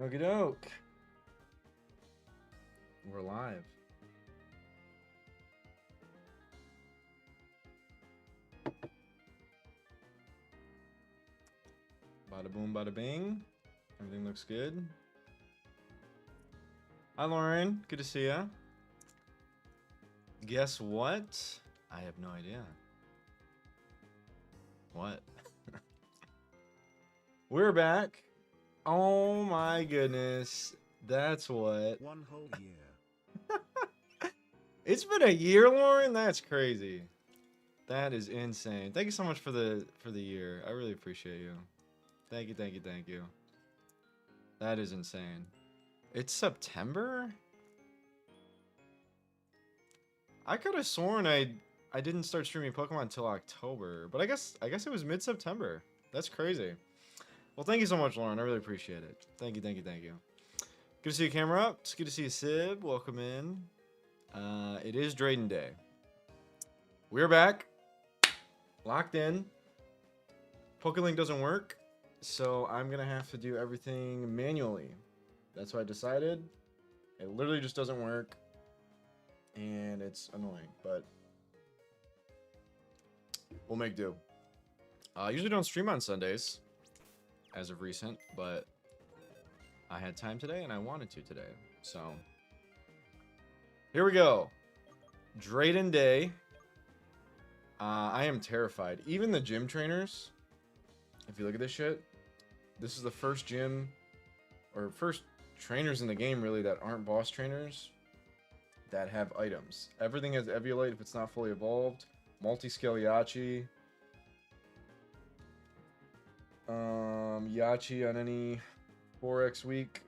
Okie doke. We're live. Bada boom, bada bing. Everything looks good. Hi, Lauren. Good to see ya. Guess what? I have no idea. What? We're back. Oh my goodness. That's what. One whole year. It's been a year, Lauren? That's crazy. That is insane. Thank you so much for the year. I really appreciate you. Thank you, thank you, thank you. That is insane. It's September? I could have sworn I didn't start streaming Pokemon until October, but I guess it was mid-September. That's crazy. Well, thank you so much, Lauren. I really appreciate it. Thank you, thank you, thank you. Good to see you, camera up. It's good to see you, Sib. Welcome in. It is Drayden Day. We're back. Locked in. PokeLink doesn't work, so I'm going to have to do everything manually. That's what I decided. It literally just doesn't work, and it's annoying, but we'll make do. I usually don't stream on Sundays, as of recent, but I had time today, and I wanted to today, so here we go. Drayden Day. I am terrified. Even the gym trainers, if you look at this shit, this is the first gym, or first trainers in the game, really, that aren't boss trainers that have items. Everything has Eviolite if it's not fully evolved. Multi-scale Yachi. Yachi on any 4x weak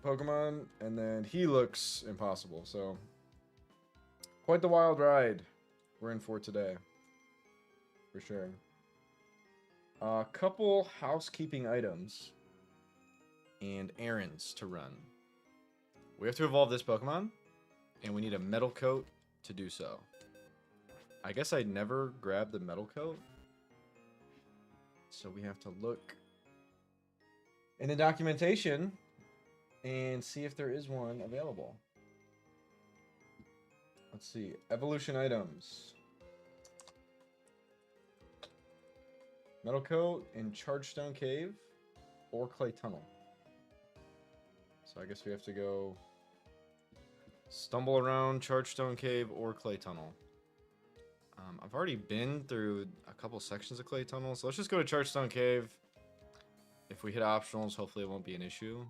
Pokemon. And then he looks impossible. So, quite the wild ride we're in for today. For sure. A couple housekeeping items and errands to run. We have to evolve this Pokemon, and we need a metal coat to do so. I guess I never grabbed the metal coat, so we have to look in the documentation and see if there is one available. Let's see. Evolution items. Metal coat in Chargestone Cave or Clay Tunnel. So I guess we have to go stumble around Chargestone Cave or Clay Tunnel. I've already been through a couple sections of Clay Tunnel, so let's just go to Chargestone Cave. If we hit optionals, hopefully it won't be an issue.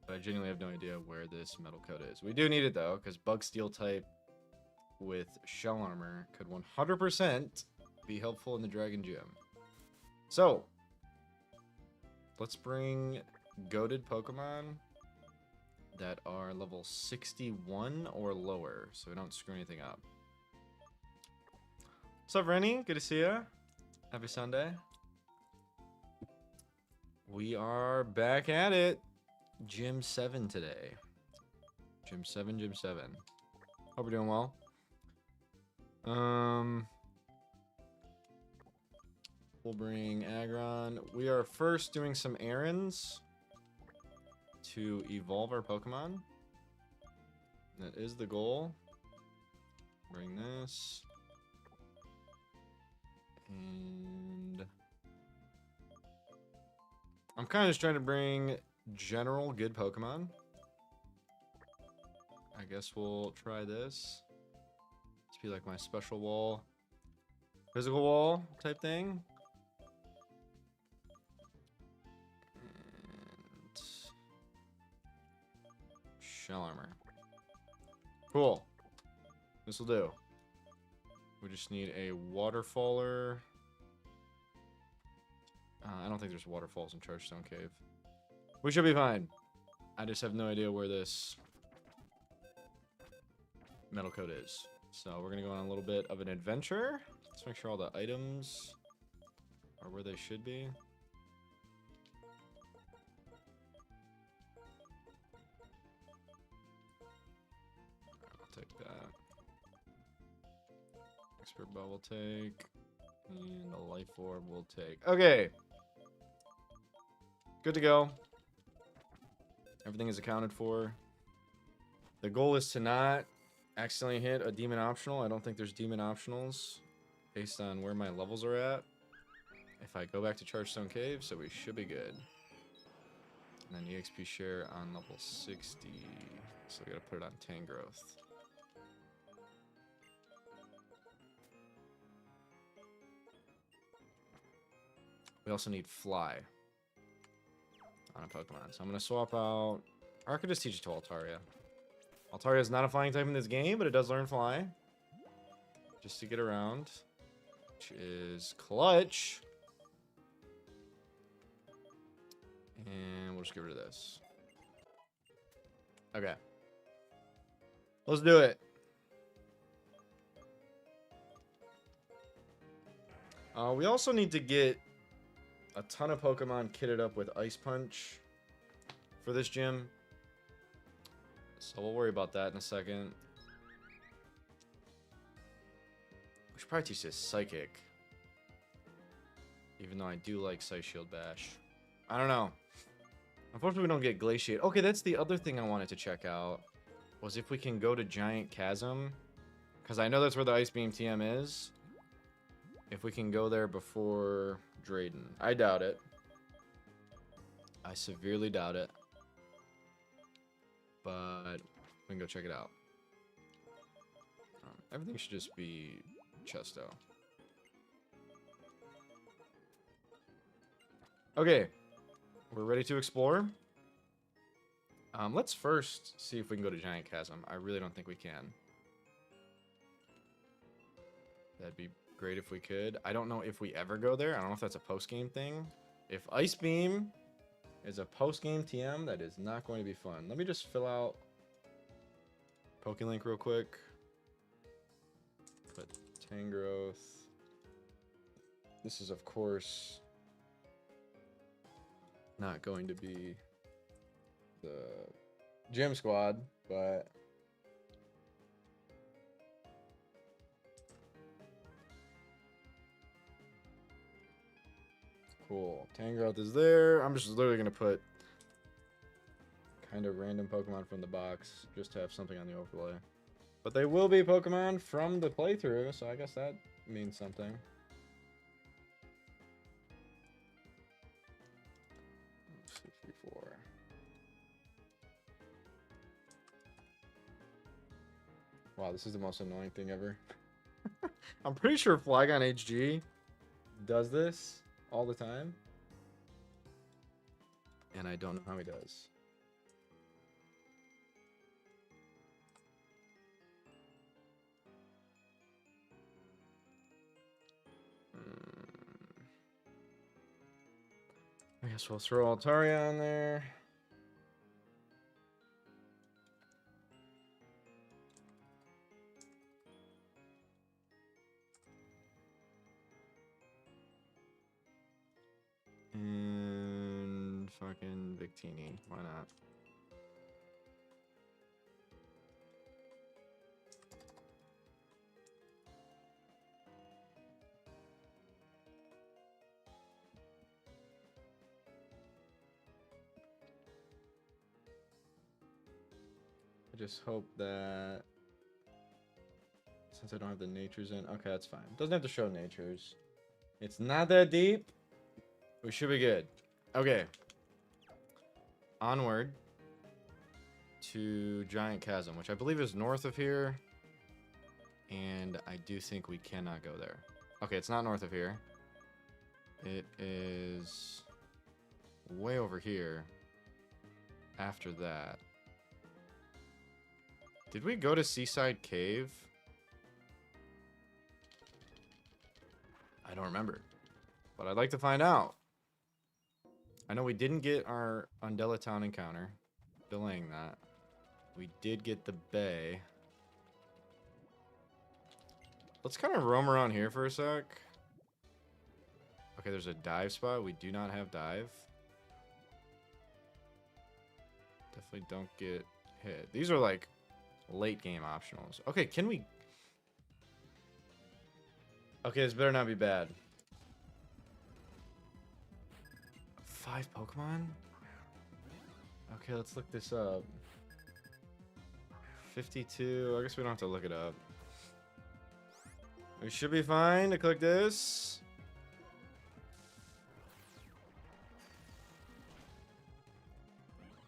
But I genuinely have no idea where this metal coat is. We do need it though, because Bug Steel type with Shell Armor could 100% be helpful in the Dragon Gym. So, let's bring goated Pokemon that are level 61 or lower, so we don't screw anything up. What's up, Rennie? Good to see ya. Happy Sunday. We are back at it. Gym 7 today. Gym 7, Gym 7. Hope we're doing well. We'll bring Aggron. We are first doing some errands to evolve our Pokemon. That is the goal. Bring this. And I'm kind of just trying to bring general good Pokemon. I guess we'll try this. This be like my special wall, physical wall type thing. And Shell Armor. Cool. This will do. We just need a Waterfaller. I don't think there's waterfalls in Chargestone Cave. We should be fine. I just have no idea where this metal coat is. So we're going to go on a little bit of an adventure. Let's make sure all the items are where they should be. I'll take that. Expert Ball will take. And a Life Orb will take. Okay. Good to go. Everything is accounted for. The goal is to not accidentally hit a demon optional. I don't think there's demon optionals based on where my levels are at. If I go back to Chargestone Cave, so we should be good. And then EXP share on level 60. So we gotta put it on Tangrowth. We also need Fly on a Pokemon. So I'm gonna swap out... Or I could just teach it to Altaria. Altaria is not a flying type in this game, but it does learn Fly. Just to get around. Which is clutch. And we'll just get rid of this. Okay. Let's do it. We also need to get a ton of Pokemon kitted up with Ice Punch for this gym. So we'll worry about that in a second. We should probably teach this Psychic. Even though I do like Psy Shield Bash. I don't know. Unfortunately, we don't get Glaciate. Okay, that's the other thing I wanted to check out. Was if we can go to Giant Chasm. Because I know that's where the Ice Beam TM is. If we can go there before Drayden. I doubt it. I severely doubt it. But we can go check it out. Everything should just be Chesto. Okay. We're ready to explore. Let's first see if we can go to Giant Chasm. I really don't think we can. That'd be great if we could. I don't know if we ever go there. I don't know if that's a post-game thing. If Ice Beam is a post-game TM, that is not going to be fun. Let me just fill out PokeLink real quick. Put Tangrowth. This is, of course, not going to be the gym squad, but cool. Tangrowth is there. I'm just literally gonna put kind of random Pokemon from the box just to have something on the overlay. But they will be Pokemon from the playthrough, so I guess that means something. 64. Wow, this is the most annoying thing ever. I'm pretty sure Flygon HG does this all the time. And I don't know how he does. I guess we'll throw Altaria on there. And fucking Victini. Why not? I just hope that since I don't have the natures in, okay, that's fine. Doesn't have to show natures. It's not that deep. We should be good. Okay. Onward to Giant Chasm, which I believe is north of here. And I do think we cannot go there. Okay, it's not north of here. It is way over here after that. Did we go to Seaside Cave? I don't remember. But I'd like to find out. I know we didn't get our Undella Town encounter. Delaying that. We did get the bay. Let's kind of roam around here for a sec. Okay, there's a dive spot. We do not have dive. Definitely don't get hit. These are like late game optionals. Okay, can we... Okay, this better not be bad. 5 Pokemon? Okay, let's look this up. 52. I guess we don't have to look it up. We should be fine to click this.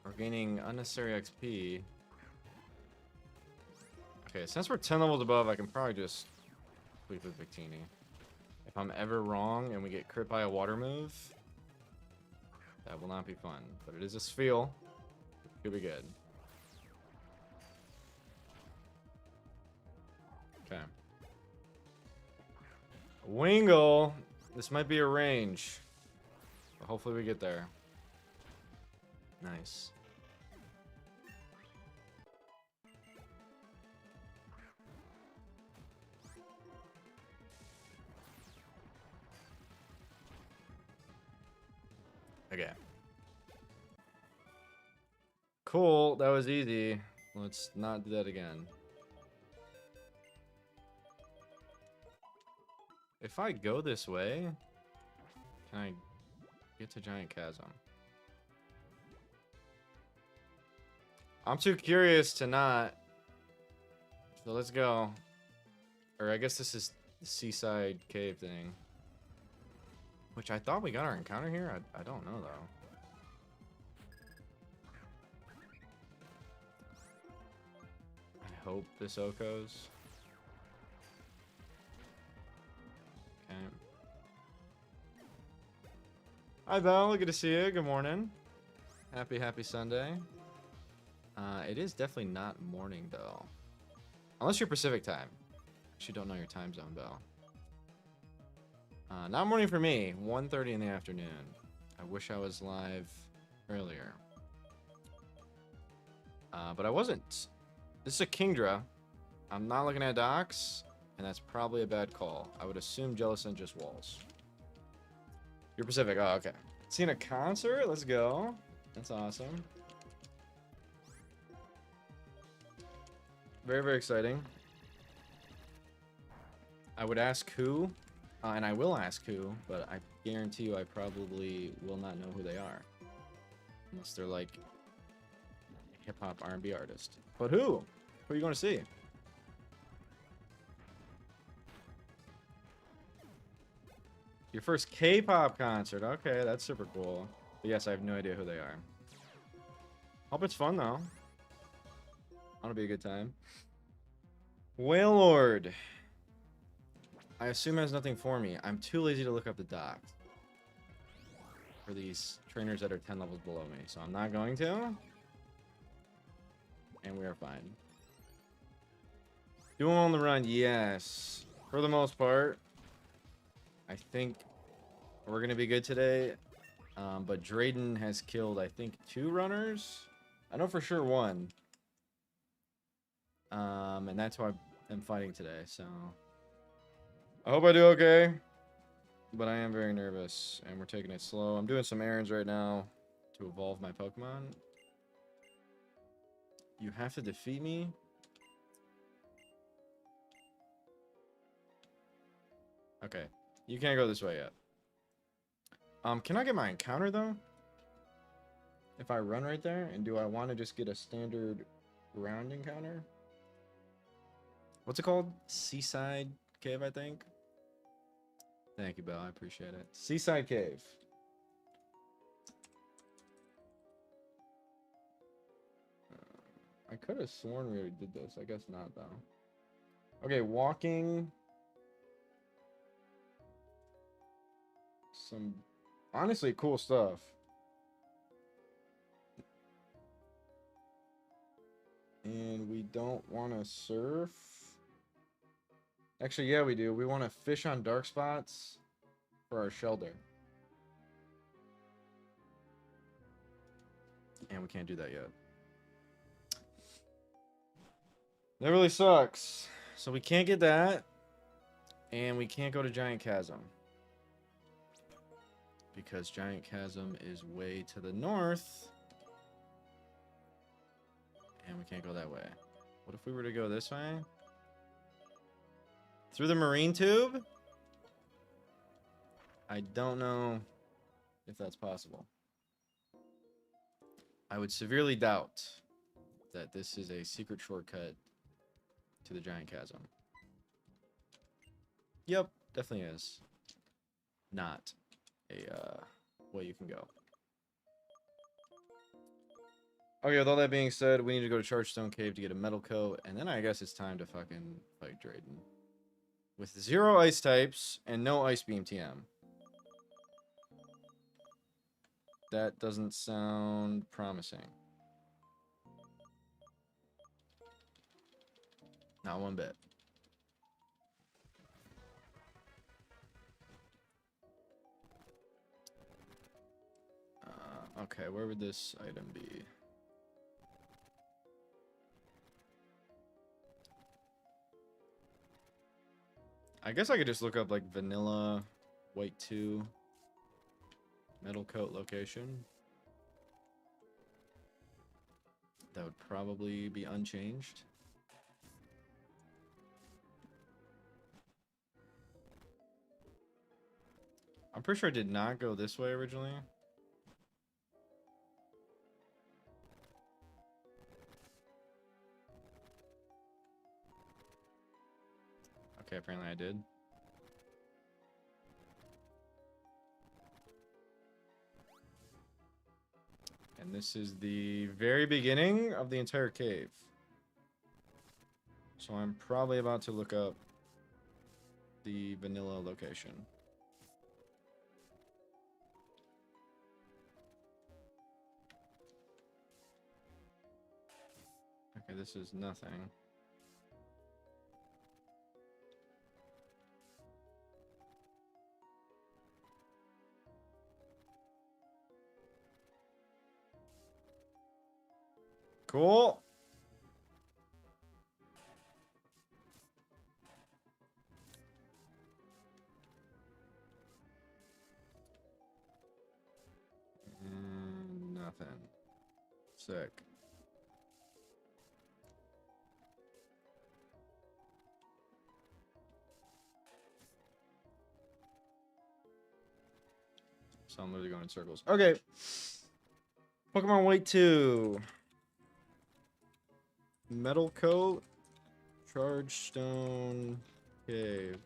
We're gaining unnecessary XP. Okay, since we're 10 levels above, I can probably just sleep with Victini. If I'm ever wrong and we get crit by a water move, that will not be fun. But it is a Spheal. Could be good. Okay. Wingull. This might be a range. But hopefully we get there. Nice. Okay. Cool, that was easy. Let's not do that again. If I go this way, can I get to Giant Chasm? I'm too curious to not. So let's go. Or I guess this is the seaside cave thing. Which I thought we got our encounter here. I don't know though. I hope this Oko's. Okay. Hi Val, good to see you. Good morning. Happy Sunday. It is definitely not morning though. Unless you're Pacific time. Actually don't know your time zone, Val. Not morning for me. 1:30 in the afternoon. I wish I was live earlier. But I wasn't. This is a Kingdra. I'm not looking at docks, and that's probably a bad call. I would assume Jellicent just walls. You're Pacific. Oh, okay. Seeing a concert? Let's go. That's awesome. Very exciting. I would ask who, and I will ask who, but I guarantee you I probably will not know who they are. Unless they're like a hip-hop R&B artist. But who? Who are you going to see? Your first K-pop concert. Okay, that's super cool. But yes, I have no idea who they are. Hope it's fun, though. That'll be a good time. Wailord. I assume has nothing for me. I'm too lazy to look up the doc for these trainers that are 10 levels below me, so I'm not going to. And we are fine. Doing on the run, yes. For the most part, I think we're going to be good today. But Drayden has killed, I think, 2 runners. I know for sure 1. And that's why I'm fighting today, so... I hope I do okay. But I am very nervous, and we're taking it slow. I'm doing some errands right now to evolve my Pokemon. You have to defeat me? Okay. You can't go this way yet. Can I get my encounter, though? If I run right there? And do I want to just get a standard ground encounter? What's it called? Seaside Cave, I think. Thank you, Belle. I appreciate it. Seaside Cave. I could have sworn we already did this. I guess not, though. Okay, walking. Some honestly cool stuff. And we don't want to surf. Actually, yeah, we do. We want to fish on dark spots for our shelter. And we can't do that yet. That really sucks. So we can't get that. And we can't go to Giant Chasm. Because Giant Chasm is way to the north. And we can't go that way. What if we were to go this way? Through the marine tube? I don't know if that's possible. I would severely doubt that this is a secret shortcut to the giant chasm. Yep, definitely is. Not a way you can go. Okay, with all that being said, we need to go to Chargestone Cave to get a metal coat, and then I guess it's time to fucking fight Drayden. With 0 ice types and no ice beam TM. That doesn't sound promising. Not one bit. Okay, where would this item be? I guess I could just look up like vanilla, white 2, metal coat location. That would probably be unchanged. I'm pretty sure I did not go this way originally. Okay, apparently I did. And this is the very beginning of the entire cave. So I'm probably about to look up the vanilla location. Okay, this is nothing. Cool. Nothing. Sick. So I'm literally going in circles. Okay. Pokemon White 2. Metal Coat. Charge Stone Cave.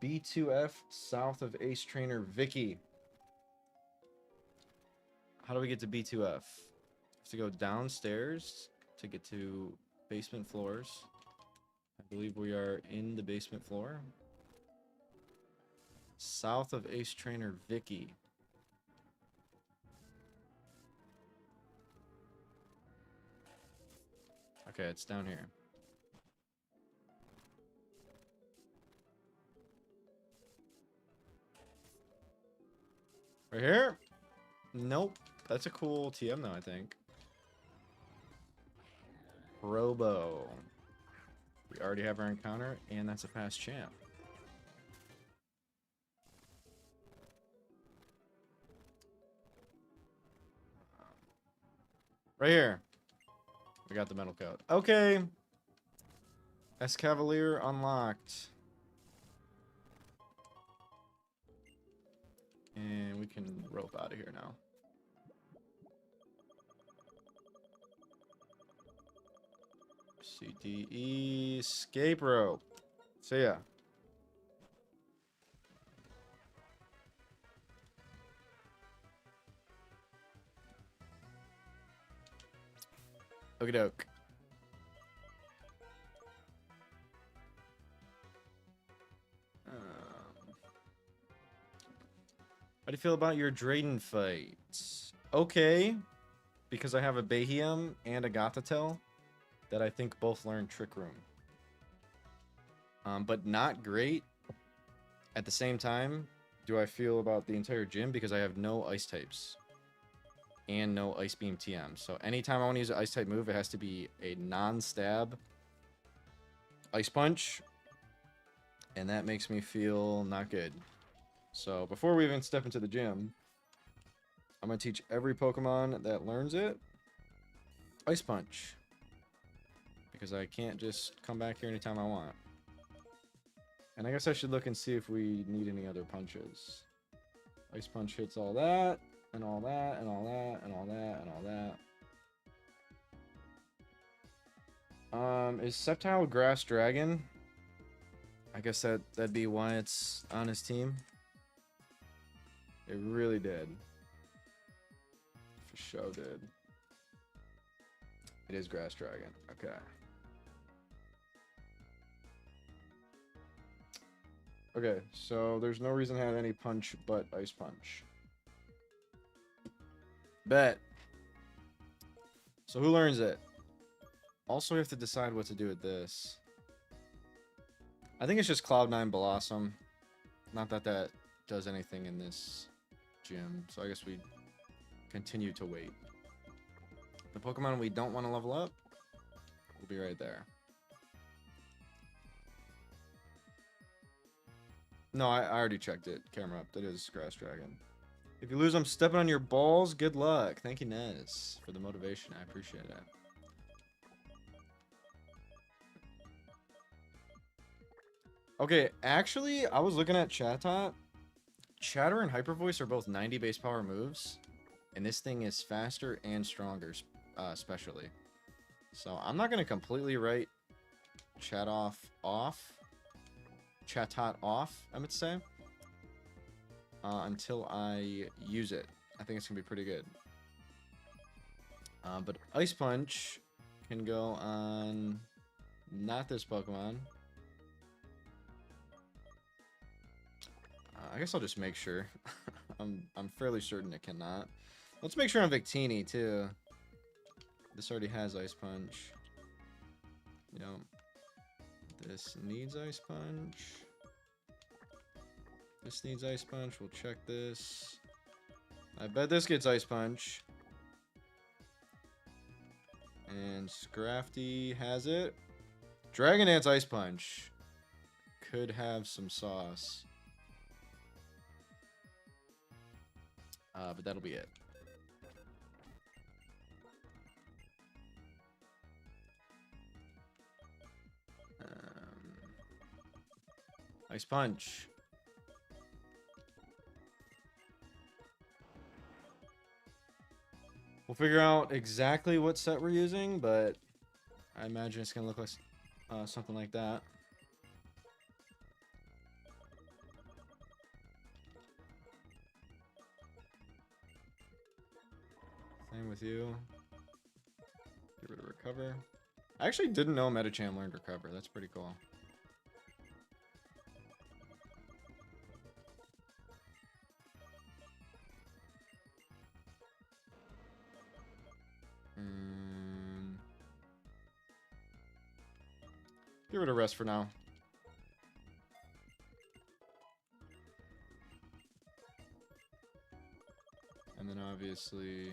B2F south of Ace Trainer Vicky. How do we get to B2F? We have to go downstairs to get to basement floors. I believe we are in the basement floor. South of Ace Trainer Vicky. Okay, it's down here. Right here? Nope. That's a cool TM though, I think. Robo. We already have our encounter, and that's a past champ. Right here. We got the metal coat. Okay. Escavalier unlocked. And we can rope out of here now. CDE escape rope. See ya. Okie doke. How do you feel about your Drayden fight? Okay, because I have a Bahium and a Gatatel that I think both learn Trick Room. But not great. At the same time, do I feel about the entire gym because I have no ice types and no Ice Beam TM. So anytime I want to use an ice type move, it has to be a non-stab Ice Punch, and that makes me feel not good. So before we even step into the gym, I'm going to teach every Pokemon that learns it Ice Punch. Because I can't just come back here anytime I want. And I guess I should look and see if we need any other punches. Ice Punch hits all that, and all that, and all that, and all that, and all that. Is Sceptile Grass Dragon? I guess that'd be why it's on his team. It really did. For sure did. It is Grass Dragon. Okay. Okay, so there's no reason to have any punch but Ice Punch. Bet. So who learns it? Also, we have to decide what to do with this. I think it's just Cloud9 Blossom. Not that that does anything in this gym. So I guess we continue to wait. The Pokemon we don't want to level up will be right there. No, I already checked it. Camera up. That is Grass Dragon. If you lose, I'm stepping on your balls. Good luck. Thank you, Nez, for the motivation. I appreciate it. Okay, actually, I was looking at Chatot. Chatter and Hyper Voice are both 90 base power moves. And this thing is faster and stronger, especially. So I'm not going to completely write Chatot off, I meant to say. Until I use it. I think it's going to be pretty good. But Ice Punch can go on not this Pokemon. I guess I'll just make sure. I'm fairly certain it cannot. Let's make sure on Victini too. This already has Ice Punch. You know, this needs Ice Punch. This needs Ice Punch. We'll check this. I bet this gets Ice Punch. And Scrafty has it. Dragon Dance Ice Punch. Could have some sauce. But that'll be it. Ice Punch. We'll figure out exactly what set we're using, but I imagine it's going to look like something like that. Same with you. Get rid of Recover. I actually didn't know Metacham learned Recover. That's pretty cool. Get rid of Rest for now. And then obviously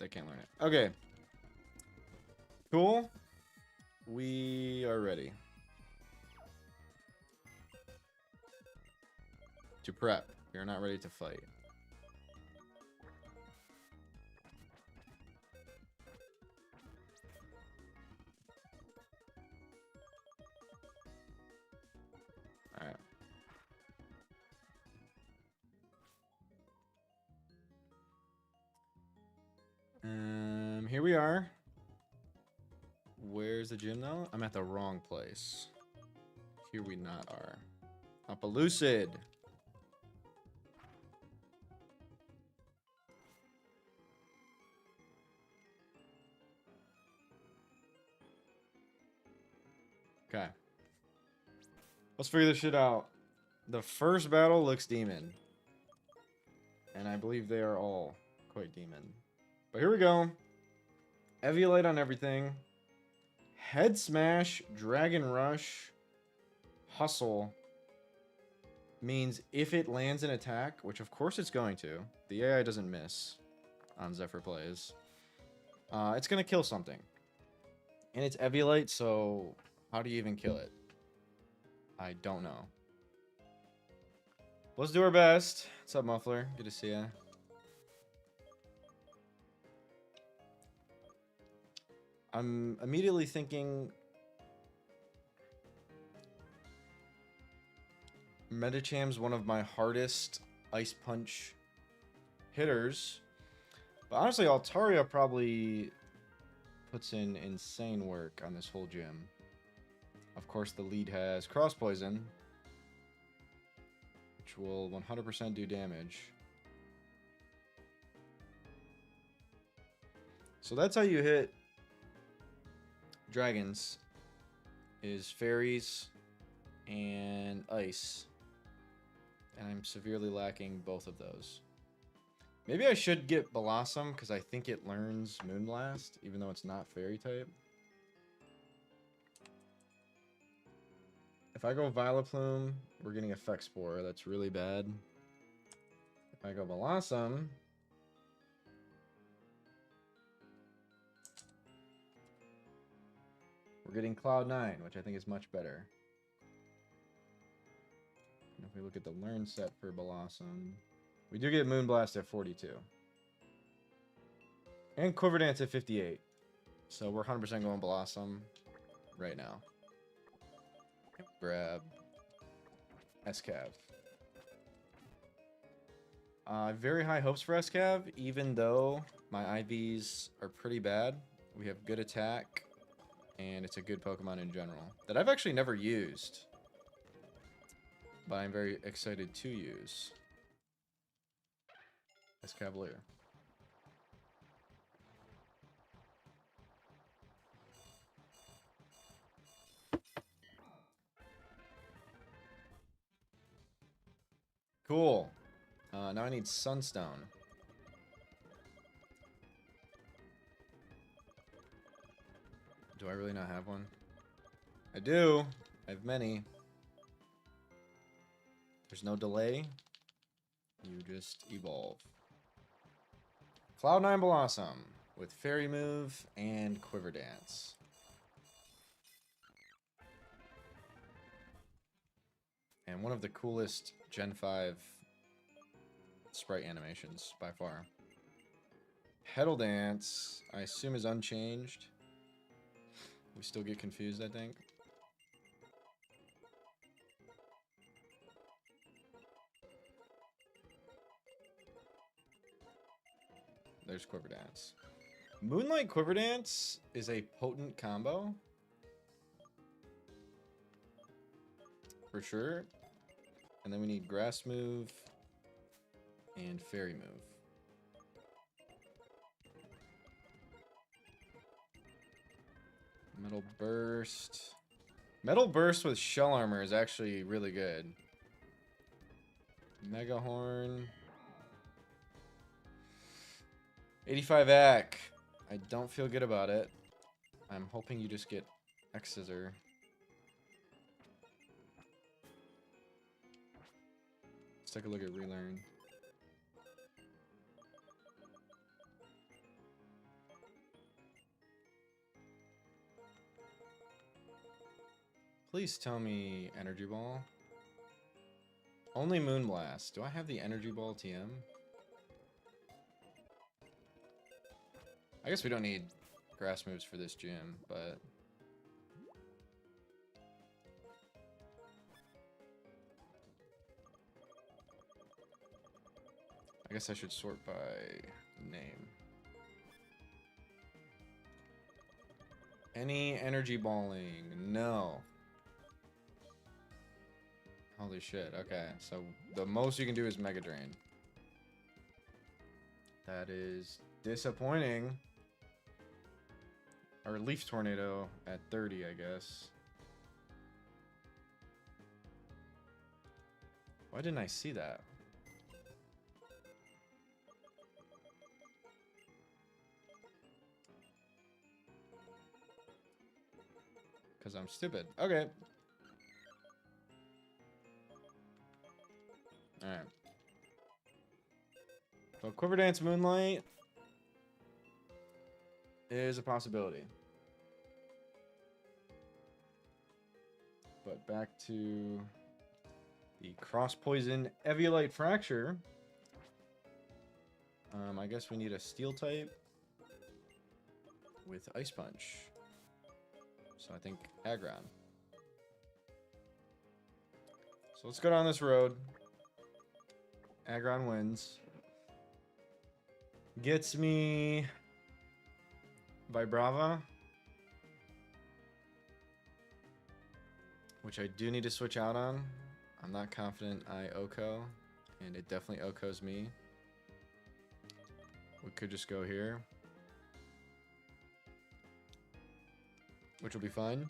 they can't learn it. Okay. Cool. We are ready to prep. We are not ready to fight. All right. Here we are. Where's the gym now? I'm at the wrong place. Here we not are. Appaloosid. Okay. Let's figure this shit out. The first battle looks demon. And I believe they are all quite demon. But here we go. Eviolite on everything. Head Smash, Dragon Rush, Hustle means if it lands an attack, which of course it's going to, the AI doesn't miss on Zephyr plays, it's going to kill something. And it's Eviolite, so how do you even kill it? I don't know. Let's do our best. What's up, Muffler? Good to see ya. I'm immediately thinking Medicham's one of my hardest Ice Punch hitters. But honestly, Altaria probably puts in insane work on this whole gym. Of course, the lead has Cross Poison, which will 100% do damage. So that's how you hit dragons, is fairies and ice. And I'm severely lacking both of those. Maybe I should get Blossom, because I think it learns Moonblast, even though it's not fairy type. If I go Vileplume, we're getting Effect Spore. That's really bad. If I go Blossom, we're getting Cloud9, which I think is much better. And if we look at the learn set for Blossom, we do get Moonblast at 42. And Quiver Dance at 58. So we're 100% going Blossom right now. Grab SCAV. Very high hopes for SCAV, even though my IVs are pretty bad. We have good attack, and it's a good Pokemon in general that I've actually never used, but I'm very excited to use. Escavalier. Cool. Now I need Sunstone. Do I really not have one? I do. I have many. There's no delay. You just evolve. Cloud9 Blossom with Fairy Move and Quiver Dance. And one of the coolest Gen 5 sprite animations by far. Petal Dance, I assume, is unchanged. We still get confused, I think. There's Quiver Dance. Moonlight Quiver Dance is a potent combo. For sure. And then we need Grass Move and Fairy Move. Metal Burst. Metal Burst with Shell Armor is actually really good. Mega Horn. 85 AC. I don't feel good about it. I'm hoping you just get X-Scissor. Let's take a look at Relearn. Please tell me Energy Ball. Only Moonblast. Do I have the Energy Ball TM? I guess we don't need grass moves for this gym, but... I guess I should sort by name. Any energy balling? No. Holy shit, okay. So the most you can do is Mega Drain. That is disappointing. Or Leaf Tornado at 30, I guess. Why didn't I see that? Because I'm stupid. Okay. Alright. So Quiver Dance Moonlight is a possibility. But back to the Cross Poison Eviolite Fracture. I guess we need a Steel type with Ice Punch. So I think Aggron. So let's go down this road. Aggron wins. Gets me Vibrava, which I do need to switch out on. I'm not confident I Oko, and it definitely Okos me. We could just go here, which will be fine.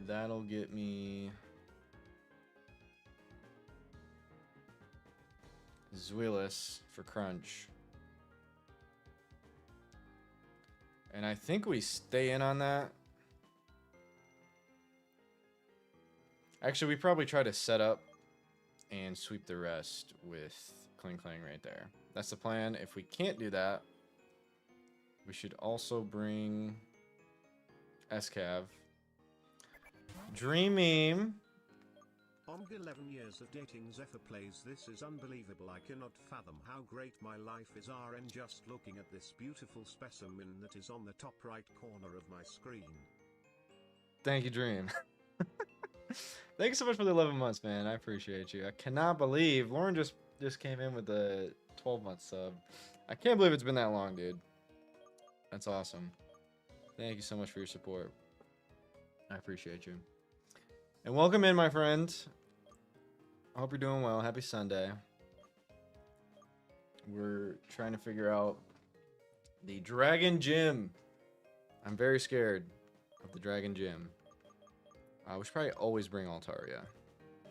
That'll get me Zweilous for Crunch. And I think we stay in on that. Actually, we probably try to set up and sweep the rest with Kling Klang right there. That's the plan. If we can't do that, we should also bring SCAV. Dreaming. Omg 11 years of dating Zephyr plays. This is unbelievable. I cannot fathom how great my life is. RN just looking at this beautiful specimen that is on the top right corner of my screen. Thank you, Dream. Thank you so much for the 11 months, man. I appreciate you. I cannot believe Lauren just came in with the 12-month sub. I can't believe it's been that long, dude. That's awesome. Thank you so much for your support. I appreciate you. And welcome in, my friend. I hope you're doing well. Happy Sunday. We're trying to figure out the Dragon Gym. I'm very scared of the Dragon Gym. We should probably always bring Altaria.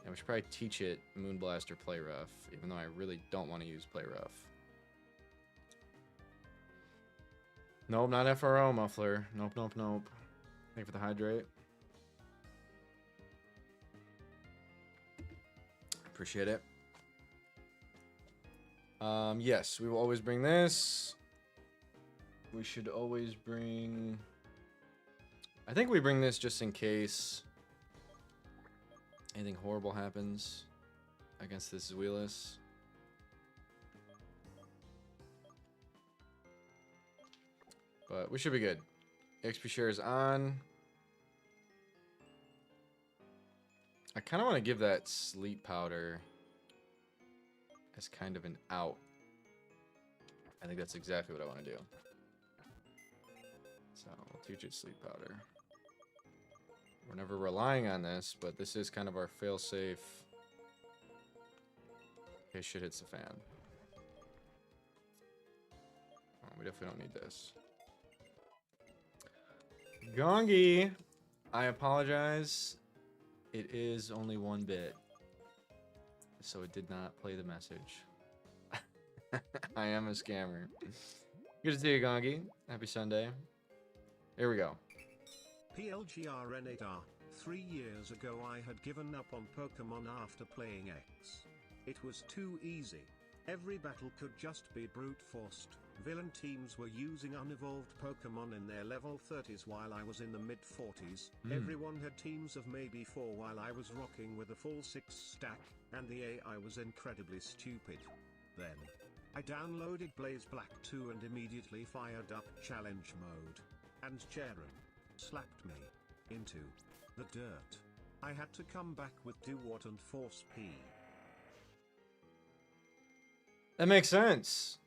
And we should probably teach it Moonblast or Play Rough, even though I really don't want to use Play Rough. Nope, not FRO, Muffler. Nope, nope, nope. Thank you for the hydrate. Appreciate it. Yes, we will always bring this. We should always bring... I think we bring this just in case anything horrible happens against this Zweilous. But we should be good. XP share is on. I kind of want to give that sleep powder as kind of an out. I think that's exactly what I want to do. So we'll teach it sleep powder. We're never relying on this, but this is kind of our fail-safe in case shit hits the fan. Oh, we definitely don't need this. Gongi, I apologize. It is only 1 bit, so it did not play the message. I am a scammer. Good to see you, Gongi. Happy Sunday. Here we go. PLGR Renegade. 3 years ago I had given up on Pokemon after playing X. It was too easy. Every battle could just be brute forced. Villain teams were using unevolved Pokemon in their level 30s while I was in the mid 40s. Everyone had teams of maybe 4 while I was rocking with a full 6 stack, and the AI was incredibly stupid. Then, I downloaded Blaze Black 2 and immediately fired up challenge mode. And Charon slapped me into the dirt. I had to come back with Do What and Force P. That makes sense.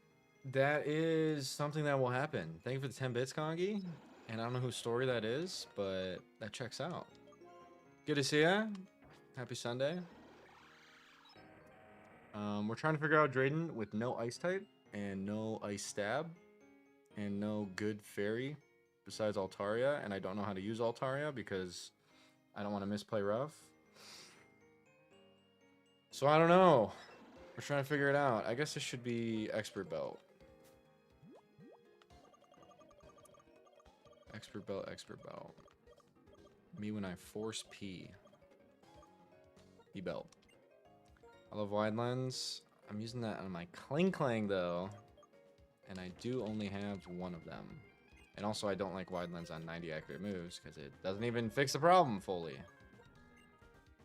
That is something that will happen. Thank you for the 10 bits, Kongi. And I don't know whose story that is, but that checks out. Good to see ya. Happy Sunday. We're trying to figure out Drayden with no ice type and no ice stab and no good fairy besides Altaria, and I don't know how to use Altaria because I don't want to misplay rough. So I don't know. We're trying to figure it out. I guess this should be Expert Belt. Expert Belt, Expert Belt. Me when I force P. P Belt. I love Wide Lens. I'm using that on my Kling Klang though. And I do only have 1 of them. And also I don't like Wide Lens on 90 accurate moves because it doesn't even fix the problem fully.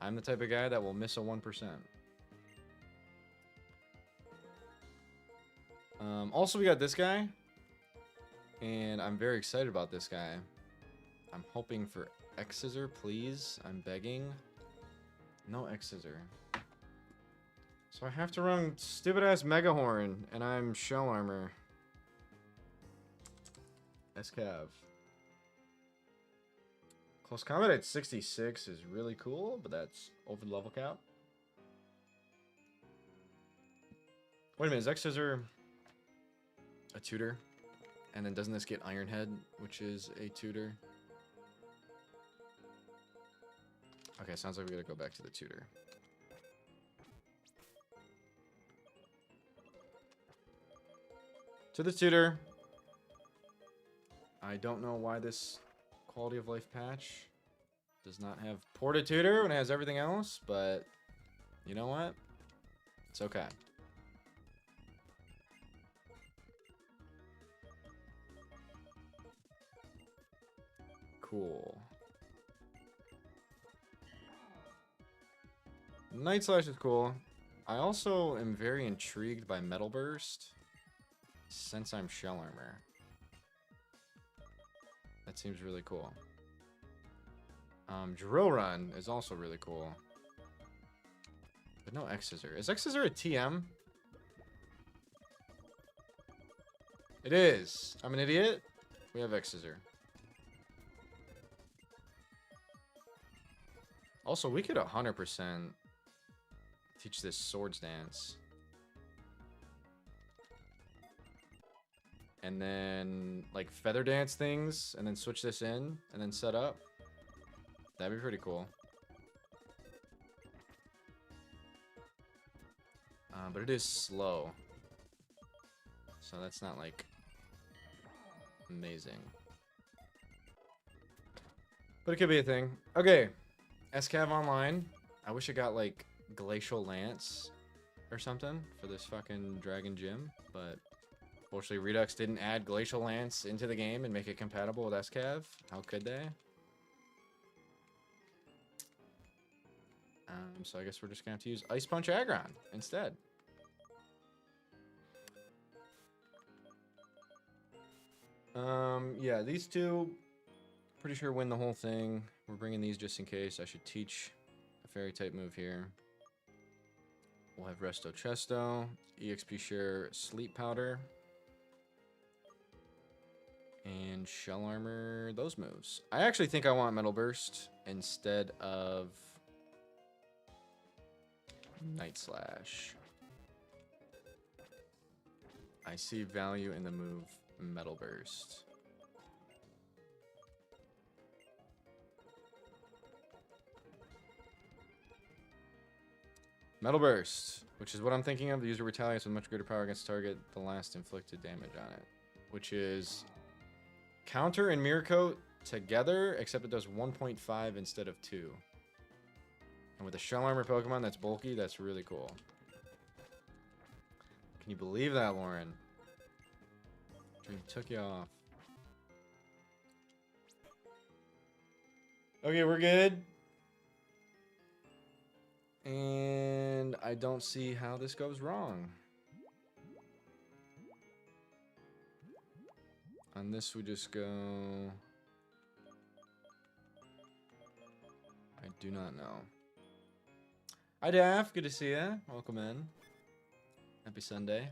I'm the type of guy that will miss a 1%. Also, we got this guy. And I'm very excited about this guy. I'm hoping for X-Scissor, please. I'm begging. No X-Scissor. So I have to run stupid-ass Mega Horn, and I'm Shell Armor. SCAV. Close combat at 66 is really cool, but that's over the level cap. Wait a minute, is X-Scissor a tutor? And then doesn't this get Iron Head, which is a tutor? Okay, sounds like we gotta go back to the tutor. To the tutor. I don't know why this quality of life patch does not have Porta Tutor when it has everything else, but you know what? It's okay. Cool. Night Slash is cool. I also am very intrigued by Metal Burst since I'm Shell Armor. That seems really cool. Drill Run is also really cool. But no X-Scissor. Is X-Scissor a TM? It is. I'm an idiot. We have X-Scissor. Also, we could 100% teach this Swords Dance. And then, like, Feather Dance things, and then switch this in, and then set up. That'd be pretty cool. But it is slow. So that's not, like, amazing. But it could be a thing. Okay. SCAV Online. I wish it got, like, Glacial Lance or something for this fucking Dragon Gym, but fortunately Redux didn't add Glacial Lance into the game and make it compatible with SCAV. How could they? So I guess we're just gonna have to use Ice Punch Aggron instead. Yeah, these two, pretty sure win the whole thing. We're bringing these just in case. I should teach a fairy type move here. We'll have Resto Chesto, EXP Share Sleep Powder, and Shell Armor, those moves. I actually think I want Metal Burst instead of Night Slash. I see value in the move Metal Burst. Metal Burst, which is what I'm thinking of. The user retaliates with much greater power against target the last inflicted damage on it. Which is Counter and Mirror Coat together, except it does 1.5 instead of 2. And with a Shell Armor Pokemon that's bulky, that's really cool. Can you believe that, Lauren? Dream took you off. Okay, we're good. And I don't see how this goes wrong. On this, we just go... I do not know. Hi, Daff. Good to see you. Welcome in. Happy Sunday.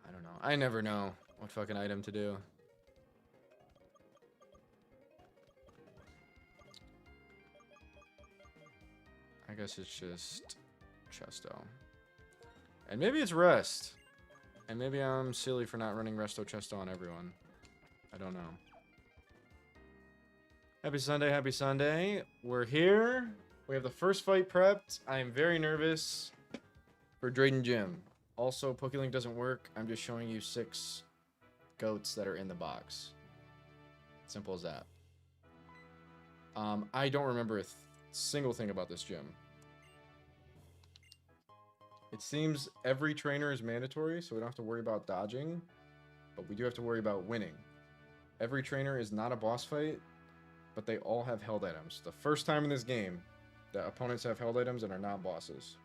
I don't know. I never know what fucking item to do. I guess it's just Chesto. And maybe it's Rest. And maybe I'm silly for not running Resto Chesto on everyone. I don't know. Happy Sunday, happy Sunday. We're here. We have the first fight prepped. I am very nervous for Drayden Gym. Also, PokeLink doesn't work. I'm just showing you 6 goats that are in the box. Simple as that. I don't remember a single thing about this gym. It seems every trainer is mandatory, so we don't have to worry about dodging, but we do have to worry about winning. Every trainer is not a boss fight, but they all have held items. The first time in this game that opponents have held items and are not bosses.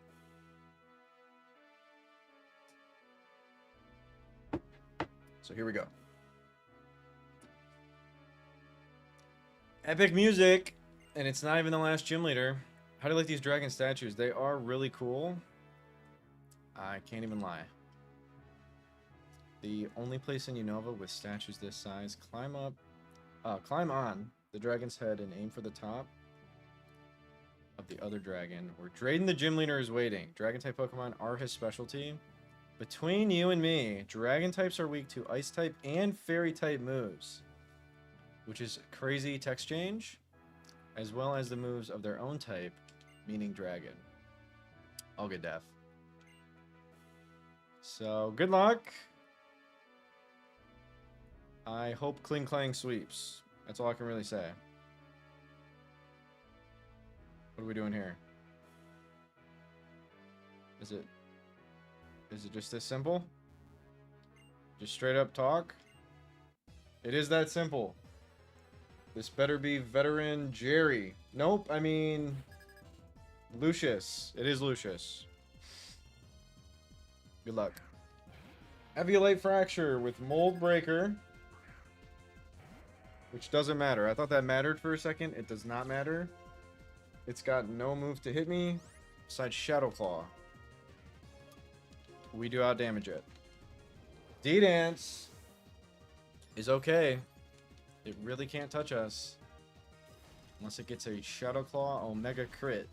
So here we go. Epic music, and it's not even the last gym leader. How do you like these dragon statues? They are really cool. I can't even lie. The only place in Unova with statues this size, climb on the dragon's head and aim for the top of the other dragon, where Drayden the gym leader is waiting. Dragon type Pokemon are his specialty. Between you and me, dragon types are weak to ice type and fairy type moves, which is crazy text change, as well as the moves of their own type, meaning dragon. All good, Def. So, good luck. I hope Kling Clang sweeps. That's all I can really say. What are we doing here? Is it just this simple? Just straight up talk? It is that simple. This better be veteran Jerry. Nope, I mean Lucius. It is Lucius. Good luck. Eviolate Fracture with Mold Breaker. Which doesn't matter. I thought that mattered for a second. It does not matter. It's got no move to hit me besides Shadow Claw. We do out damage it. D-Dance is okay. It really can't touch us. Unless it gets a Shadow Claw Omega crit.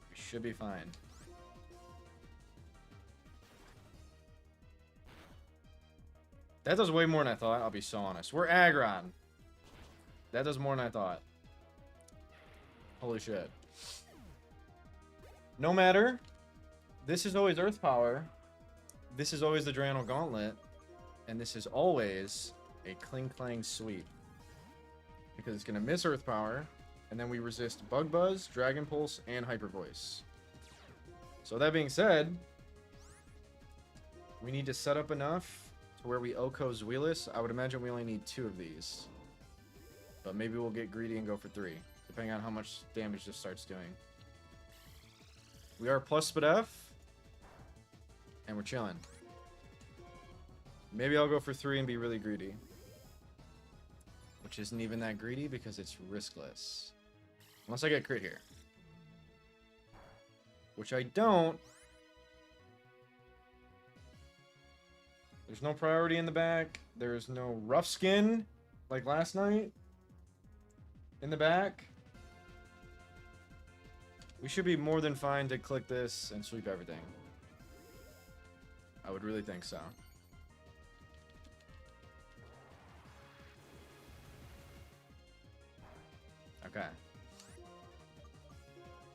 We should be fine. That does way more than I thought, I'll be so honest. We're Aggron. That does more than I thought. Holy shit. No matter. This is always Earth Power. This is always the Drayano Gauntlet. And this is always a Kling Clang sweep. Because it's going to miss Earth Power. And then we resist Bug Buzz, Dragon Pulse, and Hyper Voice. So that being said, we need to set up enough to where we OHKO Zweilous. I would imagine we only need 2 of these. But maybe we'll get greedy and go for 3. Depending on how much damage this starts doing. We are plus Spadef. And we're chilling. Maybe I'll go for 3 and be really greedy. Which isn't even that greedy because it's riskless. Unless I get crit here. Which I don't. There's no priority in the back. There's no rough skin like last night. In the back. We should be more than fine to click this and sweep everything. I would really think so. Okay.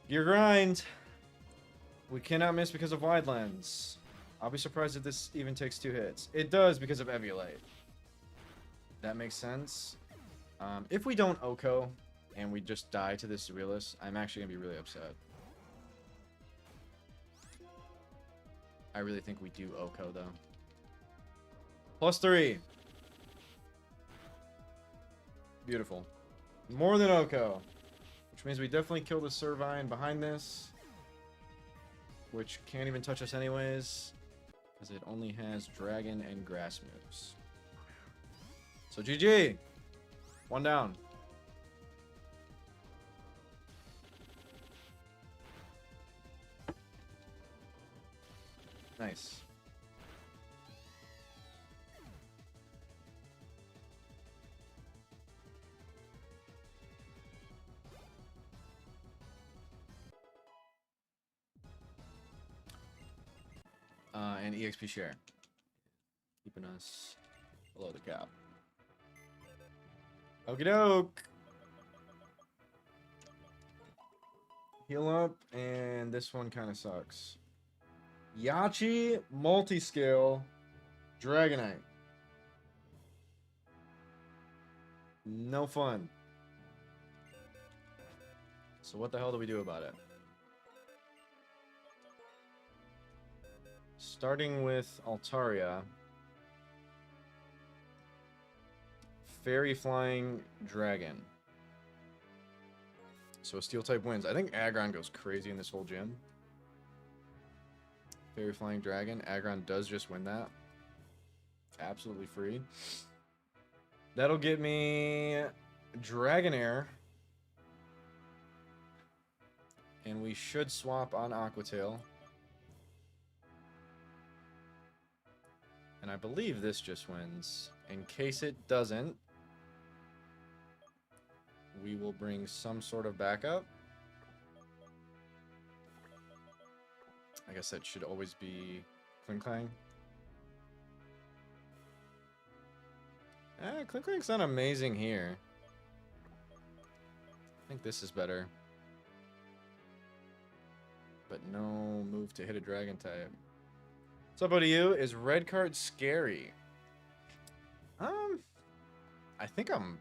Gear grind. We cannot miss because of wide lens. I'll be surprised if this even takes 2 hits. It does because of Eviolate. That makes sense. If we don't OHKO and we just die to this Zweilous, I'm actually going to be really upset. I really think we do OHKO though. Plus 3. Beautiful. More than OHKO. Which means we definitely kill the Servine behind this. Which can't even touch us anyways. Because it only has Dragon and Grass moves. So GG! 1 down. Nice. And EXP share. Keeping us below the cap. Okie doke. Heal up, and this one kind of sucks. Yachi, multi-scale, Dragonite. No fun. So what the hell do we do about it? Starting with Altaria. Fairy Flying Dragon. So a Steel type wins. I think Aggron goes crazy in this whole gym. Fairy Flying Dragon. Aggron does just win that. Absolutely free. That'll get me Dragonair And we should swap on Aquatail. And I believe this just wins. In case it doesn't, we will bring some sort of backup. I guess that should always be Clink Clang. Clink Clang's not amazing here. I think this is better. But no move to hit a dragon type. What's up, buddy? You is red card scary? I think I'm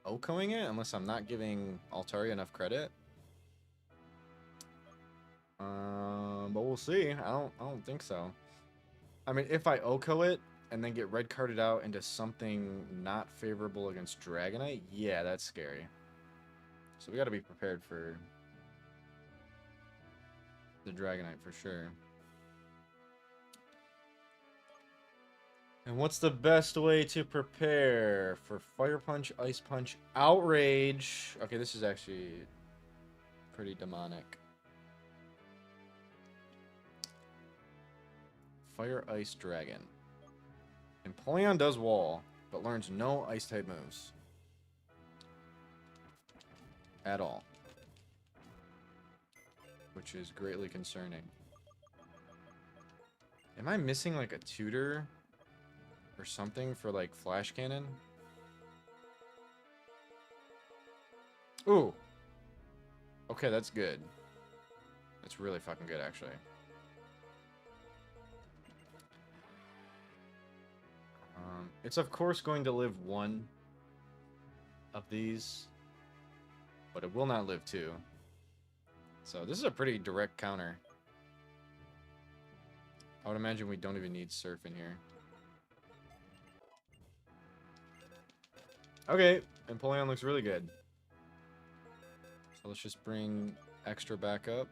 OKOing it unless I'm not giving Altaria enough credit. But we'll see. I don't think so. I mean, if I OKO it and then get red carded out into something not favorable against Dragonite, yeah, that's scary. So we got to be prepared for the Dragonite for sure. And what's the best way to prepare for Fire Punch, Ice Punch, Outrage? Okay, this is actually pretty demonic. Fire, Ice, Dragon. Empoleon does Wall, but learns no Ice-type moves. At all. Which is greatly concerning. Am I missing like a tutor or something for like Flash Cannon? Ooh. Okay, that's good. That's really fucking good, actually. It's of course going to live one of these, but it will not live two. So this is a pretty direct counter. I would imagine we don't even need Surf in here. Okay, Empoleon looks really good. So let's just bring extra backup.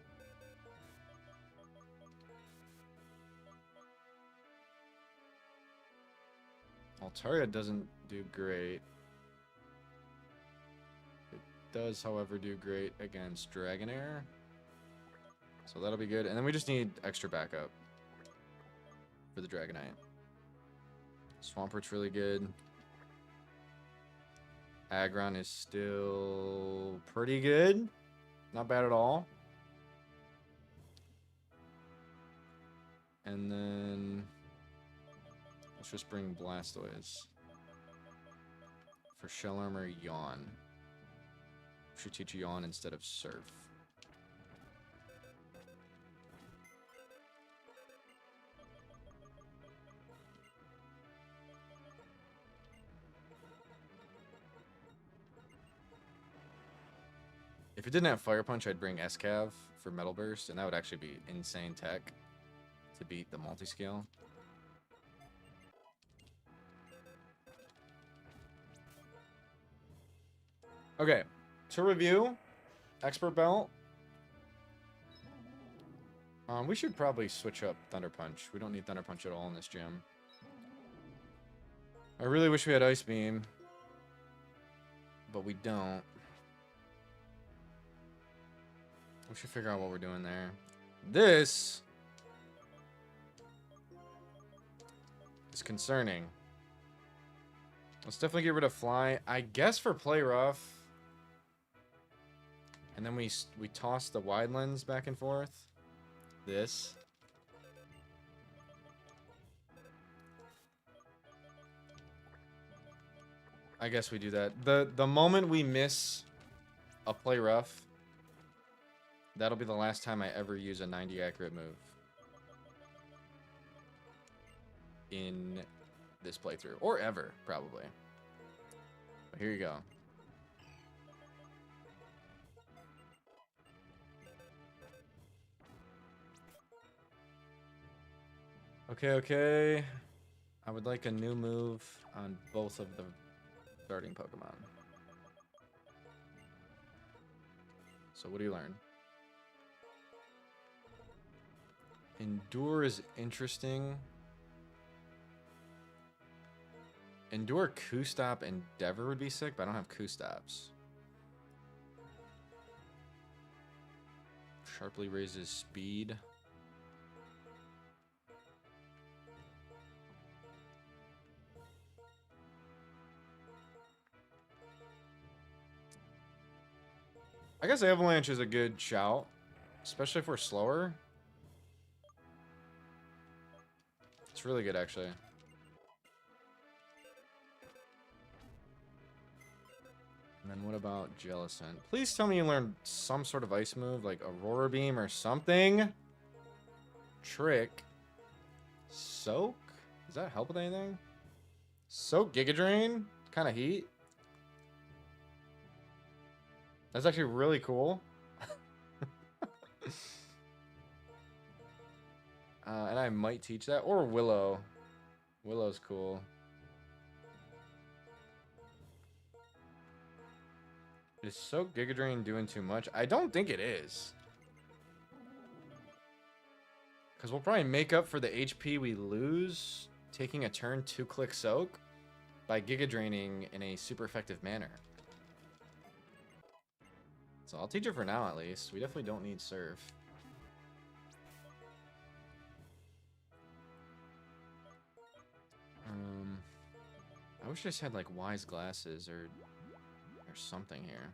Altaria doesn't do great. It does, however, do great against Dragonair. So that'll be good. And then we just need extra backup for the Dragonite. Swampert's really good. Aggron is still pretty good. Not bad at all. And then let's just bring Blastoise. For Shell Armor, Yawn. Should teach Yawn instead of Surf. If it didn't have Fire Punch, I'd bring S-Cav for Metal Burst, and that would actually be insane tech to beat the multi-scale. Okay, to review, Expert Belt. We should probably switch up Thunder Punch. We don't need Thunder Punch at all in this gym. I really wish we had Ice Beam, but we don't. We should figure out what we're doing there. This is concerning. Let's definitely get rid of Fly. I guess for Play Rough. And then we toss the Wide Lens back and forth. This. I guess we do that. The moment we miss a Play Rough, that'll be the last time I ever use a 90 accurate move in this playthrough. Or ever, probably. But here you go. Okay. I would like a new move on both of the starting Pokemon. So what do you learn? Endure is interesting. Endure, Q-Stop, Endeavor would be sick, but I don't have Q-Stops. Sharply raises speed. I guess Avalanche is a good shout, especially if we're slower. It's really good, actually. And then what about Jellicent? Please tell me you learned some sort of ice move, like Aurora Beam or something. Trick. Soak? Does that help with anything? Soak Giga Drain? Kind of heat. That's actually really cool. And I might teach that. Or Willow. Willow's cool. Is Soak Giga Drain doing too much? I don't think it is. Because we'll probably make up for the HP we lose taking a turn 2-click Soak by Giga Draining in a super effective manner. So I'll teach it for now, at least. We definitely don't need Surf. I wish I just had like Wise Glasses or something here.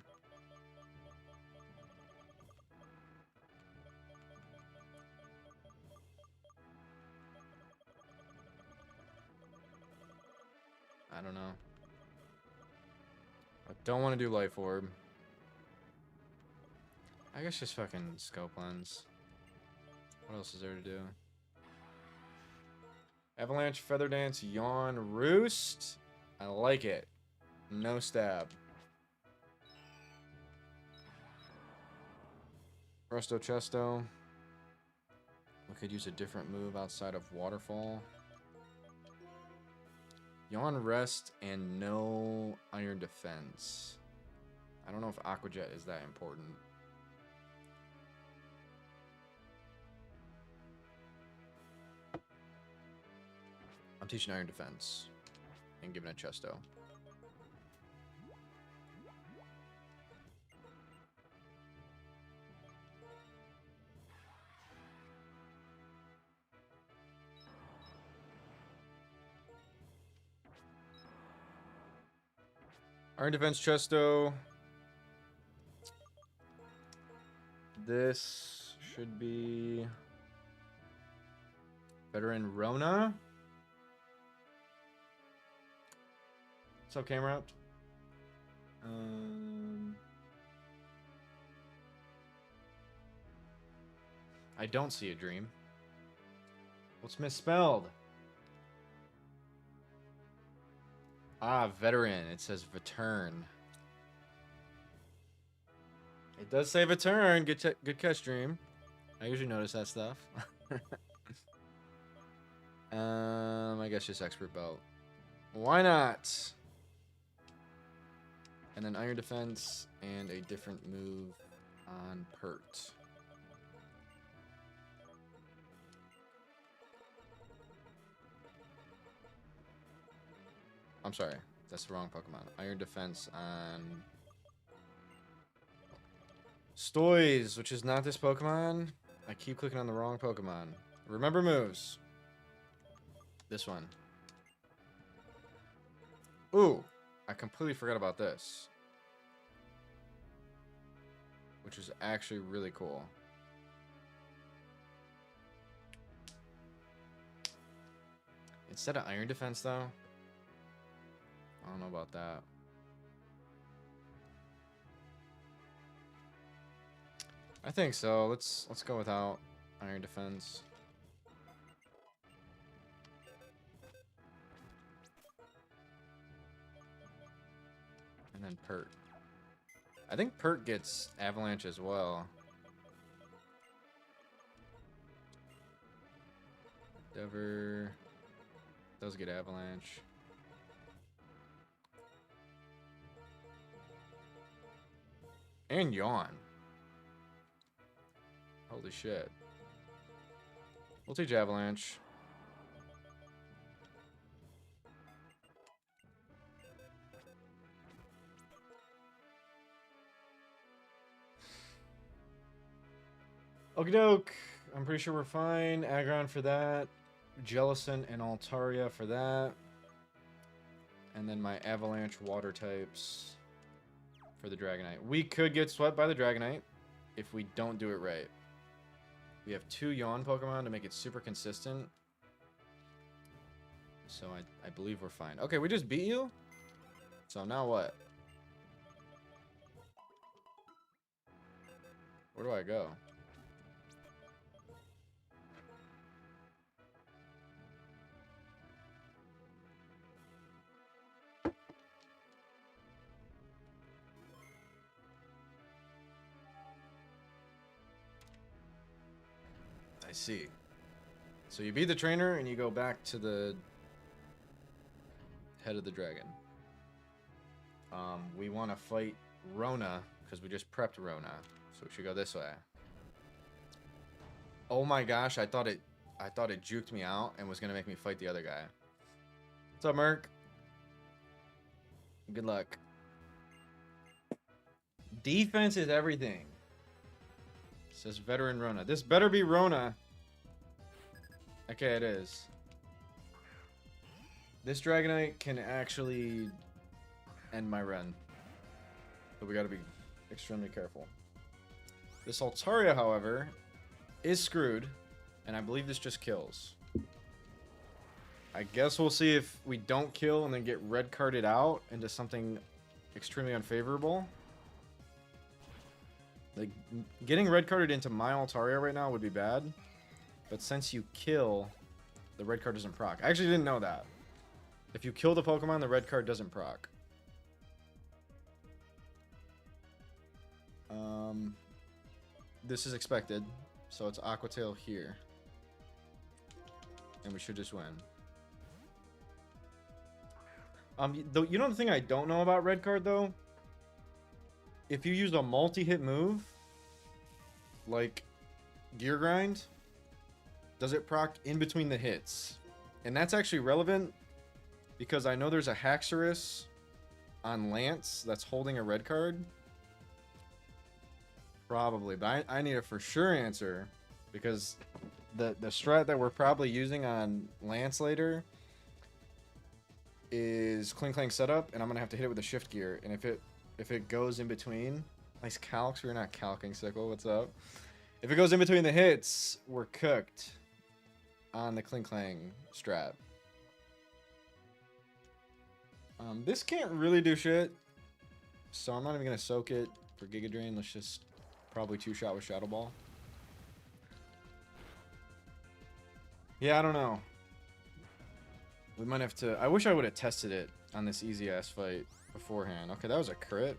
I don't know. I don't want to do Life Orb. I guess just fucking Scope Lens. What else is there to do? Avalanche, Feather Dance, Yawn, Roost. I like it. No stab. Resto Chesto. We could use a different move outside of Waterfall. Yawn Rest and no Iron Defense. I don't know if Aqua Jet is that important. I'm teaching Iron Defense and giving it Chesto. Iron Defense Chesto. This should be Veteran Rona. What's up, camera? I don't see a dream. What's misspelled? Ah, Veteran. It says Veteran. It does say Veteran. Good catch, Dream. I usually notice that stuff. I guess just Expert Belt. Why not? And then Iron Defense and a different move on Pert. I'm sorry, that's the wrong Pokemon. Iron Defense on Stoys, which is not this Pokemon. I keep clicking on the wrong Pokemon. Remember moves. This one. Ooh, I completely forgot about this. Which is actually really cool. Instead of Iron Defense, though, I don't know about that. I think so. Let's go without Iron Defense. And then Pert. I think Pert gets Avalanche as well. Endeavor does get Avalanche. And Yawn. Holy shit. We'll teach Avalanche. Okie doke. I'm pretty sure we're fine. Aggron for that. Jellicent and Altaria for that. And then my Avalanche water types for the Dragonite. We could get swept by the Dragonite if we don't do it right. We have 2 Yawn Pokemon to make it super consistent. So I believe we're fine. Okay, we just beat you? So now what? Where do I go? I see. So you beat the trainer and you go back to the head of the dragon. We want to fight Rona because we just prepped Rona, so we should go this way. Oh my gosh! I thought it juked me out and was gonna make me fight the other guy. What's up, Merc? Good luck. Defense is everything. Says veteran Rona. This better be Rona. Okay, it is. This Dragonite can actually end my run. So we gotta be extremely careful. This Altaria, however, is screwed. And I believe this just kills. I guess we'll see if we don't kill and then get red carded out into something extremely unfavorable. Like, getting red carded into my Altaria right now would be bad. But since you kill, the red card doesn't proc. I actually didn't know that. If you kill the Pokemon, the red card doesn't proc. This is expected. So it's Aqua Tail here. And we should just win. You know the thing I don't know about red card, though? If you use a multi-hit move, like Gear Grind, does it proc in between the hits? And that's actually relevant because I know there's a Haxorus on Lance that's holding a red card. Probably, but I need a for sure answer because the strat that we're probably using on Lance later is Cling Clang setup, and I'm gonna have to hit it with a shift gear. And if it goes in between, nice calcs. We're not calcing Sickle. What's up? If it goes in between the hits, we're cooked on the Cling Clang strat. This can't really do shit, so I'm not even gonna soak it for Giga Drain. Let's just probably 2-shot with Shadow Ball. Yeah, I don't know. We might have to. I wish I would have tested it on this easy ass fight beforehand. Okay, that was a crit.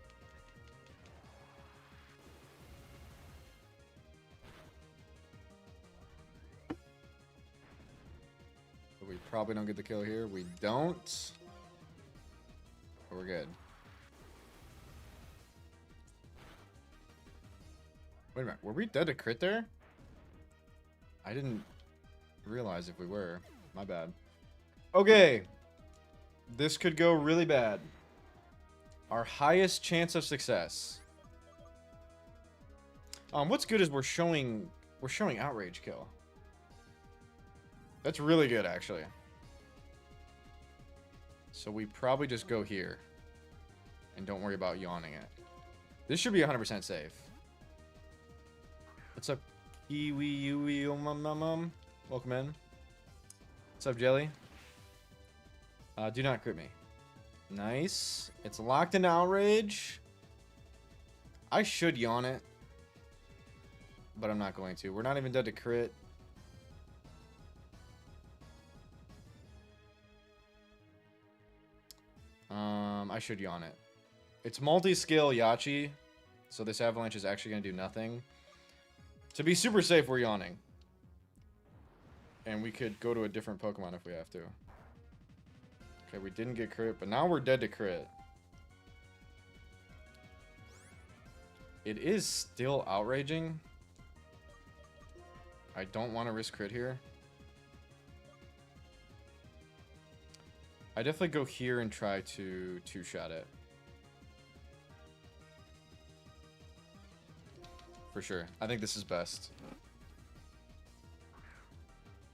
But we probably don't get the kill here. We don't. But we're good. Wait a minute. Were we dead to crit there? I didn't realize if we were. My bad. Okay. This could go really bad. Our highest chance of success. What's good is we're showing outrage kill. That's really good, actually. So we probably just go here and don't worry about yawning it. This should be 100% safe. What's up, Kiwi Yui Mum? Welcome in. What's up, Jelly? Do not crit me. Nice. It's locked into outrage. I should yawn it, but I'm not going to. We're not even dead to crit. I should yawn it. It's multi-skill Yachi, so this avalanche is actually going to do nothing. To be super safe, we're yawning. And we could go to a different Pokemon if we have to. Okay, we didn't get crit, but now we're dead to crit. It is still outraging. I don't want to risk crit here. I definitely go here and try to two-shot it. For sure. I think this is best.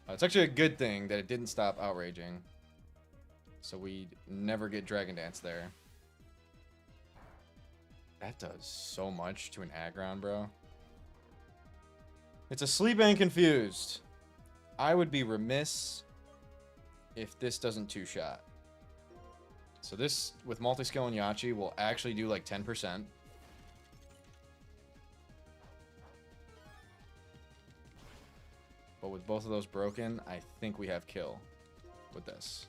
It's actually a good thing that it didn't stop outraging. So we never get Dragon Dance there. That does so much to an Aggron, bro. It's asleep and confused. I would be remiss if this doesn't two-shot. So this, with multi-skill and Yachi, will actually do like 10%. But with both of those broken, I think we have kill with this.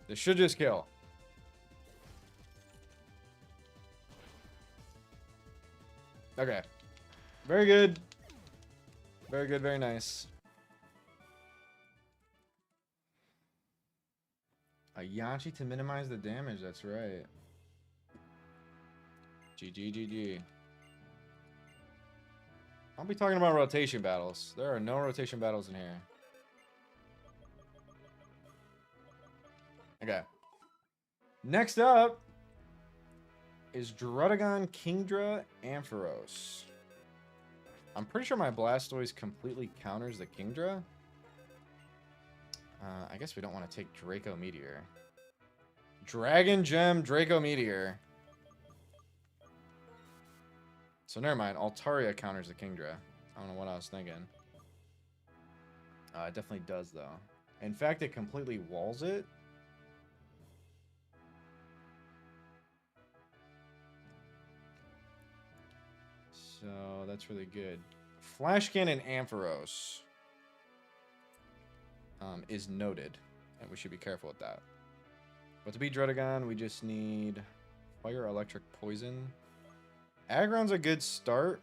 This should just kill. Okay. Very good. Very good, very nice. A Yachi to minimize the damage, that's right. GG, GG. I'll be talking about rotation battles. There are no rotation battles in here. Okay. Next up is Druddigon Kingdra Ampharos. I'm pretty sure my Blastoise completely counters the Kingdra. I guess we don't want to take Draco Meteor. Dragon Gem Draco Meteor. So never mind. Altaria counters the Kingdra. I don't know what I was thinking. It definitely does, though. In fact, it completely walls it. So that's really good. Flash Cannon Ampharos is noted, and we should be careful with that. But to beat Druddigon, we just need Fire, Electric, Poison. Aggron's a good start.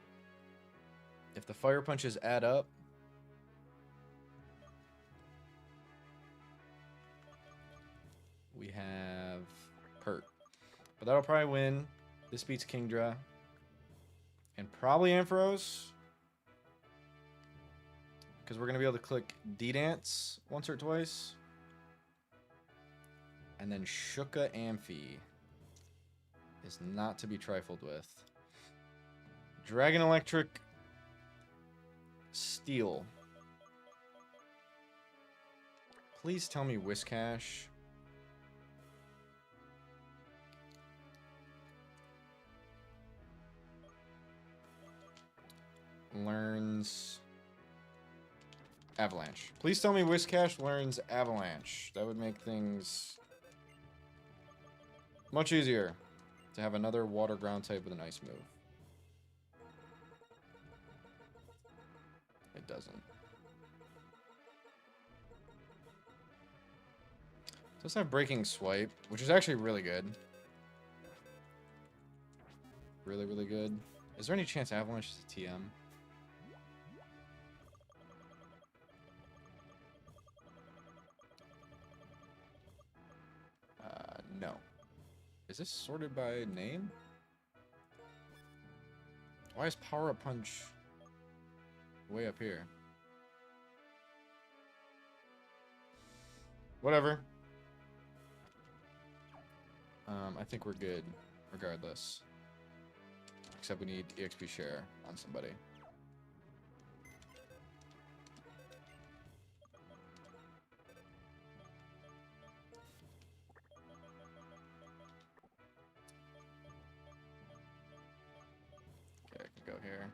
If the Fire Punches add up. We have Pert. But that'll probably win. This beats Kingdra. And probably Ampharos. Because we're going to be able to click D-Dance once or twice. And then Shuka Amphi is not to be trifled with. Dragon Electric Steel. Please tell me Whiscash. Learns Avalanche. Please tell me Whiscash learns Avalanche. That would make things much easier to have another water ground type with an ice move. It doesn't. It does have Breaking Swipe, which is actually really good. Really, really good. Is there any chance Avalanche is a TM? No. Is this sorted by name? Why is Power Up Punch way up here? Whatever. I think we're good, regardless. Except we need EXP share on somebody. Okay, I can go here.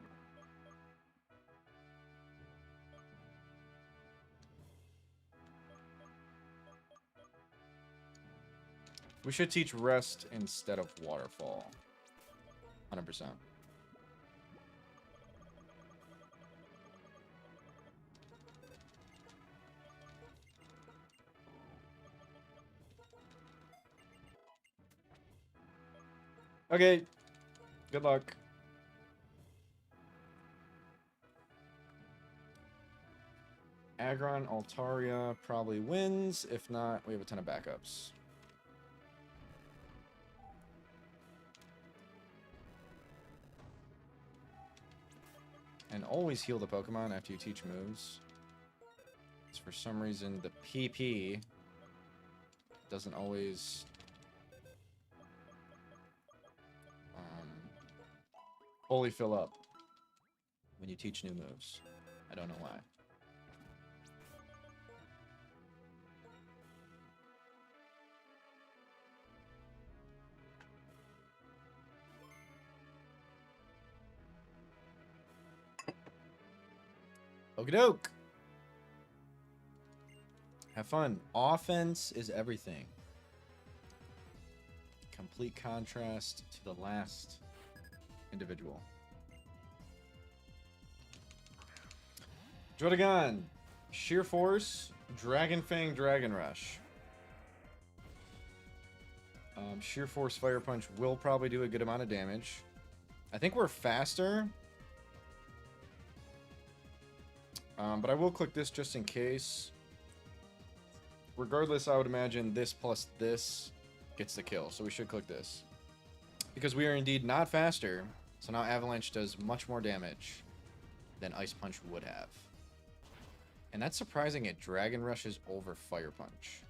We should teach Rest instead of Waterfall. 100%. Okay. Good luck. Aggron Altaria probably wins. If not, we have a ton of backups. And always heal the Pokemon after you teach moves. It's for some reason the PP doesn't always fully fill up when you teach new moves. I don't know why. Okie doke. Have fun. Offense is everything. Complete contrast to the last individual. Drodagon. Sheer Force. Dragon Fang, Dragon Rush. Sheer Force Fire Punch will probably do a good amount of damage. I think we're faster. But I will click this just in case. Regardless, I would imagine this plus this gets the kill. So we should click this. Because we are indeed not faster. So now Avalanche does much more damage than Ice Punch would have. And that's surprising it Dragon Rushes over Fire Punch.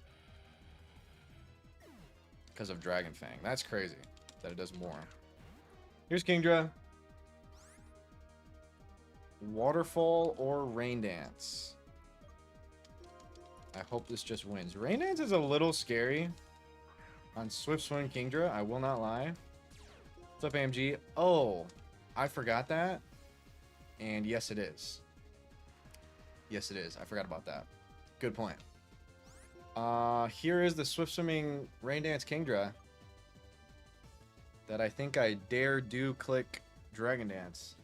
Because of Dragon Fang. That's crazy that it does more. Here's Kingdra. Waterfall or Rain Dance? I hope this just wins. Rain Dance is a little scary on Swift Swing Kingdra. I will not lie. What's up, AMG? Oh, I forgot that. And yes, it is. Yes, it is. I forgot about that. Good point. Here is the Swift Swimming Rain Dance Kingdra that I think I dare do click Dragon Dance.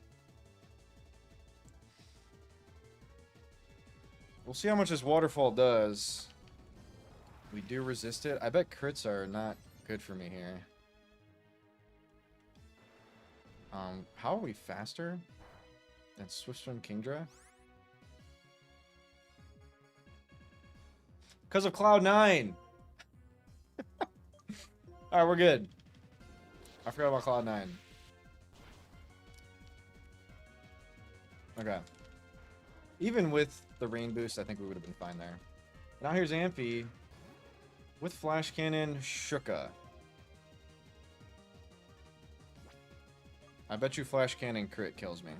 We'll see how much this waterfall does. We do resist it. I bet crits are not good for me here. How are we faster than Swift Swim Kingdra? Because of Cloud 9. Alright, we're good. I forgot about Cloud 9. Okay. Even with the rain boost, I think we would have been fine there. Now here's Amphi with Flash Cannon Shuka. I bet you Flash Cannon crit kills me.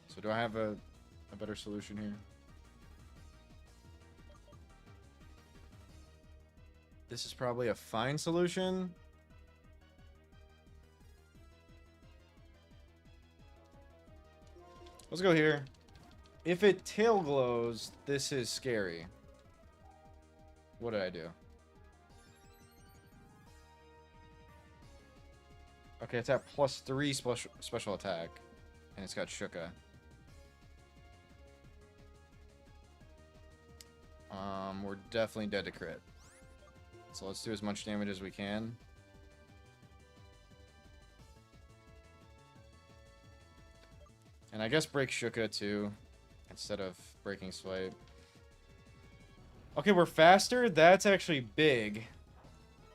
So do I have a better solution here? This is probably a fine solution. Let's go here. If it tail glows, this is scary. What did I do? Okay, it's at +3 special attack. And it's got Shuka. We're definitely dead to crit. So let's do as much damage as we can. And I guess break Shuka too, instead of breaking Swipe. Okay, we're faster. That's actually big.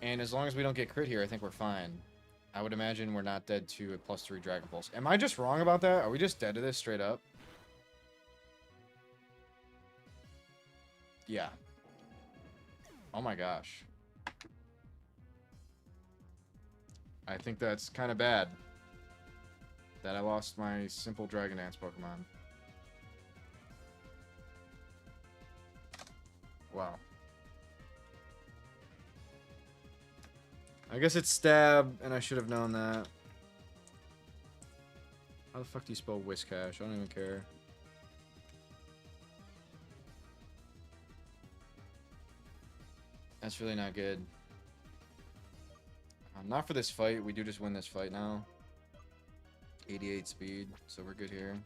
And as long as we don't get crit here, I think we're fine. I would imagine we're not dead to a +3 Dragon Pulse. Am I just wrong about that? Are we just dead to this straight up? Yeah. Oh my gosh. I think that's kind of bad that I lost my simple Dragon Dance Pokemon. Wow. I guess it's Stab, and I should have known that. How the fuck do you spell Whiscash? I don't even care. That's really not good. Not for this fight. We do just win this fight now. 88 speed, so we're good here.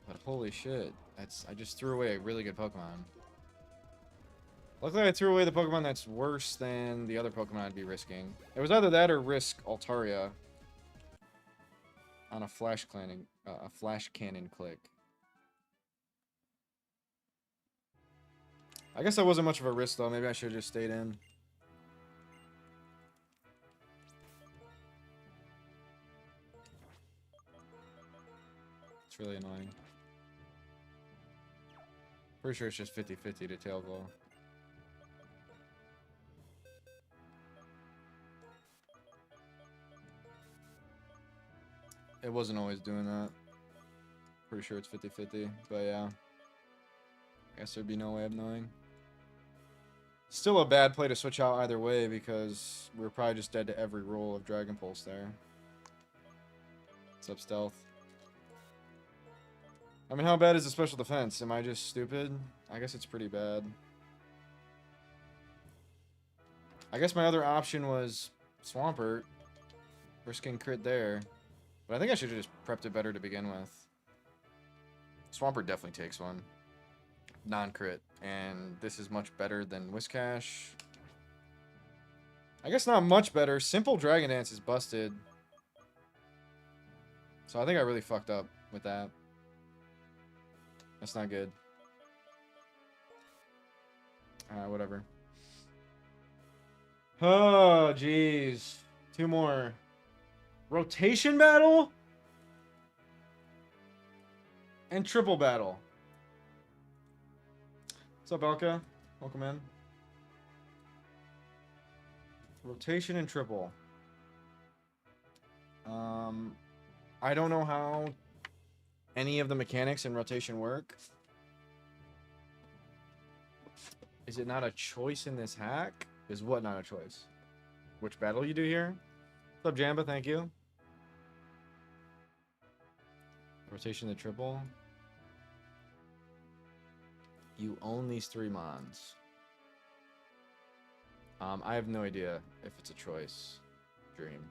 But holy shit, I just threw away a really good Pokemon. Luckily I threw away the Pokemon that's worse than the other Pokemon I'd be risking. It was either that or risk Altaria on a Flash Cannon click. I guess that wasn't much of a risk though. Maybe I should have just stayed in. It's really annoying. Pretty sure it's just 50-50 to Tail Glow. It wasn't always doing that. Pretty sure it's 50-50, but yeah. I guess there'd be no way of knowing. Still a bad play to switch out either way because we're probably just dead to every roll of Dragon Pulse there. What's up, Stealth? I mean, how bad is the special defense? Am I just stupid? I guess it's pretty bad. I guess my other option was Swampert. Risking crit there. But I think I should have just prepped it better to begin with. Swampert definitely takes one. Non-crit. And this is much better than Whiscash. I guess not much better. Simple Dragon Dance is busted. So I think I really fucked up with that. That's not good. Whatever. Oh, jeez. 2 more. Rotation battle? And triple battle. What's up, Elka? Welcome in. Rotation and triple. I don't know how any of the mechanics in rotation work. Is it not a choice in this hack? Is what not a choice? Which battle you do here? What's up, Jamba? Thank you. Rotation to triple. You own these 3 mons. I have no idea if it's a choice. Dream.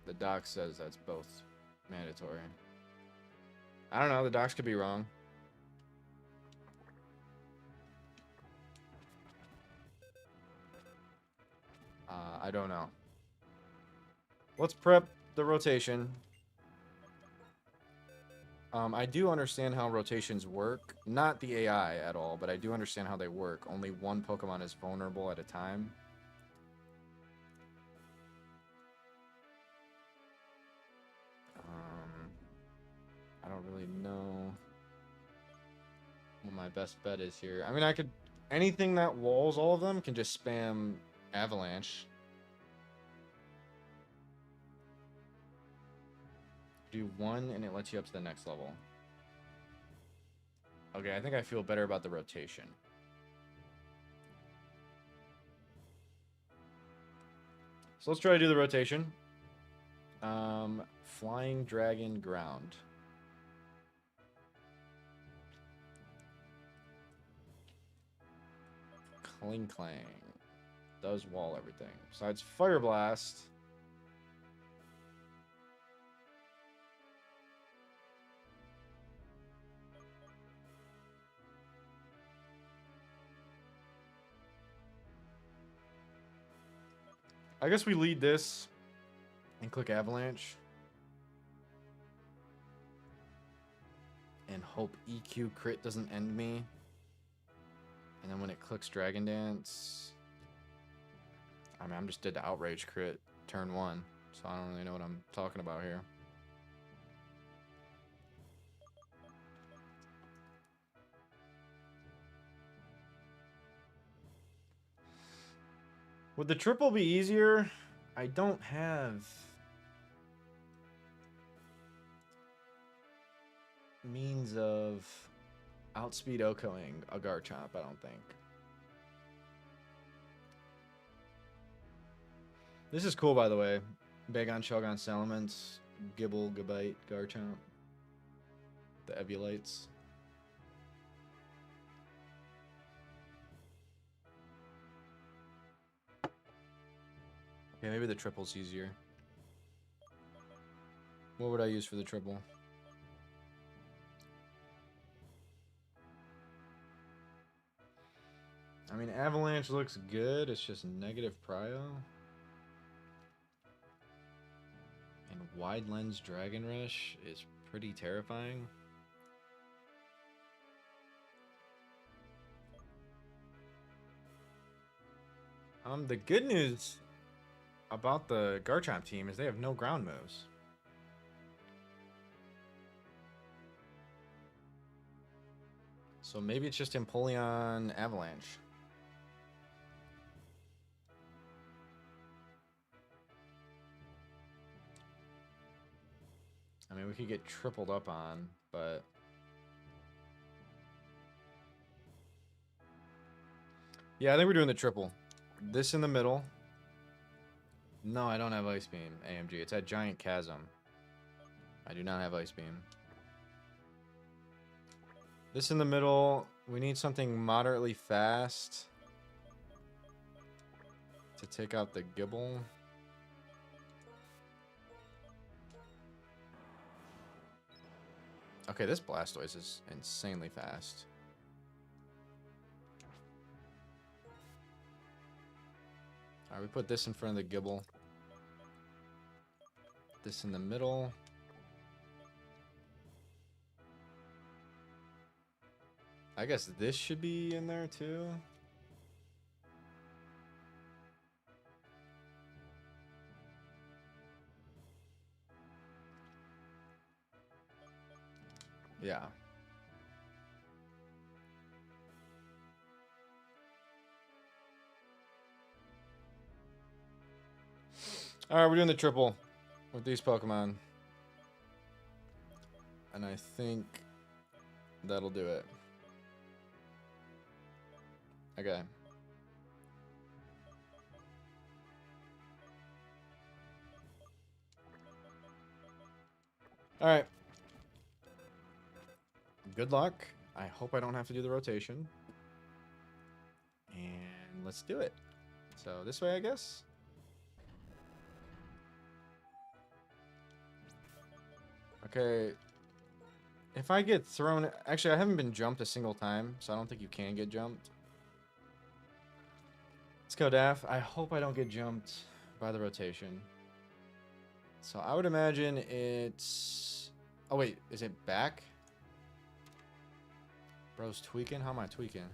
The doc says that's both mandatory. I don't know. The docs could be wrong. I don't know. Let's prep the rotation. I do understand how rotations work. Not the AI at all, but I do understand how they work. Only one Pokemon is vulnerable at a time. I don't really know what my best bet is here. I mean, I could... Anything that walls all of them can just spam Avalanche. Do 1 and it lets you up to the next level. Okay, I think I feel better about the rotation. So let's try to do the rotation. Flying Dragon Ground. Cling Clang. Does wall everything. Besides Fire Blast. I guess we lead this and click Avalanche. And hope EQ crit doesn't end me. And then when it clicks Dragon Dance... I mean, I'm just did the Outrage crit turn 1. So I don't really know what I'm talking about here. Would the triple be easier? I don't have means of outspeed Okoing a Garchomp, I don't think. This is cool, by the way. Bagon, Shogun, Salamence, Gibble, Gabite, Garchomp. The Evulites. Yeah, maybe the triple's easier. What would I use for the triple? I mean, Avalanche looks good. It's just negative prio. And Wide Lens Dragon Rush is pretty terrifying. The good news about the Garchomp team is they have no ground moves. So maybe it's just Empoleon Avalanche. I mean, we could get tripled up on, but... Yeah, I think we're doing the triple. This in the middle. No, I don't have Ice Beam, AMG. It's at Giant Chasm. I do not have Ice Beam. This in the middle. We need something moderately fast to take out the Gibble. Okay, this Blastoise is insanely fast. Alright, we put this in front of the Gibble. This in the middle. I guess this should be in there too. Yeah. Alright, we're doing the triple with these Pokemon. And I think that'll do it. Okay. Alright. Good luck. I hope I don't have to do the rotation. And let's do it. So this way, I guess. Okay. If I get thrown... Actually, I haven't been jumped a single time, so I don't think you can get jumped. Let's go, Daff. I hope I don't get jumped by the rotation. So I would imagine it's... Oh, wait. Is it back? Bro's tweaking? How am I tweaking?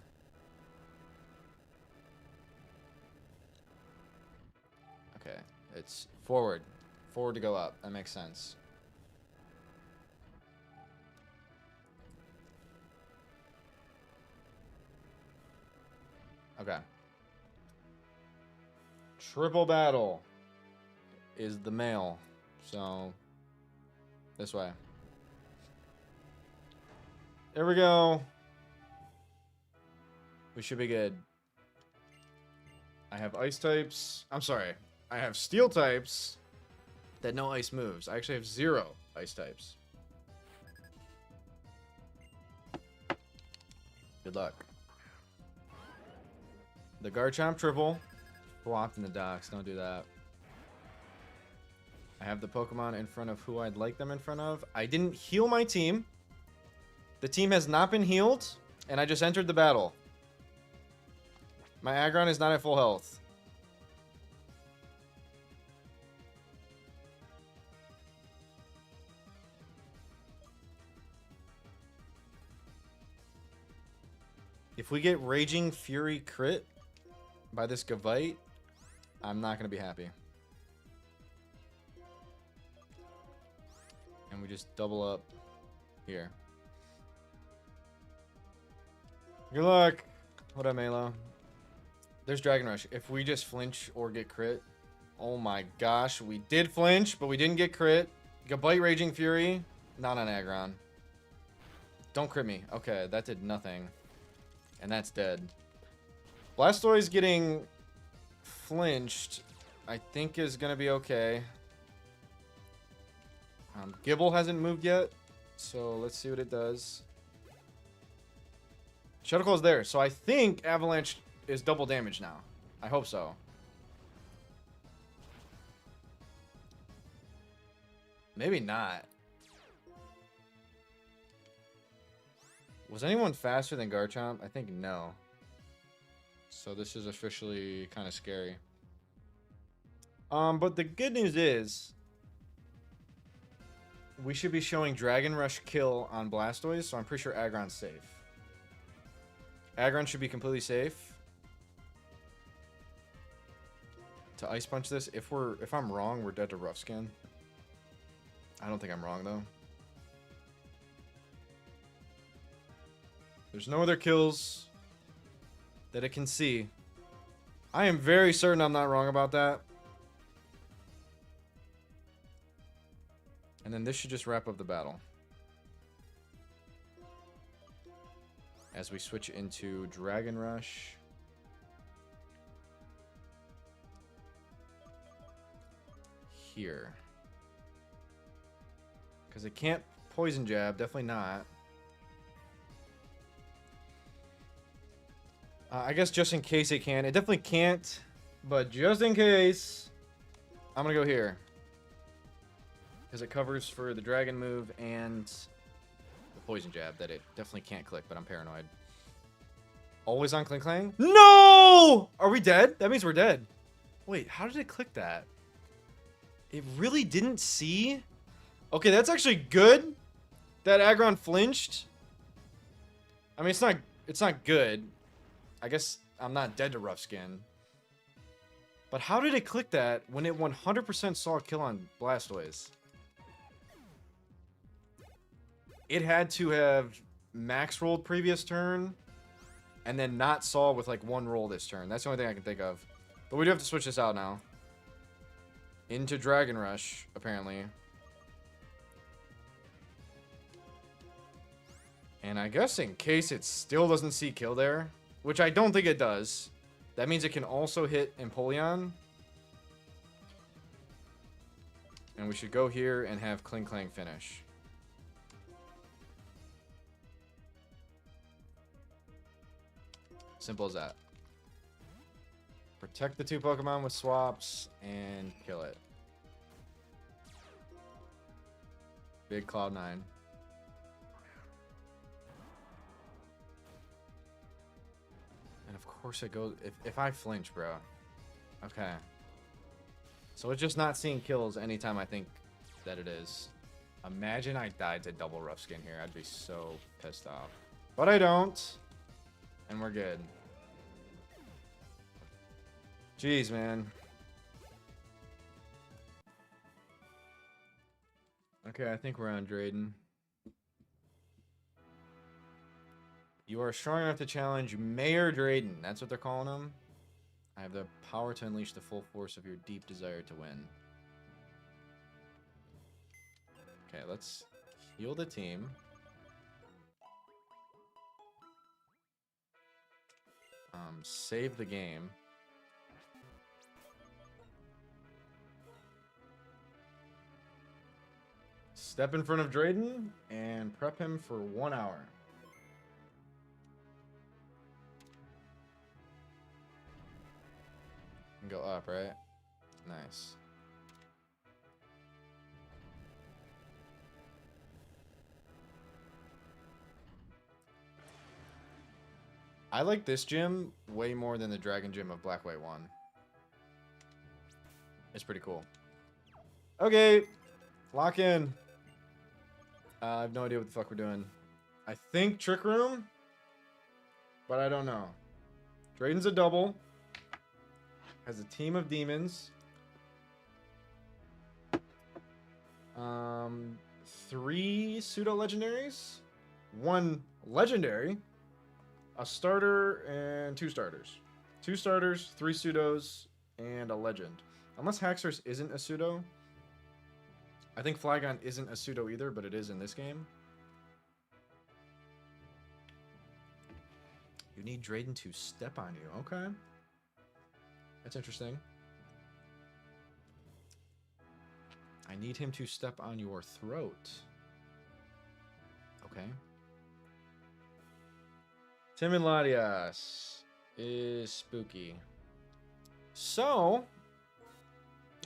Okay. It's forward. Forward to go up. That makes sense. Okay. Triple battle is the male. So, this way. There we go. We should be good. I have ice types. I'm sorry. I have steel types that no ice moves. I actually have 0 ice types. Good luck. The Garchomp triple. Flopped in the docks. Don't do that. I have the Pokemon in front of who I'd like them in front of. I didn't heal my team. The team has not been healed, and I just entered the battle. My Aggron is not at full health. If we get Raging Fury crit by this Gavite, I'm not going to be happy. And we just double up here. Good luck. What up, Melo? There's Dragon Rush. If we just flinch or get crit. Oh my gosh. We did flinch, but we didn't get crit. Gabite Raging Fury. Not on Aggron. Don't crit me. Okay, that did nothing. And that's dead. Blastoise getting flinched, I think, is going to be okay. Gibble hasn't moved yet, so let's see what it does. Shadow Claw's there, so I think Avalanche is double damage now. I hope so. Maybe not. Was anyone faster than Garchomp? I think no. So this is officially kind of scary. But the good news is we should be showing Dragon Rush kill on Blastoise, so I'm pretty sure Aggron's safe. Aggron should be completely safe to Ice Punch this. If I'm wrong, we're dead to Rough Skin. I don't think I'm wrong though. There's no other kills that it can see. I am very certain I'm not wrong about that. And then this should just wrap up the battle. As we switch into Dragon Rush. Here. Because it can't poison jab. Definitely not. I guess just in case it can. It definitely can't. But just in case, I'm going to go here. Because it covers for the dragon move and the poison jab that it definitely can't click, but I'm paranoid. Always on Cling Clang? No! Are we dead? That means we're dead. Wait, how did it click that? It really didn't see? Okay, that's actually good. That Aggron flinched. I mean, it's not good. I guess I'm not dead to Rough Skin. But how did it click that when it 100% saw a kill on Blastoise? It had to have max rolled previous turn and then not saw with like one roll this turn. That's the only thing I can think of. But we do have to switch this out now. Into Dragon Rush, apparently. And I guess in case it still doesn't see kill there, which I don't think it does, that means it can also hit Empoleon. And we should go here and have Cling Clang finish. Simple as that. Protect the two Pokemon with swaps and kill it. Big Cloud9. And of course it goes... If I flinch, bro. Okay. So it's just not seeing kills anytime I think that it is. Imagine I died to double Rough Skin here. I'd be so pissed off. But I don't. And we're good. Jeez, man. Okay, I think we're on Drayden. You are strong enough to challenge Mayor Drayden. That's what they're calling him. I have the power to unleash the full force of your deep desire to win. Okay, let's heal the team. Save the game. Step in front of Drayden and prep him for 1 hour. And go up, right? Nice. I like this gym way more than the Dragon Gym of Black White 1. It's pretty cool. Okay, lock in. I have no idea what the fuck we're doing. I think Trick Room, but I don't know. Drayden's a double. Has a team of demons. 3 pseudo legendaries, 1 legendary, a starter, and 2 starters. 2 starters, 3 pseudos, and a legend. Unless Haxorus isn't a pseudo. I think Flygon isn't a pseudo either, but it is in this game. You need Drayden to step on you. Okay. That's interesting. I need him to step on your throat. Okay. Timid Latias is spooky. So,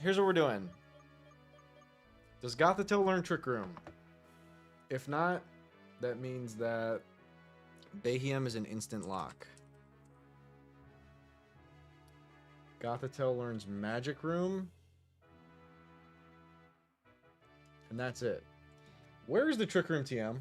here's what we're doing. Does Gothitelle learn Trick Room? If not, that means that Bayhem is an instant lock. Gothitelle learns Magic Room. And that's it. Where is the Trick Room TM?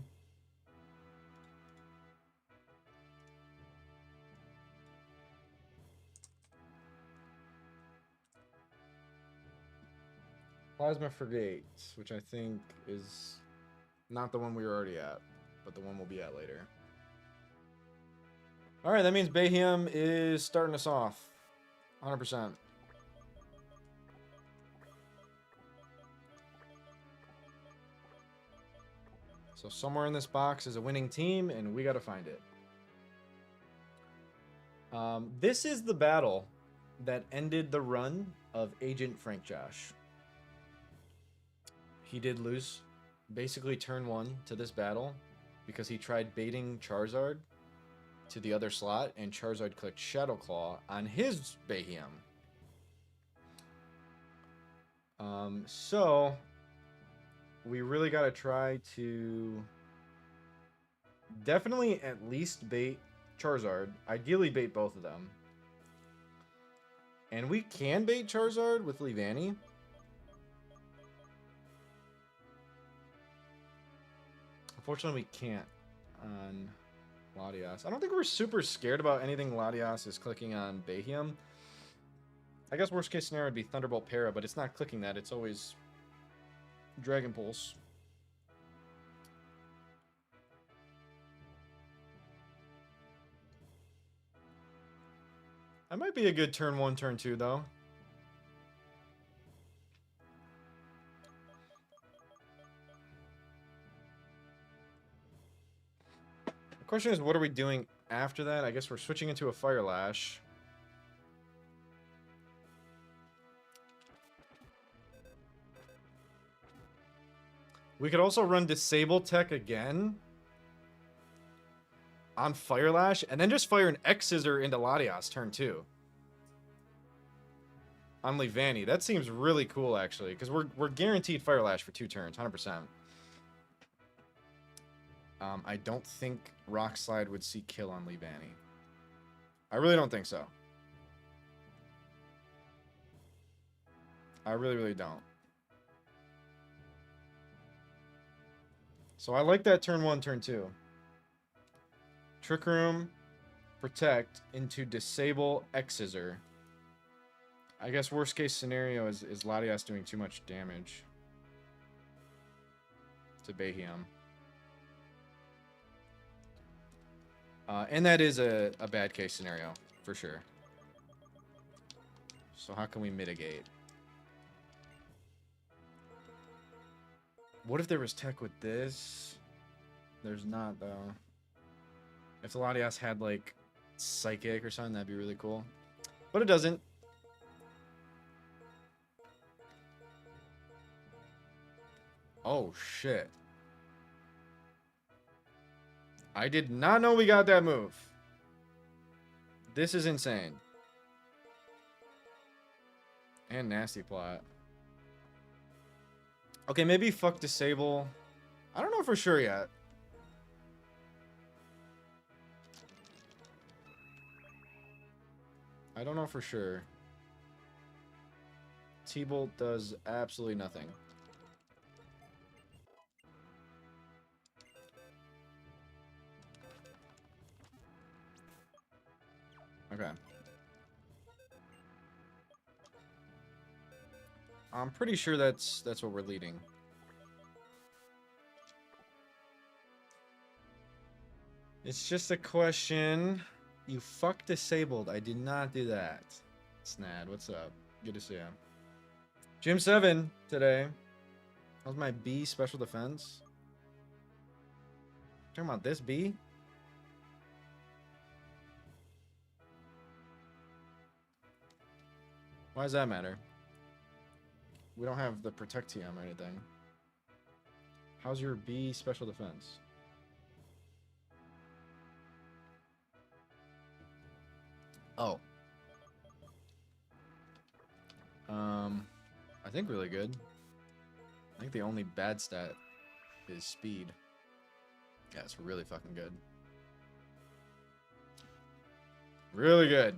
Plasma Frigate, which I think is not the one we were already at, but the one we'll be at later. Alright, that means Bayhem is starting us off. 100%. So somewhere in this box is a winning team, and we gotta find it. This is the battle that ended the run of Agent Frank Josh. He did lose basically turn 1 to this battle because he tried baiting Charizard to the other slot, and Charizard clicked Shadow Claw on his Bayhem. So we really got to try to definitely at least bait Charizard. Ideally bait both of them. And we can bait Charizard with Leavanny. Unfortunately, we can't on Latias. I don't think we're super scared about anything Latias is clicking on Bayhem. I guess worst case scenario would be Thunderbolt Para, but it's not clicking that. It's always Dragon Pulse. That might be a good turn 1, turn 2, though. The question is, what are we doing after that? I guess we're switching into a Fire Lash. We could also run Disable Tech again on Fire Lash, and then just fire an X-Scissor into Latias turn 2. On Leavanny. That seems really cool, actually, because we're guaranteed Fire Lash for 2 turns, 100%. I don't think Rock Slide would see kill on Leavanny. I really don't think so. I really, really don't. So I like that turn 1, turn 2. Trick Room, Protect into Disable X-Scissor. I guess worst case scenario is Latias doing too much damage to Bayhem. And that is a bad case scenario, for sure. So how can we mitigate? What if there was tech with this? There's not, though. If the Latias had, like, Psychic or something, that'd be really cool. But it doesn't. Oh, shit. I did not know we got that move. This is insane. And Nasty Plot. Okay, maybe fuck Disable. I don't know for sure yet. I don't know for sure. T-Bolt does absolutely nothing. Okay. I'm pretty sure that's what we're leading. It's just a question. You fuck disabled. I did not do that. Snad, what's up? Good to see you. Gym 7 today. How's my B special defense? Talking about this B? Why does that matter? We don't have the Protect TM or anything. How's your B special defense? Oh. I think really good. I think the only bad stat is speed. Yeah, it's really fucking good. Really good.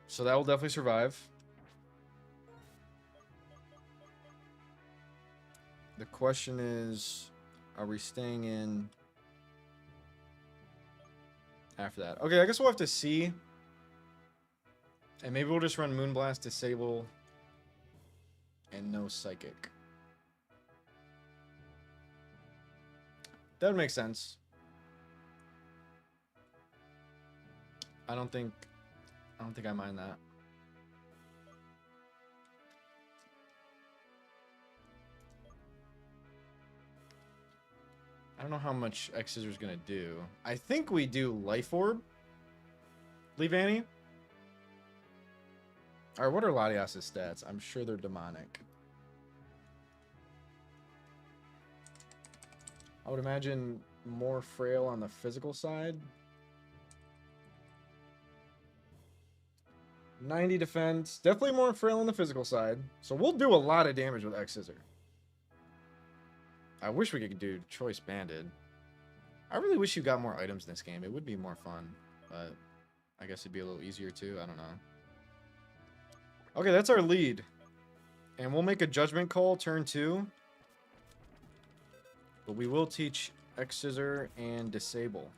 So that will definitely survive. The question is, are we staying in after that? Okay, I guess we'll have to see. And maybe we'll just run Moonblast, Disable, and no Psychic. That would make sense. I don't think I mind that. I don't know how much X-Scissor's gonna do. I think we do Life Orb. Leavanny. Alright, what are Latias's stats? I'm sure they're demonic. I would imagine more frail on the physical side. 90 defense. Definitely more frail on the physical side. So we'll do a lot of damage with X Scissor. I wish we could do Choice Banded. I really wish you got more items in this game. It would be more fun. But I guess it'd be a little easier too. I don't know. Okay, that's our lead. And we'll make a judgment call turn 2. But we will teach X Scissor and Disable.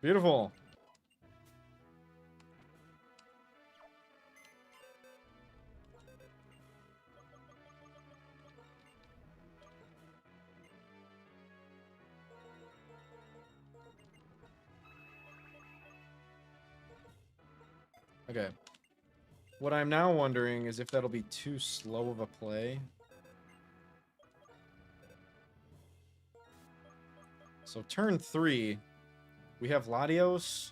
Beautiful. Okay. What I'm now wondering is if that'll be too slow of a play. So turn 3, we have Latios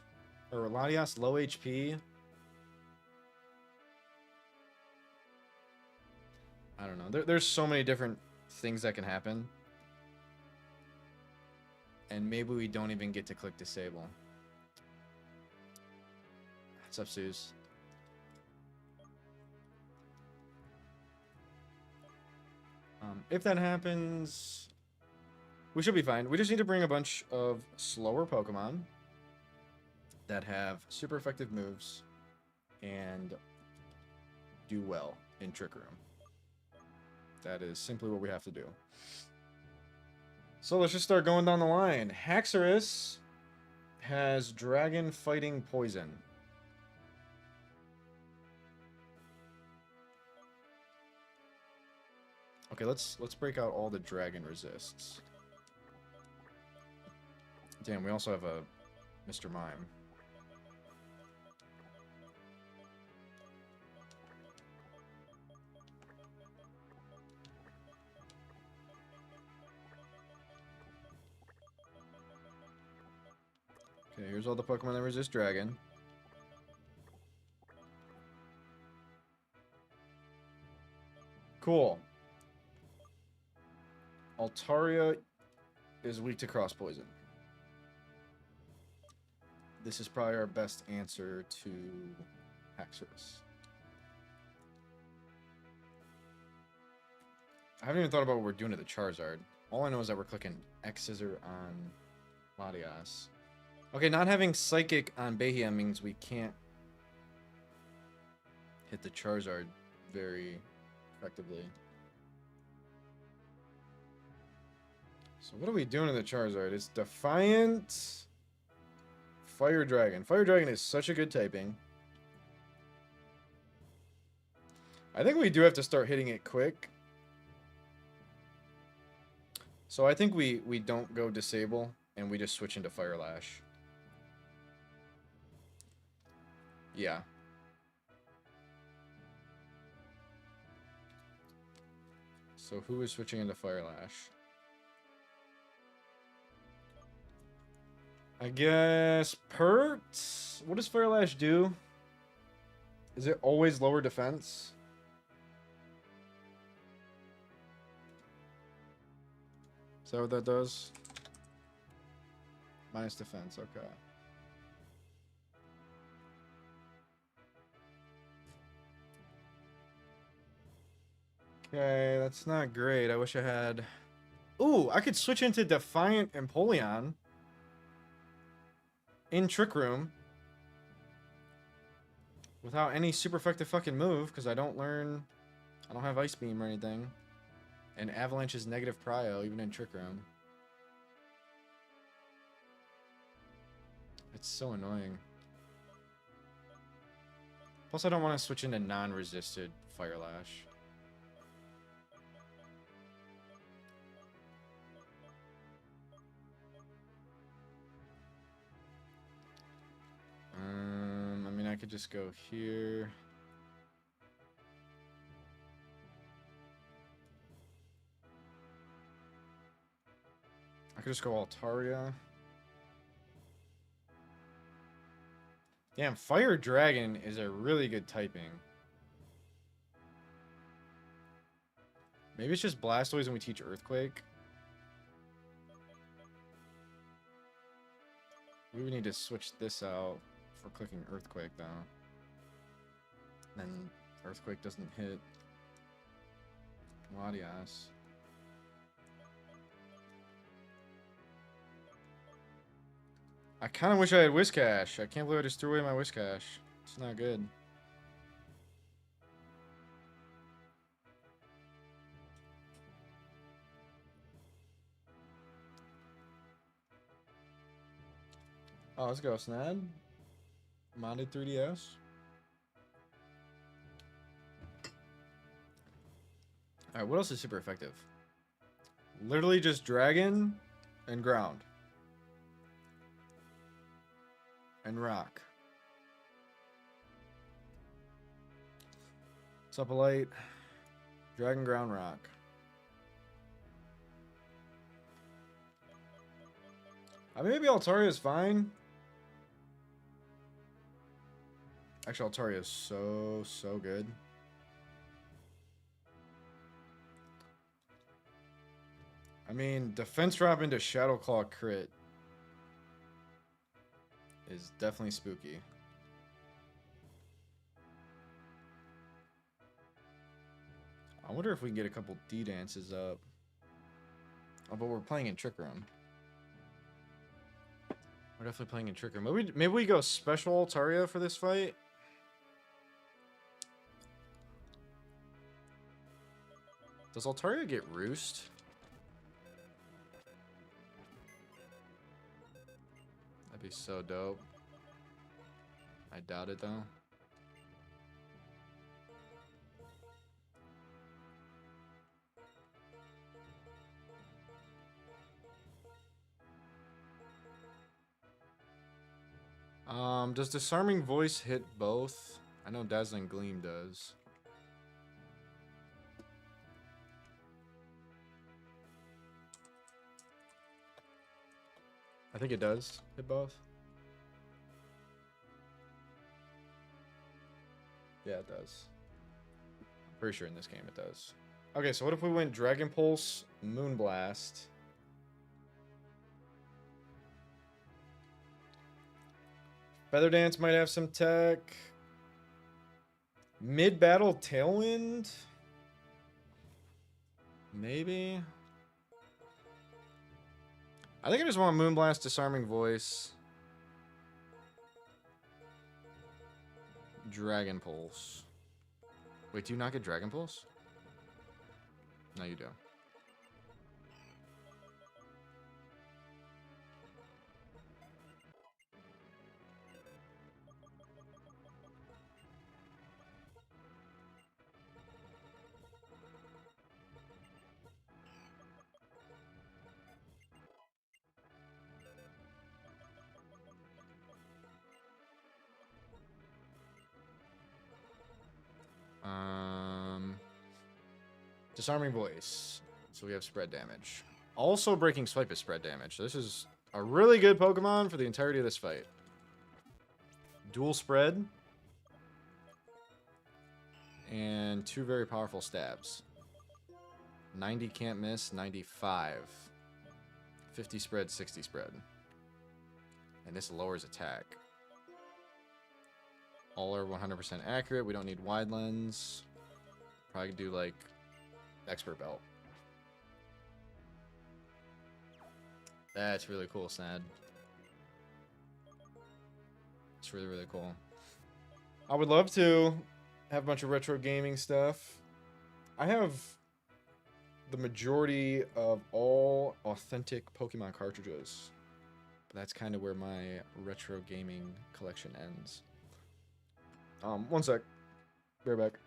low HP. I don't know. There's so many different things that can happen. And maybe we don't even get to click Disable. What's up, Suze? If that happens, we should be fine. We just need to bring a bunch of slower Pokemon that have super effective moves and do well in Trick Room. That is simply what we have to do. So let's just start going down the line. Haxorus has Dragon Fighting Poison. Okay, let's break out all the Dragon Resists. Damn, we also have a Mr. Mime. Okay, here's all the Pokemon that resist Dragon. Cool. Altaria is weak to Cross Poison. This is probably our best answer to Haxorus. I haven't even thought about what we're doing to the Charizard. All I know is that we're clicking X Scissor on Latias. Okay, not having Psychic on Bahia means we can't hit the Charizard very effectively. So what are we doing to the Charizard? It's Defiant, Fire Dragon. Fire Dragon is such a good typing. I think we do have to start hitting it quick. So I think we don't go Disable and we just switch into Fire Lash. Yeah. So who is switching into Fire Lash? I guess Pert? What does Fire Lash do? Is it always lower defense? Is that what that does? Minus defense, okay. Okay, that's not great. I wish I had... Ooh, I could switch into Defiant Empoleon in Trick Room without any super effective fucking move, because I don't have Ice Beam or anything. And Avalanche is negative prio, even in Trick Room. It's so annoying. Plus, I don't want to switch into non-resisted Fire Lash. I mean, I could just go here. could just go Altaria. Damn, Fire Dragon is a really good typing. Maybe it's just Blastoise and we teach Earthquake. We would need to switch this out for clicking Earthquake, though. Then Earthquake doesn't hit Latias. I kind of wish I had Whiscash. I can't believe I just threw away my Whiscash. It's not good. Oh, let's go, Snad. Modded 3DS. Alright, what else is super effective? Literally just Dragon and Ground. And Rock. Suppleite. Dragon, Ground, Rock. I mean, maybe Altaria is fine. Actually, Altaria is so good. I mean, defense drop into Shadow Claw crit is definitely spooky. I wonder if we can get a couple D dances up. Oh, but we're playing in Trick Room. We're definitely playing in Trick Room. Maybe we go special Altaria for this fight. Does Altaria get Roost? That'd be so dope. I doubt it, though. Does Disarming Voice hit both? I know Dazzling Gleam does. I think it does hit both. Yeah, it does. I'm pretty sure in this game it does. Okay, so what if we went Dragon Pulse, Moonblast? Feather Dance might have some tech. Mid-battle Tailwind? Maybe? I think I just want Moonblast, Disarming Voice. Dragon Pulse. Wait, do you not get Dragon Pulse? No, you do. Disarming Voice. So we have spread damage. Also, Breaking Swipe is spread damage. So this is a really good Pokemon for the entirety of this fight. Dual spread. And two very powerful stabs. 90 can't miss, 95. 50 spread, 60 spread. And this lowers attack. All are 100% accurate. We don't need wide lens. Probably do like Expert Belt. That's really cool, Snad. It's really cool. I would love to have a bunch of retro gaming stuff. I have the majority of all authentic Pokemon cartridges. But that's kind of where my retro gaming collection ends. One sec. Be right back.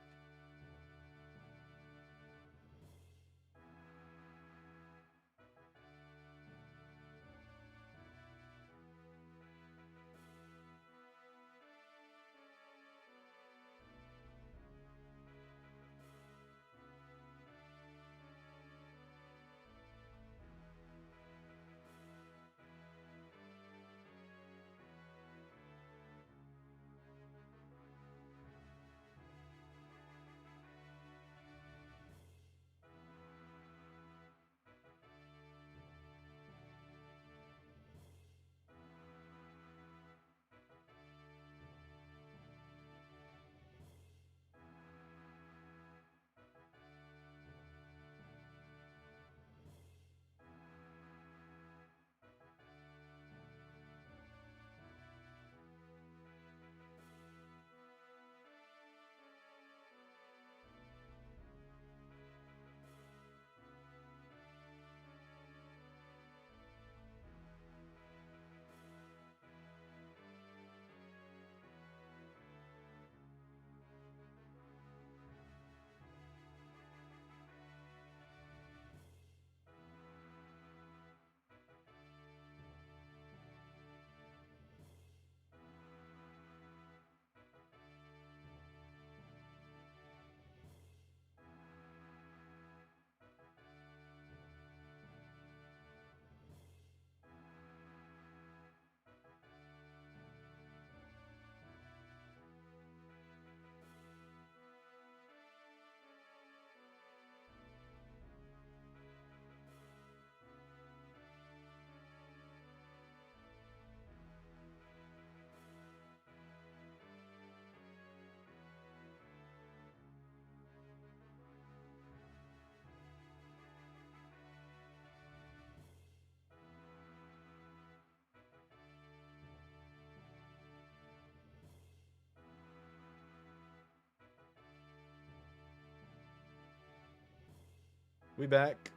We back.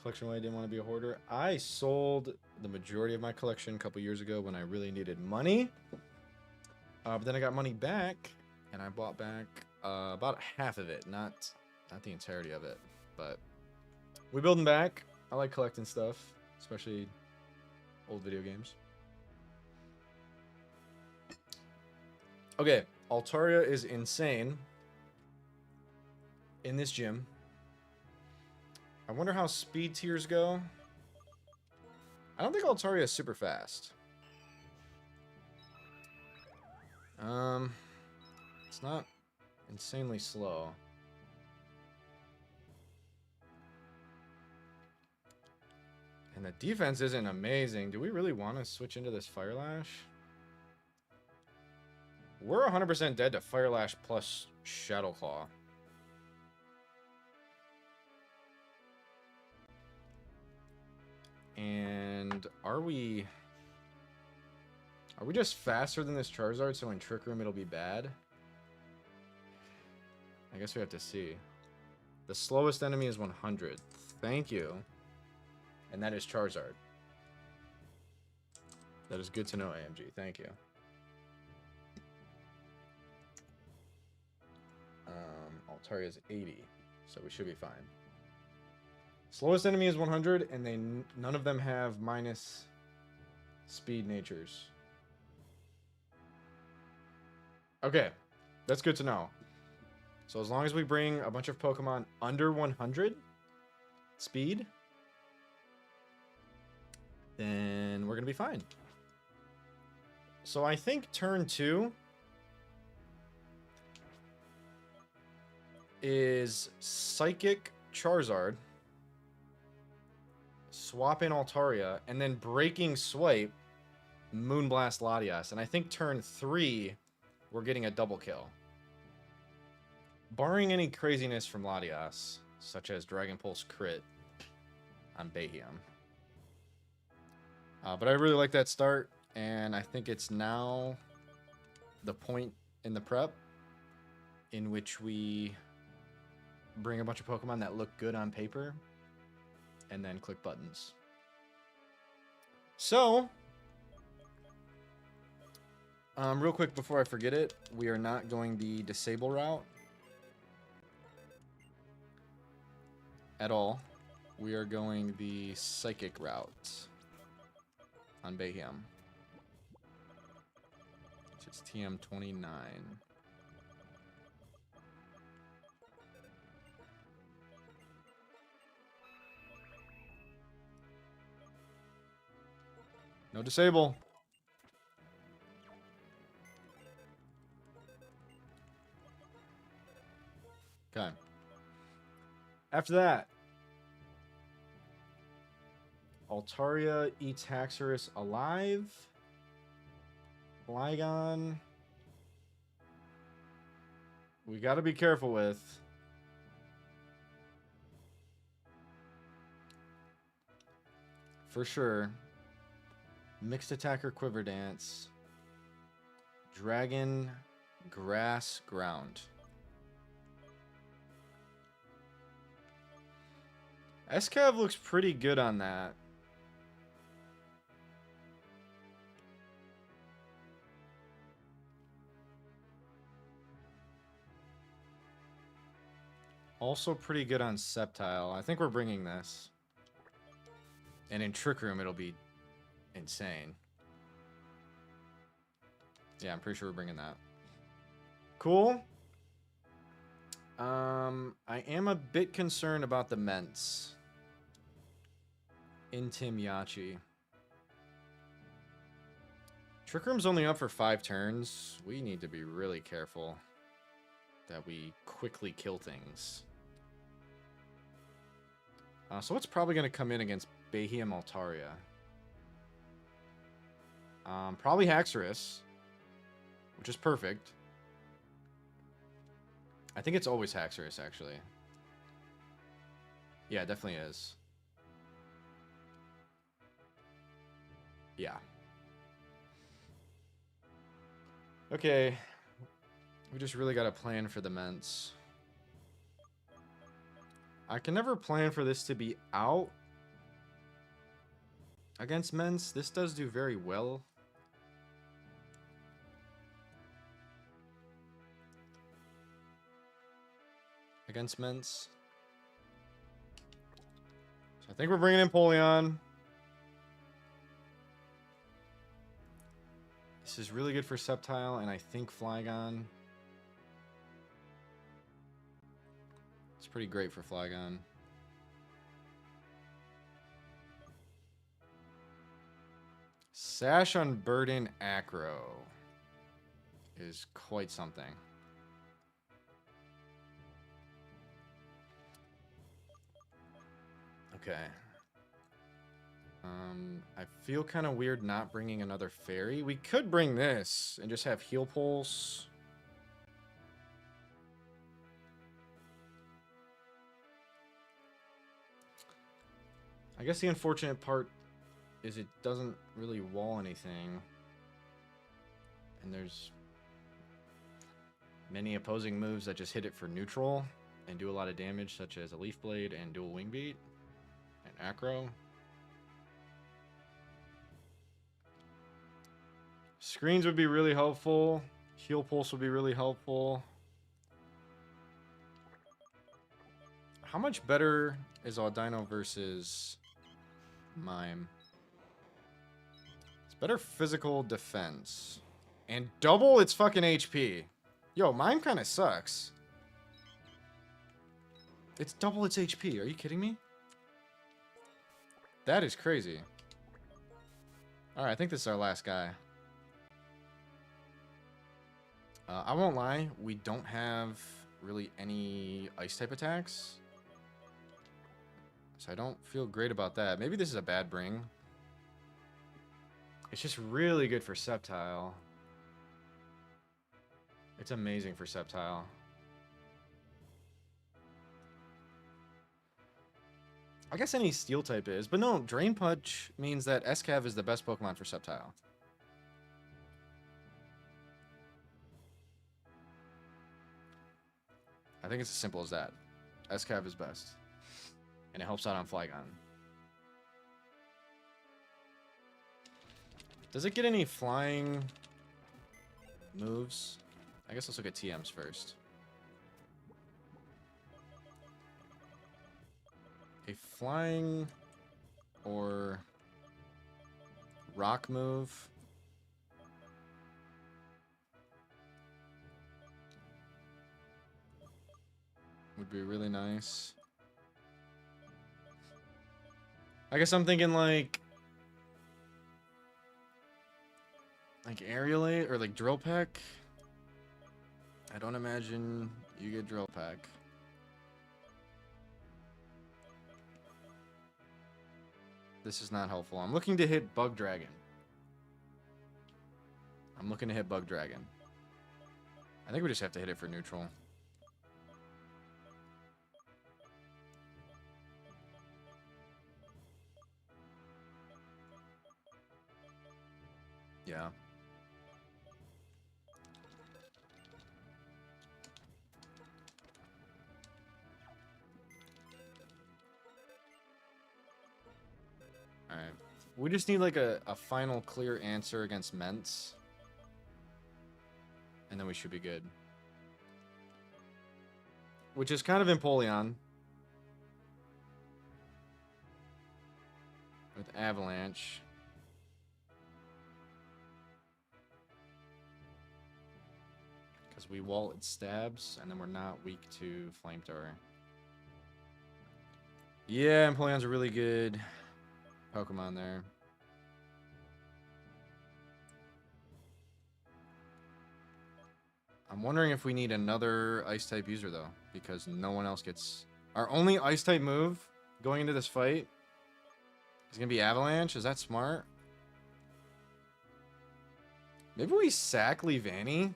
Collection way, I didn't want to be a hoarder. I sold the majority of my collection a couple years ago when I really needed money. But then I got money back, and I bought back about half of it, not the entirety of it. But we're building back. I like collecting stuff, especially old video games. Okay, Altaria is insane in this gym. I wonder how speed tiers go. I don't think Altaria is super fast. It's not insanely slow. And the defense isn't amazing. Do we really want to switch into this Fire Lash? We're 100% dead to Fire Lash plus Shadow Claw. And are we just faster than this Charizard, so in Trick Room it'll be bad? I guess we have to see. The slowest enemy is 100. Thank you. And that is Charizard. That is good to know, AMG. Thank you. Altaria is 80, so we should be fine. Slowest enemy is 100, and none of them have minus speed natures. Okay, that's good to know. So as long as we bring a bunch of Pokemon under 100 speed, then we're going to be fine. So I think turn 2 is Psychic Charizard, swap in Altaria, and then Breaking Swipe, Moonblast Latias. And I think turn 3, we're getting a double kill. Barring any craziness from Latias, such as Dragon Pulse crit on Bayhem. But I really like that start, and I think it's now the point in the prep in which we bring a bunch of Pokemon that look good on paper and then click buttons. So, real quick before I forget it, we are not going the Disable route at all. We are going the Psychic route on Bayhem, which is TM29. No disable. Okay. After that, Altaria eats Haxorus alive. Flygon. We got to be careful with. For sure. Mixed Attacker Quiver Dance. Dragon Grass Ground. SCAV looks pretty good on that. Also pretty good on Sceptile. I think we're bringing this. And in Trick Room, it'll be insane. Yeah, I'm pretty sure we're bringing that. Cool. I am a bit concerned about the Ments. Intim Yachi. Trick Room's only up for 5 turns. We need to be really careful that we quickly kill things. So what's probably going to come in against Bayhem Altaria? Probably Haxorus, which is perfect. I think it's always Haxorus, actually. Yeah, it definitely is. Yeah. Okay. We just really got to plan for the Ments. I can never plan for this to be out against Mence. This does do very well. Against Mence. So I think we're bringing in Polion. This is really good for Sceptile, and I think Flygon. It's pretty great for Flygon. Sash on Burden Acro is quite something. Okay. I feel kind of weird not bringing another fairy. We could bring this and just have Heal Pulse. I guess the unfortunate part is it doesn't really wall anything. And there's many opposing moves that just hit it for neutral and do a lot of damage, such as a Leaf Blade and Dual Wing Beat and Acro. Screens would be really helpful. Heal Pulse would be really helpful. How much better is Audino versus Mime? It's better physical defense. And double its fucking HP. Yo, Mime kind of sucks. It's double its HP. Are you kidding me? That is crazy. Alright, I think this is our last guy. I won't lie, we don't have really any ice-type attacks. So I don't feel great about that. Maybe this is a bad bring. It's just really good for Sceptile. It's amazing for Sceptile. I guess any Steel type is, but no, Drain Punch means that Escav is the best Pokemon for Sceptile. I think it's as simple as that. Escav is best. And it helps out on Flygon. Does it get any flying moves? I guess let's look at TMs first. A flying or rock move. Would be really nice. I guess I'm thinking like Aerialate or like Drill Peck. I don't imagine you get Drill Peck. This is not helpful. I'm looking to hit Bug Dragon. I'm looking to hit Bug Dragon. I think we just have to hit it for neutral. Yeah. Alright. We just need like a final clear answer against Mence. And then we should be good. Which is kind of Empoleon. With Avalanche. Because we wall its stabs, and then we're not weak to Flamethrower. Yeah, Empoleon's a really good Pokemon there. I'm wondering if we need another Ice-type user, though, because no one else gets... Our only Ice-type move going into this fight is going to be Avalanche. Is that smart? Maybe we sack Leavanny?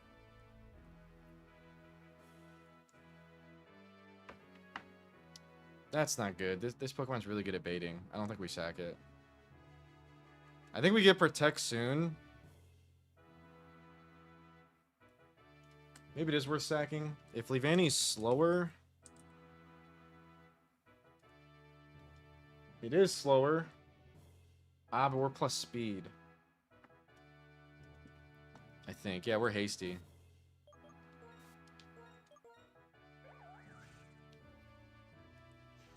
That's not good. This Pokemon's really good at baiting. I don't think we sack it. I think we get Protect soon. Maybe it is worth sacking. If Leavanny's slower... It is slower. Ah, but we're plus speed. I think. Yeah, we're hasty.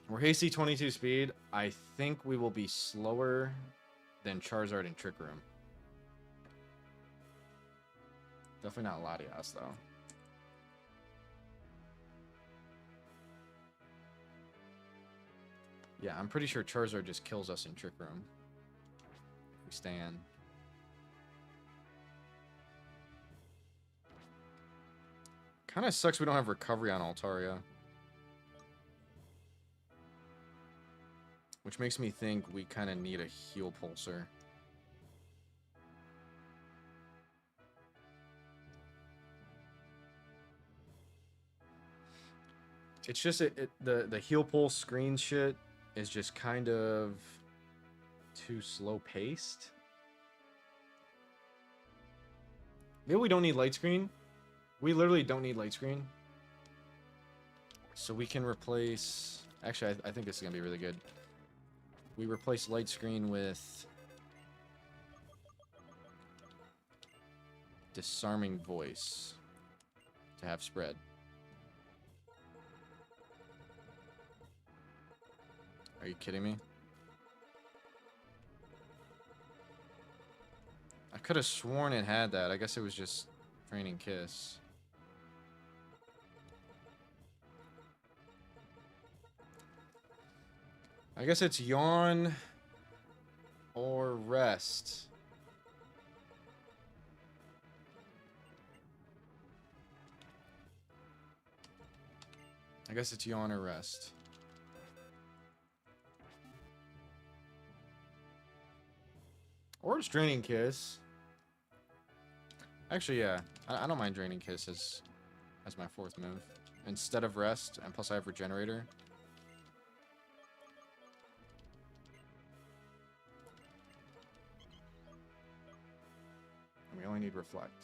We're hasty 22 speed. I think we will be slower than Charizard and Trick Room. Definitely not Latias, though. Yeah, I'm pretty sure Charizard just kills us in Trick Room. We stand. Kind of sucks we don't have recovery on Altaria. Which makes me think we kind of need a heal pulsar. It's just the heal pulse screen shit is just kind of too slow paced. Maybe we don't need light screen. We literally don't need light screen. So we can replace... Actually, I think this is going to be really good. We replace light screen with... Disarming Voice. To have spread. Are you kidding me? I could have sworn it had that. I guess it was just Training Kiss. I guess it's Yawn or Rest. I guess it's Yawn or Rest. Or it's Draining Kiss. Actually, yeah. I don't mind Draining Kiss as my fourth move. Instead of Rest, and plus I have Regenerator. And we only need Reflect.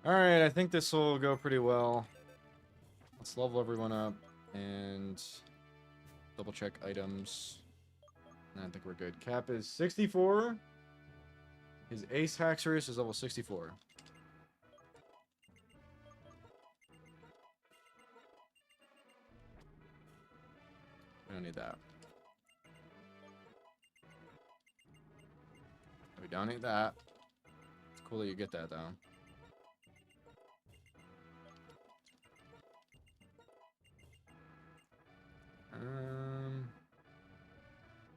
Alright, I think this will go pretty well. Let's level everyone up and double check items. And I think we're good. Cap is 64. His Ace Haxorus is level 64. We don't need that. We don't need that. It's cool that you get that, though.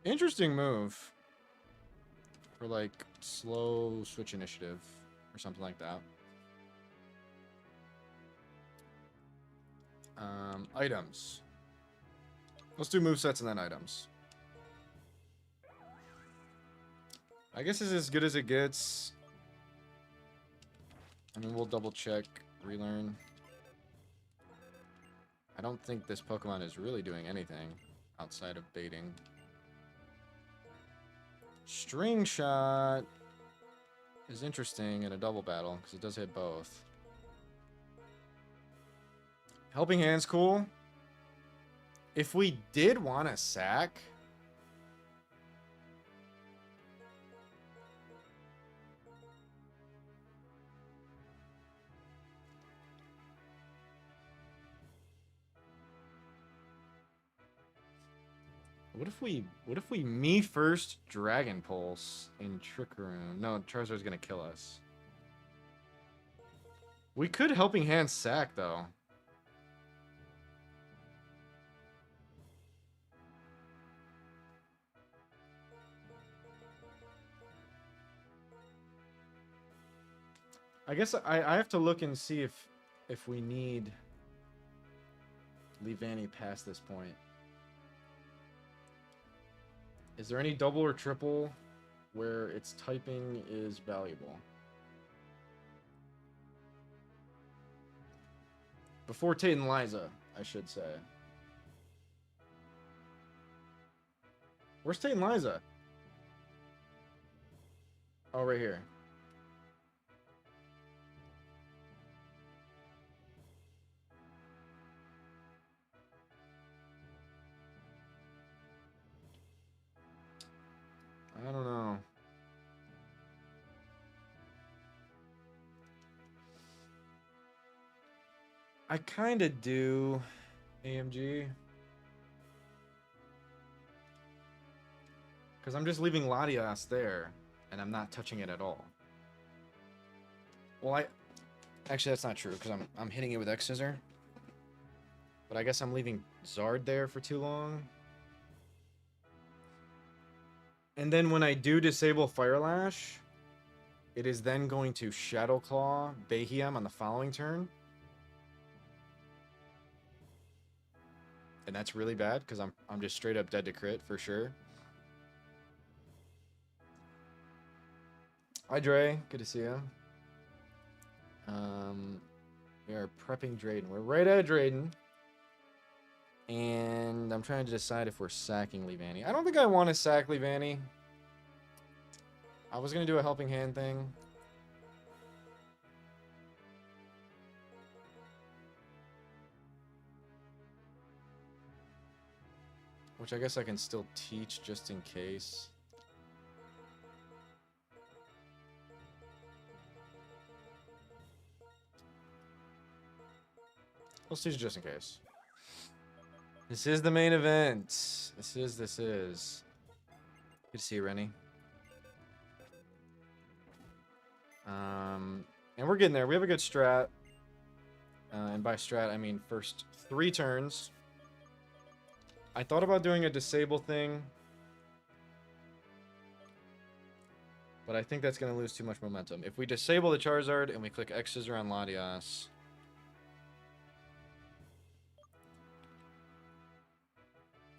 Interesting move. For, like, slow switch initiative. Or something like that. Items. Let's do movesets and then items. I guess it's as good as it gets. I mean, we'll double check, relearn. I don't think this Pokemon is really doing anything outside of baiting. String Shot is interesting in a double battle because it does hit both. Helping Hand's cool. If we did want to sack... What if we me first Dragon Pulse in Trick Room? No, Charizard's gonna kill us. We could Helping Hand sack though. I guess I have to look and see if we need Leavanny past this point. Is there any double or triple where its typing is valuable? Before Tate and Liza, I should say. Where's Tate and Liza? Oh, right here. I kind of do, AMG. Because I'm just leaving Latias there, and I'm not touching it at all. Well, actually, that's not true, because I'm hitting it with X-Scissor. But I guess I'm leaving Zard there for too long. And then when I do disable Fire Lash, it is then going to Shadow Claw Behem on the following turn. And that's really bad, because I'm just straight up dead to crit, for sure. Hi, Dre. Good to see you. We are prepping Drayden. We're right at Drayden. And I'm trying to decide if we're sacking Levani. I don't think I want to sack Levani. I was going to do a helping hand thing. Which I guess I can still teach just in case. Let's teach just in case. This is the main event. This is. Good to see you, Rennie. And we're getting there. We have a good strat. And by strat, I mean first 3 turns. I thought about doing a disable thing. But I think that's going to lose too much momentum. If we disable the Charizard and we click X-Scissor on Latias...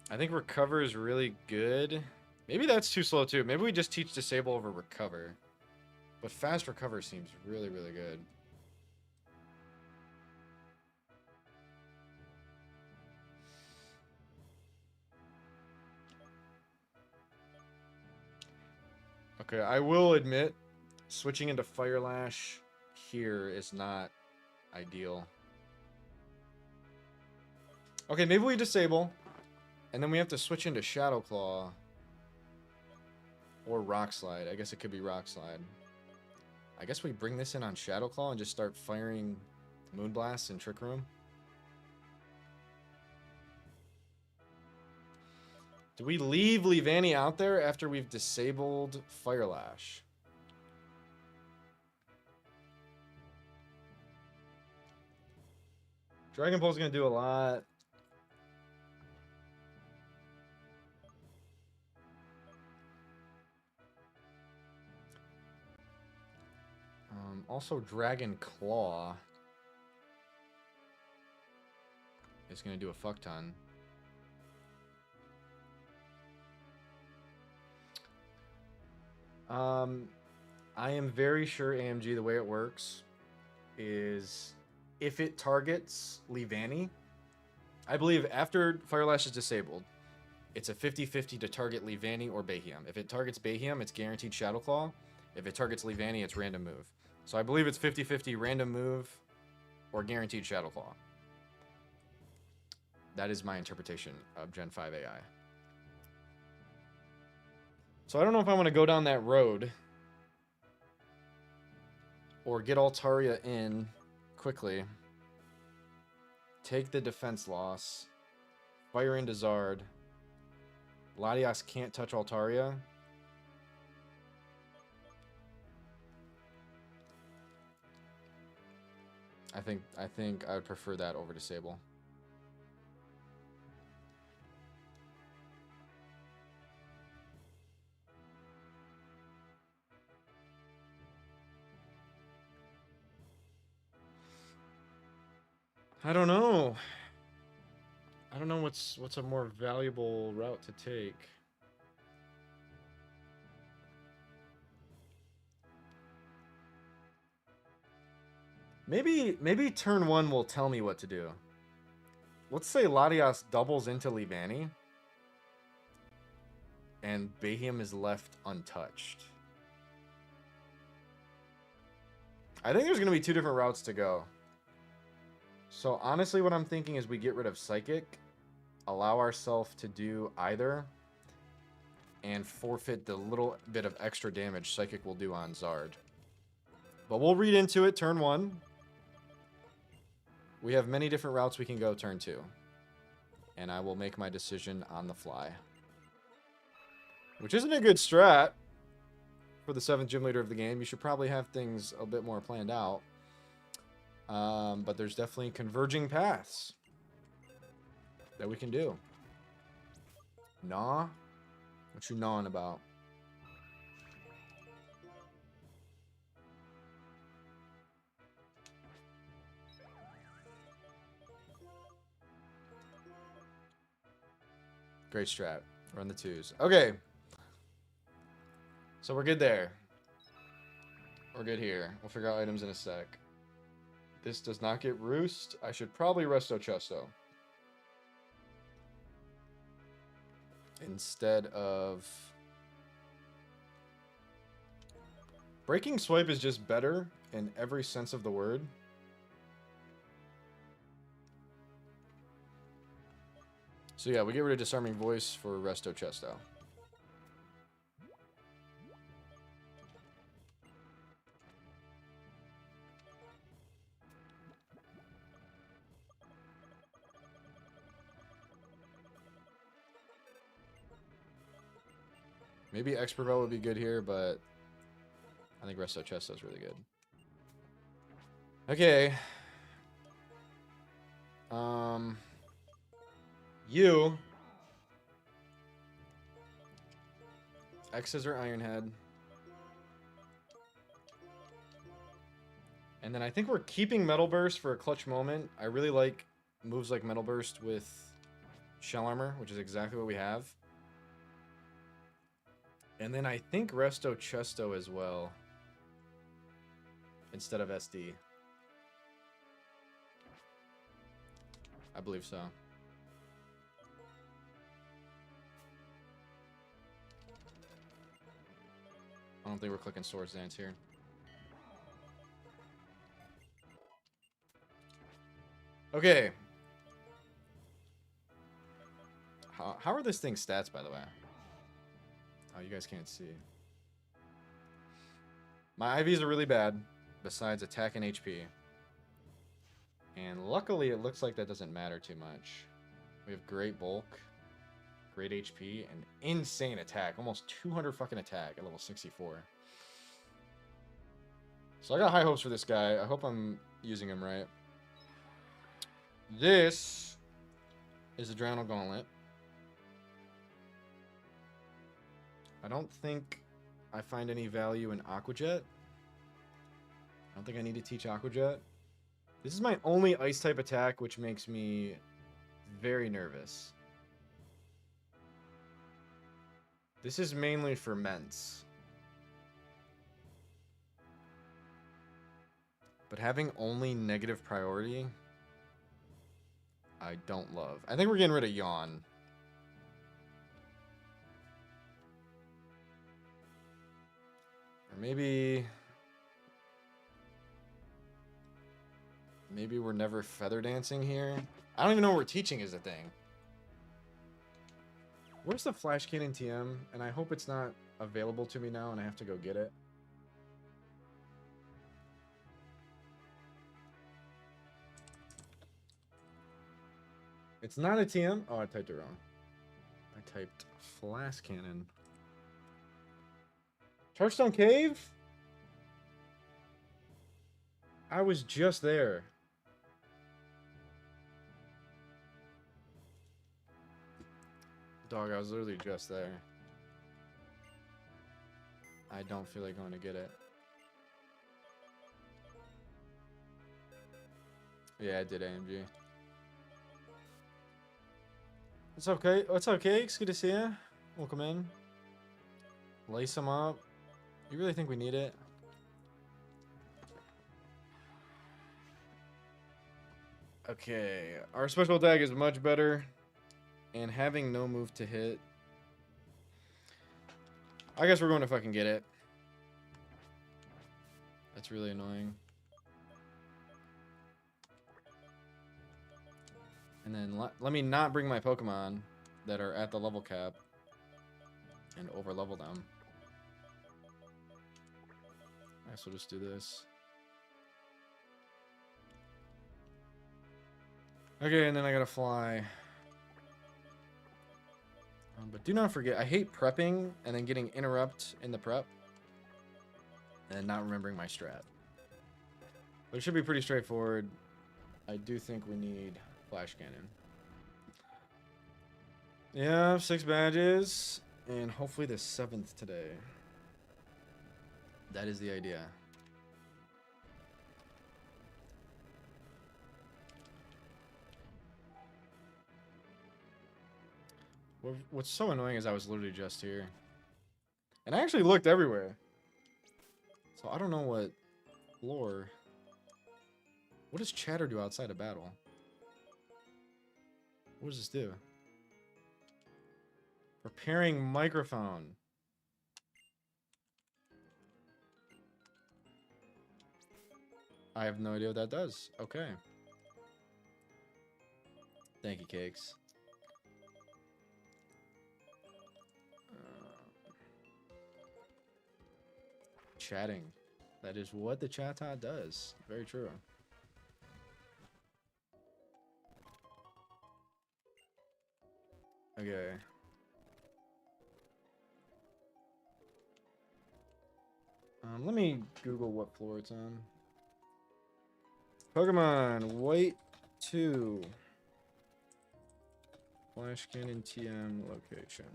I think Recover is really good. Maybe that's too slow too. Maybe we just teach Disable over Recover. But Fast Recover seems really, really good. Okay, I will admit, switching into Fire Lash here is not ideal. Okay, maybe we Disable. And then we have to switch into Shadow Claw. Or Rock Slide. I guess it could be Rock Slide. I guess we bring this in on Shadow Claw and just start firing Moonblasts in Trick Room. Do we leave Levani out there after we've disabled Fire Lash? Dragon Pulse is going to do a lot. Also, Dragon Claw is going to do a fuck ton. I am very sure AMG, the way it works is if it targets Levani, I believe after Fire Lash is disabled, it's a 50-50 to target Levani or Behem. If it targets Behem, it's guaranteed Shadow Claw. If it targets Levani, it's random move. So I believe it's 50-50 random move or guaranteed Shadow Claw. That is my interpretation of Gen 5 AI. So I don't know if I want to go down that road or get Altaria in quickly, take the defense loss, fire into Zard. Latias can't touch Altaria. I think I would prefer that over Disable. I don't know. I don't know what's a more valuable route to take. Maybe turn 1 will tell me what to do. Let's say Latias doubles into Levani and Behem is left untouched. I think there's going to be 2 different routes to go. So honestly, what I'm thinking is we get rid of Psychic, allow ourselves to do either, and forfeit the little bit of extra damage Psychic will do on Zard. But we'll read into it turn 1. We have many different routes we can go turn 2. And I will make my decision on the fly. Which isn't a good strat for the 7th gym leader of the game. You should probably have things a bit more planned out. But there's definitely converging paths that we can do. Gnaw? What you gnawing about? Great strat. Run the 2s. Okay. So we're good there. We're good here. We'll figure out items in a sec. This does not get Roost. I should probably Resto Chesto. Instead of... Breaking Swipe is just better in every sense of the word. So yeah, we get rid of Disarming Voice for Resto Chesto. Maybe Expert Bell would be good here, but I think Resto Chesto is really good. Okay. You. X-Scissor Ironhead. And then I think we're keeping Metal Burst for a clutch moment. I really like moves like Metal Burst with Shell Armor, which is exactly what we have. And then I think Resto Chesto as well. Instead of SD. I believe so. I don't think we're clicking Swords Dance here. Okay. How are this thing's stats, by the way? Oh, you guys can't see. My IVs are really bad, besides attack and HP. And luckily, it looks like that doesn't matter too much. We have great bulk, great HP, and insane attack. Almost 200 fucking attack at level 64. So I got high hopes for this guy. I hope I'm using him right. This is a Drayano Gauntlet. I don't think I find any value in Aqua Jet. I don't think I need to teach Aqua Jet. This is my only ice type attack, which makes me very nervous. This is mainly for Ments. But having only negative priority, I don't love. I think we're getting rid of Yawn. Or maybe we're never feather dancing here. I don't even know what we're teaching is the thing. Where's the Flash Cannon TM? And I hope it's not available to me now and I have to go get it. It's not a TM. Oh, I typed it wrong. I typed Flash Cannon. Chargestone Cave? I was just there. Dog, I was literally just there. I don't feel like going to get it. Yeah, I did AMG. It's okay. It's okay. It's good to see you. Welcome in. Lace them up. You really think we need it? Okay. Our special attack is much better. And having no move to hit. I guess we're going to fucking get it. That's really annoying. And then let me not bring my Pokemon that are at the level cap and over level them. I guess we'll just do this. Okay, and then I gotta fly. But do not forget, I hate prepping and then getting interrupt in the prep. And then not remembering my strat. But it should be pretty straightforward. I do think we need flash cannon. Yeah, 6 badges. And hopefully the 7th today. That is the idea. What's so annoying is I was literally just here. And I actually looked everywhere. So I don't know what floor. What does chatter do outside of battle? What does this do? Preparing microphone. I have no idea what that does. Okay. Thank you, Cakes. Chatting. That is what the chat does. Very true. Okay. Let me Google what floor it's on. Pokemon White 2. Flash Cannon TM location.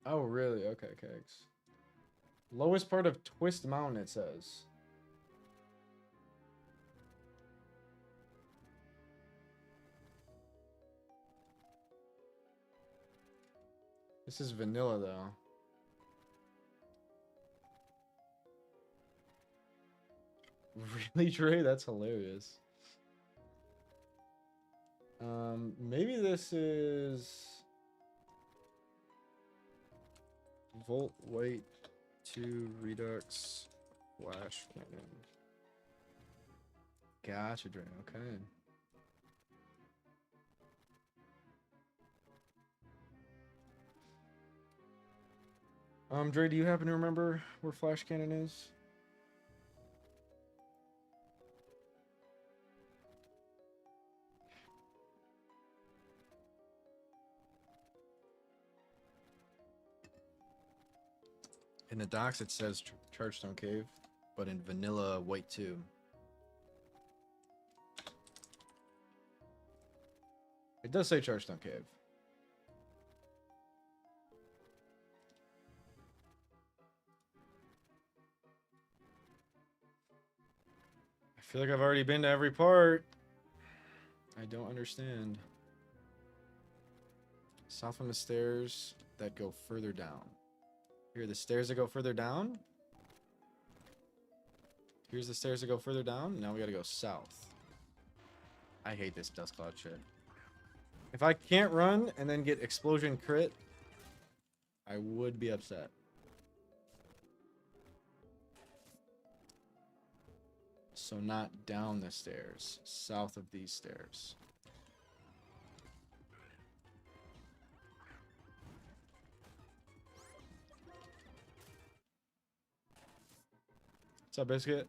Oh, really? Okay, Kegs. Lowest part of Twist Mountain, it says. This is vanilla, though. Really, Trey? That's hilarious. Maybe this is Volt White 2 Redux Flash Cannon. Gotcha, Dre. Okay. Dre, do you happen to remember where Flash Cannon is? In the docs, it says Chargestone Cave, but in vanilla White 2. It does say Chargestone Cave. I feel like I've already been to every part. I don't understand. South from the stairs that go further down. Here are the stairs that go further down. Here's the stairs that go further down. Now we gotta go south. I hate this Dust Cloud shit. If I can't run and then get explosion crit, I would be upset. So not down the stairs, south of these stairs. What's up, Biscuit?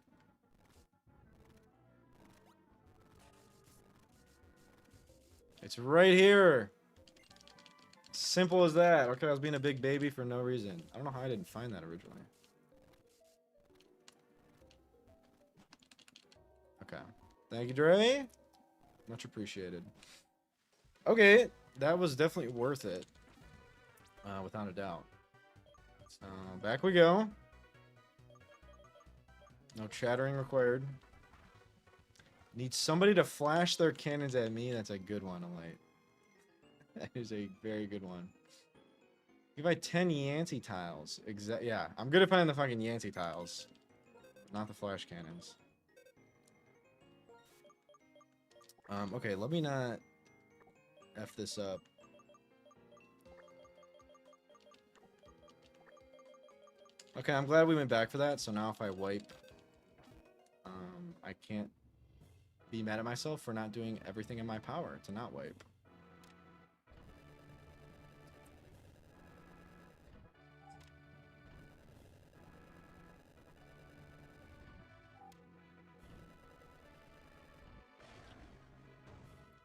It's right here. Simple as that. Okay, I was being a big baby for no reason. I don't know how I didn't find that originally. Okay. Thank you, Dre. Much appreciated. Okay, that was definitely worth it. Without a doubt. So, back we go. No chattering required. Need somebody to flash their cannons at me. That's a good one, Elite. That is a very good one. Give I 10 Yancey tiles. Yeah, I'm good at finding the fucking Yancey tiles. Not the flash cannons. Okay, let me not F this up. Okay, I'm glad we went back for that. So now if I wipe, I can't be mad at myself for not doing everything in my power to not wipe.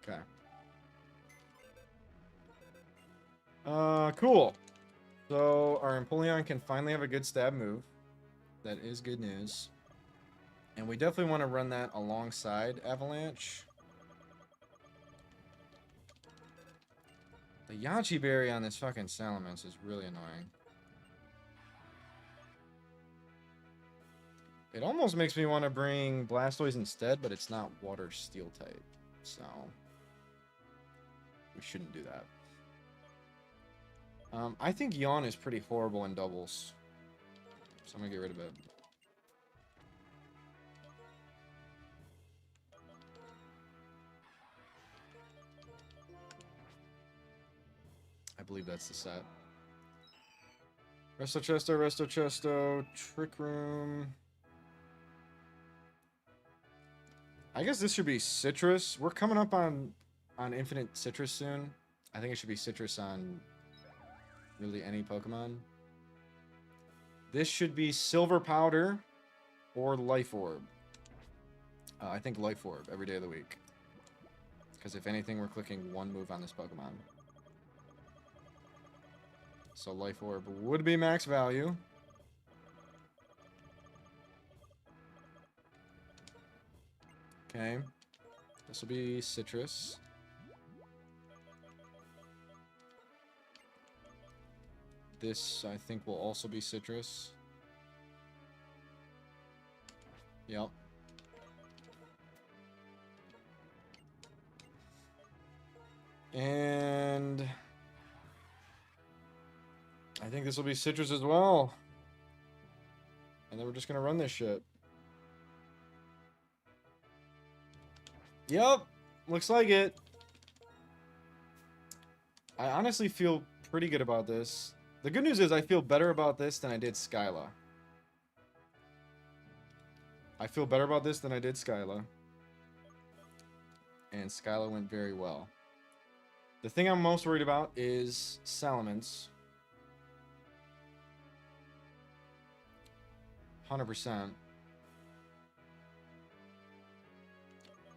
Okay. Cool. So our Empoleon can finally have a good stab move. That is good news. And we definitely want to run that alongside Avalanche. The Yachi Berry on this fucking Salamence is really annoying. It almost makes me want to bring Blastoise instead, but it's not Water Steel type. So we shouldn't do that. I think Yawn is pretty horrible in doubles. So I'm going to get rid of it. I believe that's the set. Resto Chesto, Trick Room. I guess this should be Citrus. We're coming up on Infinite Citrus soon. I think it should be Citrus on really any Pokemon. This should be Silver Powder or Life Orb. I think Life Orb every day of the week. Because if anything, we're clicking one move on this Pokemon. So Life Orb would be max value. Okay. This will be Citrus. This, I think, will also be Citrus. Yep. And I think this will be Citrus as well. And then we're just going to run this shit. Yep. Looks like it. I honestly feel pretty good about this. The good news is I feel better about this than I did Skyla. I feel better about this than I did Skyla. And Skyla went very well. The thing I'm most worried about is Salamence. 100%. And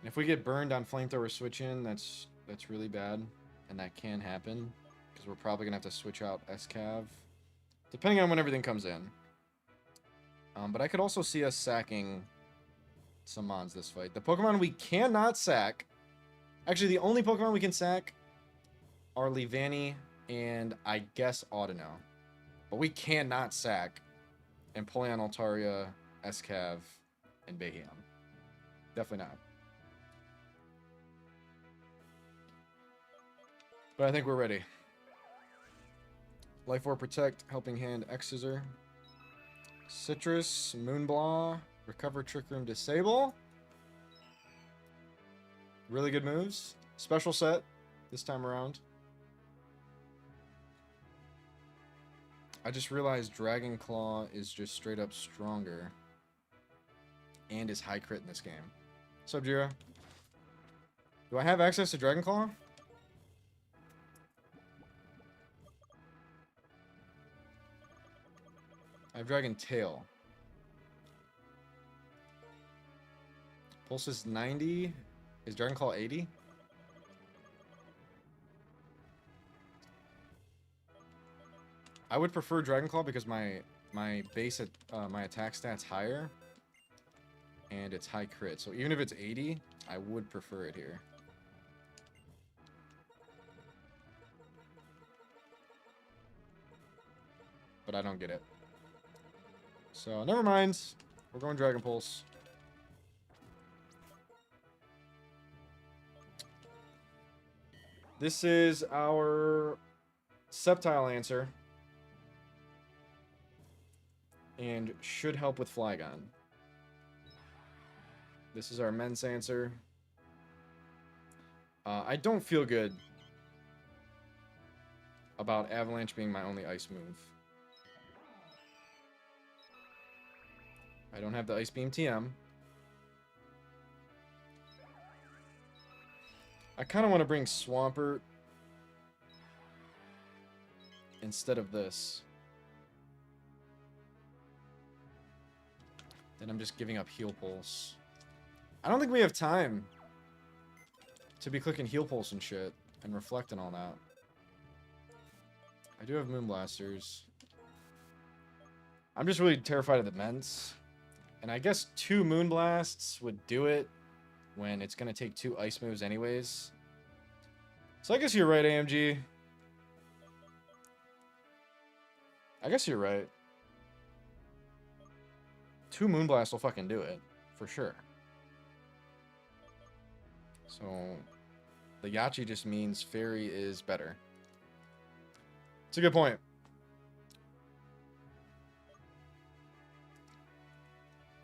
if we get burned on Flamethrower switch in, that's really bad. And that can happen. Because we're probably going to have to switch out SCAV. Depending on when everything comes in. But I could also see us sacking some Mons this fight. The Pokemon we cannot sack... Actually, the only Pokemon we can sack are Leavanny and, I guess, Audino. But we cannot sack Empoleon, Altaria, SCAV, and Bayhem. Definitely not. But I think we're ready. Life Orb Protect, Helping Hand, X-Scissor. Citrus, Moonblaw, Recover, Trick Room, Disable. Really good moves. Special set this time around. I just realized Dragon Claw is just straight up stronger. And is high crit in this game. What's up, Jira? Do I have access to Dragon Claw? I have Dragon Tail. Pulse is 90. Is Dragon Claw 80? I would prefer Dragon Claw because my base at my attack stat's higher. And it's high crit. So even if it's 80, I would prefer it here. But I don't get it. So, never mind. We're going Dragon Pulse. This is our Sceptile answer. And should help with Flygon. This is our Men's answer. I don't feel good about Avalanche being my only ice move. I don't have the Ice Beam TM. I kind of want to bring Swampert instead of this. Then I'm just giving up Heal Pulse. I don't think we have time to be clicking heal pulse and shit and reflect and all that. I do have Moonblasters. I'm just really terrified of the Ments. And I guess 2 Moonblasts would do it when it's going to take 2 ice moves anyways. So I guess you're right, AMG. I guess you're right. 2 Moonblasts will fucking do it. For sure. So the Yachi just means Fairy is better. It's a good point.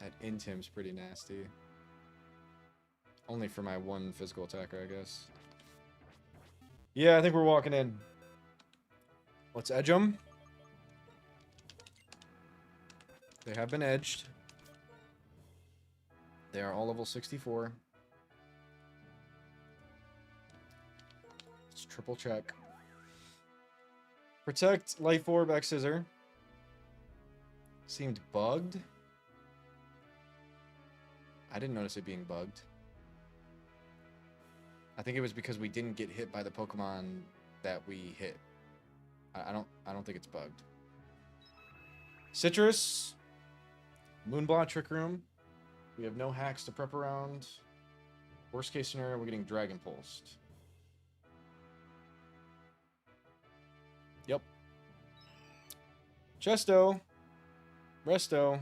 That Intim's pretty nasty. Only for my 1 physical attacker, I guess. Yeah, I think we're walking in. Let's edge them. They have been edged. They are all level 64. Let's triple check. Protect Life Orb X Scissor. Seemed bugged. I didn't notice it being bugged. I think it was because we didn't get hit by the Pokemon that we hit. I don't think it's bugged. Citrus. Moonblot Trick Room. We have no hacks to prep around. Worst case scenario, we're getting Dragon Pulsed. Yep. Chesto. Resto.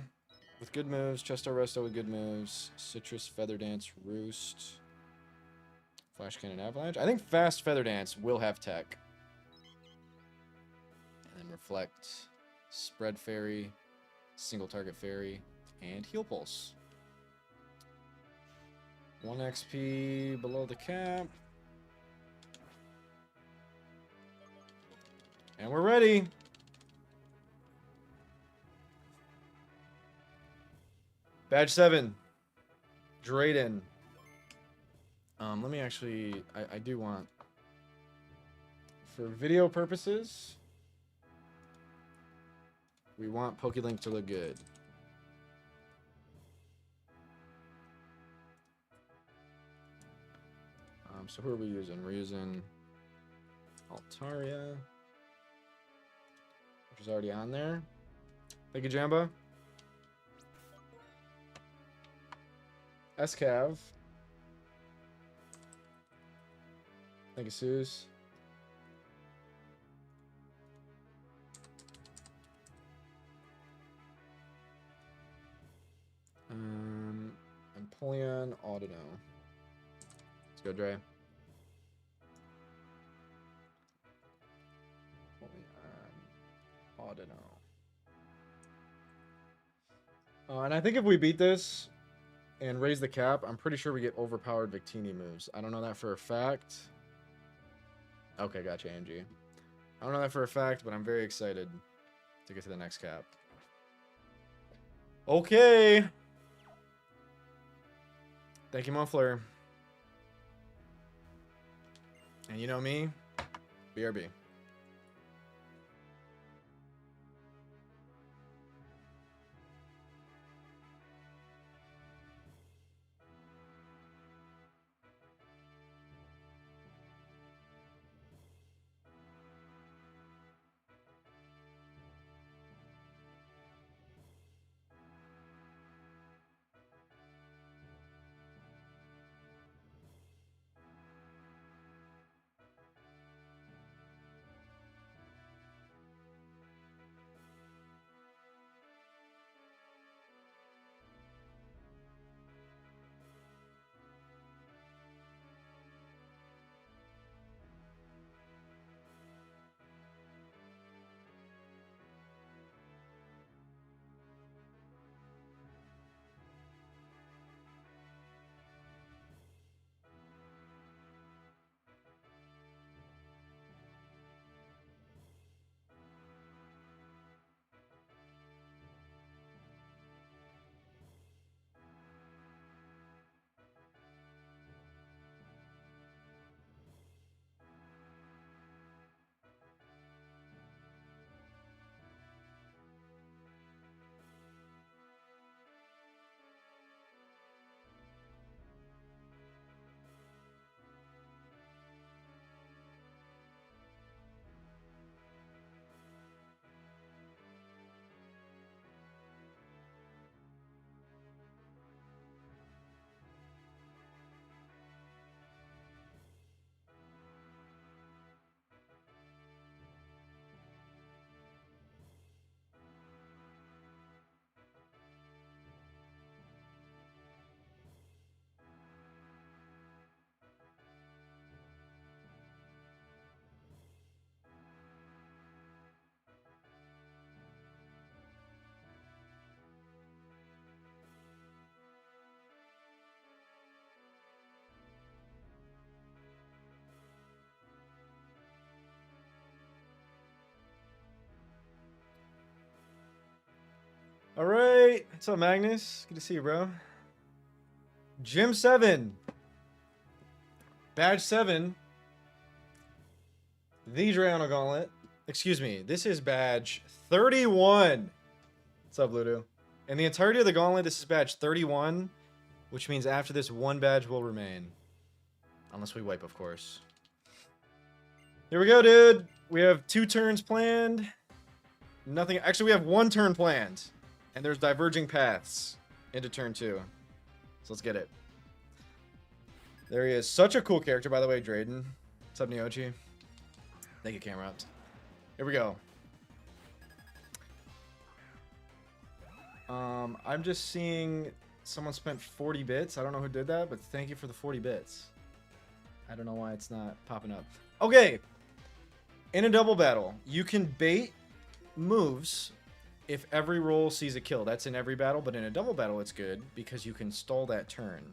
With good moves. Chesto, Resto with good moves. Citrus, Feather Dance, Roost. Flash Cannon, Avalanche. I think Fast Feather Dance will have tech. And then Reflect. Spread Fairy. Single Target Fairy. And Heal Pulse. 1 XP below the cap. And we're ready. Badge 7. Drayden. Let me actually... I do want... For video purposes... We want PokeLink to look good. So who are we using? We're using Altaria, which is already on there. Thank you, Jamba. Escav. Thank you, Suze. Empoleon Audino. Let's go, Dre. Audino. And I think if we beat this and raise the cap, I'm pretty sure we get overpowered Victini moves. I don't know that for a fact. Okay, gotcha, AMG. I don't know that for a fact, but I'm very excited to get to the next cap. Okay. Thank you, Muffler. And you know me, BRB. All right. What's up, Magnus? Good to see you, bro. Gym 7. Badge 7. The Drayano Gauntlet. Excuse me. This is badge 31. What's up, Ludo? In the entirety of the Gauntlet, this is badge 31, which means after this, one badge will remain. Unless we wipe, of course. Here we go, dude. We have 2 turns planned. Nothing. Actually, we have 1 turn planned. And there's diverging paths into turn 2. So let's get it. There he is. Such a cool character, by the way, Drayden. What's up, Neochi? Thank you, camera ups. Here we go. I'm just seeing someone spent 40 bits. I don't know who did that, but thank you for the 40 bits. I don't know why it's not popping up. Okay. In a double battle, you can bait moves if every roll sees a kill. That's in every battle, but in a double battle, it's good because you can stall that turn.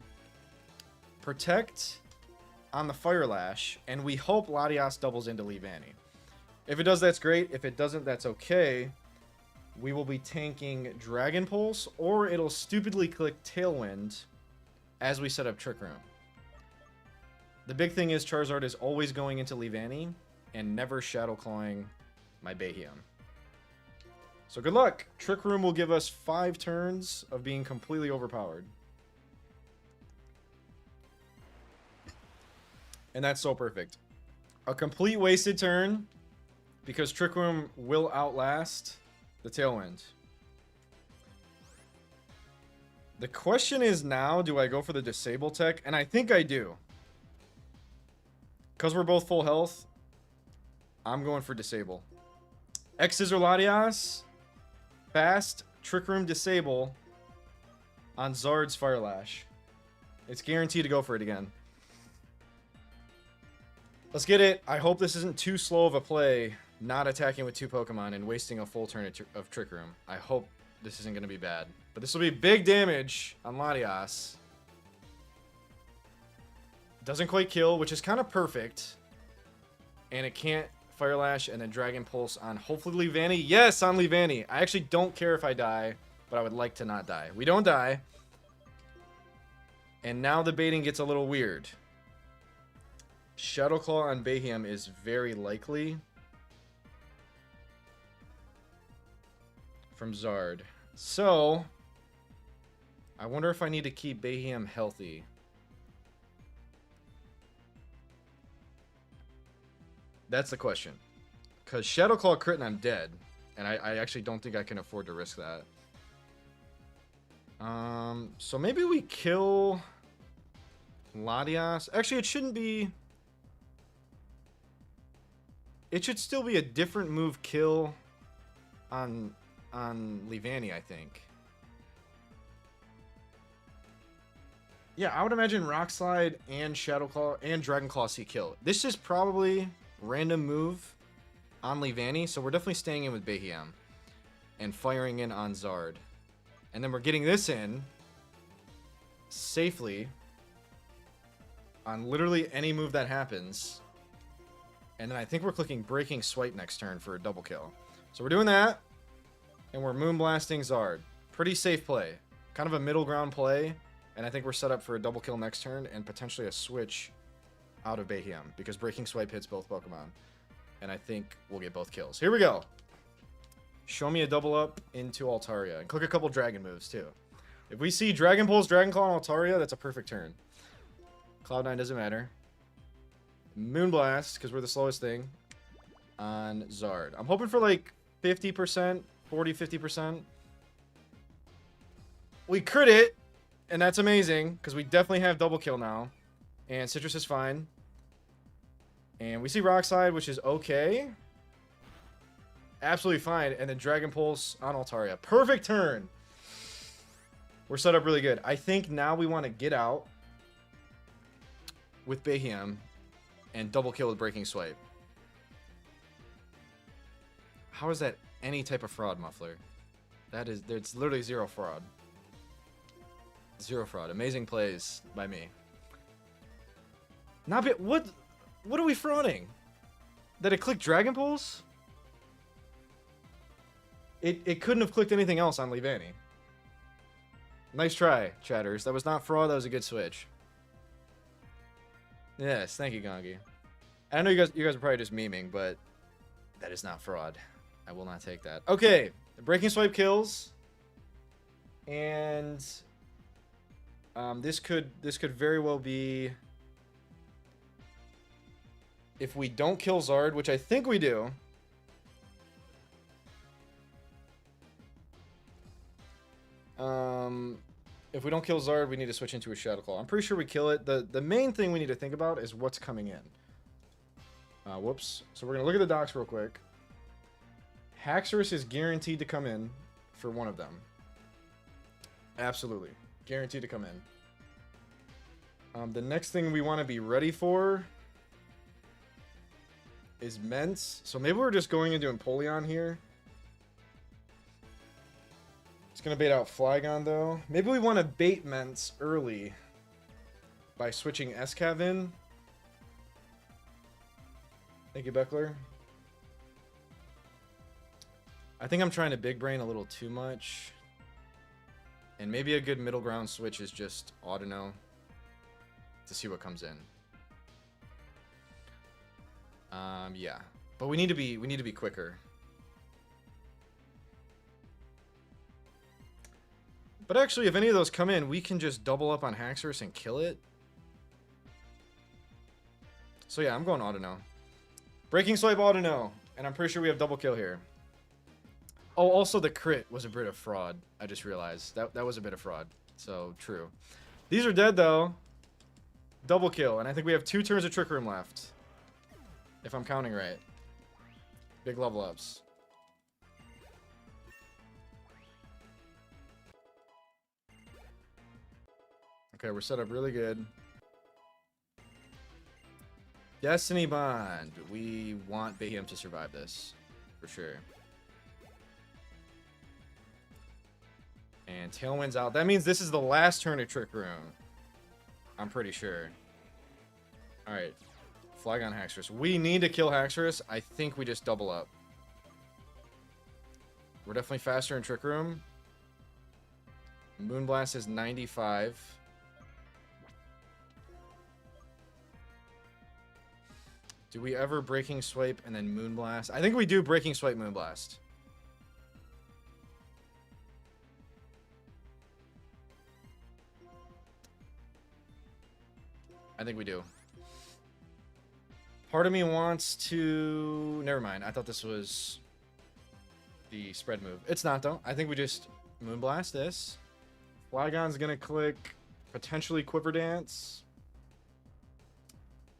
Protect on the Fire Lash, and we hope Latias doubles into Levani. If it does, that's great. If it doesn't, that's okay. We will be tanking Dragon Pulse, or it'll stupidly click Tailwind as we set up Trick Room. The big thing is Charizard is always going into Levani and never Shadow Clawing my Bayhium. So good luck. Trick Room will give us 5 turns of being completely overpowered. And that's so perfect. A complete wasted turn because Trick Room will outlast the Tailwind. The question is now, do I go for the Disable Tech? And I think I do. Because we're both full health, I'm going for Disable. X-Scissor Latias. Fast Trick Room Disable on Zard's Fire Lash. It's guaranteed to go for it again. Let's get it. I hope this isn't too slow of a play, not attacking with 2 Pokemon and wasting a full turn of Trick Room. I hope this isn't going to be bad. But this will be big damage on Latias. Doesn't quite kill, which is kind of perfect. And it can't Fire Lash and then Dragon Pulse on hopefully Levani. Yes, on Levani. I actually don't care if I die, but I would like to not die. We don't die. And now the baiting gets a little weird. Shadow Claw on Bayhium is very likely from Zard. So, I wonder if I need to keep Bayhium healthy. That's the question. Because Shadow Claw crit and I'm dead. And I actually don't think I can afford to risk that. So maybe we kill Latias. Actually, it shouldn't be... It should still be a different move kill on Levani, I think. Yeah, I would imagine Rock Slide and Shadow Claw and Dragon Claw see kill. This is probably random move on Levani, so we're definitely staying in with Bayhium and firing in on Zard. And then we're getting this in safely on literally any move that happens. And then I think we're clicking Breaking Swipe next turn for a double kill. So we're doing that, and we're Moonblasting Zard. Pretty safe play. Kind of a middle ground play, and I think we're set up for a double kill next turn and potentially a switch out of Bayhium, because Breaking Swipe hits both Pokemon. And I think we'll get both kills. Here we go. Show me a double up into Altaria. And click a couple dragon moves, too. If we see Dragon Pulse, Dragon Claw, and Altaria, that's a perfect turn. Cloud9 doesn't matter. Moonblast, because we're the slowest thing, on Zard. I'm hoping for like 50%, 40, 50%. We crit it, and that's amazing, because we definitely have double kill now. And Citrus is fine. And we see Rock Slide, which is okay. Absolutely fine. And then Dragon Pulse on Altaria. Perfect turn. We're set up really good. I think now we want to get out with Bayhium and double kill with Breaking Swipe. How is that any type of fraud, Muffler? That is, it's literally zero fraud. Zero fraud. Amazing plays by me. Not bit. What are we frauding? That it clicked Dragon Pulse? It couldn't have clicked anything else on Levani. Nice try, chatters. That was not fraud. That was a good switch. Yes, thank you, Gongi. I know you guys are probably just memeing, but that is not fraud. I will not take that. Okay, the breaking swipe kills, and this could very well be, if we don't kill Zard, which I think we do. If we don't kill Zard, we need to switch into a Shadow Claw. I'm pretty sure we kill it. The main thing we need to think about is what's coming in. Whoops. So we're going to look at the docs real quick. Haxorus is guaranteed to come in for one of them. Absolutely. Guaranteed to come in. The next thing we want to be ready for is Ments. So maybe we're just going into Empoleon here. It's going to bait out Flygon, though. Maybe we want to bait Ments early by switching Escav in. Thank you, Beckler. I think I'm trying to big brain a little too much. And maybe a good middle ground switch is just Audino to see what comes in. Yeah. But we need to be quicker. But actually, if any of those come in, we can just double up on Haxorus and kill it. So yeah, I'm going Audino. Breaking Swipe Audino. And I'm pretty sure we have double kill here. Oh, also the crit was a bit of fraud. I just realized. That was a bit of fraud. So, true. These are dead, though. Double kill. And I think we have 2 turns of Trick Room left. If I'm counting right. Big level ups. Okay, we're set up really good. Destiny Bond. We want Bayhem to survive this. For sure. And Tailwind's out. That means this is the last turn of Trick Room. I'm pretty sure. Alright. Flygon Haxorus. We need to kill Haxorus. I think we just double up. We're definitely faster in Trick Room. Moonblast is 95. Do we ever Breaking Swipe and then Moonblast? I think we do Breaking Swipe Moonblast. I think we do. Part of me wants to... Never mind. I thought this was the spread move. It's not, though. I think we just Moonblast this. Flygon's going to click potentially Quiver Dance,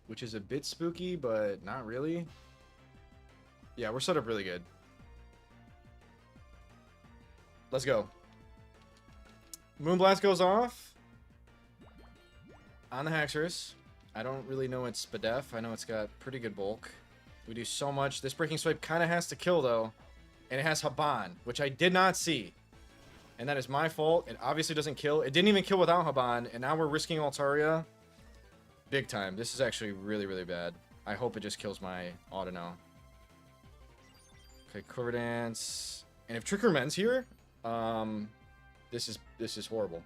which is a bit spooky, but not really. Yeah, we're set up really good. Let's go. Moonblast goes off on the Haxorus. I don't really know its Spadef. I know it's got pretty good bulk. We do so much. This Breaking Swipe kind of has to kill, though. And it has Haban, which I did not see. And that is my fault. It obviously doesn't kill. It didn't even kill without Haban. And now we're risking Altaria. Big time. This is actually really, really bad. I hope it just kills my Audino. Okay, Quiver Dance. And if Trick Room ends here, this is horrible.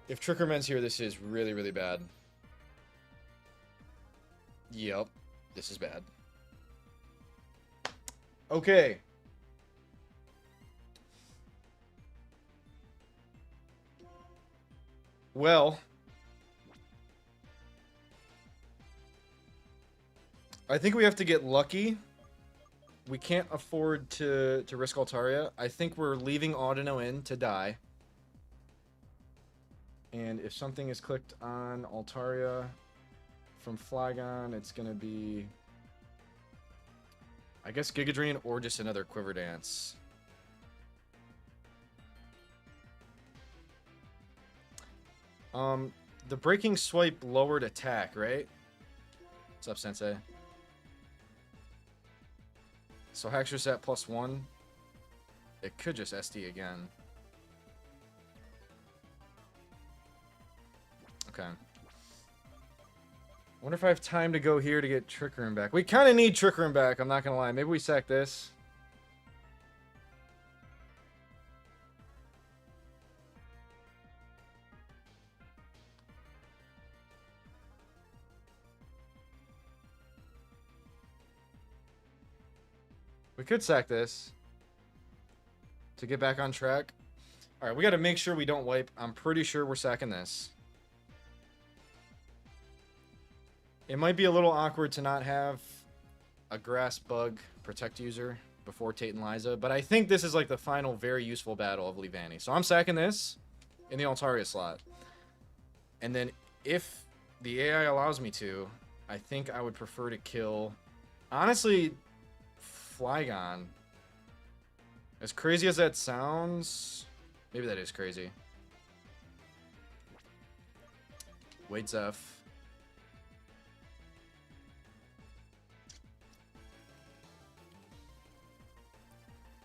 If Trick Room ends here, this is really, really bad. Yep. This is bad. Okay. Well, I think we have to get lucky. We can't afford to risk Altaria. I think we're leaving Audino in to die. And if something is clicked on Altaria from Flygon, it's going to be, I guess, Gigadream or just another Quiver Dance. The Breaking Swipe lowered attack, right? What's up, Sensei? So Haxorus at +1. It could just SD again. Okay. Wonder if I have time to go here to get Trick Room back. We kind of need Trick Room back, I'm not going to lie. Maybe we sack this. We could sack this to get back on track. All right, we got to make sure we don't wipe. I'm pretty sure we're sacking this. It might be a little awkward to not have a grass bug protect user before Tate and Liza, but I think this is like the final very useful battle of Levani. So I'm sacking this in the Altaria slot. And then if the AI allows me to, I think I would prefer to kill, honestly, Flygon. As crazy as that sounds, maybe that is crazy. Wait, Zeph.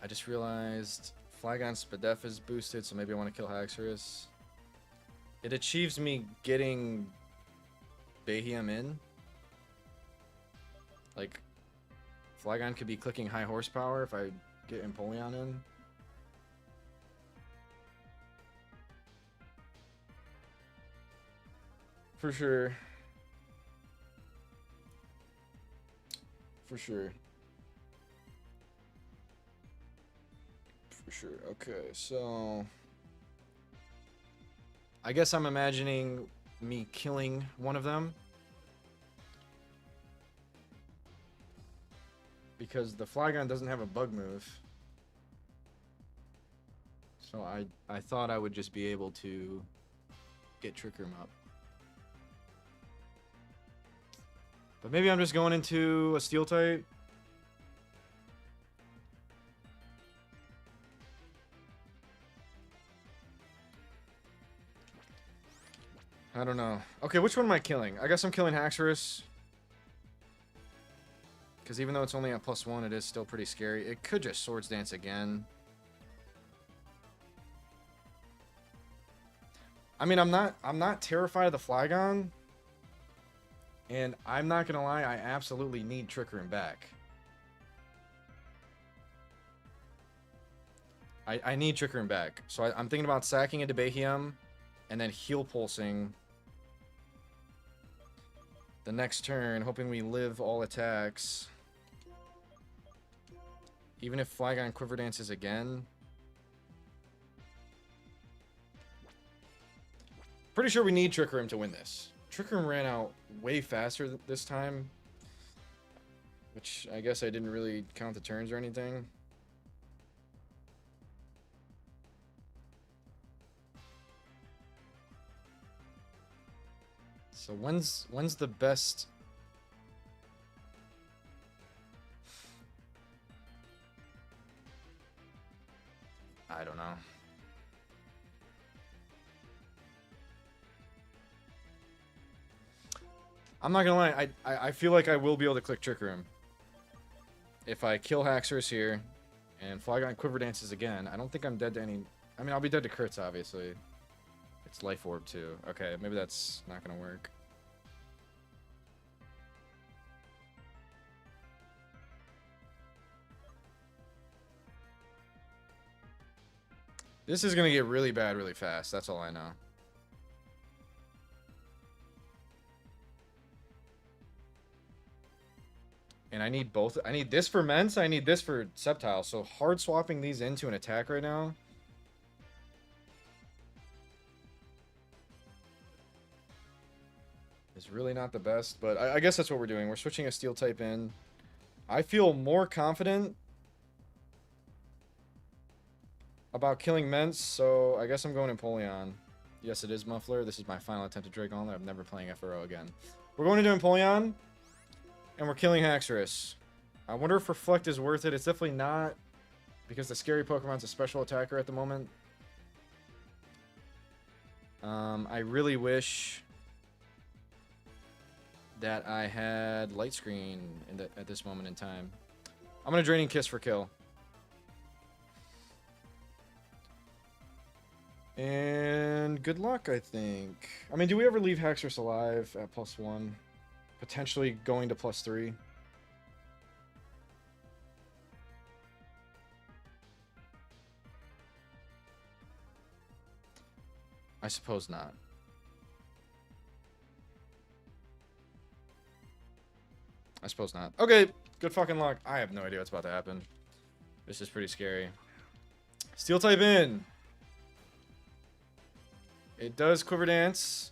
I just realized Flygon Spadef is boosted, so maybe I want to kill Haxorus. It achieves me getting Behiam in. Like, Flygon could be clicking high horsepower if I get Empoleon in. For sure. For sure. For sure. Okay, so I guess I'm imagining me killing one of them. Because the Flygon doesn't have a bug move. So I thought I would just be able to get Trick Room up. But maybe I'm just going into a Steel type. I don't know. Okay, which one am I killing? I guess I'm killing Haxorus. Because even though it's only at +1, it is still pretty scary. It could just Swords Dance again. I mean, I'm not terrified of the Flygon. And I'm not gonna lie, I absolutely need Trick Room back. I need Trick Room back. So I'm thinking about sacking into Behiam and then heal pulsing the next turn, hoping we live all attacks. Even if Flygon Quiver Dances again. Pretty sure we need Trick Room to win this. Trick Room ran out way faster this time. Which I guess I didn't really count the turns or anything. So when's the best? I don't know. I'm not gonna lie, I feel like I will be able to click Trick Room. If I kill Haxorus here, and Flygon Quiver Dances again, I don't think I'm dead to any... I mean, I'll be dead to crits, obviously. It's Life Orb, too. Okay, maybe that's not gonna work. This is gonna get really bad really fast, that's all I know. And I need both. I need this for Mence, I need this for Sceptile. So hard swapping these into an attack right now. Is really not the best, but I guess that's what we're doing. We're switching a Steel type in. I feel more confident about killing Mence, so I guess I'm going Empoleon. Yes, it is Muffler. This is my final attempt at Drake Gauntlet. I'm never playing FRO again. We're going to do Empoleon. And we're killing Haxorus. I wonder if Reflect is worth it. It's definitely not, because the scary Pokemon's a special attacker at the moment. I really wish that I had Light Screen at this moment in time. I'm going to Draining Kiss for kill. And good luck, I think. I mean, do we ever leave Haxorus alive at +1? Potentially going to +3. I suppose not. I suppose not. Okay, good fucking luck. I have no idea what's about to happen. This is pretty scary. Steel type in. It does Quiver Dance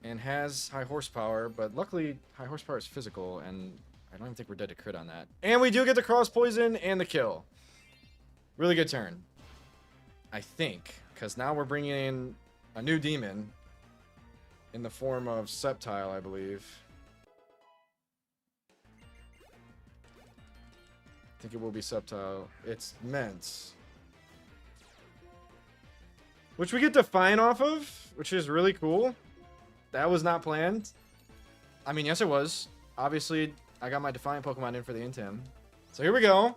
and has high horsepower, but luckily high horsepower is physical, and I don't even think we're dead to crit on that. And we do get the cross poison and the kill. Really good turn. I think, because now we're bringing in a new demon in the form of Sceptile, I believe. I think it will be Sceptile. It's Mence. Which we get Define off of, which is really cool. That was not planned. I mean, yes, it was. Obviously, I got my Defiant Pokemon in for the Intim. So here we go.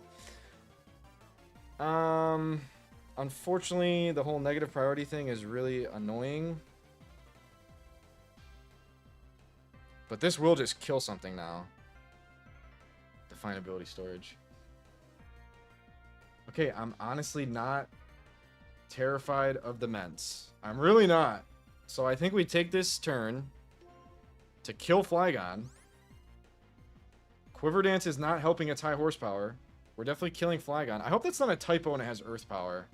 Unfortunately, the whole negative priority thing is really annoying. But this will just kill something now. Define ability storage. Okay, I'm honestly not terrified of the Mence. I'm really not. So I think we take this turn to kill Flygon. Quiver Dance is not helping its high horsepower. We're definitely killing Flygon. I hope that's not a typo and it has Earth Power.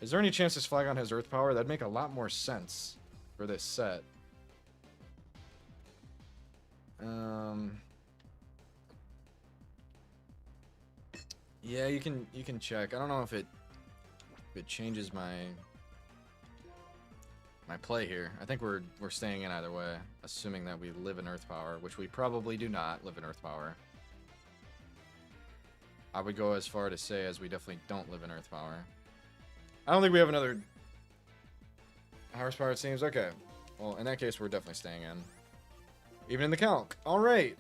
Is there any chance this Flygon has Earth Power? That'd make a lot more sense for this set. Yeah, you can check. I don't know if it changes my play here. I think we're staying in either way, assuming that we live in Earth Power, which we probably do not live in Earth Power. I would go as far to say as we definitely don't live in Earth Power. I don't think we have another horsepower, it seems. Okay. Well, in that case, we're definitely staying in. Even in the calc. All right.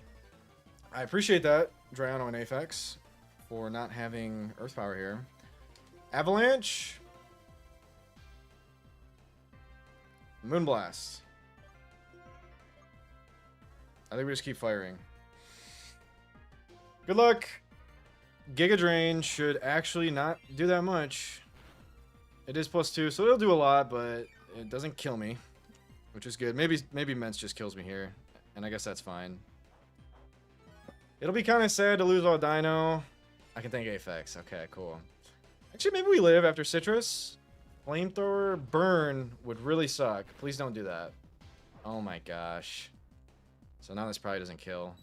I appreciate that, Drayano and Aphex, for not having Earth Power here. Avalanche. Moonblast. I think we just keep firing. Good luck. Giga Drain should actually not do that much. It is +2, so it'll do a lot, but it doesn't kill me, which is good. Maybe Mence just kills me here, and I guess that's fine. It'll be kind of sad to lose all Dino. I can thank Aphex. Okay, cool. Actually, maybe we live after Citrus. Flamethrower burn would really suck. Please don't do that. Oh my gosh. So now this probably doesn't kill.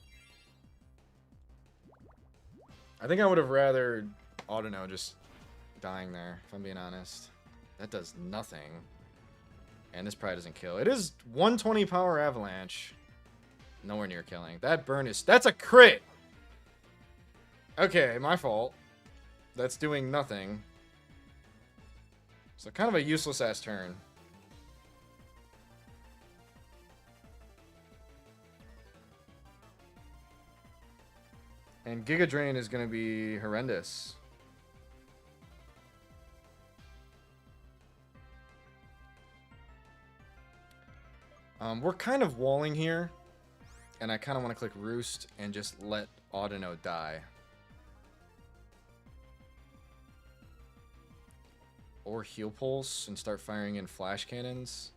I think I would have rather Audino just dying there, if I'm being honest. That does nothing. And this probably doesn't kill. It is 120 power Avalanche. Nowhere near killing. That burn is... That's a crit! Okay, my fault. That's doing nothing. So kind of a useless ass turn. And Giga Drain is going to be horrendous. We're kind of walling here. And I kind of want to click Roost and just let Audino die. Or Heal Pulse and start firing in Flash Cannons.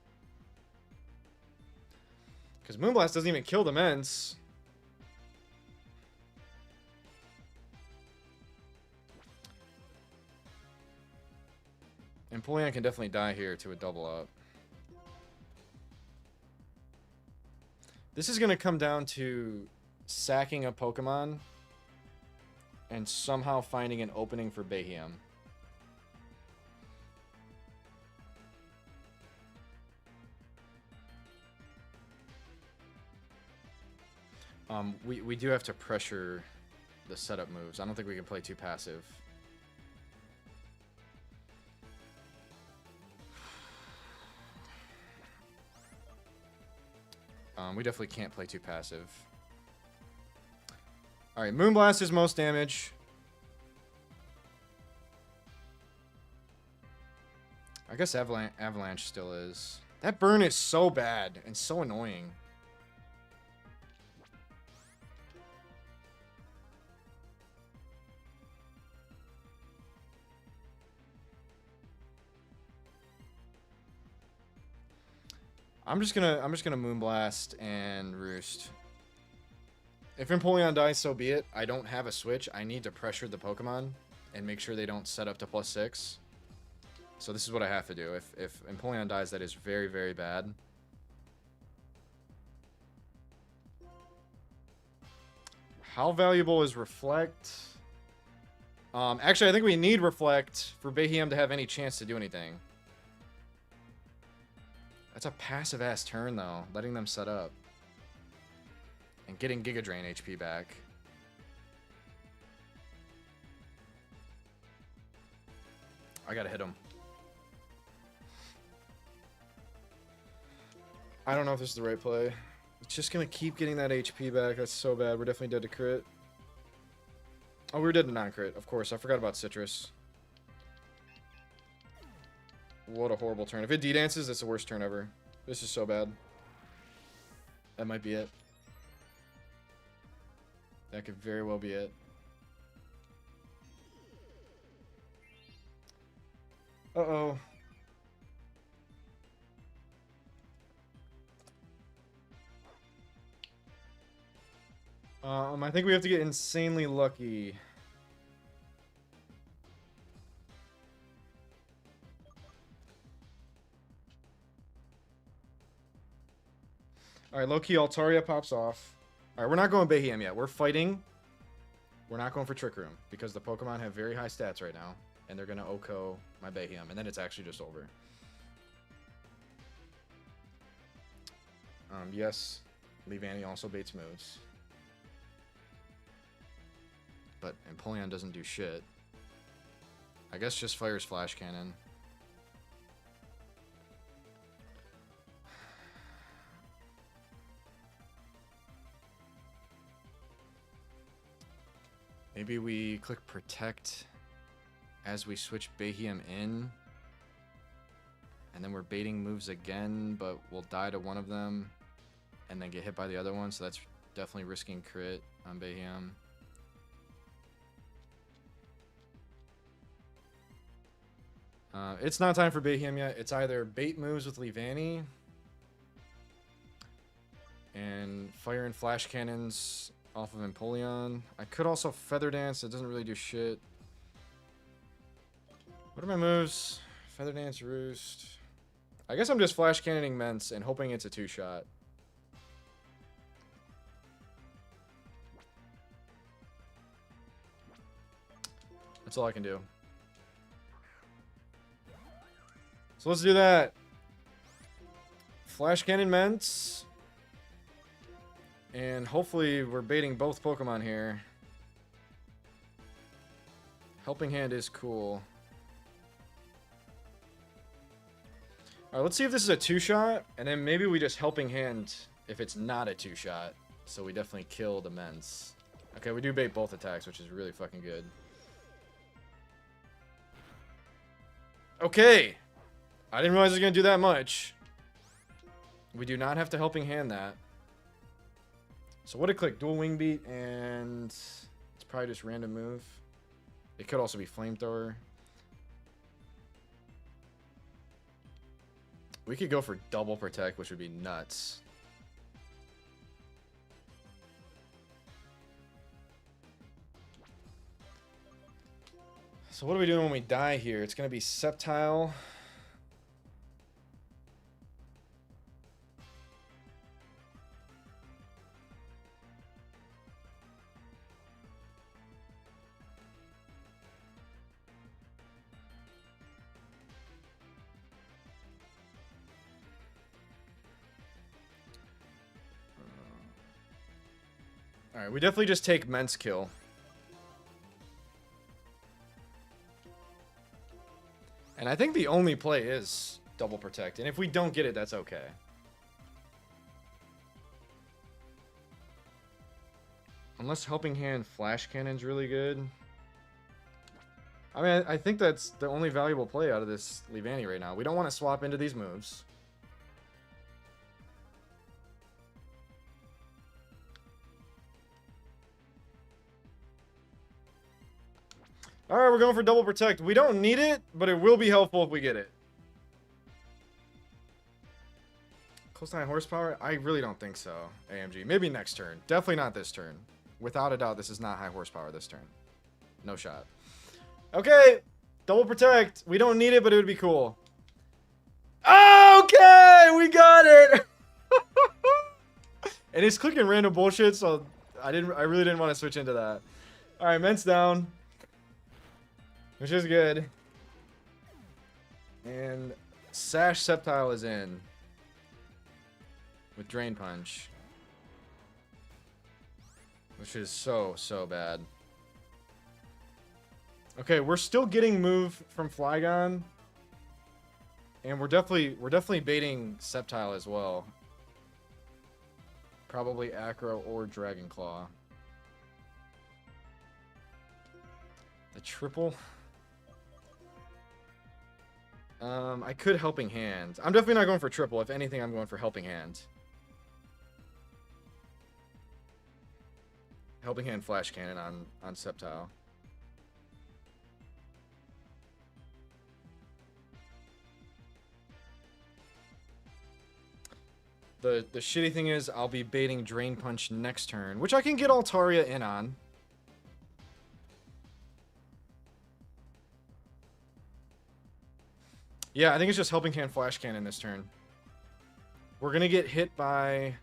Because Moonblast doesn't even kill the Mence. And Empoleon can definitely die here to a double up. This is going to come down to sacking a Pokemon and somehow finding an opening for Behem. We do have to pressure the setup moves. I don't think we can play too passive. We definitely can't play too passive. Alright, Moonblast is most damage. I guess Avalanche still is. That burn is so bad and so annoying. I'm just gonna Moonblast and Roost. If Empoleon dies, so be it. I don't have a switch. I need to pressure the Pokemon and make sure they don't set up to +6. So this is what I have to do. If Empoleon dies, that is very, very bad. How valuable is Reflect? Actually, I think we need Reflect for Behem to have any chance to do anything. That's a passive-ass turn, though. Letting them set up. And getting Giga Drain HP back. I gotta hit him. I don't know if this is the right play. It's just gonna keep getting that HP back. That's so bad. We're definitely dead to crit. Oh, we were dead to non-crit. Of course, I forgot about Citrus. What a horrible turn. If it D-dances, it's the worst turn ever. This is so bad. That might be it. That could very well be it. Uh-oh. I think we have to get insanely lucky. Alright, low-key Altaria pops off. Alright, we're not going Behem yet. We're fighting. We're not going for Trick Room because the Pokemon have very high stats right now. And they're going to OHKO my Behem. And then it's actually just over. Yes, Leavanny also baits moves. But Empoleon doesn't do shit. I guess just fires Flash Cannon. Maybe we click Protect as we switch Behem in. And then we're baiting moves again, but we'll die to one of them. And then get hit by the other one, so that's definitely risking crit on Behem. It's not time for Behem yet. It's either bait moves with Leavanny and fire and flash cannons off of Empoleon. I could also Feather Dance. It doesn't really do shit. What are my moves? Feather Dance, Roost. I guess I'm just flash cannoning Mence and hoping it's a 2-shot. That's all I can do. So let's do that. Flash Cannon Mence. And hopefully we're baiting both Pokemon here. Helping Hand is cool. Alright, let's see if this is a 2-shot. And then maybe we just Helping Hand if it's not a 2-shot. So we definitely kill the Mence. Okay, we do bait both attacks, which is really fucking good. Okay. I didn't realize it was going to do that much. We do not have to Helping Hand that. So what did click? Dual Wing Beat, and it's probably just random move. It could also be Flamethrower. We could go for double Protect, which would be nuts. So what are we doing when we die here? It's going to be Sceptile. Alright, we definitely just take Mence kill. And I think the only play is double Protect. And if we don't get it, that's okay. Unless Helping Hand Flash Cannon's really good. I mean, I think that's the only valuable play out of this Leavanny right now. We don't want to swap into these moves. All right, we're going for double protect. We don't need it, but it will be helpful if we get it. Close to high horsepower? I really don't think so, AMG. Maybe next turn. Definitely not this turn. Without a doubt, this is not high horsepower this turn. No shot. Okay, double protect. We don't need it, but it would be cool. Okay, we got it. And it's clicking random bullshit, so I really didn't want to switch into that. All right, Ment's down, which is good. And Sash Sceptile is in with Drain Punch, which is so bad. Okay, we're still getting move from Flygon, and we're definitely baiting Sceptile as well. Probably Acro or Dragon Claw. The triple. I could Helping Hand. I'm definitely not going for triple. If anything, I'm going for Helping Hand. Helping Hand Flash Cannon on Sceptile. The shitty thing is I'll be baiting Drain Punch next turn, which I can get Altaria in on. Yeah, I think it's just Helping Hand Flash Cannon this turn. We're gonna get hit by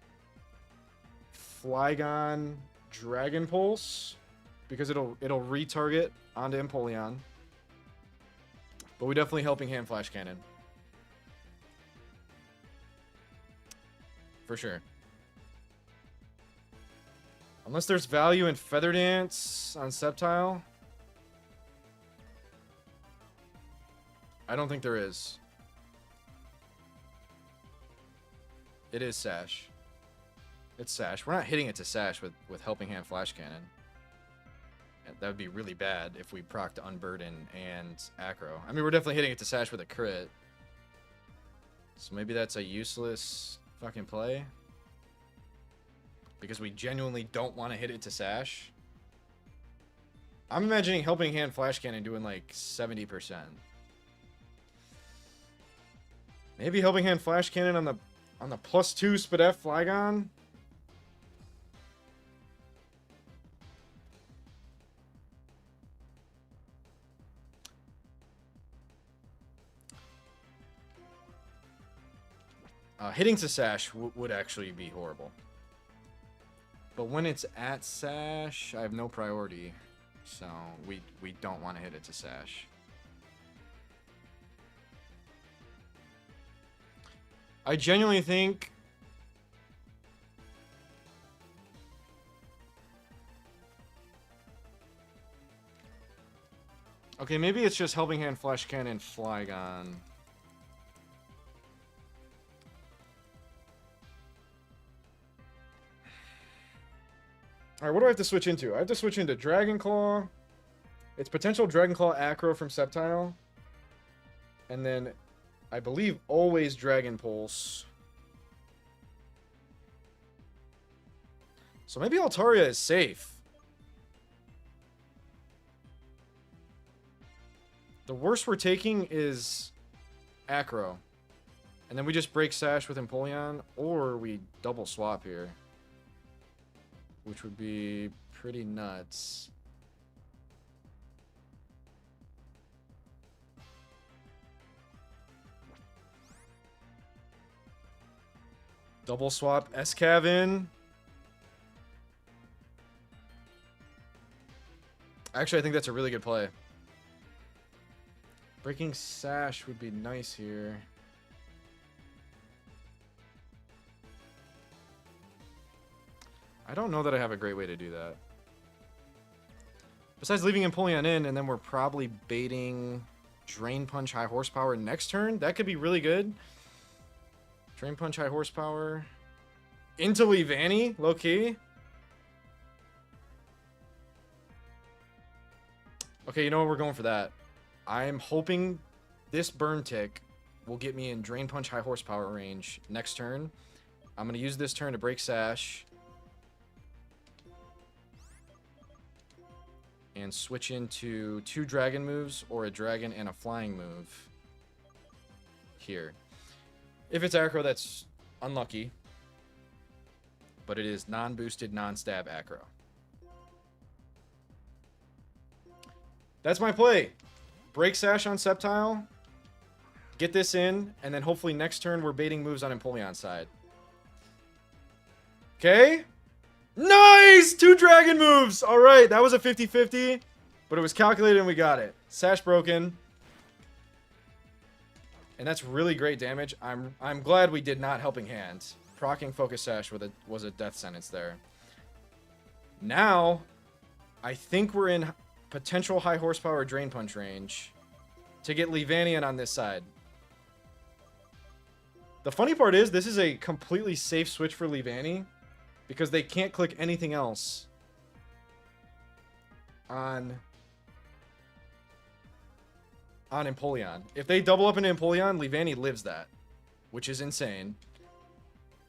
Flygon Dragon Pulse because it'll retarget onto Empoleon. But we definitely Helping Hand Flash Cannon. For sure. Unless there's value in Feather Dance on Sceptile. I don't think there is. It is Sash. It's Sash. We're not hitting it to Sash with Helping Hand Flash Cannon. That would be really bad if we procced Unburden and Acro. I mean, we're definitely hitting it to Sash with a crit. So maybe that's a useless fucking play. Because we genuinely don't want to hit it to Sash. I'm imagining Helping Hand Flash Cannon doing like 70%. Maybe Helping Hand Flash Cannon on the +2 Spadef Flygon. Hitting to Sash would actually be horrible. But when it's at Sash, I have no priority. So we don't want to hit it to Sash. I genuinely think okay, maybe it's just Helping Hand Flash Cannon Flygon. Alright, what do I have to switch into? I have to switch into Dragon Claw. It's potential Dragon Claw Acro from Sceptile. And then, I believe, always Dragon Pulse. So maybe Altaria is safe. The worst we're taking is Acro. And then we just break Sash with Empoleon, or we double swap here. Which would be pretty nuts. Double swap S-Cav in. Actually, I think that's a really good play. Breaking Sash would be nice here. I don't know that I have a great way to do that. Besides leaving Empoleon in, and then we're probably baiting Drain Punch High Horsepower next turn. That could be really good. Drain Punch High Horsepower. Into Leavanny, low-key. Okay, you know what? We're going for that. I'm hoping this Burn Tick will get me in Drain Punch High Horsepower range next turn. I'm going to use this turn to break Sash. and switch into 2 dragon moves or a dragon and a flying move here. If it's aggro, that's unlucky, but it is non-boosted, non-stab aggro. That's my play. Break Sash on Sceptile, get this in, and then hopefully next turn we're baiting moves on Empoleon's side. Okay? Nice! 2 dragon moves! Alright, that was a 50-50, but it was calculated and we got it. Sash broken. And that's really great damage. I'm glad we did not Helping Hand. Proccing Focus Sash was a death sentence there. Now, I think we're in potential high horsepower Drain Punch range to get Levanian on this side. The funny part is, this is a completely safe switch for Levani because they can't click anything else on Empoleon. If they double up into Empoleon, Levani lives that, which is insane.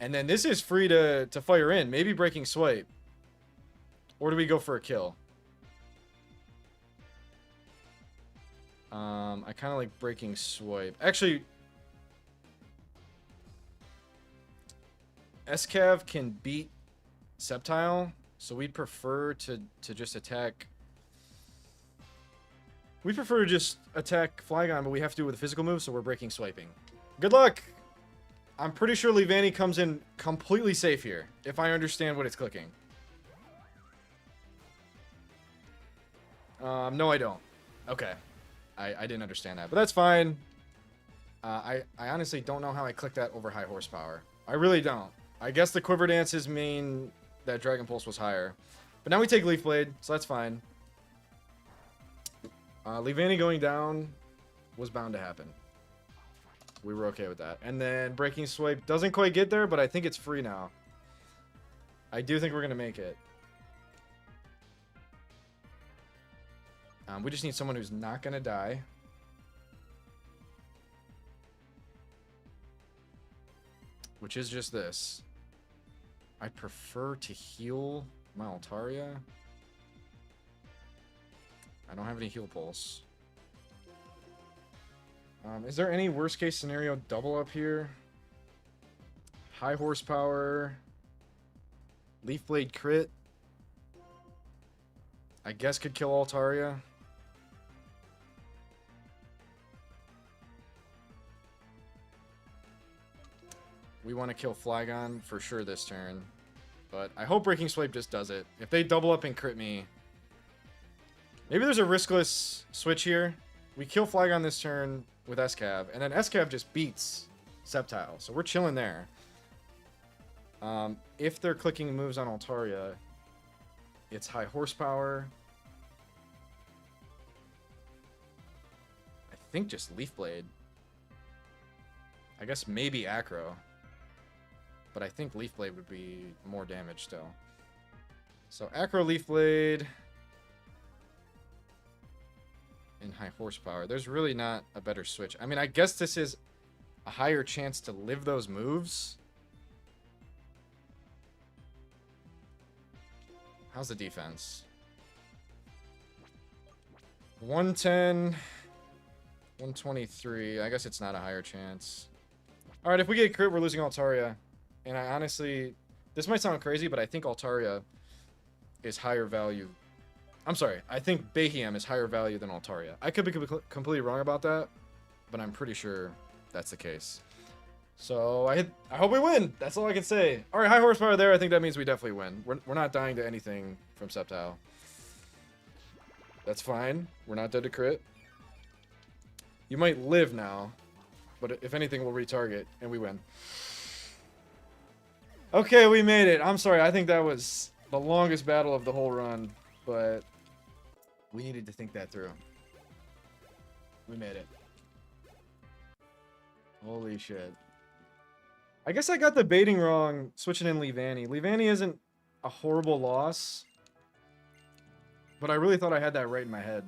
And then this is free to fire in, maybe Breaking Swipe. Or do we go for a kill? I kind of like Breaking Swipe. Actually, Escav can beat Sceptile, so we'd prefer to just attack. We prefer to just attack Flygon, but we have to do it with a physical move, so we're Breaking Swiping. Good luck! I'm pretty sure Levani comes in completely safe here, if I understand what it's clicking. No, I don't. Okay. I didn't understand that, but that's fine. I honestly don't know how I clicked that over high horsepower. I really don't. I guess the Quiver Dances mean that Dragon Pulse was higher. But now we take Leaf Blade, so that's fine. Levani going down was bound to happen. We were okay with that. And then Breaking Swipe doesn't quite get there, but I think it's free now. I do think we're going to make it. We just need someone who's not going to die. Which is just this. I prefer to heal my Altaria. I don't have any heal pulse. Is there any worst case scenario double up here? High horsepower. Leaf Blade crit. I guess could kill Altaria. We want to kill Flygon for sure this turn. But I hope Breaking Swipe just does it. If they double up and crit me... Maybe there's a riskless switch here. We kill Flygon this turn with Escav, and then Escav just beats Sceptile. So we're chilling there. If they're clicking moves on Altaria, it's high horsepower. I think just Leaf Blade. I guess maybe Acro. But I think Leaf Blade would be more damage still. So Acro, Leaf Blade, and high horsepower. There's really not a better switch. I mean, I guess this is a higher chance to live those moves. How's the defense? 110, 123. I guess it's not a higher chance. All right, if we get crit, we're losing Altaria. And I honestly, this might sound crazy, but I think Altaria is higher value. I'm sorry, I think Behem is higher value than Altaria. I could be completely wrong about that, but I'm pretty sure that's the case. So I hope we win. That's all I can say. All right, high horsepower there. I think that means we definitely win. We're not dying to anything from Sceptile. That's fine. We're not dead to crit. You might live now, but if anything, we'll retarget and we win. Okay, we made it. I'm sorry. I think that was the longest battle of the whole run, but we needed to think that through. We made it. Holy shit. I guess I got the baiting wrong switching in Levani. Levani isn't a horrible loss, but I really thought I had that right in my head.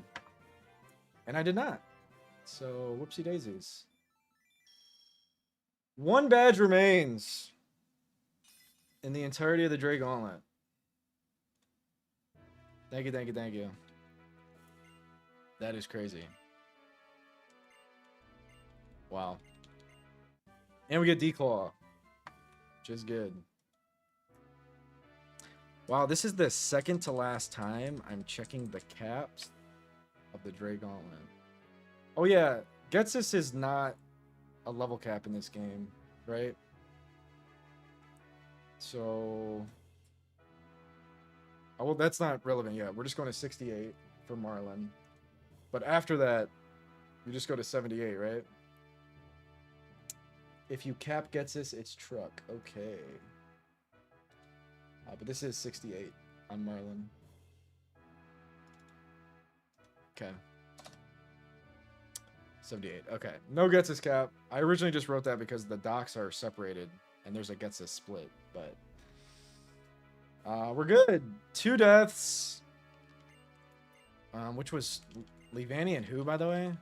And I did not. So, whoopsie daisies. 1 badge remains in the entirety of the Dray Gauntlet. Thank you, thank you, thank you. That is crazy. Wow. And we get Declaw, which is good. Wow, this is the second to last time I'm checking the caps of the Dray Gauntlet. Oh yeah, Getsus is not a level cap in this game, right? So... Oh, well, that's not relevant yet. We're just going to 68 for Marlin. But after that, you just go to 78, right? If you cap Getsus, it's truck. Okay. But this is 68 on Marlin. Okay. 78. Okay. No Getsus cap. I originally just wrote that because the docks are separated and there's a Getsus split, but we're good. 2 deaths. Which was Levani and who, by the way?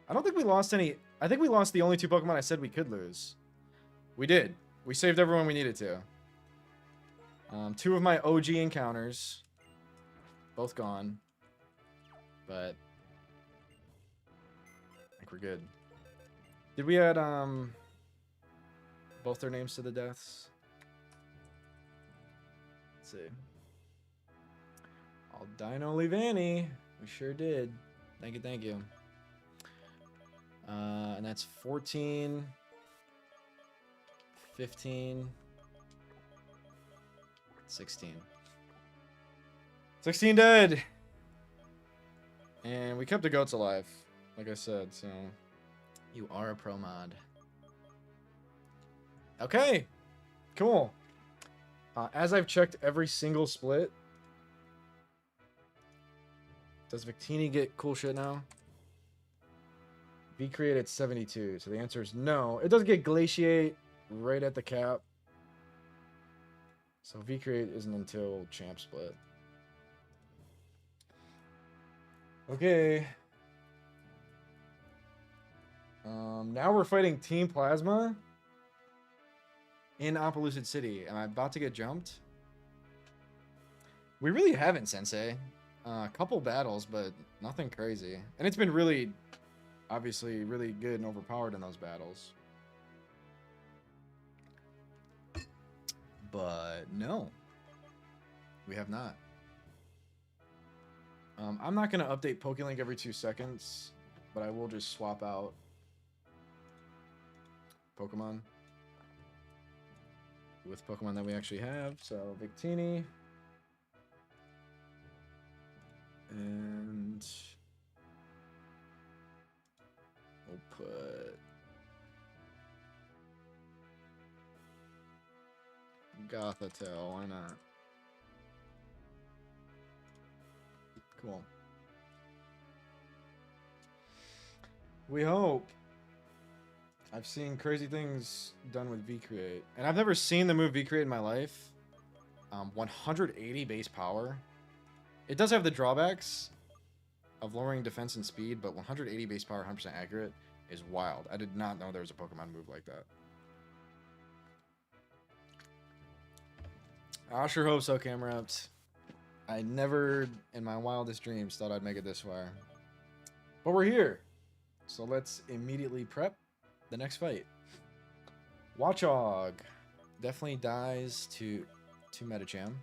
I don't think we lost any. I think we lost the only 2 Pokemon I said we could lose. We did. We saved everyone we needed to. 2 of my OG encounters. Both gone. But I think we're good. Did we add both their names to the deaths? Let's see. Aldino Levani. We sure did. Thank you, thank you. And that's 14, 15, 16. 16 dead. And we kept the goats alive, like I said, so you are a pro mod. Okay, cool. As I've checked every single split, does Victini get cool shit now? V created 72, so the answer is no. It does get Glaciate right at the cap. So V create isn't until champ split. Okay. Now we're fighting Team Plasma in Opelucid City. Am I about to get jumped? We really haven't, Sensei. A couple battles, but nothing crazy. And it's been really, obviously, really good and overpowered in those battles. But no, we have not. I'm not going to update PokeLink every 2 seconds, but I will just swap out Pokemon with Pokemon that we actually have. So Victini. And we'll put Gothitelle, why not? Cool. We hope. I've seen crazy things done with V-Create. And I've never seen the move V-Create in my life. 180 base power. It does have the drawbacks of lowering defense and speed, but 180 base power, 100% accurate is wild. I did not know there was a Pokemon move like that. I sure hope so, Camerupt. I never, in my wildest dreams, thought I'd make it this far. But we're here. So let's immediately prep the next fight. Watchog definitely dies to Medicham.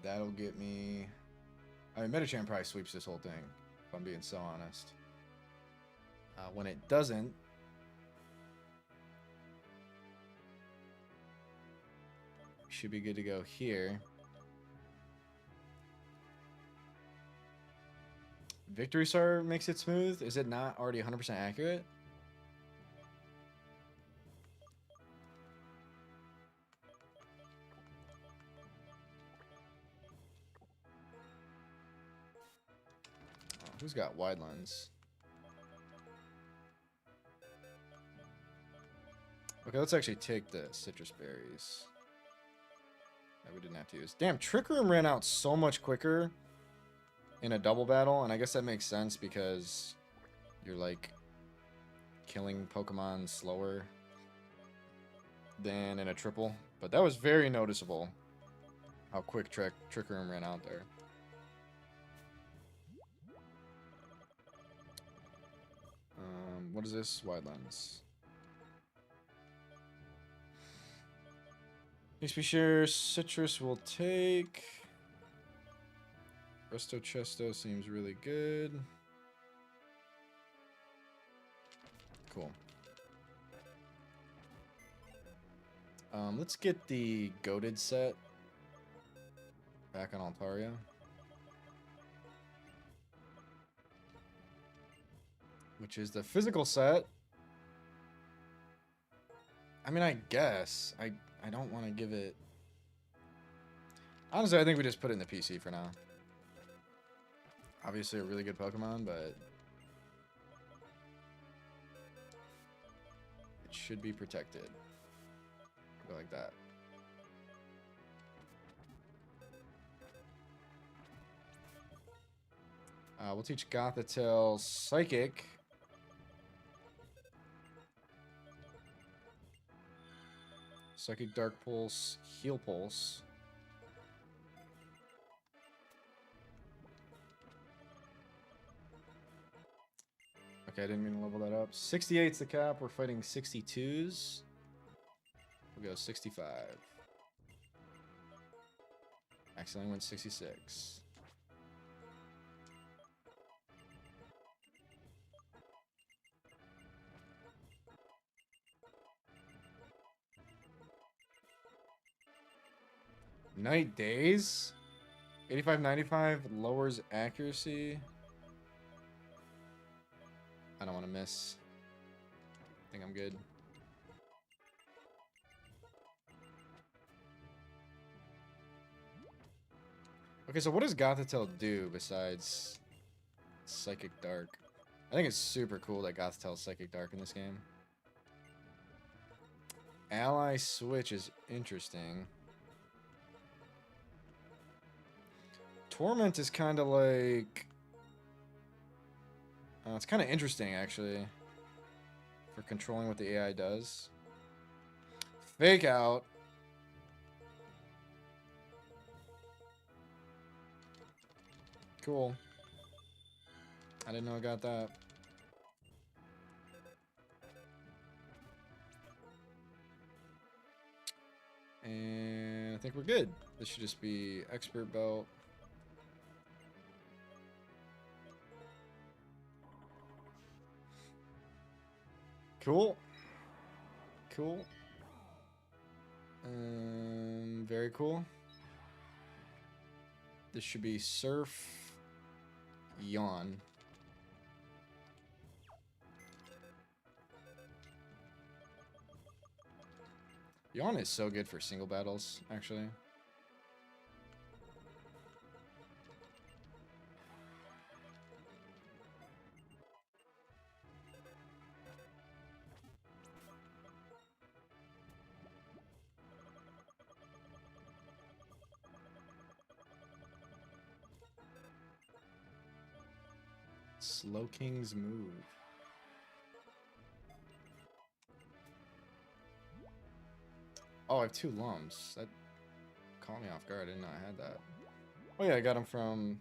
That'll get me... I mean, Medicham probably sweeps this whole thing, if I'm being so honest. When it doesn't... we should be good to go here. Victory Star makes it smooth. Is it not already 100% accurate? Oh, who's got wide lens? Okay, let's actually take the citrus berries that we didn't have to use. Damn, Trick Room ran out so much quicker in a double battle, and I guess that makes sense because you're like killing Pokemon slower than in a triple. But that was very noticeable how quick Trick Room ran out there. What is this? Wide lens. XP share, citrus will take. Resto Chesto seems really good. Cool. Let's get the goated set back on Altaria. Which is the physical set. I mean, I guess. I don't want to give it... Honestly, I think we just put it in the PC for now. Obviously a really good Pokemon, but... it should be protected. Go like that. We'll teach Gothitelle Psychic. Psychic Dark Pulse, Heal Pulse. Okay, I didn't mean to level that up. 68's the cap. We're fighting 62s. We'll go 65. Accidentally went 66. Night Days? 85-95 lowers accuracy. I don't want to miss. I think I'm good. Okay, so what does Gothitelle do besides Psychic Dark? I think it's super cool that Gothitelle's Psychic Dark in this game. Ally Switch is interesting. Torment is kind of like... it's kind of interesting, actually. For controlling what the AI does. Fake Out. Cool. I didn't know I got that. And I think we're good. This should just be Expert Belt. Cool. Cool. Very cool. This should be Surf Yawn. Yawn is so good for single battles, actually. Slow King's move. Oh, I have 2 Lums. That caught me off guard. I didn't know I had that. Oh yeah, I got them from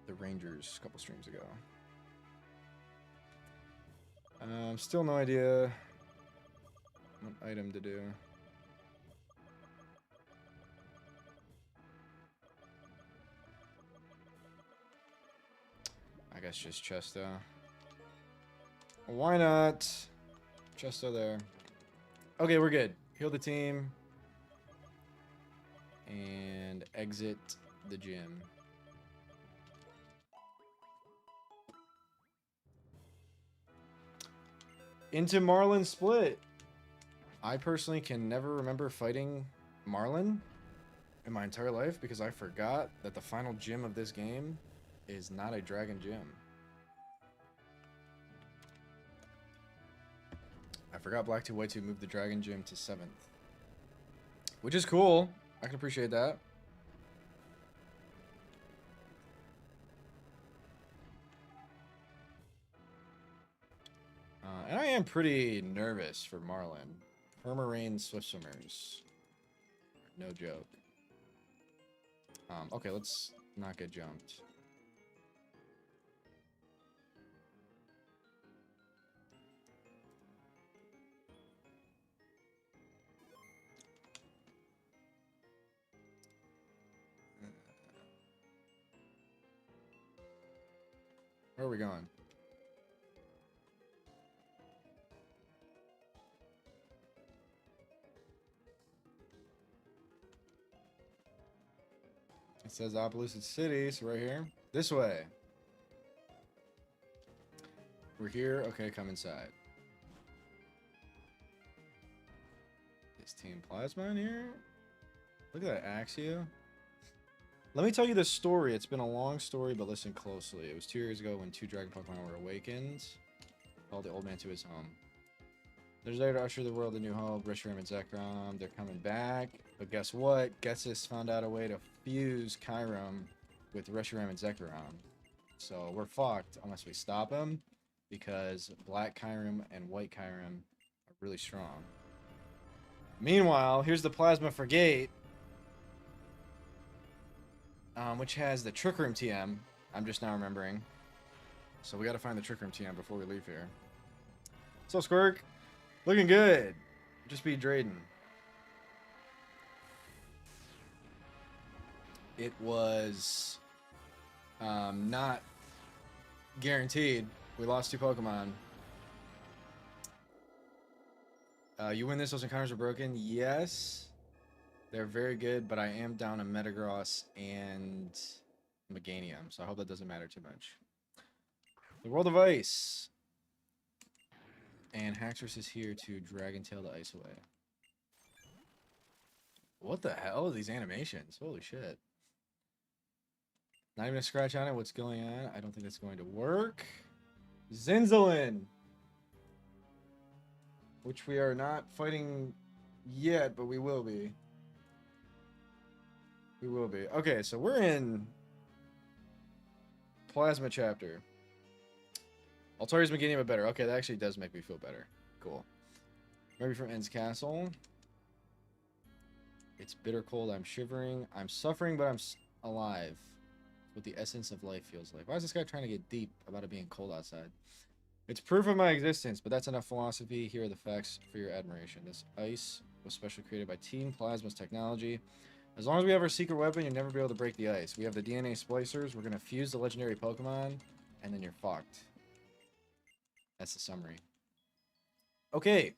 the Rangers a couple streams ago. Still no idea what item to do. I guess just Chesto. Why not? Chesto there. Okay, we're good. Heal the team. And exit the gym. Into Marlin Split. I personally can never remember fighting Marlin in my entire life because I forgot that the final gym of this game is not a dragon gym. I forgot Black 2 White 2 moved the dragon gym to 7th. Which is cool. I can appreciate that. And I am pretty nervous for Marlin. Permarain Swift Swimmers. No joke. Okay, let's not get jumped. Where are we going? It says Opelousas City, so right here. This way. We're here. Okay, come inside. Is Team Plasma in here? Look at that Axio. Let me tell you the story. It's been a long story, but listen closely. It was 2 years ago when 2 dragon Pokemon were awakened. Called the old man to his home. They're there to usher the world a new hope. Reshiram and Zekrom, they're coming back. But guess what? Getsis found out a way to fuse Kyurem with Reshiram and Zekrom. So we're fucked unless we stop him, because Black Kyurem and White Kyurem are really strong. Meanwhile, here's the Plasma Frigate, which has the Trick Room TM. I'm just now remembering. So we gotta find the Trick Room TM before we leave here. So Squirk, looking good. Just beat Drayden. It was not guaranteed. We lost 2 Pokemon. You win this, those encounters are broken. Yes. They're very good, but I am down a Metagross and Meganium, so I hope that doesn't matter too much. The World of Ice. And Haxorus is here to Dragon Tail the ice away. What the hell are these animations? Holy shit. Not even a scratch on it. What's going on? I don't think that's going to work. Zinzalin! Which we are not fighting yet, but we will be. We will be. Okay, so we're in Plasma Chapter. Altari's Meganium but better. Okay, that actually does make me feel better. Cool. Maybe from End's Castle. It's bitter cold. I'm shivering. I'm suffering, but I'm alive. What the essence of life feels like. Why is this guy trying to get deep about it being cold outside? It's proof of my existence, but that's enough philosophy. Here are the facts for your admiration. This ice was specially created by Team Plasma's technology. As long as we have our secret weapon, you'll never be able to break the ice. We have the DNA splicers. We're going to fuse the legendary Pokemon, and then you're fucked. That's the summary. Okay.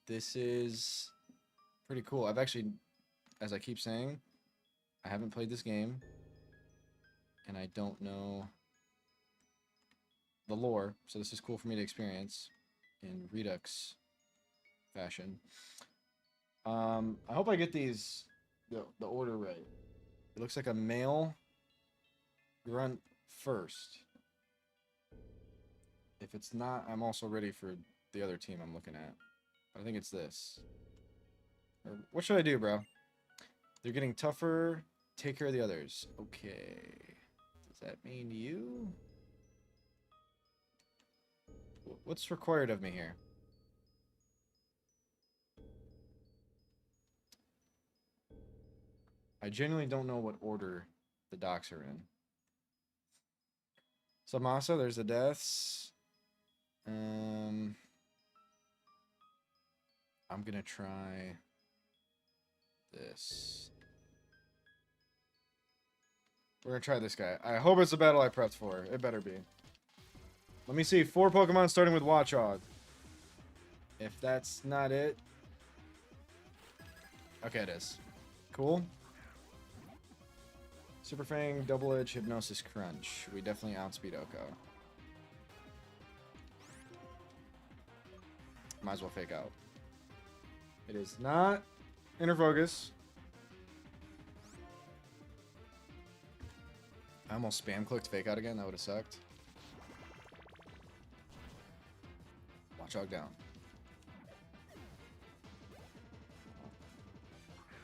This is pretty cool. I've actually, as I keep saying, I haven't played this game, and I don't know the lore, so this is cool for me to experience in Redux fashion. I hope I get these the order right. It looks like a male grunt first. If it's not, I'm also ready for the other team I'm looking at. I think it's this. Or, what should I do, bro? They're getting tougher. Take care of the others. Okay. Does that mean you? What's required of me here? I genuinely don't know what order the docs are in. So Masa, there's the deaths. I'm gonna try this. We're gonna try this guy. I hope it's the battle I prepped for. It better be. Let me see. 4 Pokemon starting with Watchog. If that's not it. Okay, it is. Cool. Super Fang, Double Edge, Hypnosis, Crunch. We definitely outspeed Oko. Might as well fake out. It is not Inner Focus. I almost spam clicked fake out again. That would have sucked. Watchog down.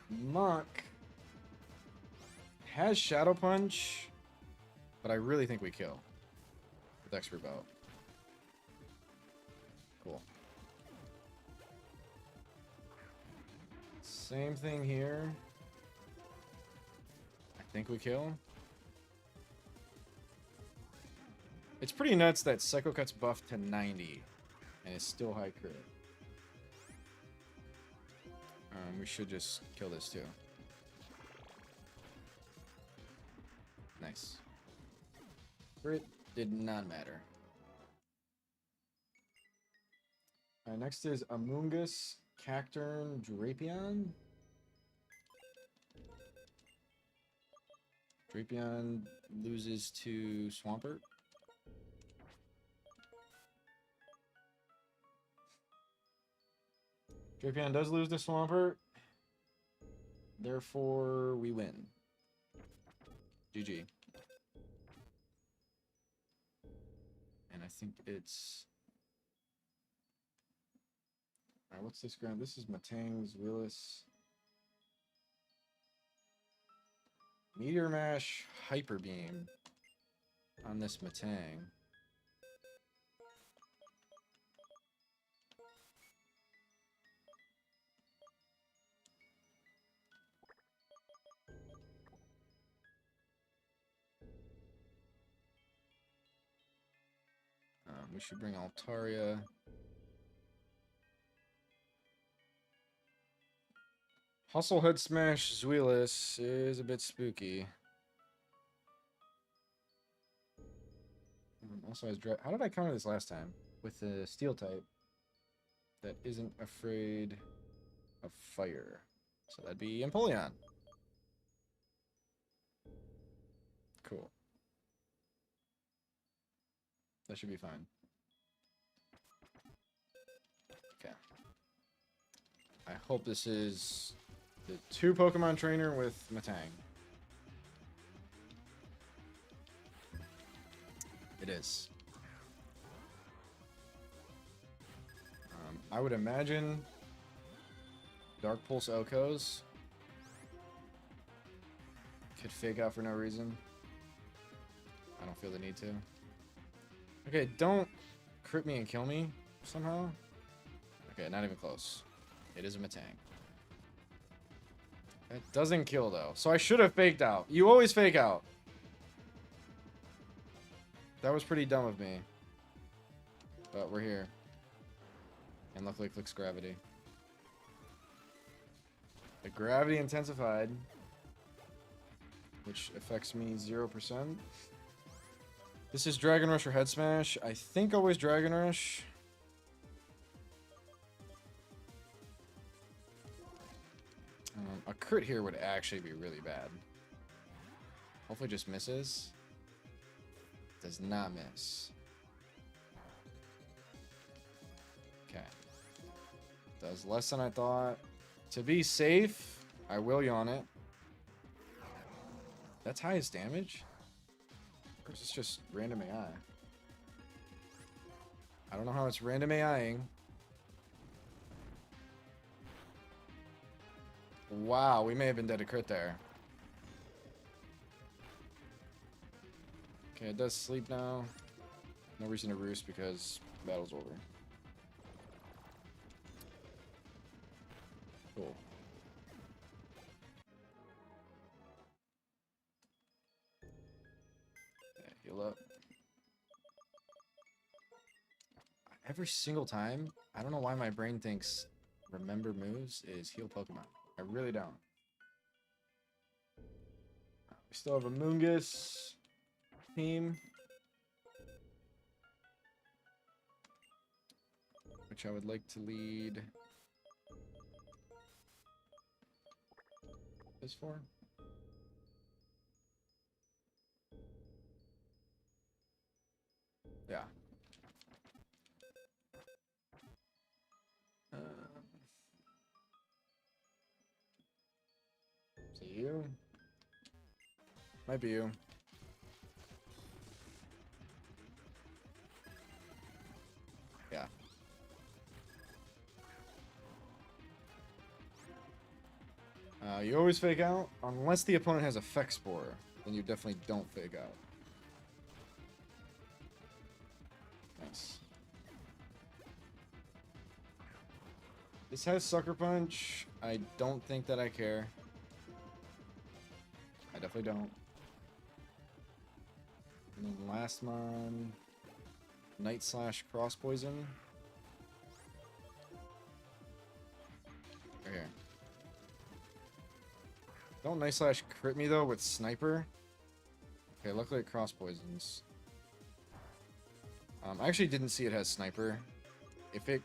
Muck has Shadow Punch, but I really think we kill with Expert Bow. Cool. Same thing here. I think we kill. It's pretty nuts that Psycho Cut's buffed to 90 and it's still high crit. We should just kill this too. Nice. Crit did not matter. Alright, next is Amoongus, Cacturn, Drapion. Drapion loses to Swampert. Drapion does lose to Swampert. Therefore, we win. GG. And I think it's... Alright, what's this ground? This is Matang's, Willis. Meteor Mash, Hyper Beam on this Matang. We should bring Altaria. Hustle Head Smash Zweilous is a bit spooky. Also has how did I counter this last time? With the Steel type that isn't afraid of fire. So that'd be Empoleon. Cool. That should be fine. Okay. I hope this is the 2 Pokemon trainer with Matang. It is. I would imagine Dark Pulse Okos could fake out for no reason. I don't feel the need to. Okay, don't crit me and kill me somehow. Okay, not even close. It is a Matang. It doesn't kill though, so I should have faked out. You always fake out. That was pretty dumb of me. But we're here. And luckily it clicks gravity. The gravity intensified, which affects me 0%. This is Dragon Rush or Head Smash. I think always Dragon Rush. A crit here would actually be really bad. Hopefully just misses. Does not miss. Okay. Does less than I thought. To be safe, I will yawn it. That's highest damage? Or is this just random AI? I don't know how it's random AIing. Wow, we may have been dead to crit there. Okay, it does sleep now. No reason to roost because battle's over. Cool. Yeah, heal up. Every single time, I don't know why my brain thinks remember moves is heal Pokemon. I really don't. We still have a Moongus team, which I would like to lead this for. Yeah. Is it you? Might be you. Yeah. You always fake out, unless the opponent has Effect Spore, then you definitely don't fake out. Nice. This has Sucker Punch. I don't think that I care. I definitely don't. And then last mon, Night Slash Cross Poison. Right here. Don't Night Slash crit me though with Sniper. Okay, luckily it cross poisons. I actually didn't see it has sniper. If it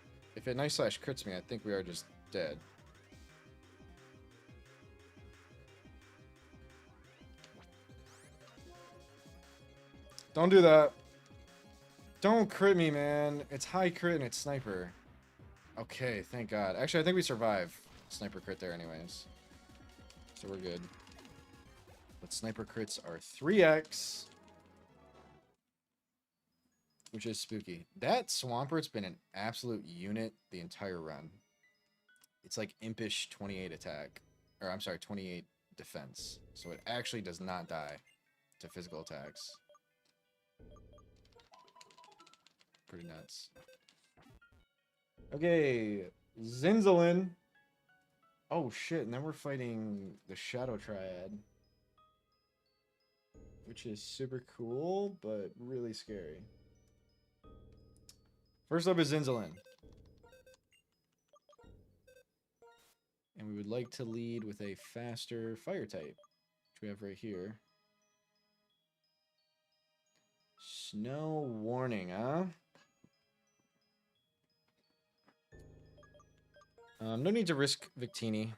nice slash crits me, I think we are just dead. Don't do that. Don't crit me, man. It's high crit and it's sniper. Okay, thank God. Actually, I think we survive sniper crit there anyways. So we're good. But sniper crits are 3x. Which is spooky. That Swampert's been an absolute unit the entire run. It's like impish 28 attack. Or I'm sorry, 28 defense. So it actually does not die to physical attacks. Pretty nuts. Okay, Zinzalin. Oh shit, and then we're fighting the Shadow Triad. Which is super cool, but really scary. First up is Zinzalin. And we would like to lead with a faster fire type, which we have right here. Snow warning, huh? No need to risk Victini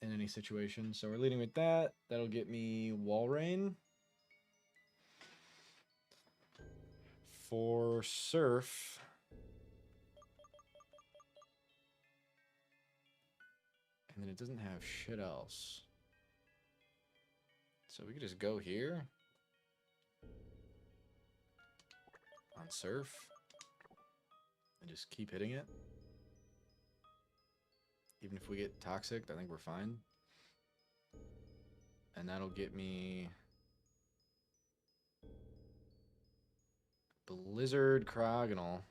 in any situation, so we're leading with that. That'll get me Wall Rain. For Surf, and then it doesn't have shit else. So we could just go here on Surf and just keep hitting it. Even if we get Toxic, I think we're fine. And that'll get me Blizzard Crogonal,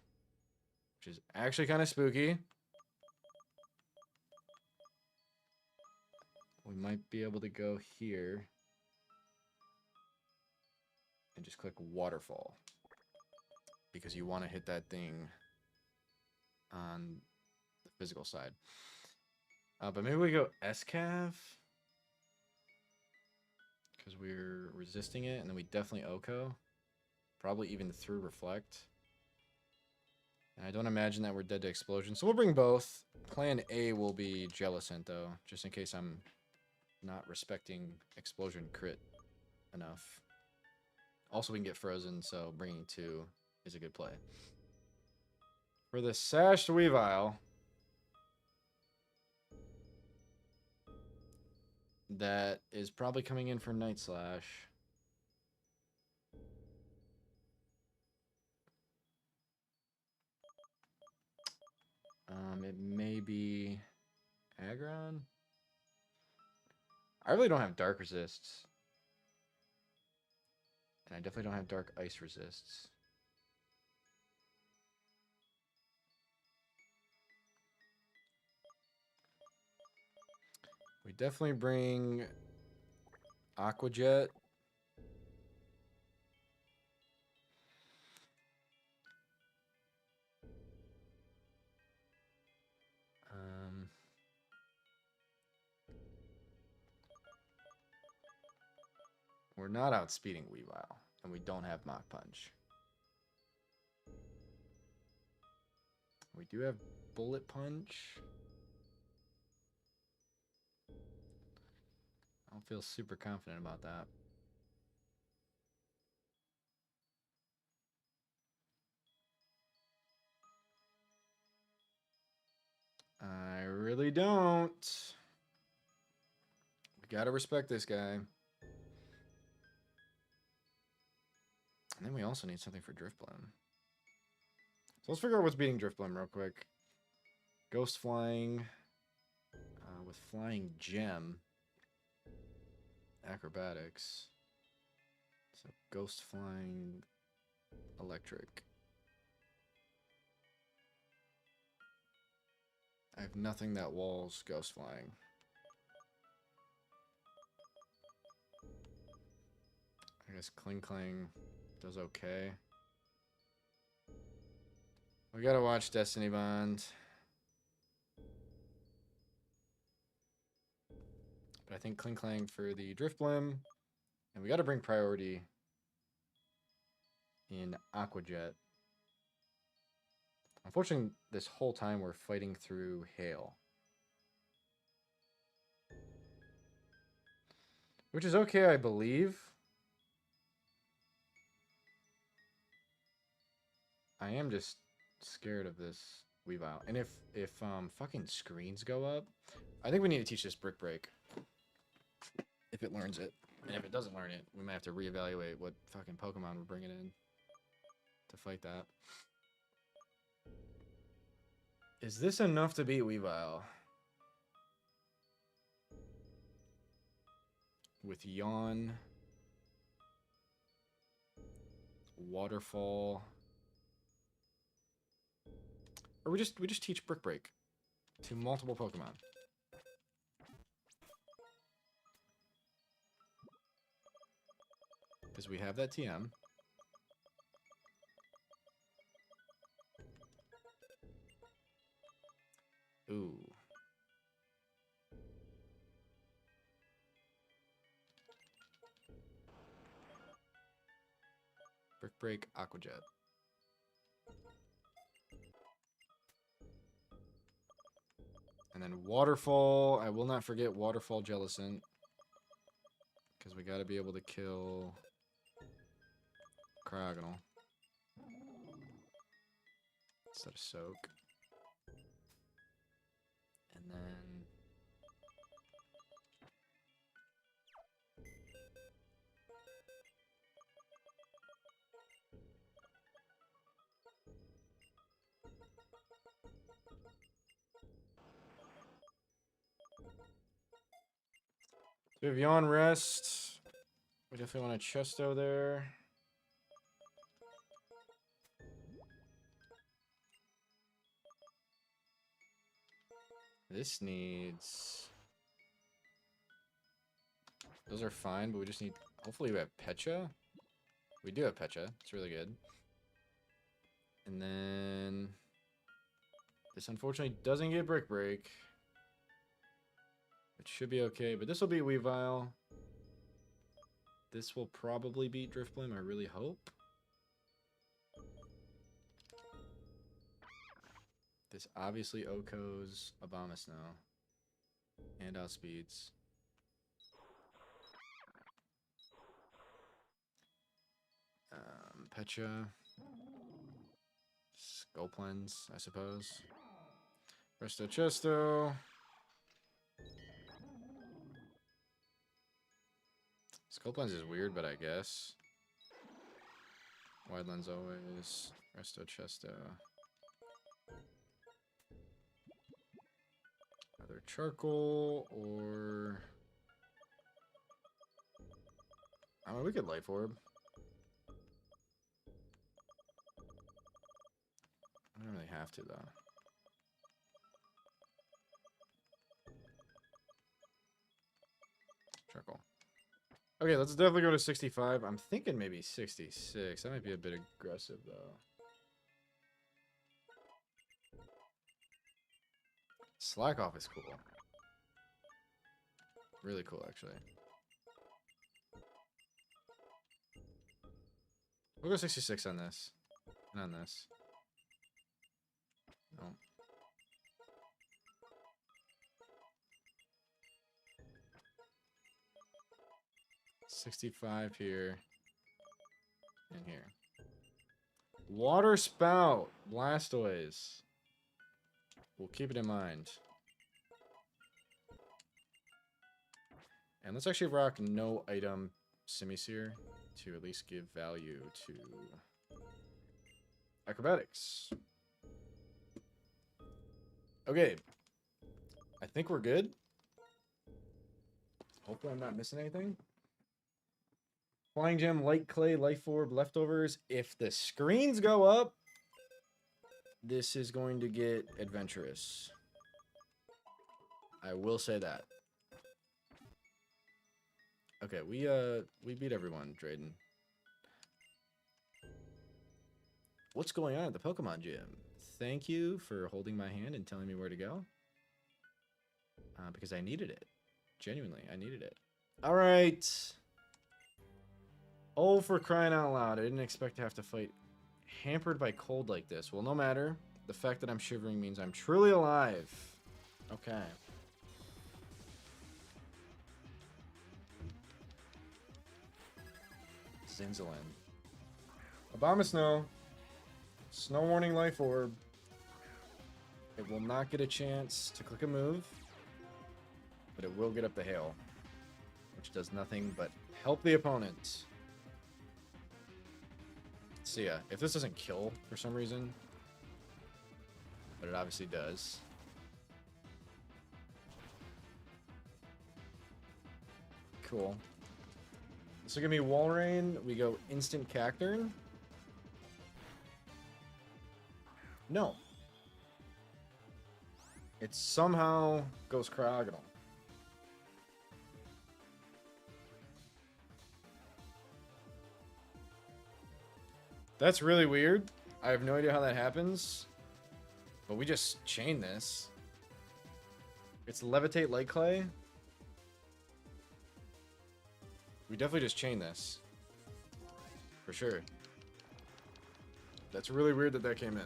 which is actually kind of spooky. We might be able to go here and just click Waterfall, because you want to hit that thing on the physical side. But maybe we go SCAV, because we're resisting it, and then we definitely OHKO. Probably even through Reflect. And I don't imagine that we're dead to Explosion, so we'll bring both. Plan A will be Jellicent, though, just in case I'm not respecting Explosion crit enough. Also, we can get Frozen, so bringing 2 is a good play. For the Sashed Weavile, that is probably coming in for Night Slash. It may be Aggron. I really don't have Dark Resists. And I definitely don't have Dark Ice Resists. We definitely bring Aqua Jet. We're not outspeeding Weavile, and we don't have Mach Punch. We do have Bullet Punch. I don't feel super confident about that. I really don't. We gotta respect this guy. And then we also need something for Driftbloom. So let's figure out what's beating Driftbloom real quick. Ghost Flying with Flying Gem. Acrobatics. So Ghost Flying Electric. I have nothing that walls Ghost Flying. I guess Kling Kling does okay. We gotta watch Destiny Bond. But I think Kling Klang for the Driftbloom. And we gotta bring priority in Aqua Jet. Unfortunately, this whole time we're fighting through hail. Which is okay, I believe. I am just scared of this Weavile. And if fucking screens go up, I think we need to teach this Brick Break. If it learns it. And if it doesn't learn it, we might have to reevaluate what fucking Pokemon we're bringing in to fight that. Is this enough to beat Weavile? With Yawn, Waterfall, or we just teach Brick Break to multiple Pokemon. Because we have that TM. Ooh. Brick Break, Aqua Jet. And then Waterfall. I will not forget Waterfall Jellicent. Because we got to be able to kill Cryogonal. Instead of Soak. And then... we have Yawn Rest. We definitely want a Chesto there. This needs... Those are fine, but we just need... Hopefully we have Pecha. We do have Pecha. It's really good. And then... This unfortunately doesn't get Brick Break. It should be okay, but this will be Weavile. This will probably beat Driftblim, I really hope. This obviously OHKOs Abomasnow. And outspeeds. Pecha. Sculplens, I suppose. Resto Chesto. Sculplens is weird, but I guess. Wide Lens always. Resto Chesto. Either Charcoal or... I mean, we could Life Orb. I don't really have to, though. Charcoal. Okay, let's definitely go to 65. I'm thinking maybe 66. That might be a bit aggressive, though. Slack Off is cool. Really cool, actually. We'll go 66 on this. And on this. No. 65 here. And here. Water Spout. Blastoise. We'll keep it in mind. And let's actually rock no item Simisear to at least give value to Acrobatics. Okay. I think we're good. Hopefully I'm not missing anything. Flying Gem, Light Clay, Life Orb, Leftovers. If the screens go up, this is going to get adventurous. I will say that. Okay, we beat everyone, Drayden. What's going on at the Pokemon Gym? Thank you for holding my hand and telling me where to go. Because I needed it. Genuinely, I needed it. All right. Oh, for crying out loud. I didn't expect to have to fight hampered by cold like this. Well, no matter. The fact that I'm shivering means I'm truly alive. Okay. Zinzalin. Abomasnow. Snow Warning Life Orb. It will not get a chance to click a move, but it will get up the hail, which does nothing but help the opponent. So yeah, if this doesn't kill for some reason, but it obviously does. Cool. This will give me Wall Rain. We go instant Cacturn. No. It somehow goes Cryogonal. That's really weird. I have no idea how that happens. But we just chain this. It's Levitate Light Clay. We definitely just chain this. For sure. That's really weird that that came in.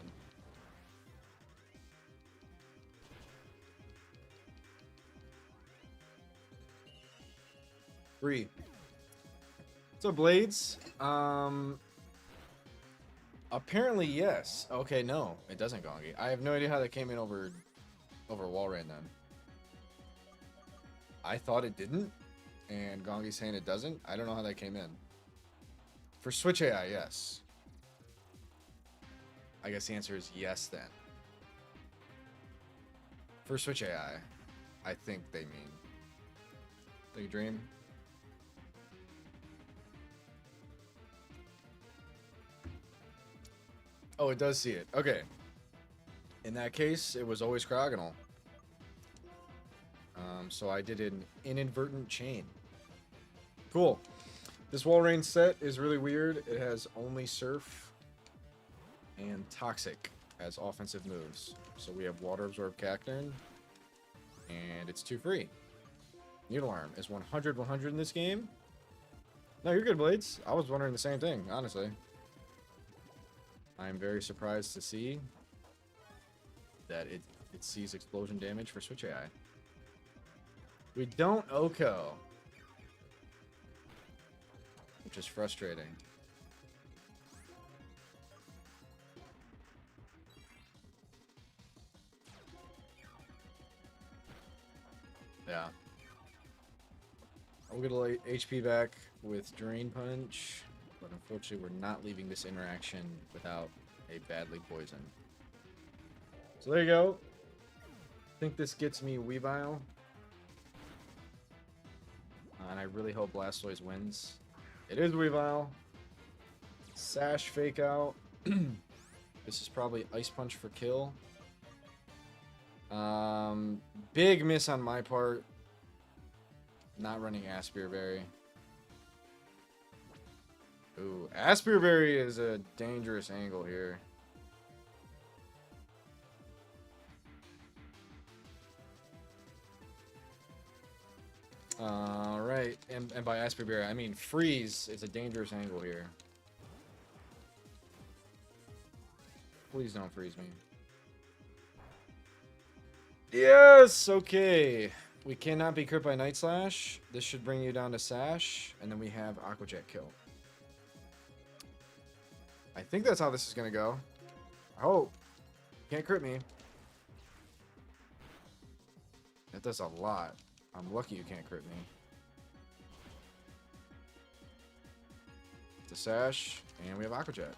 Free. So Blades, apparently yes. Okay, no, it doesn't, Gongi. I have no idea how that came in over Walrein then. I thought it didn't, and Gongi's saying it doesn't. I don't know how that came in. For Switch AI, yes. I guess the answer is yes then. For Switch AI, I think they mean. Big Dream. Oh, it does see it. Okay. In that case, it was always Cryogonal. So I did an inadvertent chain. Cool. This Walrein set is really weird. It has only Surf and Toxic as offensive moves. So we have Water Absorb Cacturn, and it's 2 free. Needle Arm is 100/100 in this game. No, you're good, Blades. I was wondering the same thing, honestly. I'm very surprised to see that it sees explosion damage for Switch AI. We don't Oko, which is frustrating. Yeah. I'll get a little HP back with Drain Punch, but unfortunately we're not leaving this interaction without a badly poisoned. So there you go. I think this gets me Weavile. And I really hope Blastoise wins. It is Weavile. Sash Fake Out. This is probably Ice Punch for kill. Big miss on my part. Not running Aspire Berry. Ooh, Aspire Berry is a dangerous angle here. Alright, and by Aspire Berry, I mean Freeze is a dangerous angle here. Please don't freeze me. Yes! Okay. We cannot be crit by Night Slash. This should bring you down to Sash, and then we have Aqua Jet kill. I think that's how this is going to go. I hope. Can't crit me. That does a lot. I'm lucky you can't crit me. The Sash, and we have Aqua Jet.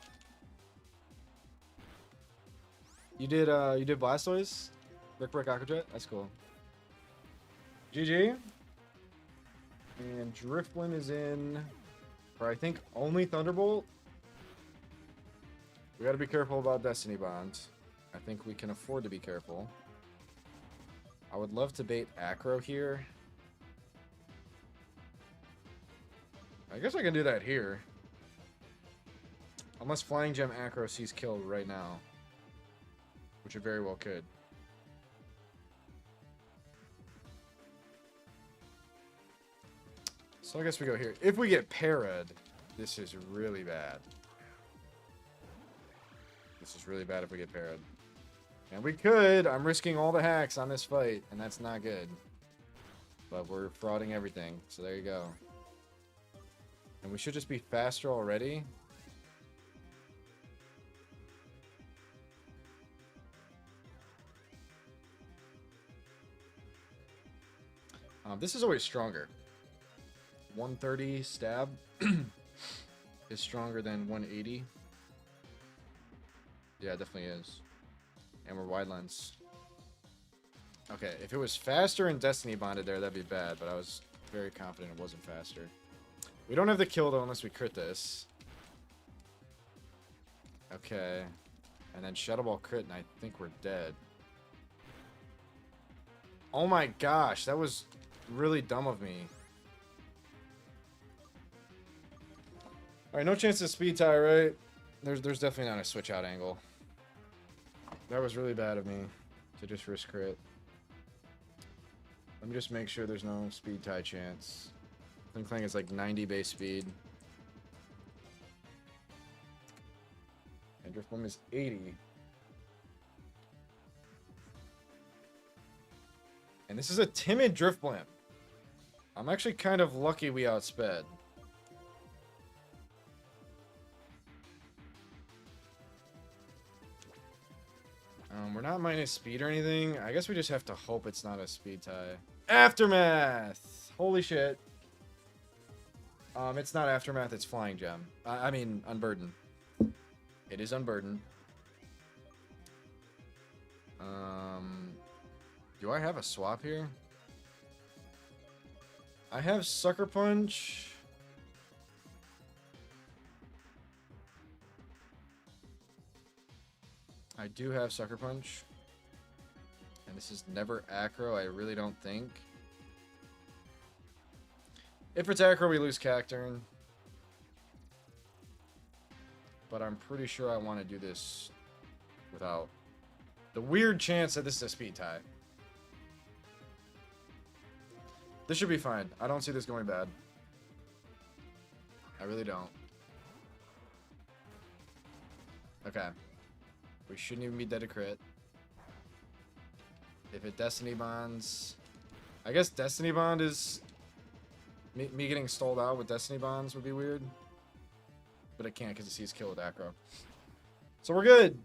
You did Blastoise? Brick Aqua Jet? That's cool. GG. And Drifblim is in for, I think, only Thunderbolt. We gotta be careful about Destiny Bond. I think we can afford to be careful. I would love to bait Acro here. I guess I can do that here. Unless Flying Gem Acro sees kill right now. Which it very well could. So I guess we go here. If we get Parad, This is really bad. This is really bad if we get parried. And we could. I'm risking all the hacks on this fight, and that's not good. But we're frauding everything, so there you go. And we should just be faster already. This is always stronger. 130 stab is stronger than 180. Yeah, it definitely is. And we're wide lens. Okay, if it was faster and Destiny bonded there, that'd be bad, but I was very confident it wasn't faster. We don't have the kill, though, unless we crit this. Okay. And then Shadow Ball crit, and I think we're dead. Oh my gosh, that was really dumb of me. Alright, no chance to speed tie, right? There's definitely not a switch out angle. That was really bad of me to just risk crit. Let me just make sure there's no speed tie chance. Cling Clang is like 90 base speed. And Drift Bomb is 80. And this is a timid Drift Blimp. I'm actually kind of lucky we outsped. We're not minus speed or anything. I guess we just have to hope it's not a speed tie. Aftermath! Holy shit. It's not Aftermath, it's Flying Gem. I mean, Unburden. It is Unburden. Do I have a swap here? I have Sucker Punch. I do have Sucker Punch. And this is never Acro, I really don't think. If it's Acro, we lose Cacturn. But I'm pretty sure I want to do this without the weird chance that this is a speed tie. This should be fine. I don't see this going bad. I really don't. Okay. We shouldn't even be dead to crit. If it Destiny Bonds... I guess Destiny Bond is... Me getting stalled out with Destiny Bonds would be weird. But it can't because it sees kill with Acro. So we're good.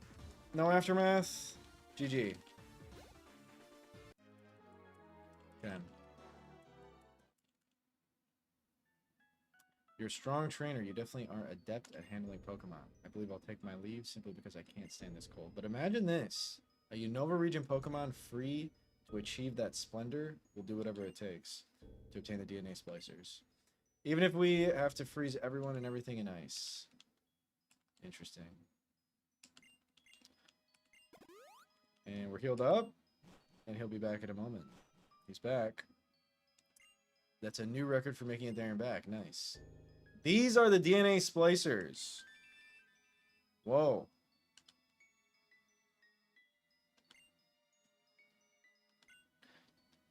No Aftermath. GG. Okay. You're a strong trainer. You definitely are adept at handling Pokemon. I believe I'll take my leave simply because I can't stand this cold. But imagine this. A Unova region Pokemon free to achieve that splendor will do whatever it takes to obtain the DNA splicers. Even if we have to freeze everyone and everything in ice. Interesting. And we're healed up. And he'll be back in a moment. He's back. That's a new record for making it there and back. Nice. These are the DNA splicers. Whoa.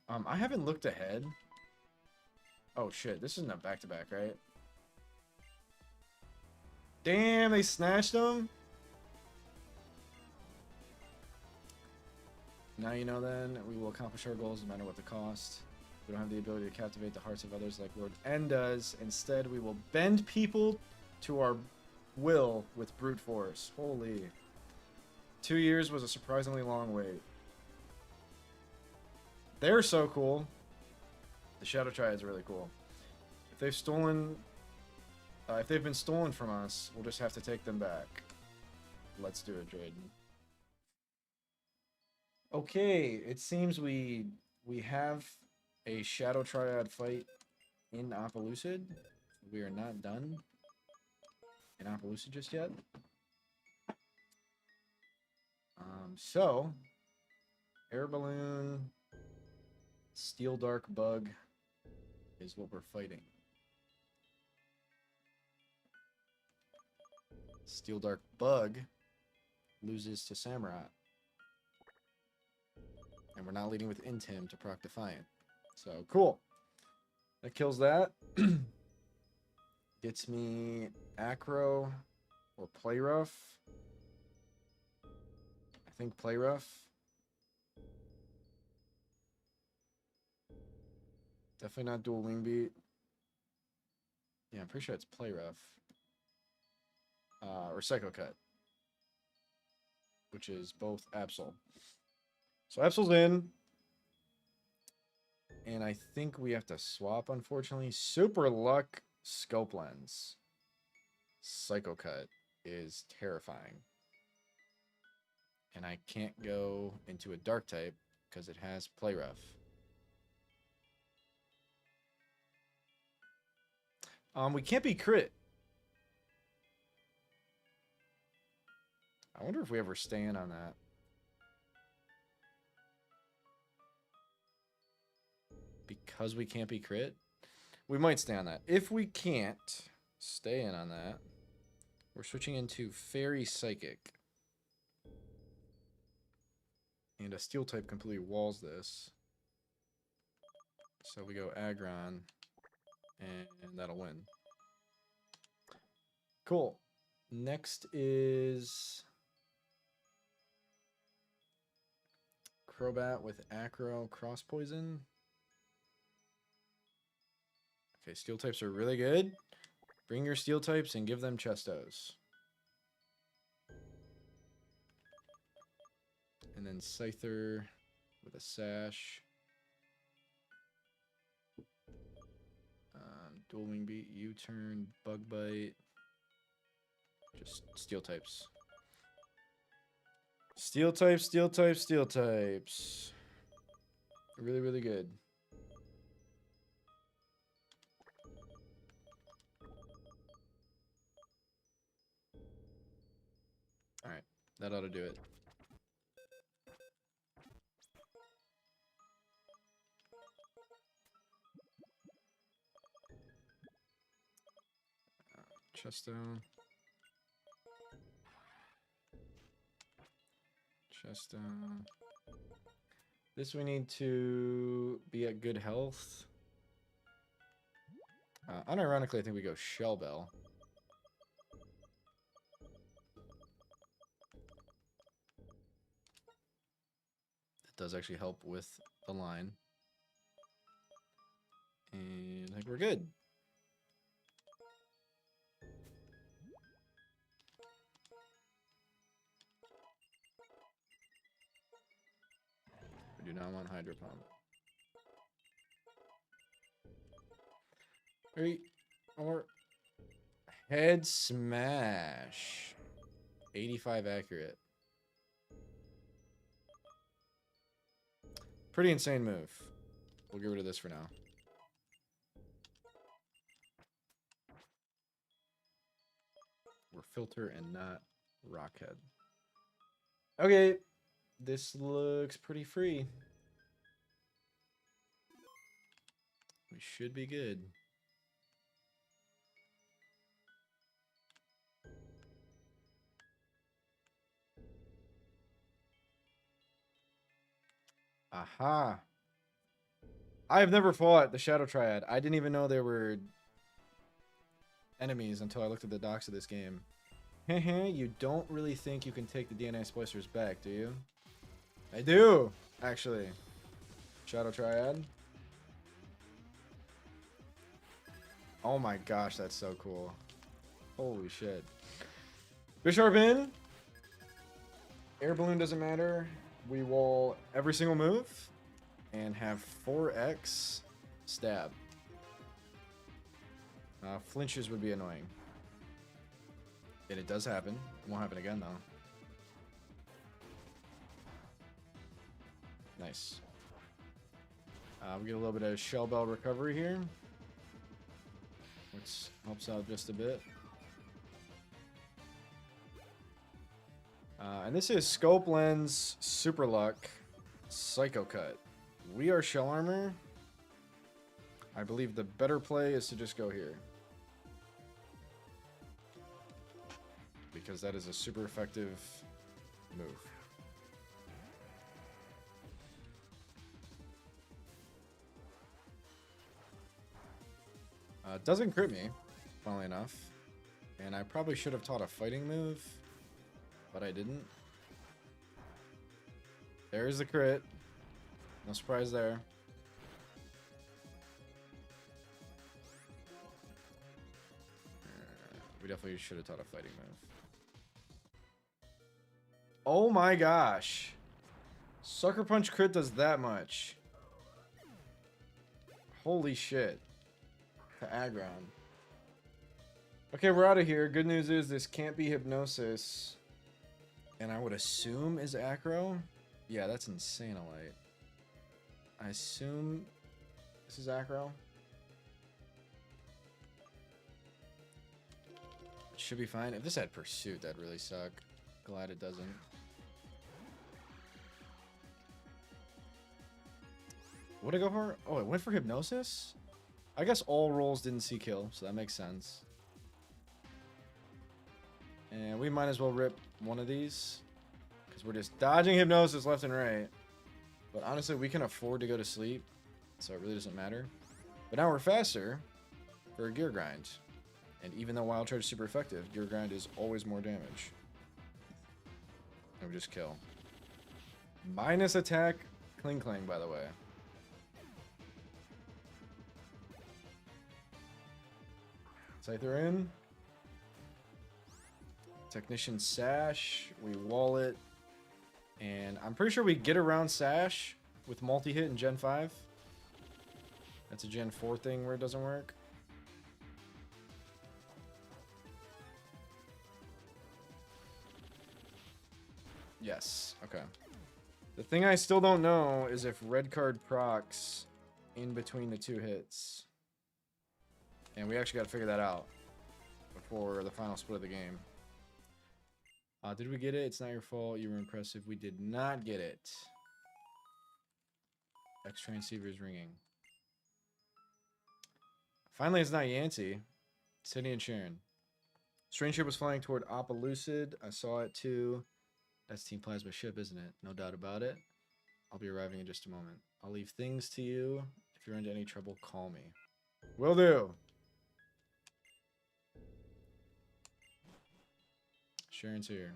I haven't looked ahead. Oh shit, this isn't a back-to-back, right? Damn, they snatched them? Now you know then, we will accomplish our goals no matter what the cost. We don't have the ability to captivate the hearts of others like Lord N does. Instead, we will bend people to our will with brute force. Holy. 2 years was a surprisingly long wait. They're so cool. The Shadow Triad's really cool. If they've stolen... if they've been stolen from us, we'll just have to take them back. Let's do it, Drayden. Okay, it seems we have a Shadow Triad fight in Opelucid. We are not done in Opelucid just yet. So, Air Balloon, Steel Dark Bug is what we're fighting. Steel Dark Bug loses to Samurott. And we're not leading with Intim to proc Defiant. So, cool. That kills that. gets me acro or play rough. I think play rough. Definitely not dual wing beat. Yeah, I'm pretty sure it's play rough. Or psycho cut, which is both Absol. So Absol's in. And I think we have to swap, unfortunately. Super Luck Scope Lens. Psycho Cut is terrifying. And I can't go into a dark type because it has play rough. We can't be crit. I wonder if we ever stay in on that. Because we can't be crit? We might stay on that. If we can't stay in on that, we're switching into Fairy Psychic. And a Steel type completely walls this. So we go Aggron, and that'll win. Cool. Next is Crobat with Acro Cross Poison. Okay, Steel types are really good. Bring your Steel types and give them Chestos. And then Scyther with a Sash. Dual Wing Beat, U-Turn, Bug Bite. Just Steel types. Steel types, Steel types, Steel types. Really, really good. Alright, that ought to do it. Chesto. Chesto. This we need to be at good health. Unironically, I think we go Shell Bell. It does actually help with the line. And I think we're good. We do not want Hydro Pump. 3 more. Head Smash. 85 accurate. Pretty insane move. We'll get rid of this for now. We're Filter and not Rockhead. Okay. This looks pretty free. We should be good. Aha. I have never fought the Shadow Triad. I didn't even know there were enemies until I looked at the docs of this game. You don't really think you can take the DNA splicers back, do you? I do, actually. Shadow Triad. Oh my gosh, that's so cool. Holy shit. Bisharp in. Air Balloon doesn't matter. We will every single move and have 4x stab. Flinches would be annoying. And it does happen. It won't happen again, though. Nice. We get a little bit of Shell Bell recovery here, which helps out just a bit. And this is Scope Lens, Super Luck, Psycho Cut. We are Shell Armor. I believe the better play is to just go here, because that is a super effective move. Doesn't crit me. funnily enough. And I probably should have taught a fighting move, but I didn't. There's the crit. No surprise there. We definitely should have taught a fighting move. Oh my gosh. Sucker Punch crit does that much. Holy shit. To aggron. Okay, we're out of here. Good news is this can't be Hypnosis. And I would assume is Acro. Yeah, that's Insanolite. I assume this is Acro. Should be fine. If this had Pursuit, that'd really suck. Glad it doesn't. What'd it go for? Oh, it went for Hypnosis? I guess all rolls didn't see kill, so that makes sense. And we might as well rip one of these, because we're just dodging Hypnosis left and right. But honestly, we can afford to go to sleep, so it really doesn't matter. But now we're faster for a Gear Grind. And even though Wild Charge is super effective, Gear Grind is always more damage. And we just kill. Minus attack, Cling Clang, by the way. Scyther in. Technician Sash. We wall it. And I'm pretty sure we get around Sash with multi-hit in Gen 5. That's a Gen 4 thing where it doesn't work. Yes, okay. The thing I still don't know is if red card procs in between the two hits. And we actually got to figure that out before the final split of the game. Did we get it? It's not your fault. You were impressive. We did not get it. X-Transceiver is ringing. Finally, it's not Yancey. Cindy and Sharon. Strange ship was flying toward Opelucid. I saw it too. That's Team Plasma ship, isn't it? No doubt about it. I'll be arriving in just a moment. I'll leave things to you. If you're into any trouble, call me. Will do. Sharon's here.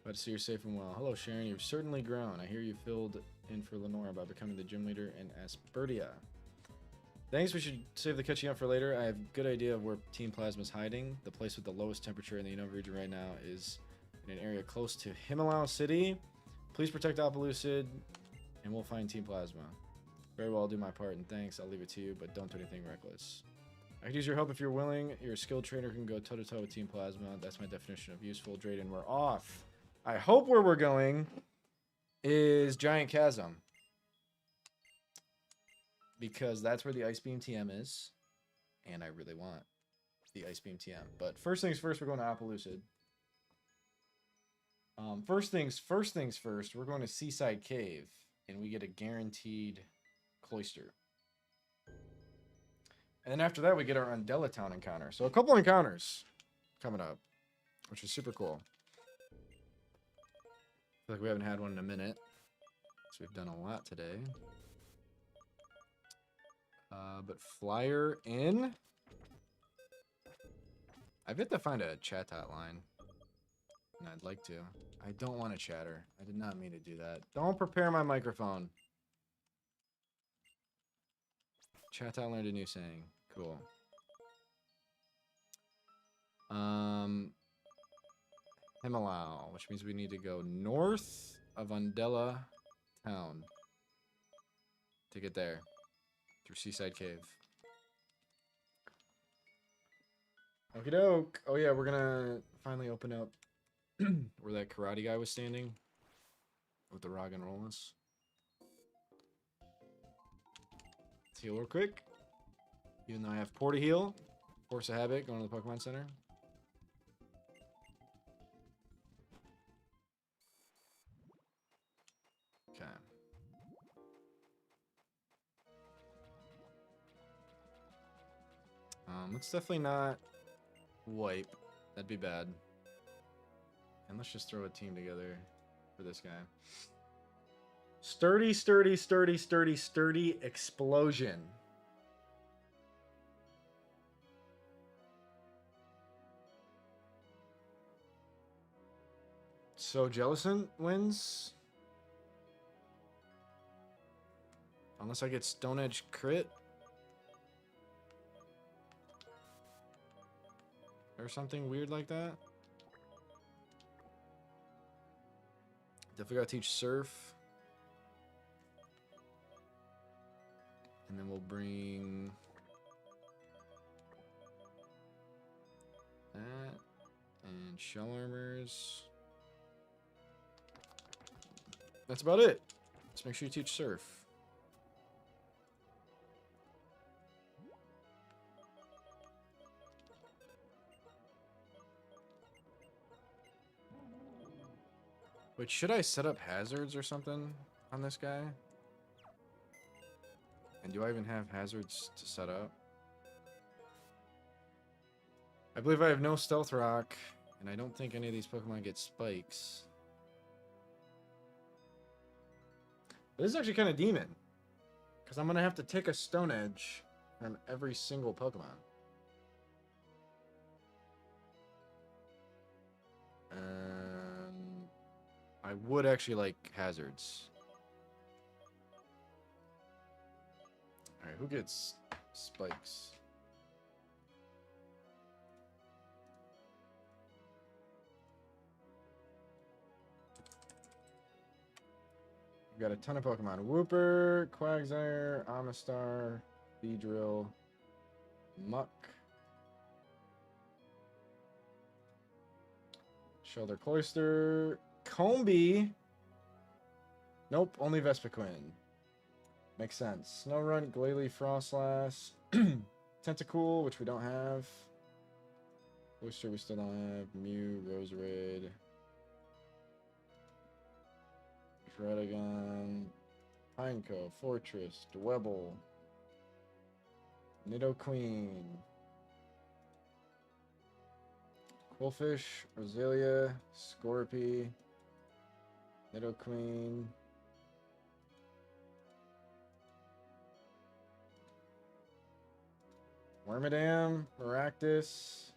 Glad to see you're safe and well. Hello, Sharon. You've certainly grown. I hear you filled in for Lenora by becoming the gym leader in Aspertia. Thanks. We should save the catching up for later. I have a good idea of where Team Plasma's hiding. The place with the lowest temperature in the Unova region right now is in an area close to Himalaya City. Please protect Opelucid, and we'll find Team Plasma. Very well, I'll do my part, and thanks. I'll leave it to you, but don't do anything reckless. I could use your help if you're willing. You're a skilled trainer who can go toe-to-toe with Team Plasma. That's my definition of useful. Drayden, we're off. I hope where we're going is Giant Chasm. Because that's where the Ice Beam TM is. And I really want the Ice Beam TM. But first things first, we're going to Opelucid. First things first, we're going to Seaside Cave. And we get a guaranteed Cloister. And then after that, we get our Undella Town encounter. So a couple encounters coming up, which is super cool. I feel like we haven't had one in a minute. So we've done a lot today. But flyer in. I've yet to find a chat hotline. And I'd like to. I don't want to chatter. I did not mean to do that. Don't prepare my microphone. Chat hotline learned a new saying. Cool. Himalaya, which means we need to go north of Undella Town to get there through Seaside Cave. Okie doke. Oh yeah, we're gonna finally open up where that karate guy was standing with the Rog and Rollus. Let's heal real quick. Even though I have Porta Heal, Force of Habit, going to the Pokemon Center. Okay. Let's definitely not wipe. That'd be bad. And let's just throw a team together for this guy. Sturdy, sturdy, sturdy, sturdy, sturdy explosion. So Jellicent wins. Unless I get Stone Edge crit. Or something weird like that. Definitely gotta teach Surf. And then we'll bring that and shell armors. That's about it. Just make sure you teach Surf. Wait, should I set up hazards or something on this guy? And do I even have hazards to set up? I believe I have no Stealth Rock, and I don't think any of these Pokemon get spikes. But this is actually kind of demon. Because I'm going to have to take a Stone Edge from every single Pokemon. I would actually like hazards. Alright, who gets spikes? We've got a ton of Pokemon. Wooper, Quagsire, Amistar, Beedrill, Muck, Shelter Cloister, Combee. Nope, only Vespiquen. Makes sense. Snorunt, Glalie, Frostlass, Tentacool, which we don't have. Cloister we still don't have. Mew, Roserade, Shredagon, Pineco, Fortress, Dwebble, Nidoqueen, Quillfish, Roselia, Scorpy, Nidoqueen, Wormadam, Maractus,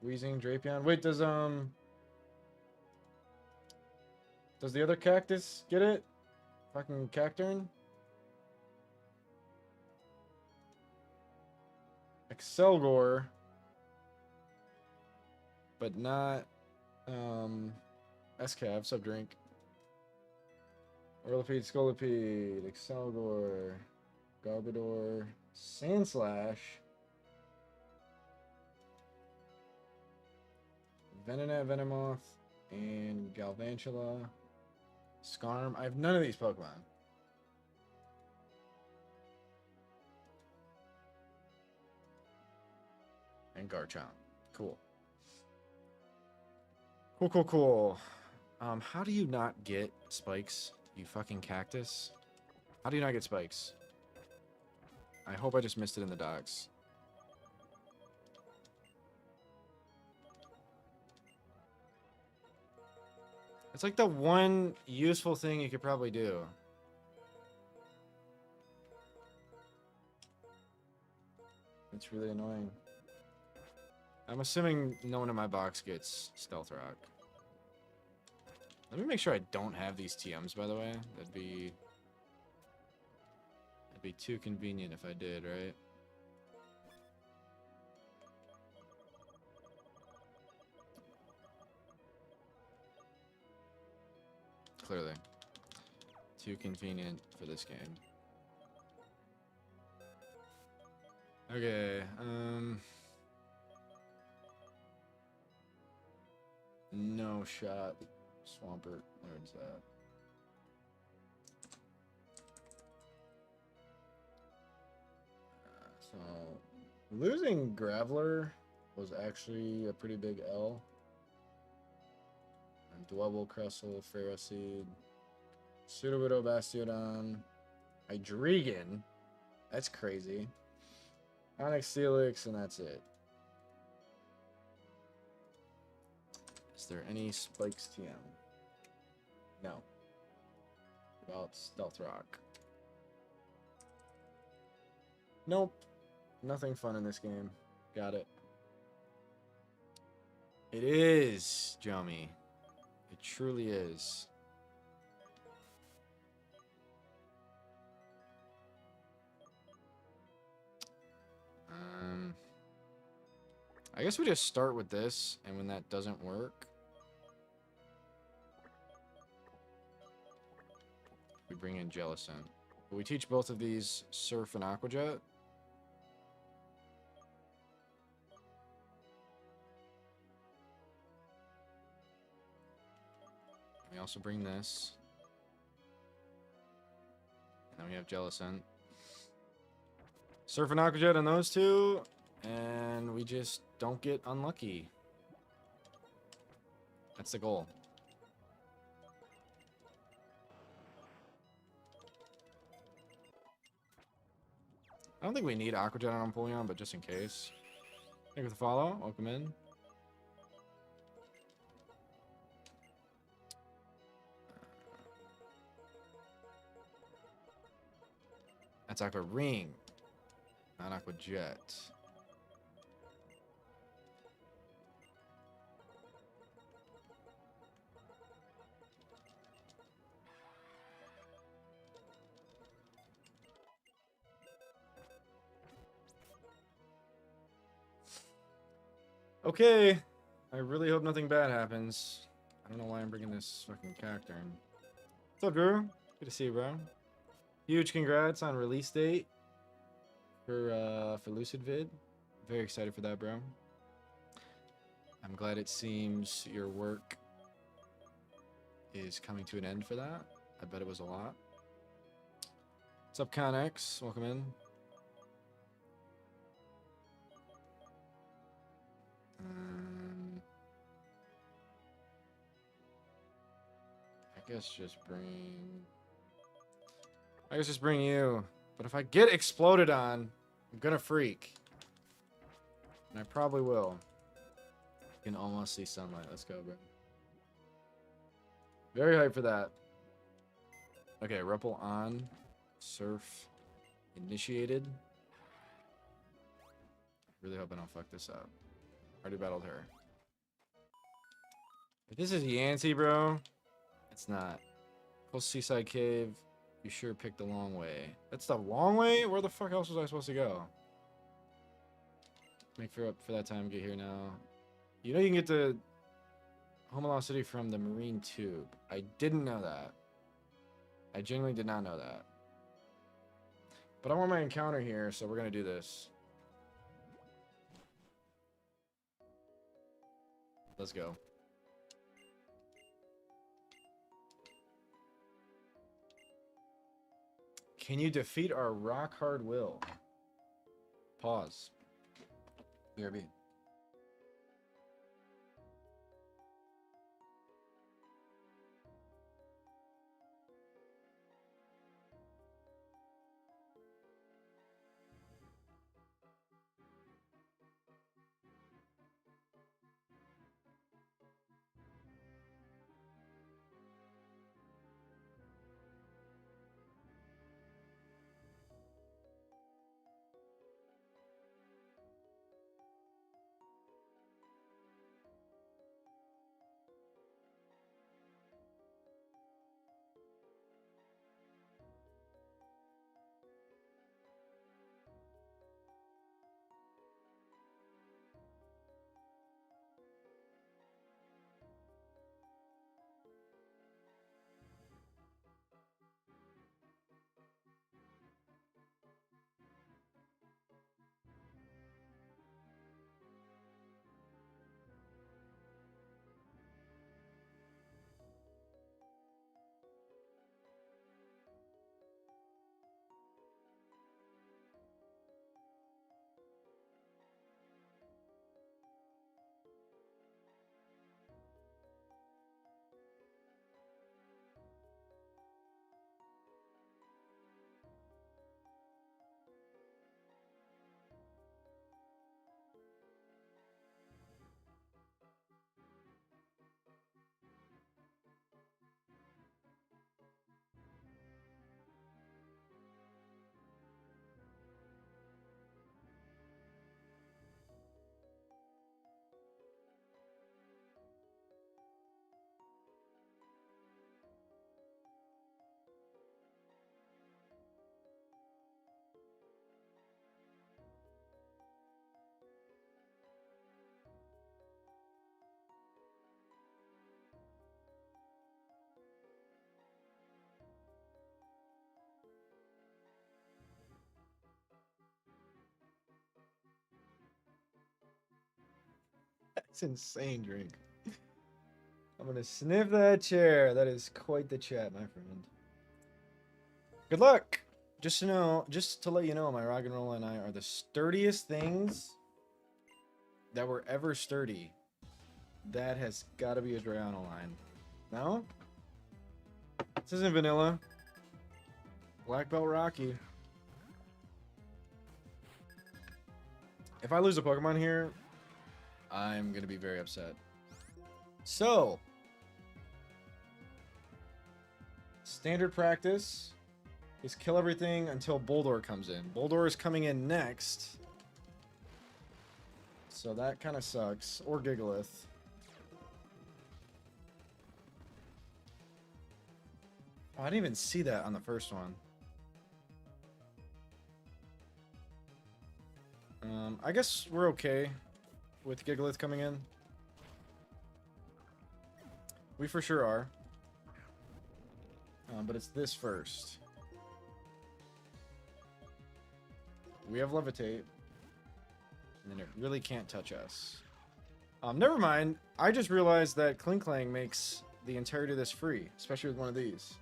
Weezing, Drapion. Wait, does the other cactus get it? Fucking Cacturn? Excelgor. But not Escav, Subdrink. Orlipede, Scolipede, Excelgor, Garbodor, Sandslash, Venonat, Venomoth, and Galvantula. Skarm. I have none of these Pokemon. And Garchomp. Cool. Cool. How do you not get spikes, you fucking cactus? How do you not get spikes? I hope I just missed it in the docs. It's like the one useful thing you could probably do. It's really annoying. I'm assuming no one in my box gets Stealth Rock. Let me make sure I don't have these TMs, by the way. That'd be too convenient if I did, right? Clearly. Too convenient for this game. Okay, no shot. Swampert, where's that? So, losing Graveler was actually a pretty big L. And Dwebble, Cressel, Ferroseed, Sudowoodo, Bastiodon, Hydreigon. That's crazy. Onyx, Steelix, and that's it. Is there any Spikes TM? No. About Stealth Rock. Nope. Nothing fun in this game. Got it. It is, Jomi. It truly is. I guess we just start with this, and when that doesn't work, we bring in Jellicent. But we teach both of these Surf and Aquajet. We also bring this. And then we have Jellicent. Surf and Aquajet on those two. And we just don't get unlucky. That's the goal. I don't think we need Aquajet on Empoleon, but just in case. Thank you for the follow. Welcome in. That's Aqua Ring, not Aqua Jet. Okay, I really hope nothing bad happens. I don't know why I'm bringing this fucking Cacturn. What's up, Drew? Good to see you, bro. Huge congrats on release date for Lucid Vid. Very excited for that, bro. I'm glad it seems your work is coming to an end for that. I bet it was a lot. What's up, Connex? Welcome in. I guess just bring you. But if I get exploded on, I'm gonna freak. And I probably will. You can almost see sunlight. Let's go, bro. Very hyped for that. Okay, Ripple on. Surf initiated. Really hope I don't fuck this up. Already battled her. If this is Yancey, bro, it's not. Coastal Seaside Cave. You sure picked the long way. That's the long way? Where the fuck else was I supposed to go? Make for that time. Get here now. You know you can get to Home City from the Marine Tube. I didn't know that. I genuinely did not know that. But I want my encounter here, so we're gonna do this. Let's go. Can you defeat our rock hard will? Pause. BRB. It's insane drink. I'm gonna sniff that chair. That is quite the chat, my friend. Good luck. Just to let you know, my rock and roll and I are the sturdiest things that were ever sturdy. That has got to be a Drayano line. No? This isn't vanilla. Black Belt Rocky. If I lose a Pokemon here, I'm going to be very upset. So, standard practice is kill everything until Boldore comes in. Boldore is coming in next. So that kind of sucks. Or Gigalith. Oh, I didn't even see that on the first one. I guess we're okay with Gigalith coming in. We for sure are. But it's this first. We have Levitate. And then it really can't touch us. Never mind. I just realized that Klinklang makes the entirety of this free. Especially with one of these.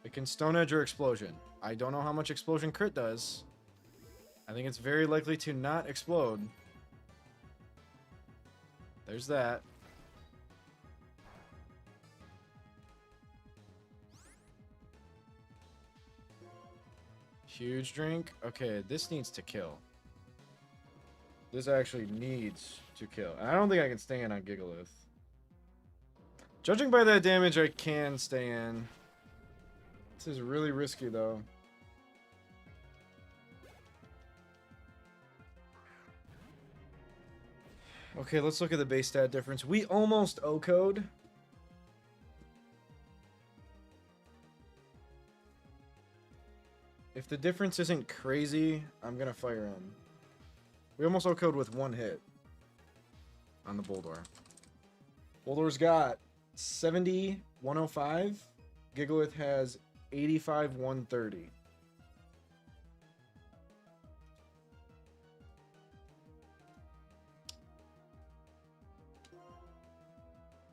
It can Stone Edge or Explosion. I don't know how much Explosion crit does. I think it's very likely to not explode. There's that. Huge drink. Okay, this needs to kill. This actually needs to kill. I don't think I can stay in on Gigalith. Judging by that damage, I can stay in. This is really risky, though. Okay, let's look at the base stat difference. We almost O-code. If the difference isn't crazy, I'm going to fire in. We almost O-code with one hit on the Boldore. Boldore's got 70, 105. Gigalith has 85, 130.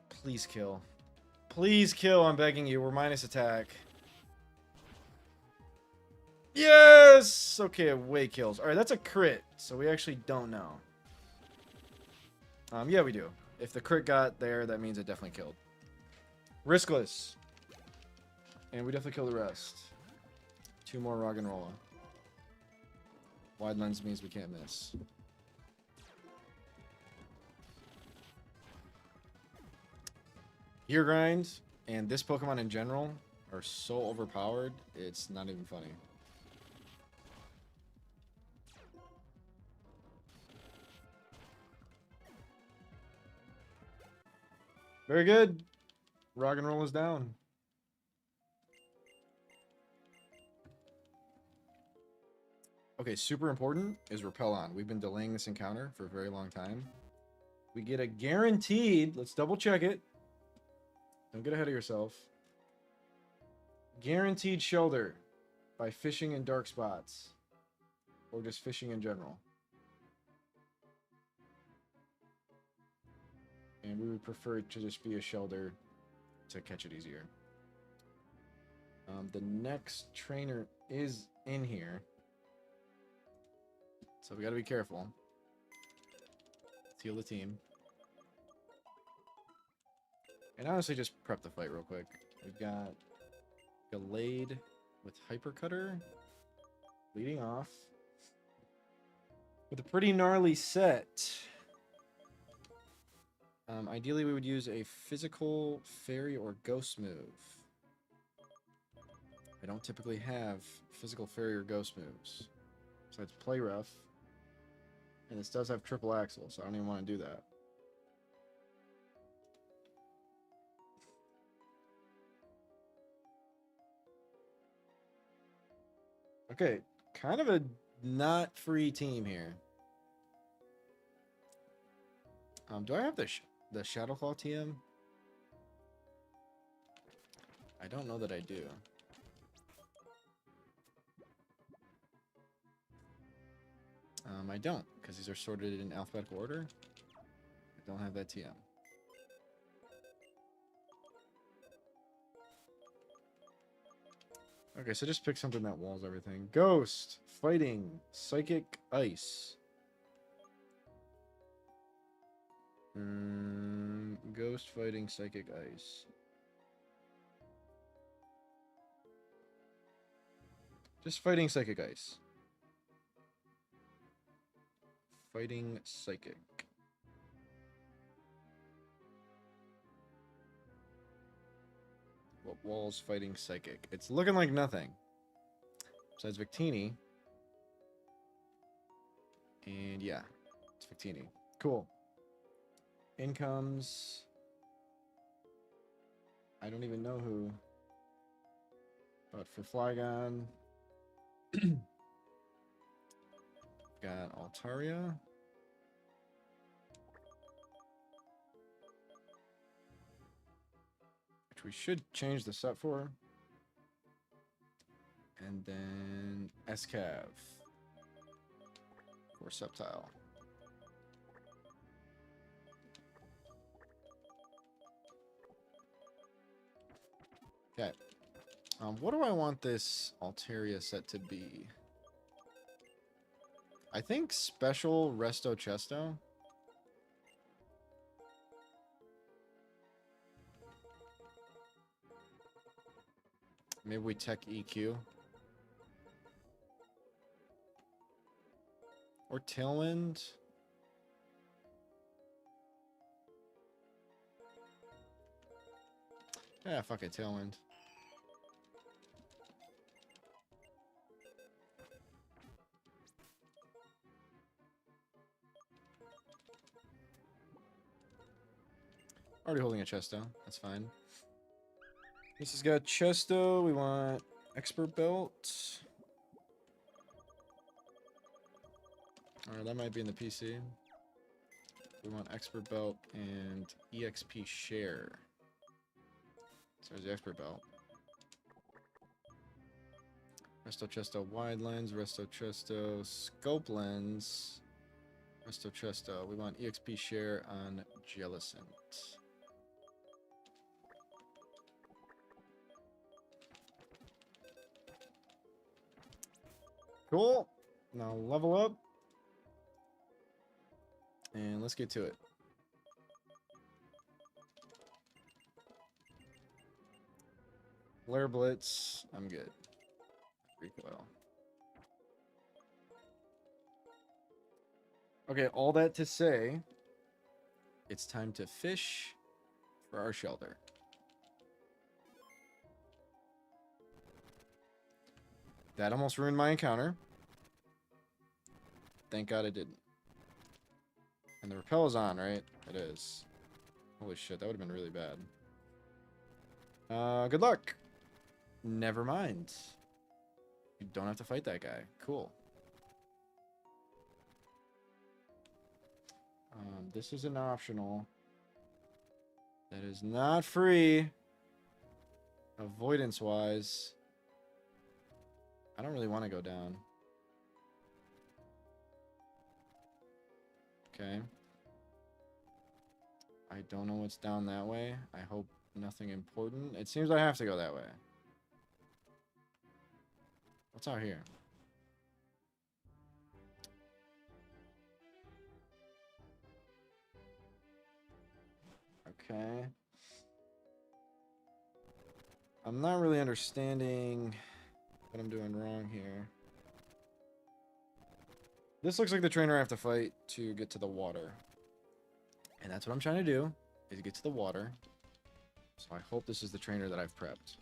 Please kill. Please kill, I'm begging you. We're minus attack. Yes! Okay, away kills. Alright, that's a crit, so we actually don't know. Yeah, we do. If the crit got there, that means it definitely killed. Riskless. And we definitely kill the rest. 2 more Roggenrola. Wide lens means we can't miss. Gear Grind and this Pokemon in general are so overpowered, it's not even funny. Very good. Roggenrola is down. Okay, super important is Repel On. We've been delaying this encounter for a very long time. We get a guaranteed, let's double check it. Don't get ahead of yourself. Guaranteed shoulder by fishing in dark spots. Or just fishing in general. And we would prefer it to just be a shoulder to catch it easier. The next trainer is in here. So we gotta be careful. Let's heal the team. And honestly, just prep the fight real quick. We've got Gallade with Hypercutter leading off. With a pretty gnarly set. Ideally, we would use a physical, fairy, or ghost move. I don't typically have physical, fairy, or ghost moves. Besides Play Rough. And this does have triple axle, so I don't even want to do that. Okay, kind of a not free team here. Do I have the Shadowclaw TM? I don't know that I do. I don't, because these are sorted in alphabetical order. Don't have that TM. Okay, so just pick something that walls everything. Ghost, fighting, psychic, ice. Ghost, fighting, psychic, ice. Just fighting, psychic, ice. Fighting, psychic. What walls fighting psychic? It's looking like nothing. Besides Victini. And yeah, it's Victini. Cool. Incomes. I don't even know who. But for Flygon. Got Altaria. We should change the set for. And then Escav for Sceptile. Okay. What do I want this Altaria set to be? I think special Resto Chesto. Maybe we tech EQ. Or Tailwind. Yeah, fuck it, Tailwind. Already holding a Chesto. That's fine. This has got Chesto. We want Expert Belt. Alright, that might be in the PC. We want Expert Belt and EXP Share. So there's the Expert Belt. Resto Chesto Wide Lens, Resto Chesto Scope Lens, Resto Chesto. We want EXP Share on Jellicent. Cool. Now level up. And let's get to it. Flare Blitz. I'm good. Recoil. Okay, all that to say, it's time to fish for our shelter. That almost ruined my encounter. Thank God it didn't. And the repel is on, right? It is. Holy shit, that would have been really bad. Good luck. Never mind. You don't have to fight that guy. Cool. This is an optional. That is not free. Avoidance-wise. I don't really want to go down. Okay. I don't know what's down that way. I hope nothing important. It seems I have to go that way. What's out here? Okay. I'm not really understanding what I'm doing wrong here. This looks like the trainer I have to fight to get to the water. And that's what I'm trying to do, is get to the water. So I hope this is the trainer that I've prepped.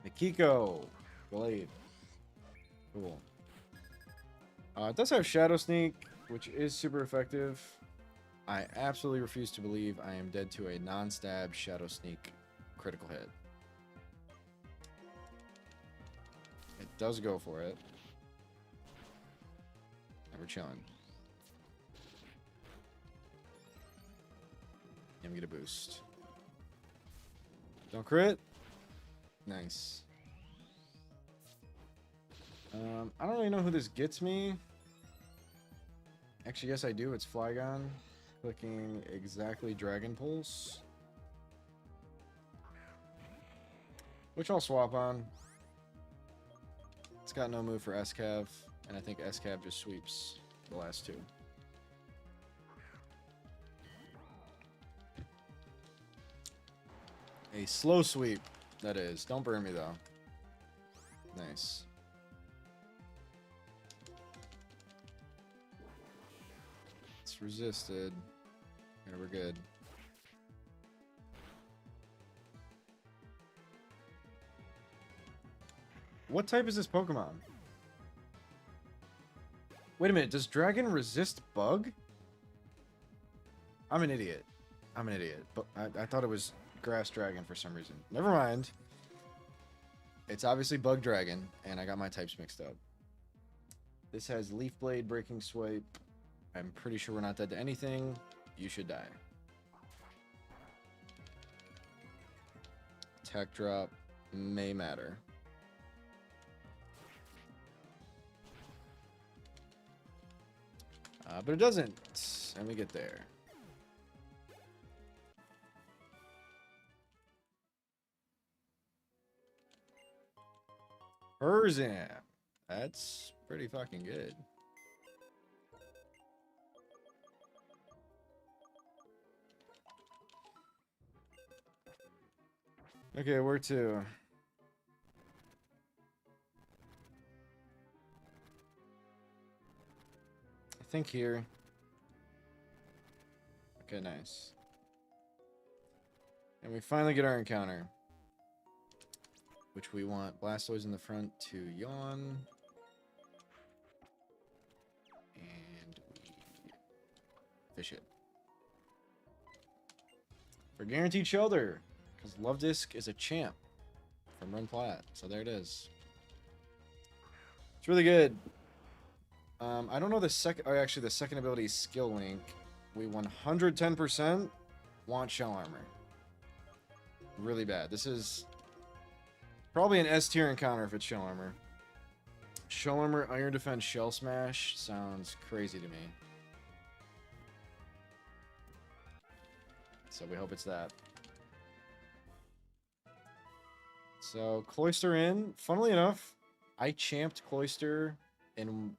Mikiko. Blade. Cool. It does have Shadow Sneak, which is super effective. I absolutely refuse to believe I am dead to a non-stab Shadow Sneak critical hit. It does go for it. And we're chilling. And we get a boost. Don't crit. Nice. I don't really know who this gets me. Actually, yes, I do. It's Flygon. Clicking exactly Dragon Pulse. Which I'll swap on. It's got no move for SCAV, and I think SCAV just sweeps the last two. A slow sweep, that is. Don't burn me, though. Nice. It's resisted. Yeah, we're good. What type is this Pokemon? Wait a minute, does Dragon resist Bug? I'm an idiot. I'm an idiot. But I thought it was Grass Dragon for some reason. Never mind. It's obviously Bug Dragon, and I got my types mixed up. This has Leaf Blade, Breaking Swipe. I'm pretty sure we're not dead to anything. You should die. Attack drop may matter. But it doesn't. And we get there. Herzam. That's pretty fucking good. Okay, where to? I think here. Okay, nice. And we finally get our encounter. Which we want Blastoise in the front to yawn. And we fish it. For guaranteed shelter. Because Love Disc is a champ from Run Plat. So there it is. It's really good. I don't know the second... Oh, actually, the second ability is Skill Link. We 110% want Shell Armor. Really bad. This is probably an S tier encounter if it's Shell Armor. Shell Armor, Iron Defense, Shell Smash sounds crazy to me. So we hope it's that. So Cloyster in. Funnily enough, I champed Cloyster in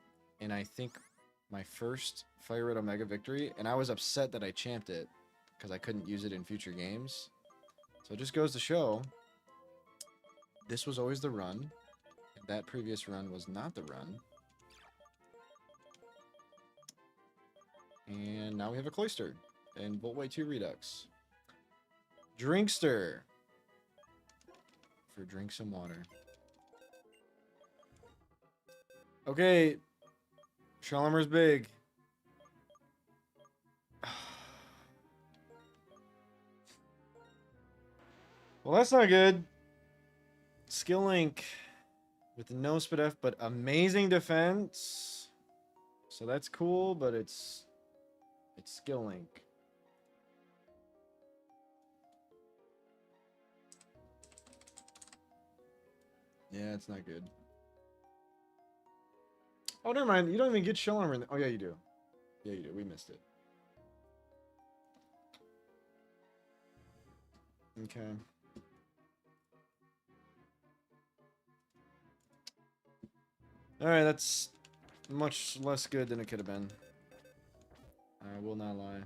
I think my first FireRed Omega victory, and I was upset that I champed it because I couldn't use it in future games. So it just goes to show this was always the run. That previous run was not the run. And now we have a Cloyster and Voltway 2 Redux. Drinkster. For drink some water. Okay. Shalmer's big. Well, that's not good. Skill Link with no Spit F, but amazing defense. So that's cool, but it's Skill Link. Yeah, it's not good. Oh, never mind. You don't even get Shell Armor. Oh, yeah, you do. Yeah, you do. We missed it. Okay. Alright, that's much less good than it could have been. I will not lie.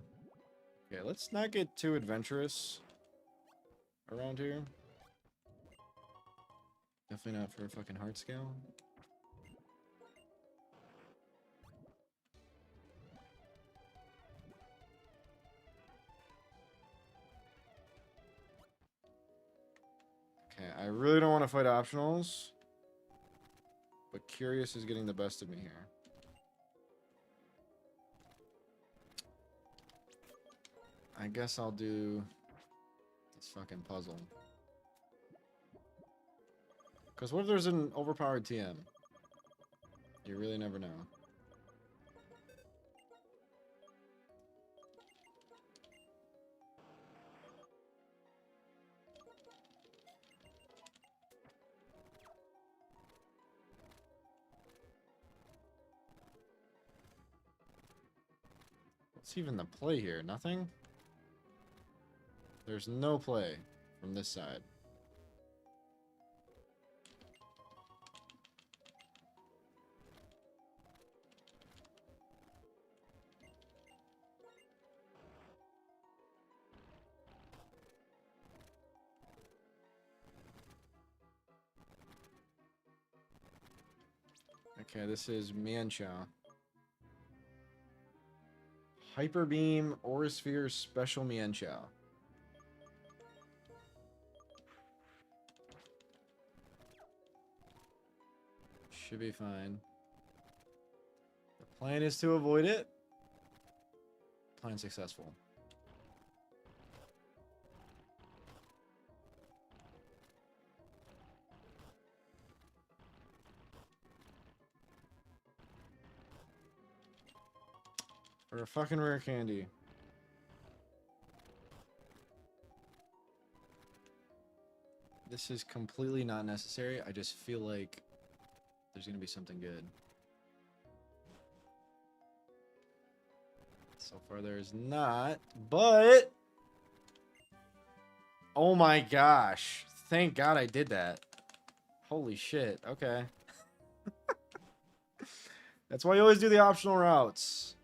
Okay, let's not get too adventurous around here. Definitely not for a fucking heart scale. Okay, I really don't want to fight optionals. But Curious is getting the best of me here. I guess I'll do this fucking puzzle. Because what if there's an overpowered TM? You really never know. What's even the play here? Nothing? There's no play from this side. Okay, this is Mancha. Hyper Beam, Aurasphere, Special Mienshao. Should be fine. The plan is to avoid it. Plan successful. For a fucking rare candy. This is completely not necessary. I just feel like there's gonna be something good. So far there's not, but... Oh my gosh. Thank God I did that. Holy shit. Okay. That's why you always do the optional routes.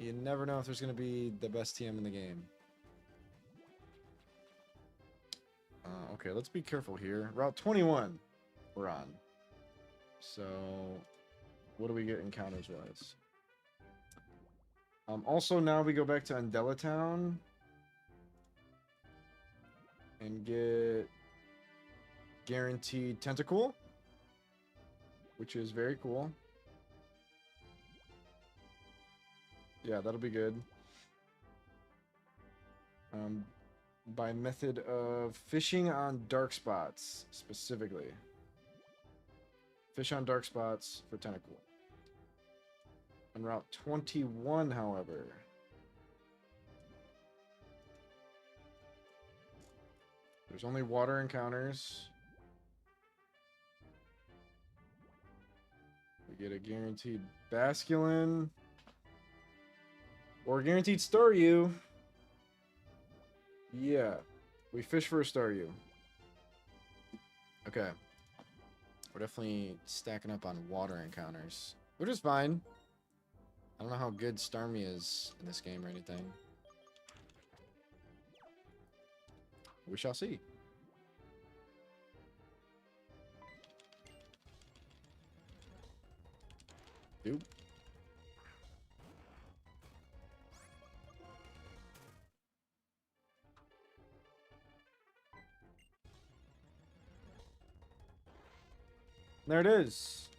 You never know if there's going to be the best TM in the game. Okay, let's be careful here. Route 21 we're on. So, what do we get encounters-wise? Also, now we go back to Undella Town. And get guaranteed Tentacle. Which is very cool. Yeah, that'll be good. By method of fishing on dark spots, specifically. Fish on dark spots for Tentacle. On Route 21, however. There's only water encounters. We get a guaranteed Basculin. Or a guaranteed Staryu. Yeah. We fish for a Staryu. Okay. We're definitely stacking up on water encounters. Which is fine. I don't know how good Starmie is in this game or anything. We shall see. Dude. There it is.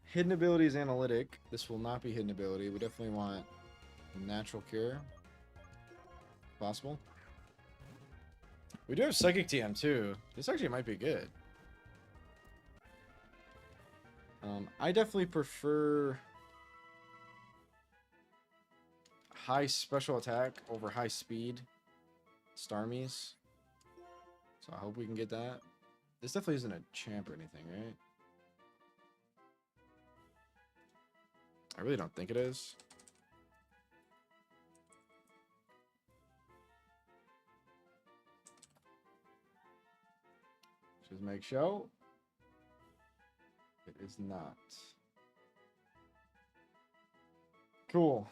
Hidden ability is analytic. This will not be hidden ability. We definitely want natural cure. Possible. We do have psychic TM too. This actually might be good. I definitely prefer high special attack over high speed Starmies. So I hope we can get that. This definitely isn't a champ or anything, right? I really don't think it is. Just make sure. It is not. Cool.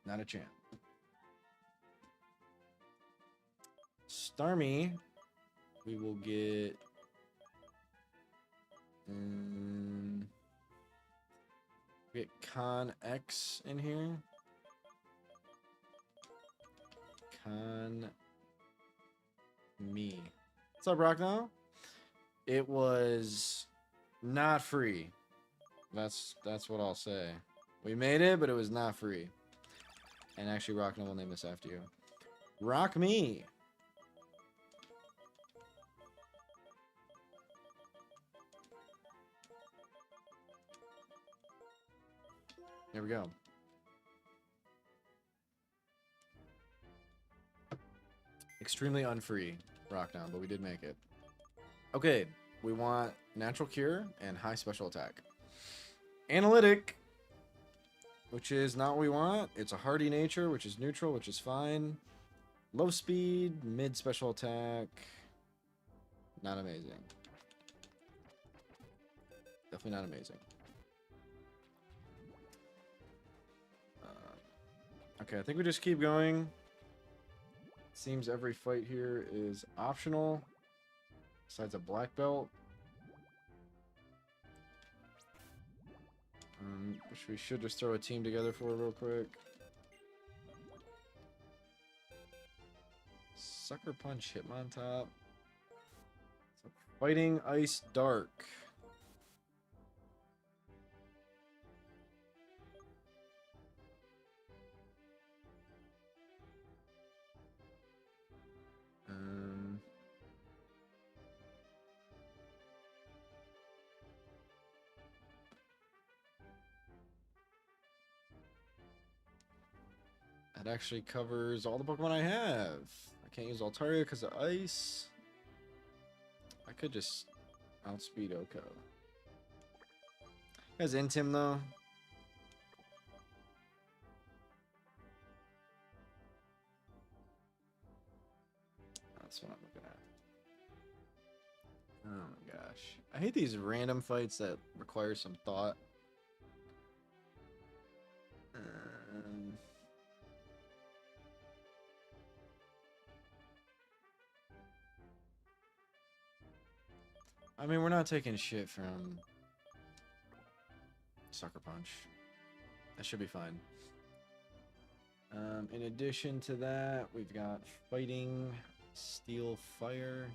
Not a champ. Starmie, we will get... get Con X in here. Con Me. What's up, Rock now? It was not free. That's what I'll say. We made it, but it was not free. And actually, Rockna will name this after you. Rock Me. There we go. Extremely unfree Rockdown, but we did make it. Okay, we want natural cure and high special attack. Analytic. which is not what we want. It's a hardy nature, which is neutral, which is fine. Low speed, mid special attack. Not amazing. Definitely not amazing. Okay, I think we just keep going. Seems every fight here is optional, besides a black belt. Which we should just throw a team together for real quick. Sucker Punch Hitmontop. So Fighting Ice Dark. That actually covers all the Pokemon I have. I can't use Altaria because of ice. I could just outspeed Oko. Has Intim though. That's what I'm looking at. Oh my gosh. I hate these random fights that require some thought. I mean, we're not taking shit from Sucker Punch. That should be fine. In addition to that, we've got Fighting, Steel Fire,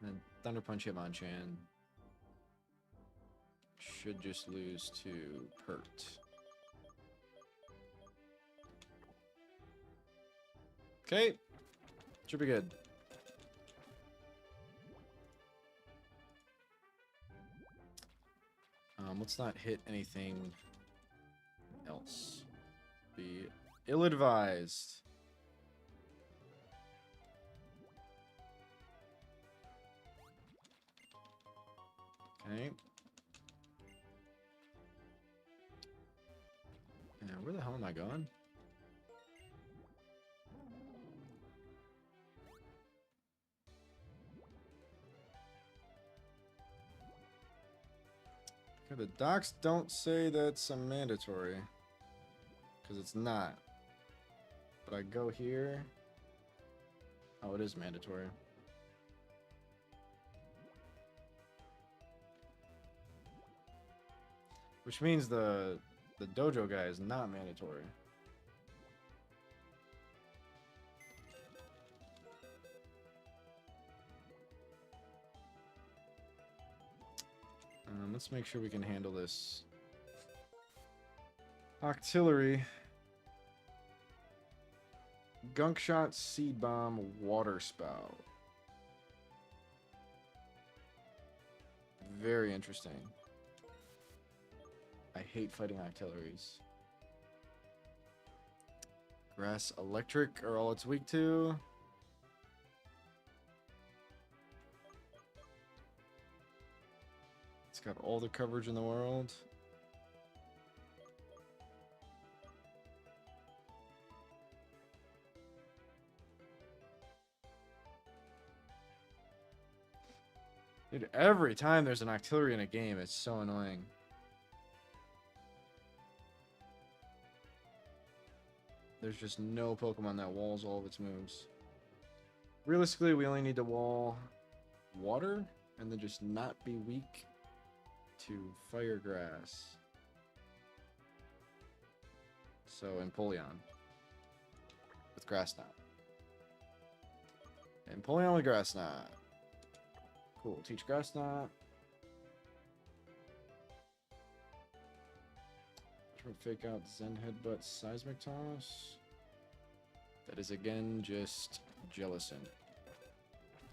and then Thunder Punch Hitmonchan. Should just lose to Pert. Okay. Should be good. Let's not hit anything else. Be ill-advised. Okay. Yeah, where the hell am I going? Okay, the docs don't say that's a mandatory. Because it's not. But I go here. Oh, it is mandatory. Which means the dojo guy is not mandatory. Let's make sure we can handle this. Octillery. Gunk Shot, Seed Bomb, Water Spout. Very interesting. I hate fighting Octilleries. Grass, Electric are all it's weak to. It's got all the coverage in the world. Dude, every time there's an Octillery in a game, it's so annoying. There's just no Pokemon that walls all of its moves. Realistically, we only need to wall water and then just not be weak to Fire Grass. So Empoleon with Grass Knot. Empoleon with Grass Knot. Cool. Teach Grass Knot. Fake out Zen Headbutt Seismic Toss. That is again just Jellicent.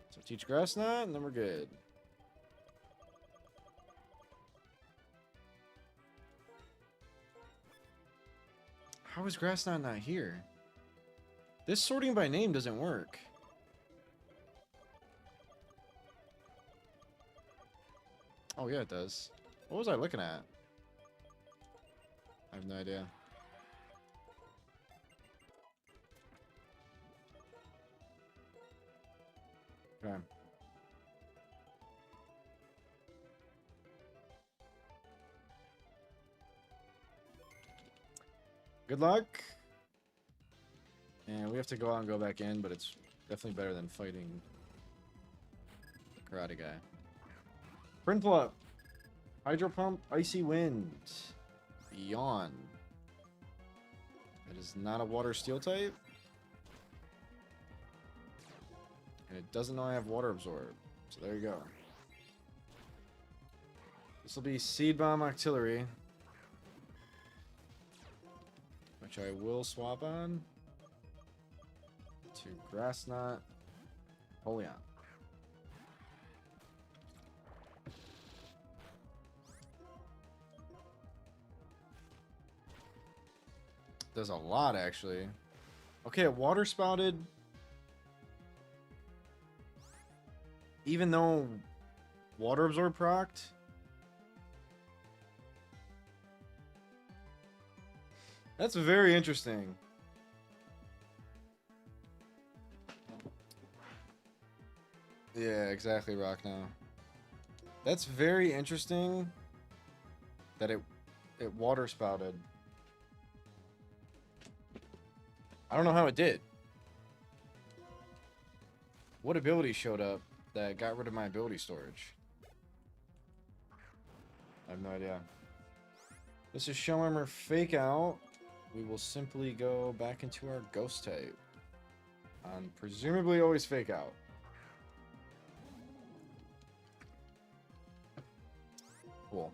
So teach Grass Knot and then we're good. How is Grass Knot not here? This sorting by name doesn't work. Oh yeah, it does. What was I looking at? have no idea. Okay. Good luck. And we have to go out and go back in, but it's definitely better than fighting the karate guy. Print up. Hydro pump, icy wind. Yawn. It is not a water steel type. And it doesn't know I have water absorb. So there you go. This will be Seed Bomb Artillery, which I will swap on to Grass Knot Polion. Does a lot, actually. Okay, it water spouted. Even though water absorb procced. That's very interesting. Yeah, exactly, Rock now. That's very interesting that it water spouted. I don't know how it did. What ability showed up that got rid of my ability storage? I have no idea. This is Shell Armor Fake Out. We will simply go back into our Ghost type. Presumably always Fake Out. Cool.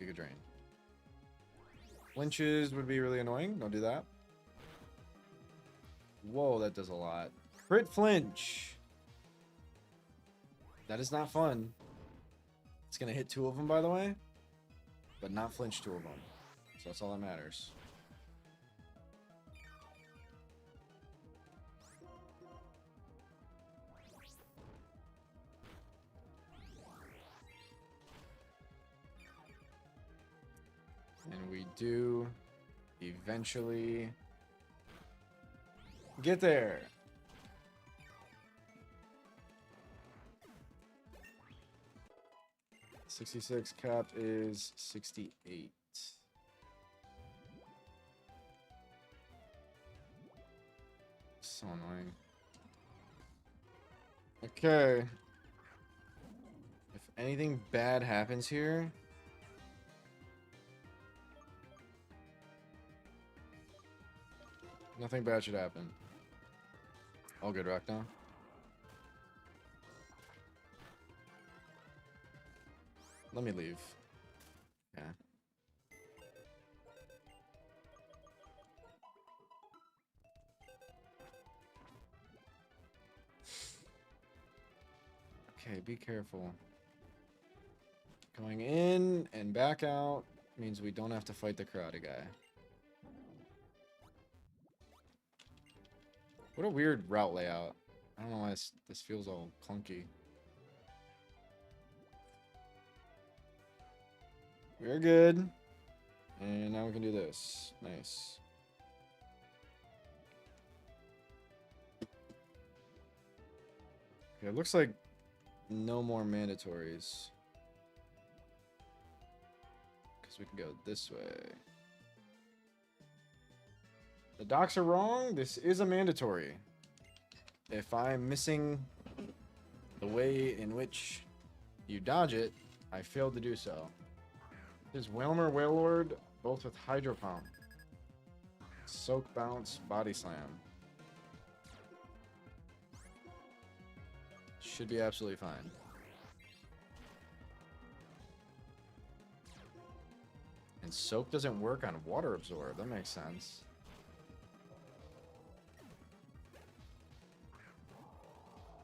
Giga Drain. Flinches would be really annoying. Don't do that. Whoa, that does a lot. Crit flinch. That is not fun. It's going to hit 2 of them, by the way. But not flinch 2 of them. So that's all that matters. And we do eventually get there. $66 cap is 68. So annoying. Okay. If anything bad happens here, nothing bad should happen. All good, Rock now. Let me leave. Yeah. Okay, be careful. Going in and back out means we don't have to fight the karate guy. What a weird route layout. I don't know why this feels all clunky. We're good. And now we can do this. Nice. Okay, it looks like no more mandatories. Because we can go this way. The docs are wrong. This is a mandatory. If I'm missing the way in which you dodge it, I failed to do so. This is Whalmer Whalelord, both with Hydro Pump. Soak, Bounce, Body Slam. Should be absolutely fine. And Soak doesn't work on Water Absorb. That makes sense.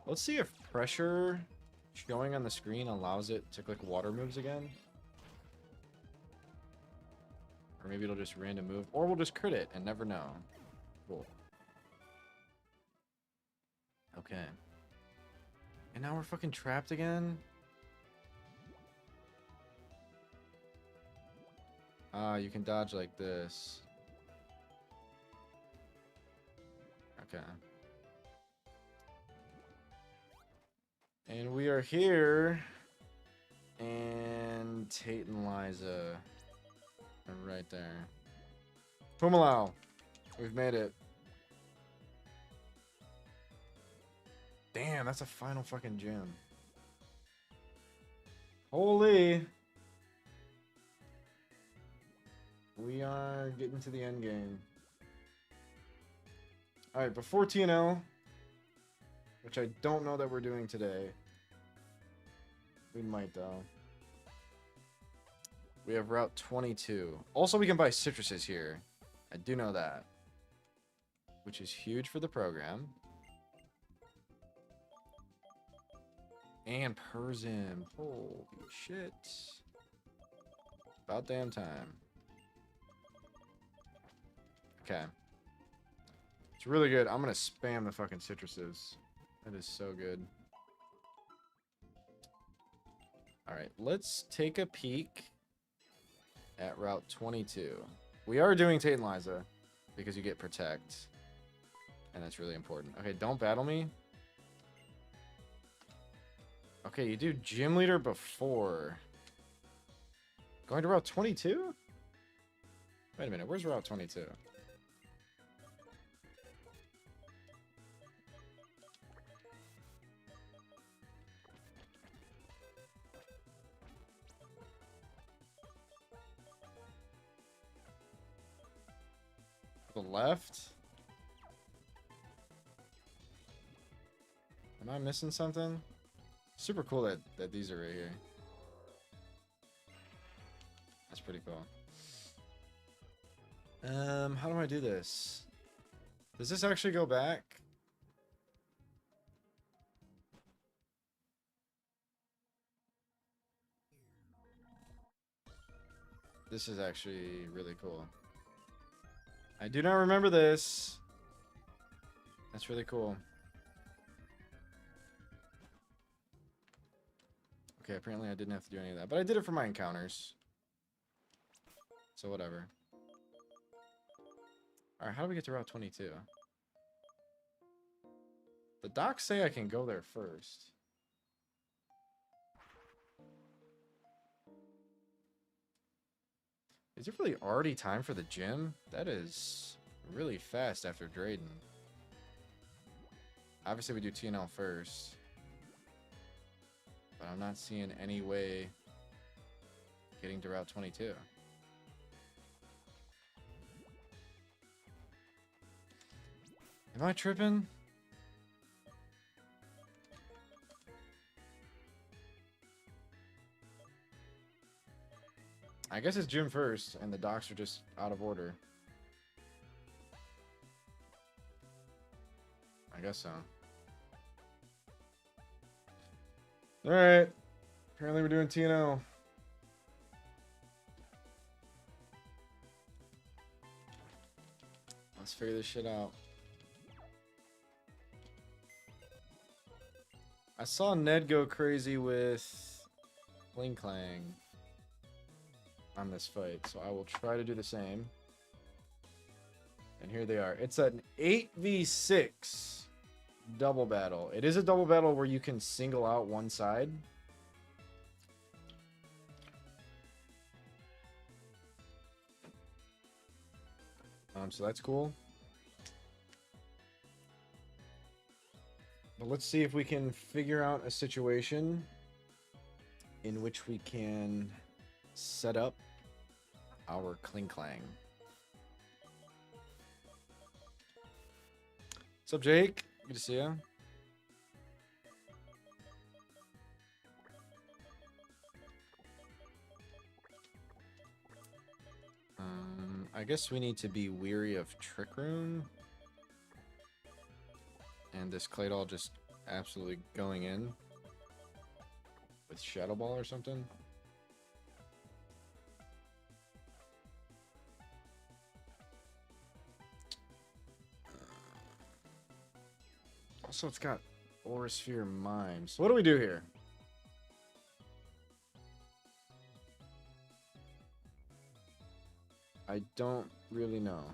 Let's see if pressure showing on the screen allows it to click water moves again. Or maybe it'll just random move. Or we'll just crit it and never know. Cool. Okay. And now we're fucking trapped again? You can dodge like this. Okay. And we are here. And Tate and Liza are right there. Pumalau. We've made it. Damn, that's a final fucking gym. Holy. We are getting to the end game. Alright, before TNL, which I don't know that we're doing today. We might, though. We have Route 22. Also, we can buy citruses here. I do know that. Which is huge for the program. And Persim. Holy shit. About damn time. Okay. It's really good. I'm going to spam the fucking citruses. That is so good. Alright, let's take a peek at Route 22. We are doing Tate and Liza because you get Protect. And that's really important. Okay, don't battle me. Okay, you do Gym Leader before. Going to Route 22? Wait a minute, where's Route 22? The left? Am I missing something? Super cool that these are right here. That's pretty cool. How do I do this? Does this actually go back? This is actually really cool. I do not remember this. That's really cool. Okay, apparently I didn't have to do any of that. But I did it for my encounters. So whatever. Alright, how do we get to Route 22? The docs say I can go there first. Is it really already time for the gym? That is really fast after Drayden. Obviously we do TNL first. But I'm not seeing any way getting to Route 22. Am I tripping? I guess it's gym first, and the docks are just out of order. I guess so. Alright. Apparently we're doing TNO. Let's figure this shit out. I saw Ned go crazy with Kling Clang on this fight, so I will try to do the same. And here they are. It's an 8v6 double battle. It is a double battle where you can single out one side. So that's cool. But let's see if we can figure out a situation in which we can set up our Kling Clang. What's up, Jake? Good to see you. I guess we need to be weary of Trick Room. And this Claydol just absolutely going in with Shadow Ball or something. Also, it's got Aura Sphere Mime. So what do we do here? I don't really know.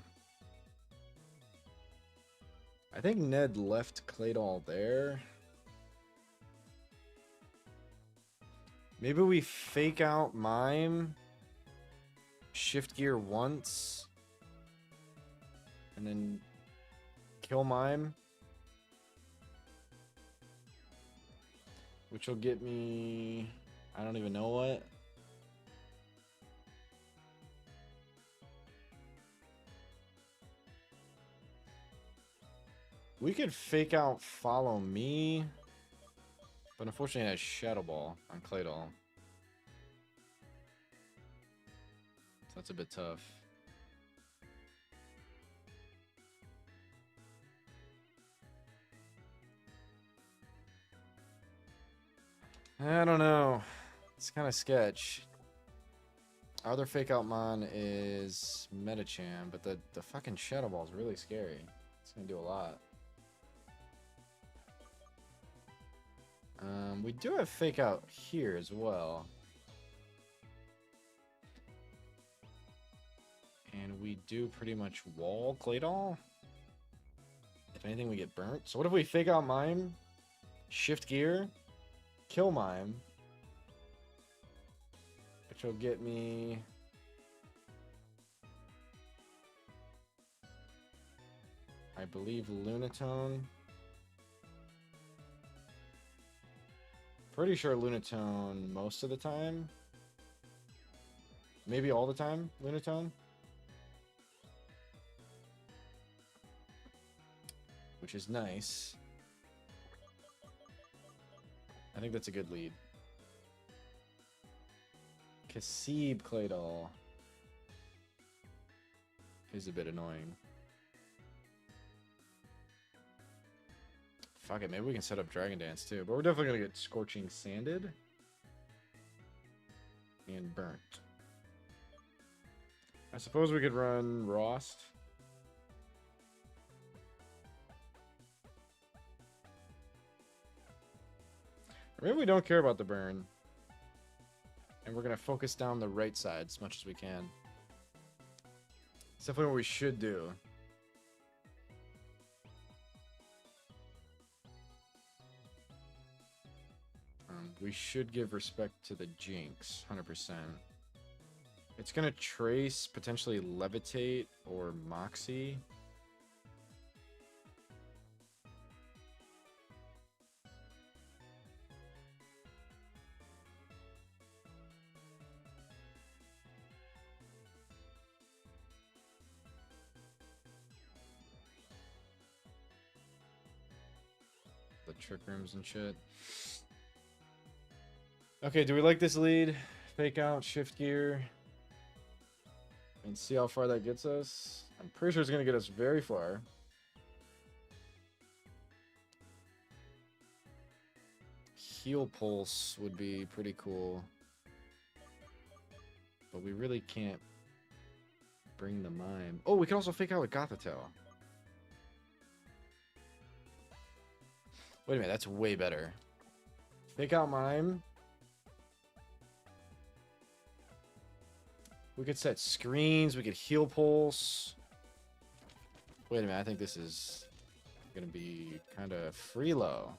I think Ned left Claydol there. Maybe we fake out Mime, shift gear once, and then kill Mime. Which will get me... I don't even know what. We could fake out Follow Me. But unfortunately it has Shadow Ball on Claydol. So that's a bit tough. I don't know. It's kind of sketch. Our other fake out mon is Metachan, but the fucking Shadow Ball is really scary. It's gonna do a lot. We do have fake out here as well. And we do pretty much wall Claydol. If anything, we get burnt. So what if we fake out Mime, shift gear, kill Mime, which will get me... I believe Lunatone. Pretty sure Lunatone most of the time. Maybe all the time, Lunatone. Which is nice. I think that's a good lead. Kasib Claydol is a bit annoying. Fuck it, maybe we can set up Dragon Dance too. But we're definitely gonna get Scorching Sanded. And Burnt. I suppose we could run Rost. Or maybe we don't care about the burn. And we're gonna focus down the right side as much as we can. It's definitely what we should do. We should give respect to the Jinx, 100%. It's gonna trace, potentially Levitate, or Moxie. The Trick Rooms and shit. Okay, do we like this lead? Fake out, shift gear. And see how far that gets us. I'm pretty sure it's going to get us very far. Heal Pulse would be pretty cool. But we really can't bring the Mime. Oh, we can also fake out with Gothitelle. Wait a minute, that's way better. Fake out Mime. We could set screens, we could heal pulse. Wait a minute, I think this is gonna be kind of free low.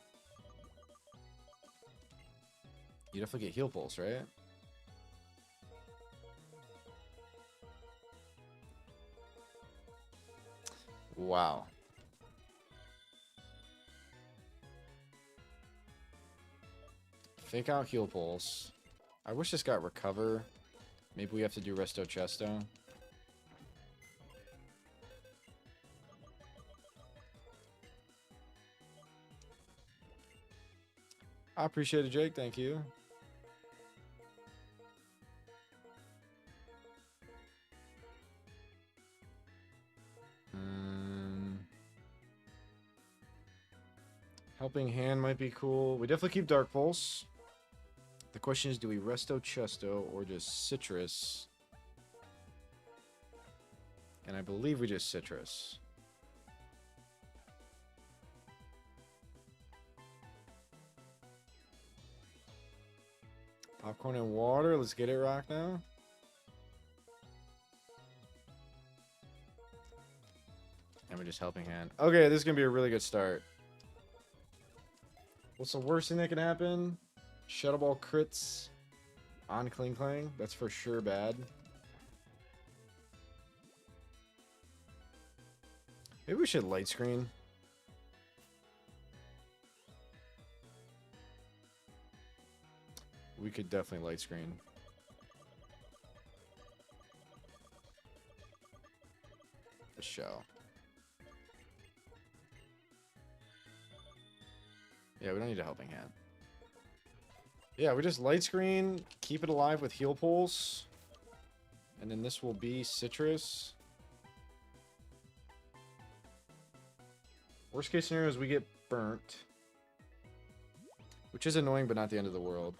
You definitely get heal pulse, right? Wow. Fake out heal pulse. I wish this got recover. Maybe we have to do Resto Chesto. I appreciate it, Jake. Thank you. Helping Hand might be cool. We definitely keep Dark Pulse. The question is, do we Resto Chesto or just Citrus? And I believe we just Citrus. Popcorn and water. Let's get it, Rock now. And we're just helping hand. Okay, this is gonna be a really good start. What's the worst thing that can happen? Shadow Ball crits on Kling Klang. That's for sure bad. Maybe we should light screen. We could definitely light screen. The show. Yeah, we don't need a helping hand. Yeah, we just light screen, keep it alive with heal pulse. And then this will be citrus. Worst case scenario is we get burnt. Which is annoying, but not the end of the world.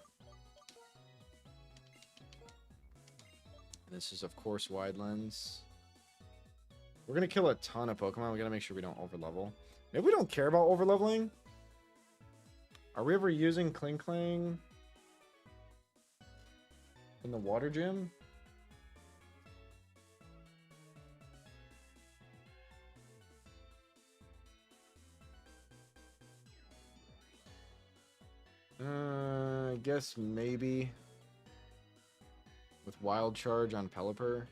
And this is, of course, wide lens. We're going to kill a ton of Pokemon. We got to make sure we don't overlevel. Maybe we don't care about overleveling. Are we ever using Kling Klang in the water gym? I guess maybe with Wild Charge on Pelipper.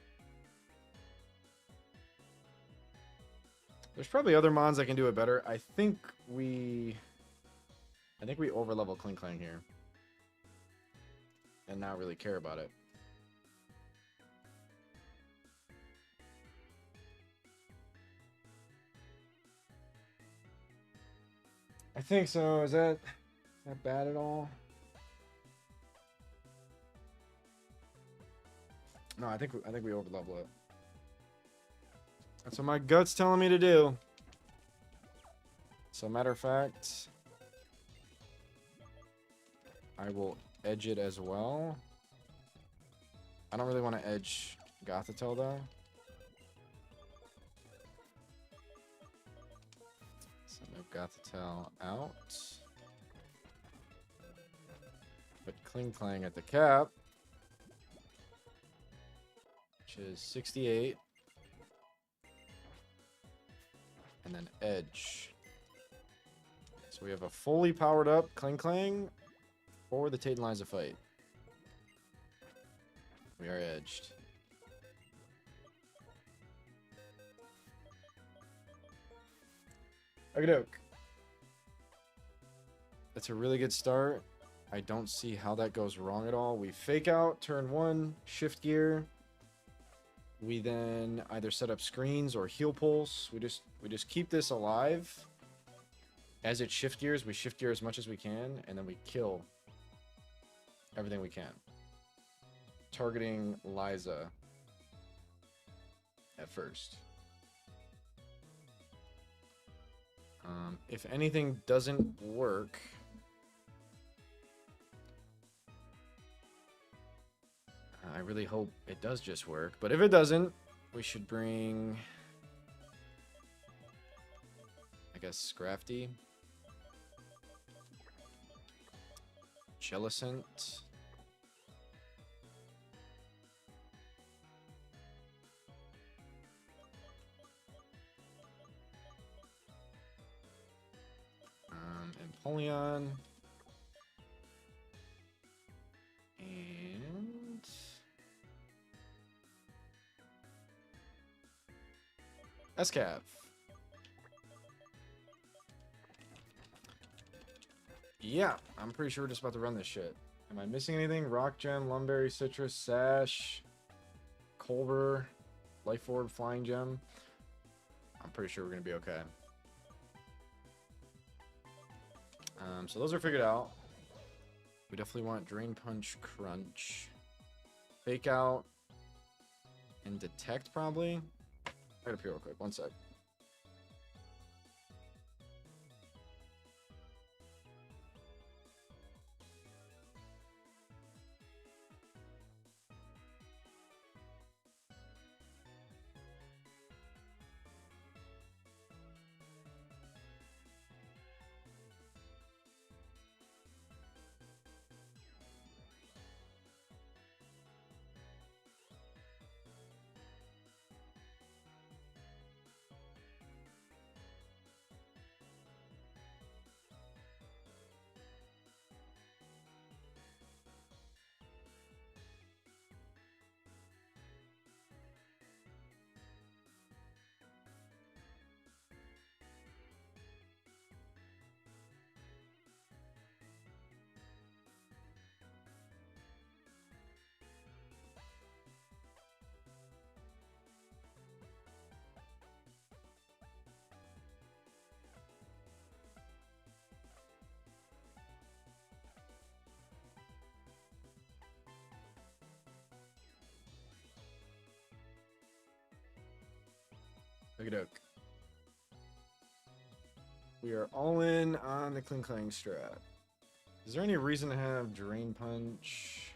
There's probably other mons that can do it better. I think we overlevel Kling Klang here. And not really care about it. I think so. Is that bad at all? No, I think we overlevel it. That's what my gut's telling me to do. So, matter of fact, I will edge it as well. I don't really want to edge Gothitelle though. So move Gothitelle out. Put Kling Klang at the cap, which is 68. And then edge. So we have a fully powered up Kling Klang for the Tate Lines of Fight. We are edged. Okey-doke. That's a really good start. I don't see how that goes wrong at all. We fake out, turn 1, shift gear. We then either set up screens or heal pulse. We just keep this alive. As it shift gears, we shift gear as much as we can, and then we kill everything we can. Targeting Liza at first. If anything doesn't work, I really hope it does just work. But if it doesn't, we should bring, I guess, Scrafty, Jellicent, Empoleon, and Escav. Yeah, I'm pretty sure we're just about to run this shit. Am I missing anything? Rock Gem, Lumberry, Citrus, Sash, Culver, Life Orb, Flying Gem. I'm pretty sure we're going to be okay. So those are figured out. We definitely want Drain Punch, Crunch, Fake Out, and Detect probably. I gotta pee real quick. One sec. Look at Oak. We are all in on the Cling Clang strat. Is there any reason to have Drain Punch?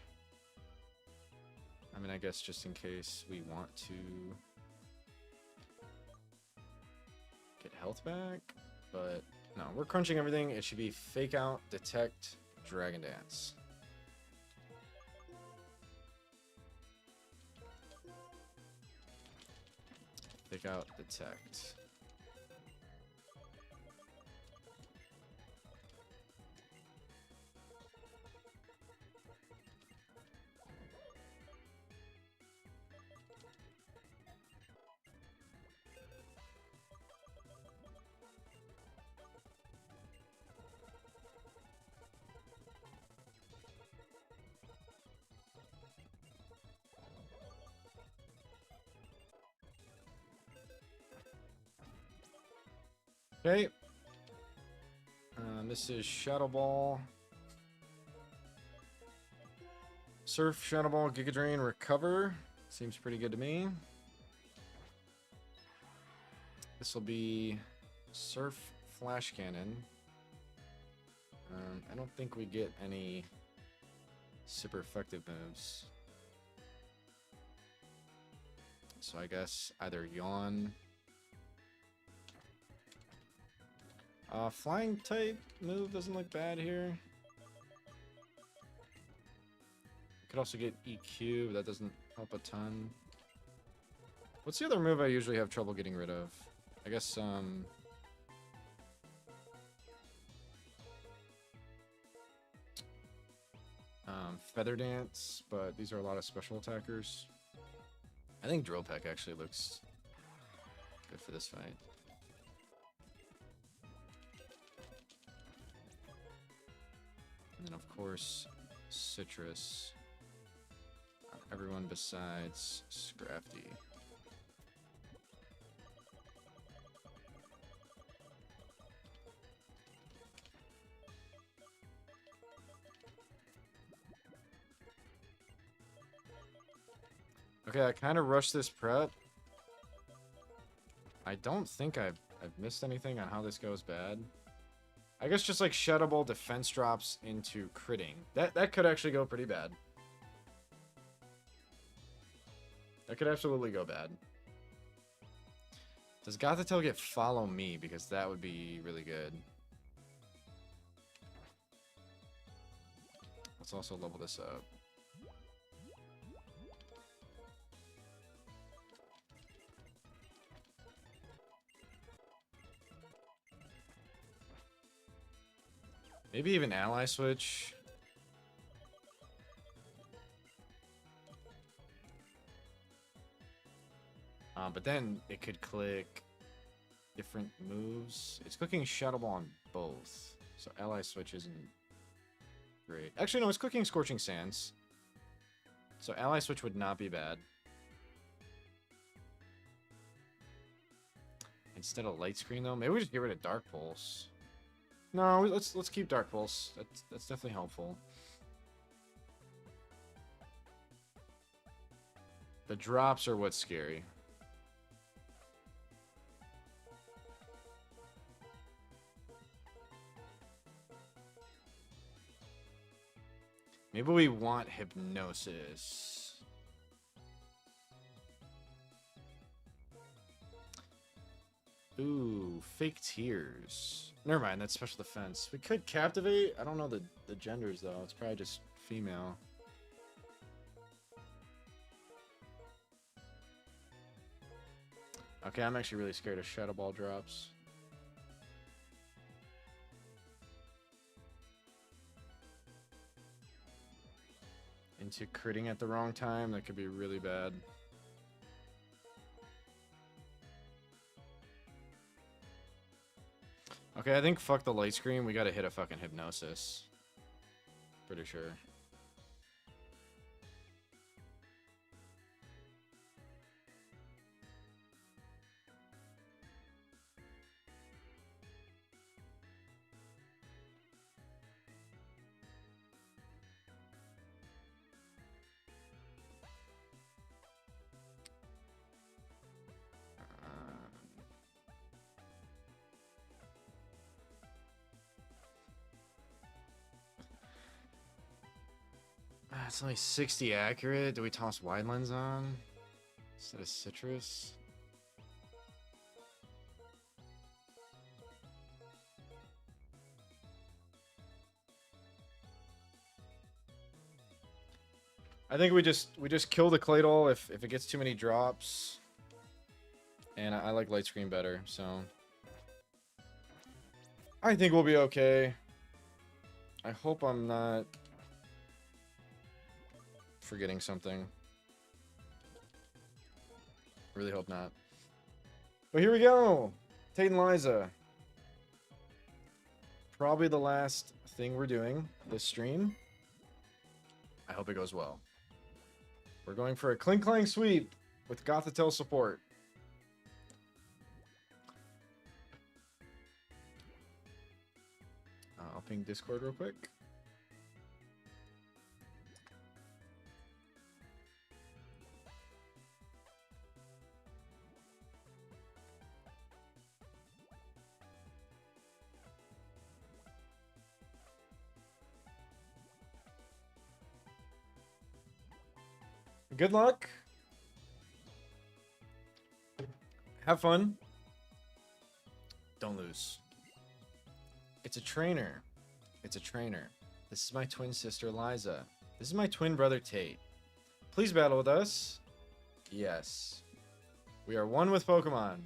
I mean, I guess just in case we want to get health back, but no, we're crunching everything. It should be Fake Out, Detect, Dragon Dance. Fake Out, Detect. Okay. This is Shadow Ball. Surf, Shadow Ball, Giga Drain, Recover. Seems pretty good to me. This will be Surf, Flash Cannon. I don't think we get any super effective moves. So I guess either Yawn. Flying type move doesn't look bad here. Could also get EQ, but that doesn't help a ton. What's the other move I usually have trouble getting rid of? I guess, Feather Dance, but these are a lot of special attackers. I think Drill Peck actually looks good for this fight. And then, of course, Citrus. Everyone besides Scrafty. Okay, I kind of rushed this prep. I don't think I've missed anything on how this goes bad. I guess just like Shadow Ball defense drops into critting. That could actually go pretty bad. That could absolutely go bad. Does Gothitelle get Follow Me? Because that would be really good. Let's also level this up. Maybe even Ally Switch. But then it could click different moves. It's clicking Shadow Ball on both. So Ally Switch isn't great. Actually, no, it's clicking Scorching Sands. So Ally Switch would not be bad. Instead of Light Screen, though, maybe we just get rid of Dark Pulse. No, let's keep Dark Pulse. That's definitely helpful. The drops are what's scary. Maybe we want Hypnosis. Ooh, Fake Tears. Never mind, that's special defense. We could Captivate. I don't know the genders, though. It's probably just female. Okay, I'm actually really scared of Shadow Ball drops. Into critting at the wrong time, that could be really bad. Okay, I think fuck the Light Screen. We gotta hit a fucking Hypnosis. Pretty sure. It's only 60 accurate. Do we toss wide lens on instead of citrus? I think we just kill the Claydol if it gets too many drops. And I like light screen better, so I think we'll be okay. I hope I'm not forgetting something. Really hope not. But here we go. Tate and Liza. Probably the last thing we're doing this stream. I hope it goes well. We're going for a Clink Clang sweep with Gothitelle support. I'll ping Discord real quick. Good luck. Have fun. Don't lose. It's a trainer. It's a trainer. This is my twin sister, Liza. This is my twin brother, Tate. Please battle with us. Yes. We are one with Pokemon.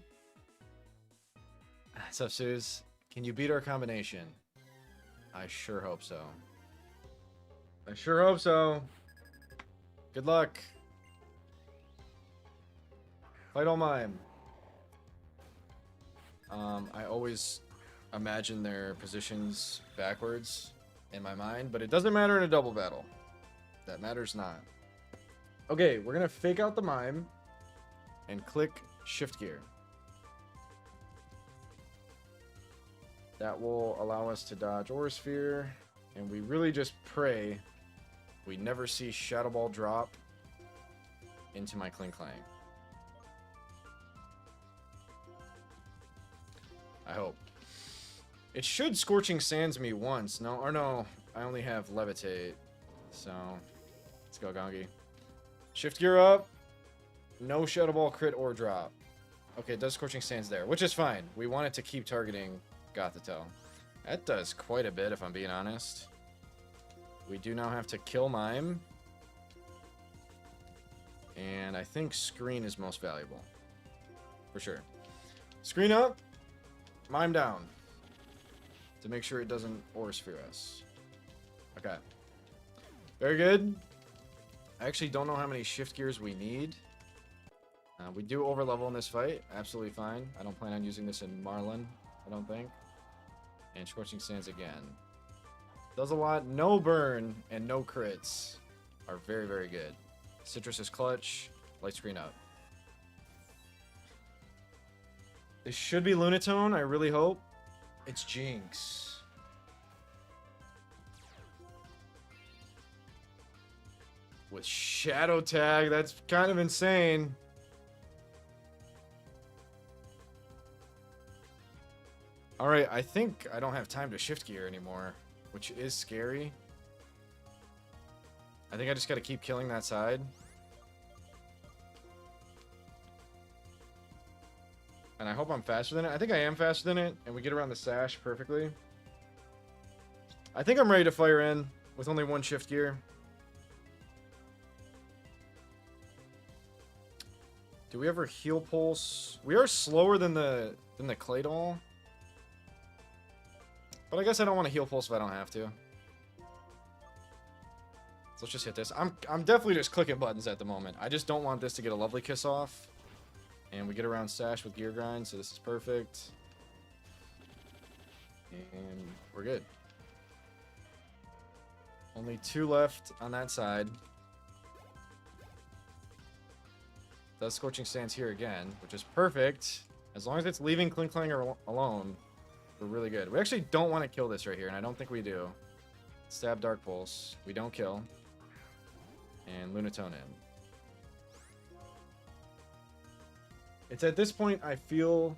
What's up, Suze? Can you beat our combination? I sure hope so. I sure hope so. Good luck. Fight all mime. I always imagine their positions backwards in my mind, but it doesn't matter in a double battle. That matters not. Okay, we're gonna fake out the mime and click shift gear. That will allow us to dodge Aura Sphere, and we really just pray we never see Shadow Ball drop into my Clink Clang. I hope. It should Scorching Sands me once. No, or no, I only have Levitate. So, let's go, Gongi. Shift gear up. No Shadow Ball crit or drop. Okay, it does Scorching Sands there, which is fine. We want it to keep targeting Gothitelle. That does quite a bit, if I'm being honest. We do now have to kill Mime. And I think Screen is most valuable. For sure. Screen up. Mime down. To make sure it doesn't Aura Sphere us. Okay. Very good. I actually don't know how many shift gears we need. We do overlevel in this fight. Absolutely fine. I don't plan on using this in Marlin, I don't think. And Scorching Sands again. Does a lot. No burn and no crits are very, very good. Citrus is clutch. Light screen up. This should be Lunatone, I really hope. It's Jinx. With Shadow Tag, that's kind of insane. Alright, I think I don't have time to shift gear anymore, which is scary. I think I just gotta keep killing that side. And I hope I'm faster than it. I think I am faster than it, and we get around the sash perfectly. I think I'm ready to fire in with only one shift gear. Do we ever heal pulse? We are slower than the Claydol. But I guess I don't want to heal pulse if I don't have to. So let's just hit this. I'm definitely just clicking buttons at the moment. I just don't want this to get a lovely kiss off. And we get around Sash with Gear Grind, so this is perfect. And we're good. Only 2 left on that side. Does Scorching Sands here again, which is perfect. As long as it's leaving Clink Clang alone, we're really good. We actually don't want to kill this right here, and I don't think we do. Stab Dark Pulse. We don't kill. And Lunatone in. It's at this point I feel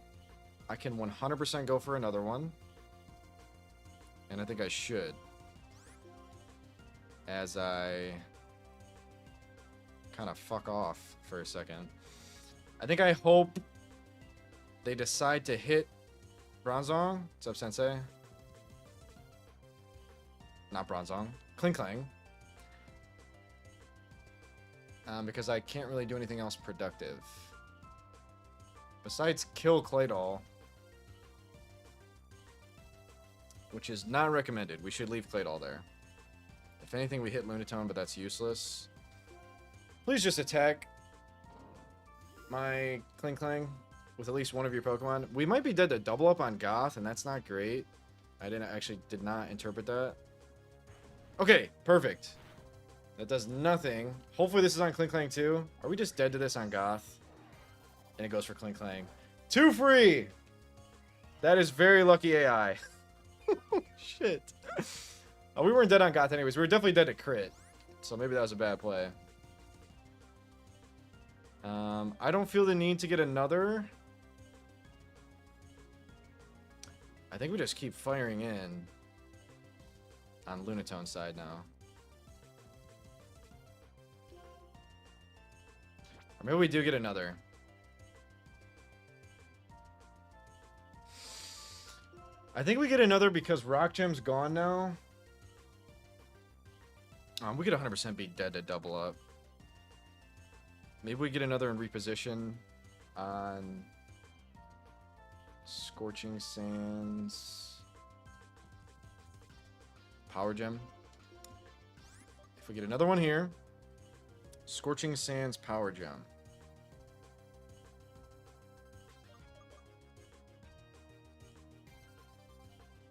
I can 100% go for another one. And I think I should. As I kind of fuck off for a second. I hope they decide to hit Bronzong. What's up, Sensei? Not Bronzong. Kling Klang. Because I can't really do anything else productive. Besides kill Claydol. Which is not recommended. We should leave Claydol there. If anything, we hit Lunatone, but that's useless. Please just attack my Kling Klang with at least one of your Pokemon. We might be dead to double up on Goth, and that's not great. I did not interpret that. Okay, perfect. That does nothing. Hopefully this is on Kling Klang too. Are we just dead to this on Goth? And it goes for Kling Klang. 2 free! That is very lucky AI. Shit. Oh, we weren't dead on Goth anyways. We were definitely dead to crit. So maybe that was a bad play. I don't feel the need to get another. I think we just keep firing in on Lunatone's side now. Or maybe we do get another. I think we get another because Rock Gem's gone now. We could 100% be dead to double up. Maybe we get another in reposition on Scorching Sands. Power Gem. If we get another one here, Scorching Sands Power Gem.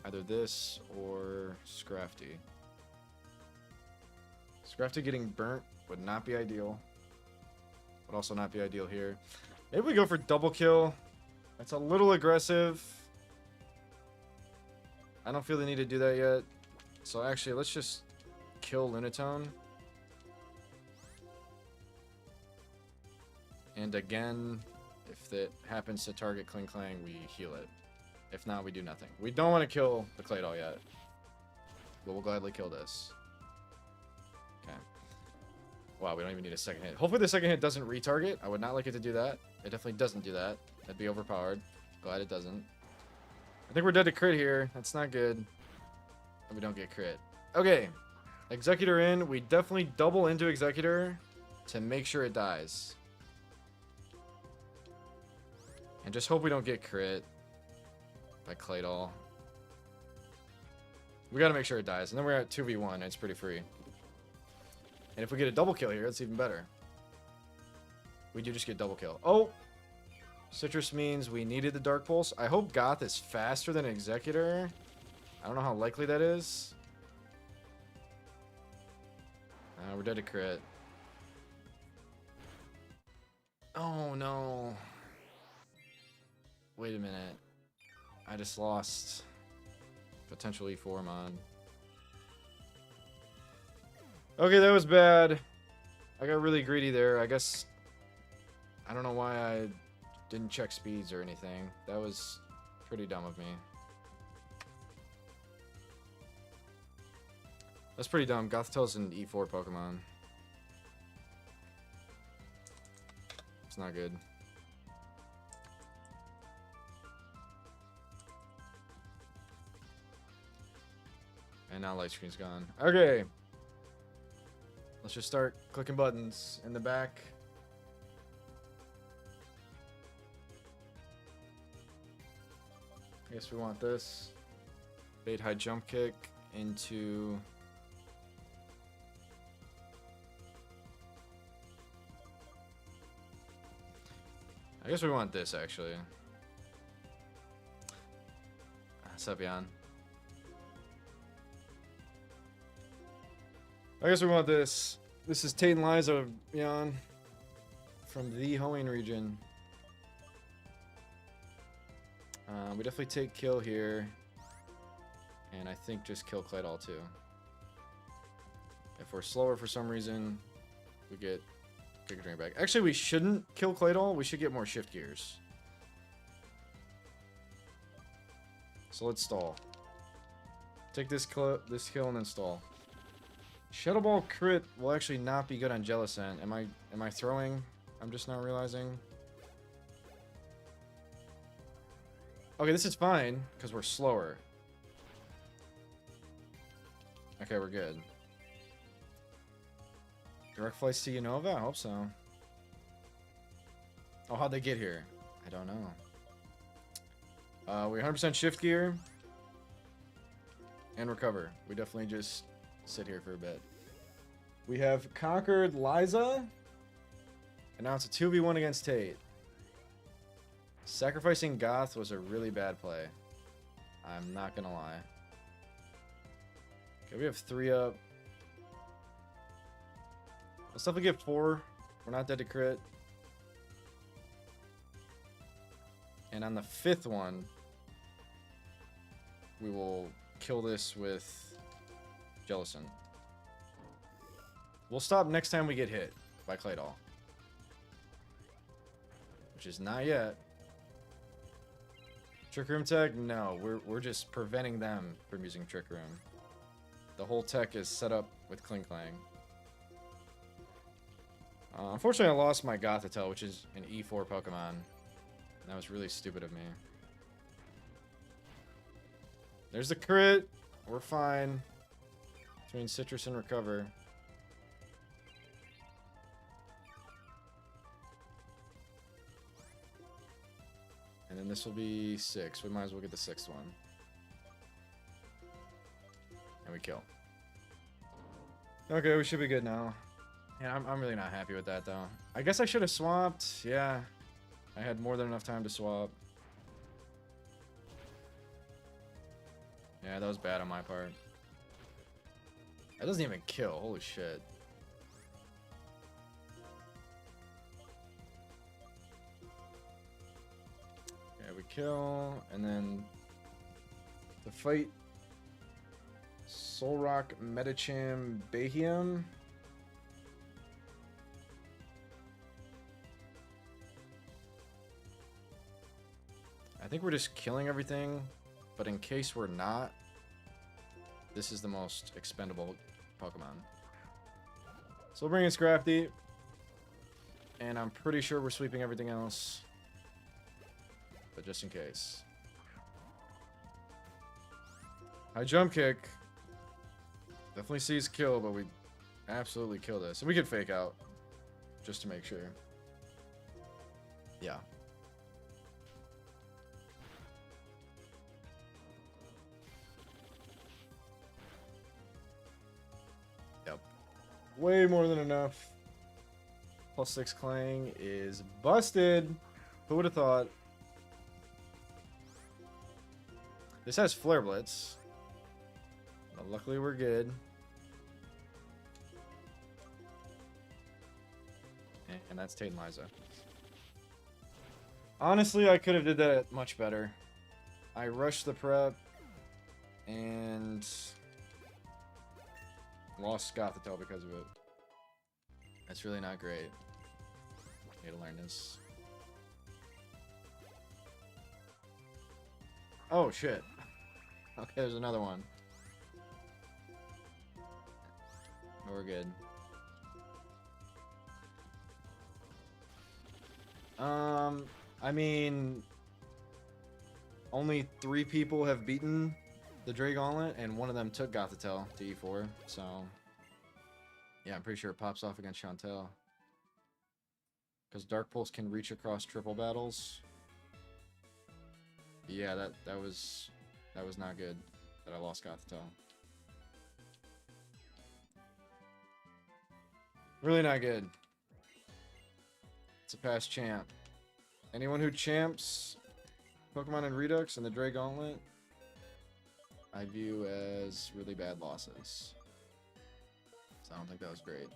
Either this or Scrafty. Scrafty getting burnt would not be ideal. Would also not be ideal here. Maybe we go for double kill. That's a little aggressive. I don't feel the need to do that yet. So actually, let's just kill Lunatone. And again, if it happens to target Kling Klang, we heal it. If not, we do nothing. We don't want to kill the Claydol yet. But we'll gladly kill this. Okay. Wow, we don't even need a second hit. Hopefully the second hit doesn't retarget. I would not like it to do that. It definitely doesn't do that. That'd be overpowered. Glad it doesn't. I think we're dead to crit here. That's not good. And we don't get crit. Okay. Executor in. We definitely double into Executor to make sure it dies. And just hope we don't get crit by Claydol. We gotta make sure it dies. And then we're at 2v1. It's pretty free. And if we get a double kill here, that's even better. We do just get double kill. Oh! Citrus means we needed the Dark Pulse. I hope Goth is faster than Executor. I don't know how likely that is. We're dead to crit. Oh no. Wait a minute. I just lost potential E4 mod. Okay, that was bad. I got really greedy there. I guess I don't know why I didn't check speeds or anything. That was pretty dumb of me. That's pretty dumb. Gothitell's an E4 Pokemon. It's not good. And now light screen's gone. Okay. Let's just start clicking buttons in the back. I guess we want this. Bait high jump kick into... I guess we want this actually. Sepion. I guess we want this. This is Tate and Liza Jan from the Hoenn region. We definitely take kill here. And I think just kill Claydol too. If we're slower for some reason, we get Giga Drain back. Actually, we shouldn't kill Claydol. We should get more shift gears. So let's stall. Take this kill and then stall. Shadow Ball crit will actually not be good on Jellicent. Am I throwing? I'm just not realizing. Okay, this is fine, because we're slower. Okay, we're good. Direct flights to Unova? I hope so. Oh, how'd they get here? I don't know. We 100% shift gear. And recover. We definitely just sit here for a bit. We have conquered Liza. And now it's a 2v1 against Tate. Sacrificing Goth was a really bad play. I'm not gonna lie. Okay, we have 3 up. Let's definitely get 4. We're not dead to crit. And on the 5th one, we will kill this with Jellicent. We'll stop next time we get hit by Claydol. Which is not yet. Trick Room tech? No, we're just preventing them from using Trick Room. The whole tech is set up with Kling Clang. Unfortunately, I lost my Gothitelle, which is an E4 Pokemon. That was really stupid of me. There's the crit. We're fine. Between Citrus and Recover. And then this will be 6. We might as well get the 6th one. And we kill. Okay, we should be good now. Yeah, I'm really not happy with that, though. I guess I should have swapped. Yeah. I had more than enough time to swap. Yeah, that was bad on my part. That doesn't even kill. Holy shit. Yeah, we kill. And then to fight Solrock, Medicham, Bahium. I think we're just killing everything, but in case we're not, this is the most expendable Pokemon. So we'll bring in Scrafty, and I'm pretty sure we're sweeping everything else, but just in case. High Jump Kick. Definitely sees kill, but we absolutely kill this. And we could Fake Out, just to make sure. Yeah. Yep. Way more than enough. +6 Clang is busted. Who would have thought? This has Flare Blitz. But luckily we're good. And that's Tate and Liza. Honestly, I could have did that much better. I rushed the prep and lost Gothitelle because of it. That's really not great. Need to learn this. Oh shit. Okay, there's another one. We're good. I mean, only 3 people have beaten the Gauntlet, and one of them took Gothitelle to E4, so yeah, I'm pretty sure it pops off against Chantel. Because Dark Pulse can reach across triple battles. Yeah, that was not good that I lost Gothitelle. Really not good. It's a past champ. Anyone who champs Pokemon in Redux and the Gauntlet, I view as really bad losses. So I don't think that was great.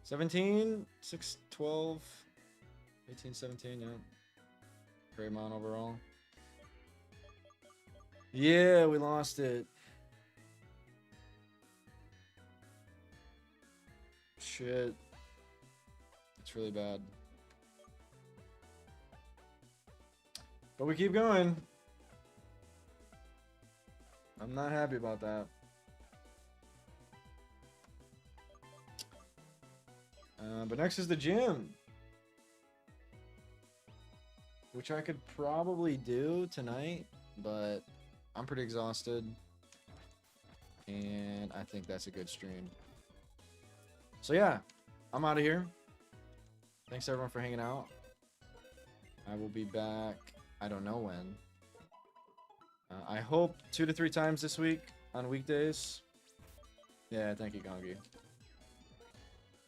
17, 6, 12, 18, 17, yeah. Greymon overall. Yeah, we lost it. Shit. It's really bad. But we keep going. I'm not happy about that. But next is the gym, which I could probably do tonight, but I'm pretty exhausted, and I think that's a good stream. So yeah, I'm out of here. Thanks everyone for hanging out. I will be back, I don't know when. I hope 2 to 3 times this week on weekdays. Yeah, thank you, Gongi.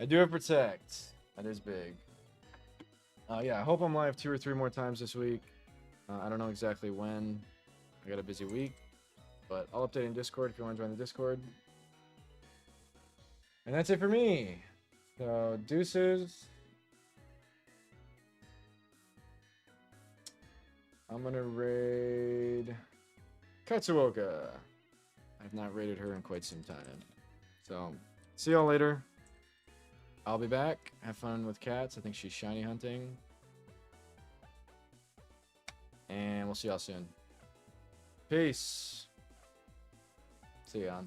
I do have Protect. That is big. Yeah, I hope I'm live 2 or 3 more times this week. I don't know exactly when. I got a busy week. But I'll update in Discord if you want to join the Discord. And that's it for me. So, deuces. I'm going to raid Katsuoka. I've not raided her in quite some time. So, see y'all later. I'll be back. Have fun with cats. I think she's shiny hunting. And we'll see y'all soon. Peace. See ya.